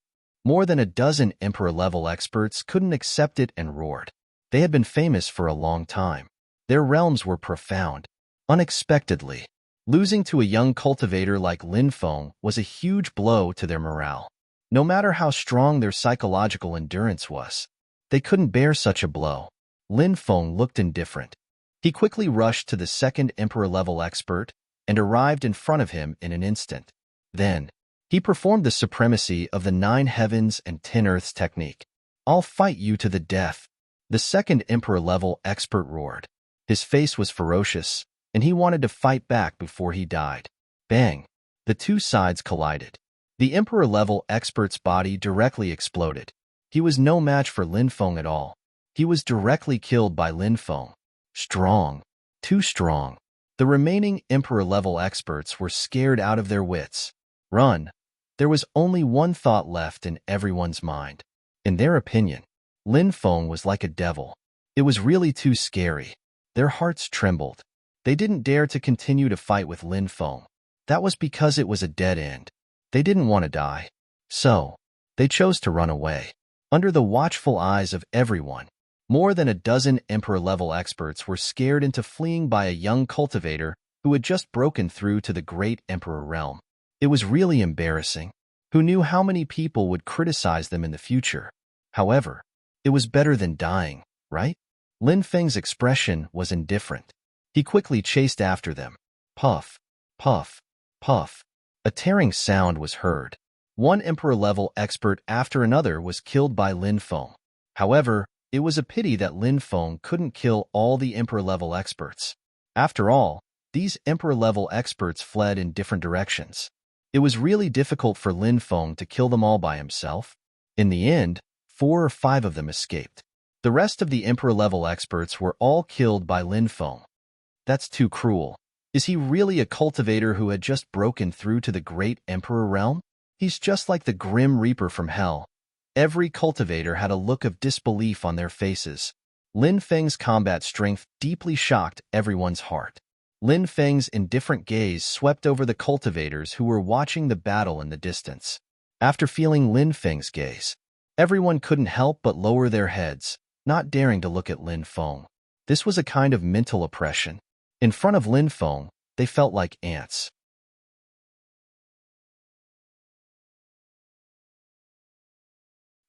More than a dozen Emperor-level experts couldn't accept it and roared. They had been famous for a long time. Their realms were profound. Unexpectedly, losing to a young cultivator like Lin Feng was a huge blow to their morale. No matter how strong their psychological endurance was, they couldn't bear such a blow. Lin Feng looked indifferent. He quickly rushed to the second Emperor-level expert and arrived in front of him in an instant. Then, he performed the supremacy of the 9 heavens and 10 earths technique. I'll fight you to the death. The second Emperor-level expert roared. His face was ferocious, and he wanted to fight back before he died. Bang! The two sides collided. The Emperor-level expert's body directly exploded. He was no match for Lin Feng at all. He was directly killed by Lin Feng. Strong. Too strong. The remaining Emperor-level experts were scared out of their wits. Run. There was only one thought left in everyone's mind. In their opinion, Lin Feng was like a devil. It was really too scary. Their hearts trembled. They didn't dare to continue to fight with Lin Feng. That was because it was a dead end. They didn't want to die. So, they chose to run away. Under the watchful eyes of everyone, more than a dozen Emperor-level experts were scared into fleeing by a young cultivator who had just broken through to the great Emperor realm. It was really embarrassing. Who knew how many people would criticize them in the future? However, it was better than dying, right? Lin Feng's expression was indifferent. He quickly chased after them. Puff, puff, puff. A tearing sound was heard. One Emperor-level expert after another was killed by Lin Feng. However, it was a pity that Lin Feng couldn't kill all the Emperor-level experts. After all, these Emperor-level experts fled in different directions. It was really difficult for Lin Feng to kill them all by himself. In the end, 4 or 5 of them escaped. The rest of the Emperor-level experts were all killed by Lin Feng. That's too cruel. Is he really a cultivator who had just broken through to the great Emperor realm? He's just like the Grim Reaper from hell. Every cultivator had a look of disbelief on their faces. Lin Feng's combat strength deeply shocked everyone's heart. Lin Feng's indifferent gaze swept over the cultivators who were watching the battle in the distance. After feeling Lin Feng's gaze, everyone couldn't help but lower their heads, not daring to look at Lin Feng. This was a kind of mental oppression. In front of Lin Feng, they felt like ants.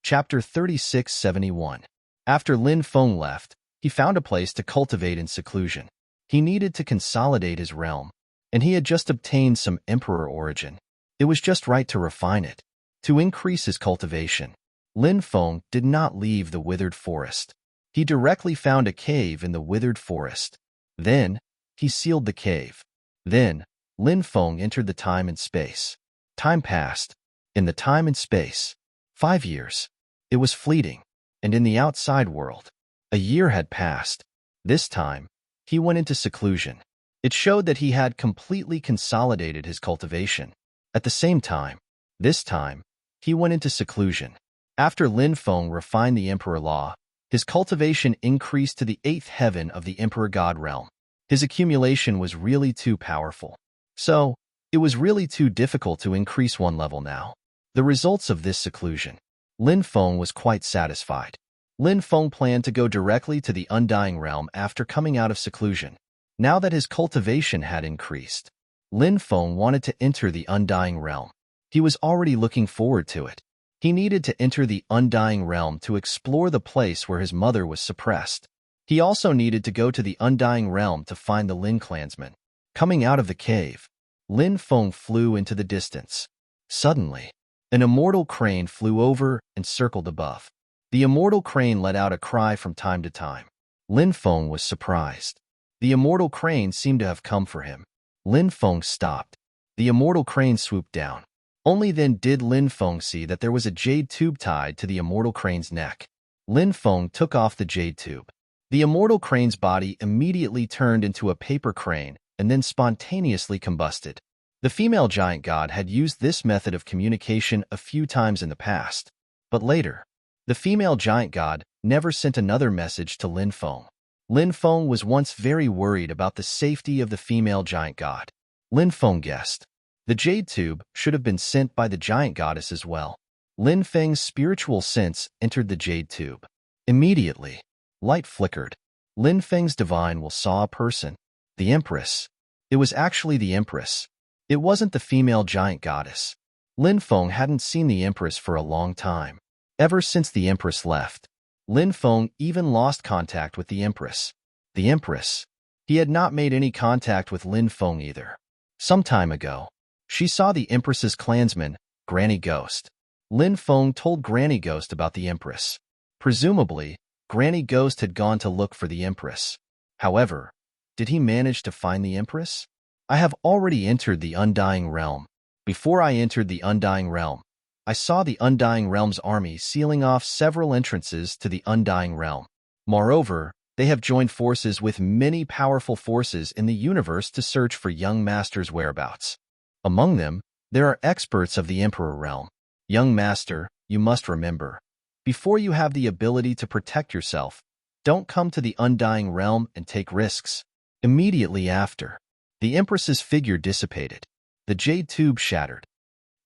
Chapter 3671. After Lin Feng left, he found a place to cultivate in seclusion. He needed to consolidate his realm, and he had just obtained some emperor origin. It was just right to refine it, to increase his cultivation. Lin Feng did not leave the withered forest. He directly found a cave in the withered forest. Then, he sealed the cave. Then, Lin Feng entered the time and space. Time passed. In the time and space, 5 years. It was fleeting. And in the outside world, a year had passed. This time, he went into seclusion. It showed that he had completely consolidated his cultivation. At the same time, this time, he went into seclusion. After Lin Feng refined the Emperor Law, his cultivation increased to the 8th heaven of the Emperor God realm. His accumulation was really too powerful. So, it was really too difficult to increase one level now. The results of this seclusion. Lin Feng was quite satisfied. Lin Feng planned to go directly to the Undying Realm after coming out of seclusion. Now that his cultivation had increased, Lin Feng wanted to enter the Undying Realm. He was already looking forward to it. He needed to enter the Undying Realm to explore the place where his mother was suppressed. He also needed to go to the Undying Realm to find the Lin clansmen. Coming out of the cave, Lin Feng flew into the distance. Suddenly, an immortal crane flew over and circled above. The immortal crane let out a cry from time to time. Lin Feng was surprised. The immortal crane seemed to have come for him. Lin Feng stopped. The immortal crane swooped down. Only then did Lin Feng see that there was a jade tube tied to the immortal crane's neck. Lin Feng took off the jade tube. The immortal crane's body immediately turned into a paper crane and then spontaneously combusted. The female giant god had used this method of communication a few times in the past, but later, the female giant god never sent another message to Lin Feng. Lin Feng was once very worried about the safety of the female giant god. Lin Feng guessed. The jade tube should have been sent by the giant goddess as well. Lin Feng's spiritual sense entered the jade tube. Immediately, light flickered. Lin Feng's divine will saw a person. The Empress. It was actually the Empress. It wasn't the female giant goddess. Lin Feng hadn't seen the Empress for a long time. Ever since the Empress left, Lin Feng even lost contact with the Empress. The Empress. He had not made any contact with Lin Feng either. Some time ago, she saw the Empress's clansman, Granny Ghost. Lin Feng told Granny Ghost about the Empress. Presumably, Granny Ghost had gone to look for the Empress. However, did he manage to find the Empress? I have already entered the Undying Realm. Before I entered the Undying Realm, I saw the Undying Realm's army sealing off several entrances to the Undying Realm. Moreover, they have joined forces with many powerful forces in the universe to search for young Master's whereabouts. Among them, there are experts of the Emperor Realm. Young Master, you must remember, before you have the ability to protect yourself, don't come to the Undying Realm and take risks. Immediately after, the Empress's figure dissipated. The jade tube shattered.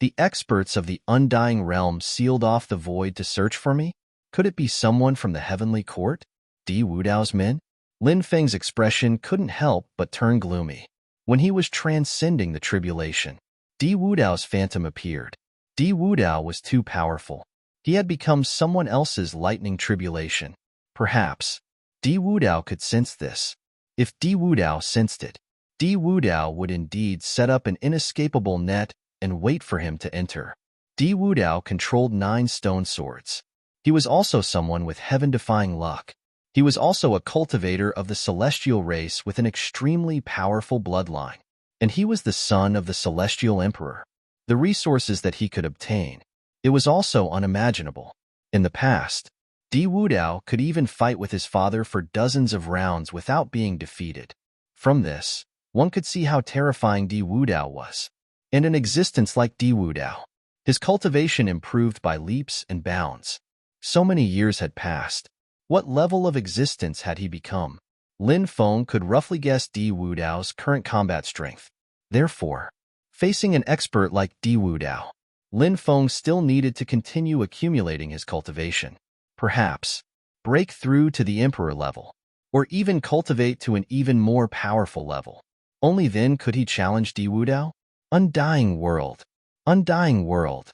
The experts of the Undying Realm sealed off the void to search for me? Could it be someone from the Heavenly Court? Di Wudao's men? Lin Feng's expression couldn't help but turn gloomy. When he was transcending the tribulation, Di Wudao's phantom appeared. Di Wudao was too powerful. He had become someone else's lightning tribulation. Perhaps Di Wudao could sense this. If Di Wudao sensed it, Di Wudao would indeed set up an inescapable net and wait for him to enter. Di Wudao controlled 9 stone swords. He was also someone with heaven-defying luck. He was also a cultivator of the celestial race with an extremely powerful bloodline, and he was the son of the celestial emperor. The resources that he could obtain, It was also unimaginable. In the past, Di Wudao could even fight with his father for dozens of rounds without being defeated. From this, one could see how terrifying Di Wudao was. And an existence like Di Wudao, his cultivation improved by leaps and bounds. So many years had passed. What level of existence had he become? Lin Feng could roughly guess Di Wudao's current combat strength. Therefore, facing an expert like Di Wudao, Lin Feng still needed to continue accumulating his cultivation. Perhaps break through to the emperor level, or even cultivate to an even more powerful level. Only then could he challenge Di Wudao. Undying world. Undying world.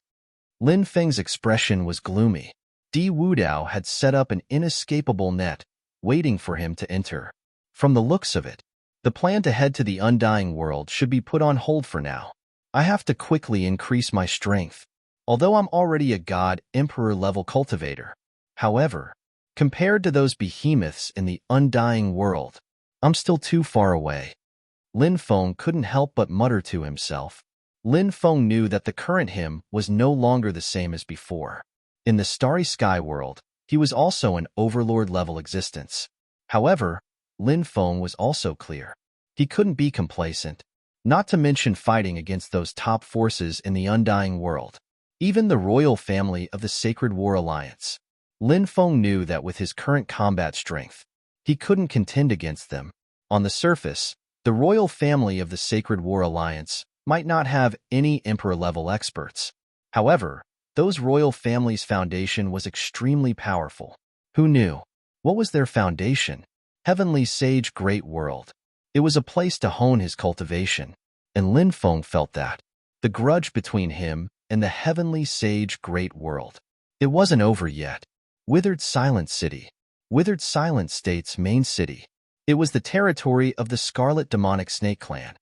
Lin Feng's expression was gloomy. Di Wudao had set up an inescapable net, waiting for him to enter. From the looks of it, the plan to head to the undying world should be put on hold for now. I have to quickly increase my strength, although I'm already a god emperor level cultivator. However, compared to those behemoths in the undying world, I'm still too far away. Lin Feng couldn't help but mutter to himself. Lin Feng knew that the current him was no longer the same as before. In the starry sky world, he was also an overlord-level existence. However, Lin Feng was also clear. He couldn't be complacent, not to mention fighting against those top forces in the undying world. Even the royal family of the Sacred War Alliance. Lin Feng knew that with his current combat strength, he couldn't contend against them. On the surface, the royal family of the Sacred War Alliance might not have any emperor-level experts. However, those royal families' foundation was extremely powerful. Who knew? What was their foundation? Heavenly Sage Great World. It was a place to hone his cultivation, and Lin Feng felt that. The grudge between him and the Heavenly Sage Great World. It wasn't over yet. Withered Silent City. Withered Silent State's main city. It was the territory of the Scarlet Demonic Snake Clan.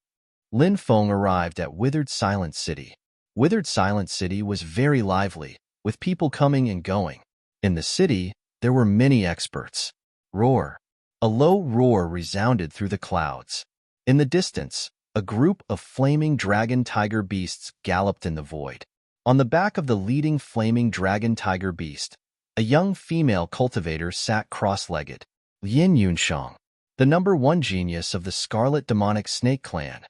Lin Feng arrived at Withered Silent City. Withered Silent City was very lively, with people coming and going. In the city, there were many experts. Roar. A low roar resounded through the clouds. In the distance, a group of flaming dragon tiger beasts galloped in the void. On the back of the leading flaming dragon tiger beast, a young female cultivator sat cross-legged. Lin Yunshang, the #1 genius of the Scarlet Demonic Snake Clan.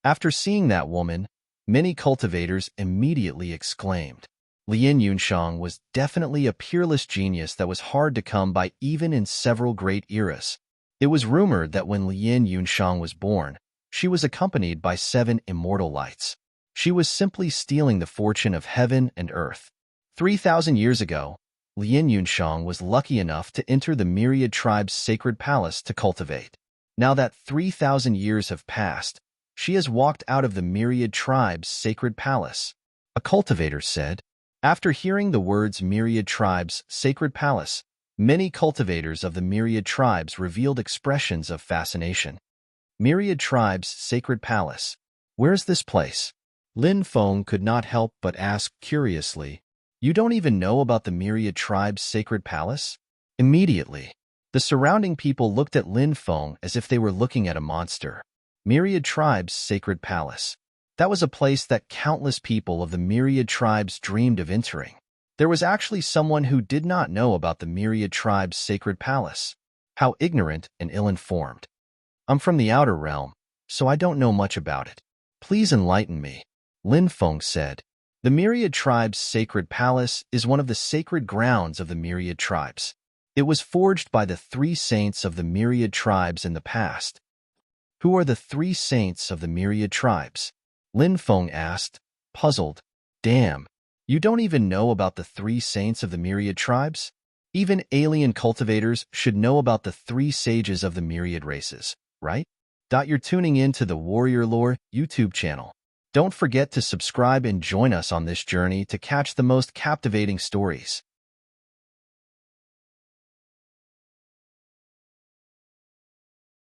After seeing that woman, many cultivators immediately exclaimed. Lin Yunshang was definitely a peerless genius that was hard to come by even in several great eras. It was rumored that when Lin Yunshang was born, she was accompanied by 7 immortal lights. She was simply stealing the fortune of heaven and earth. 3,000 years ago, Lin Yunshang was lucky enough to enter the Myriad Tribe's sacred palace to cultivate. Now that 3,000 years have passed, she has walked out of the Myriad Tribe's sacred palace. A cultivator said. After hearing the words Myriad Tribe's sacred palace, many cultivators of the Myriad Tribes revealed expressions of fascination. Myriad Tribe's sacred palace. Where's this place? Lin Feng could not help but ask curiously. You don't even know about the Myriad Tribe's sacred palace? Immediately, the surrounding people looked at Lin Feng as if they were looking at a monster. Myriad Tribe's sacred palace. That was a place that countless people of the Myriad Tribes dreamed of entering. There was actually someone who did not know about the Myriad Tribe's sacred palace. How ignorant and ill-informed. I'm from the outer realm, so I don't know much about it. Please enlighten me, Lin Feng said. The Myriad Tribe's sacred palace is one of the sacred grounds of the Myriad Tribes. It was forged by the 3 saints of the Myriad Tribes in the past. Who are the 3 saints of the Myriad Tribes? Lin Feng asked, puzzled. Damn, you don't even know about the 3 saints of the Myriad Tribes? Even alien cultivators should know about the 3 sages of the Myriad races, right? You're tuning in to the Warrior Lore YouTube channel. Don't forget to subscribe and join us on this journey to catch the most captivating stories.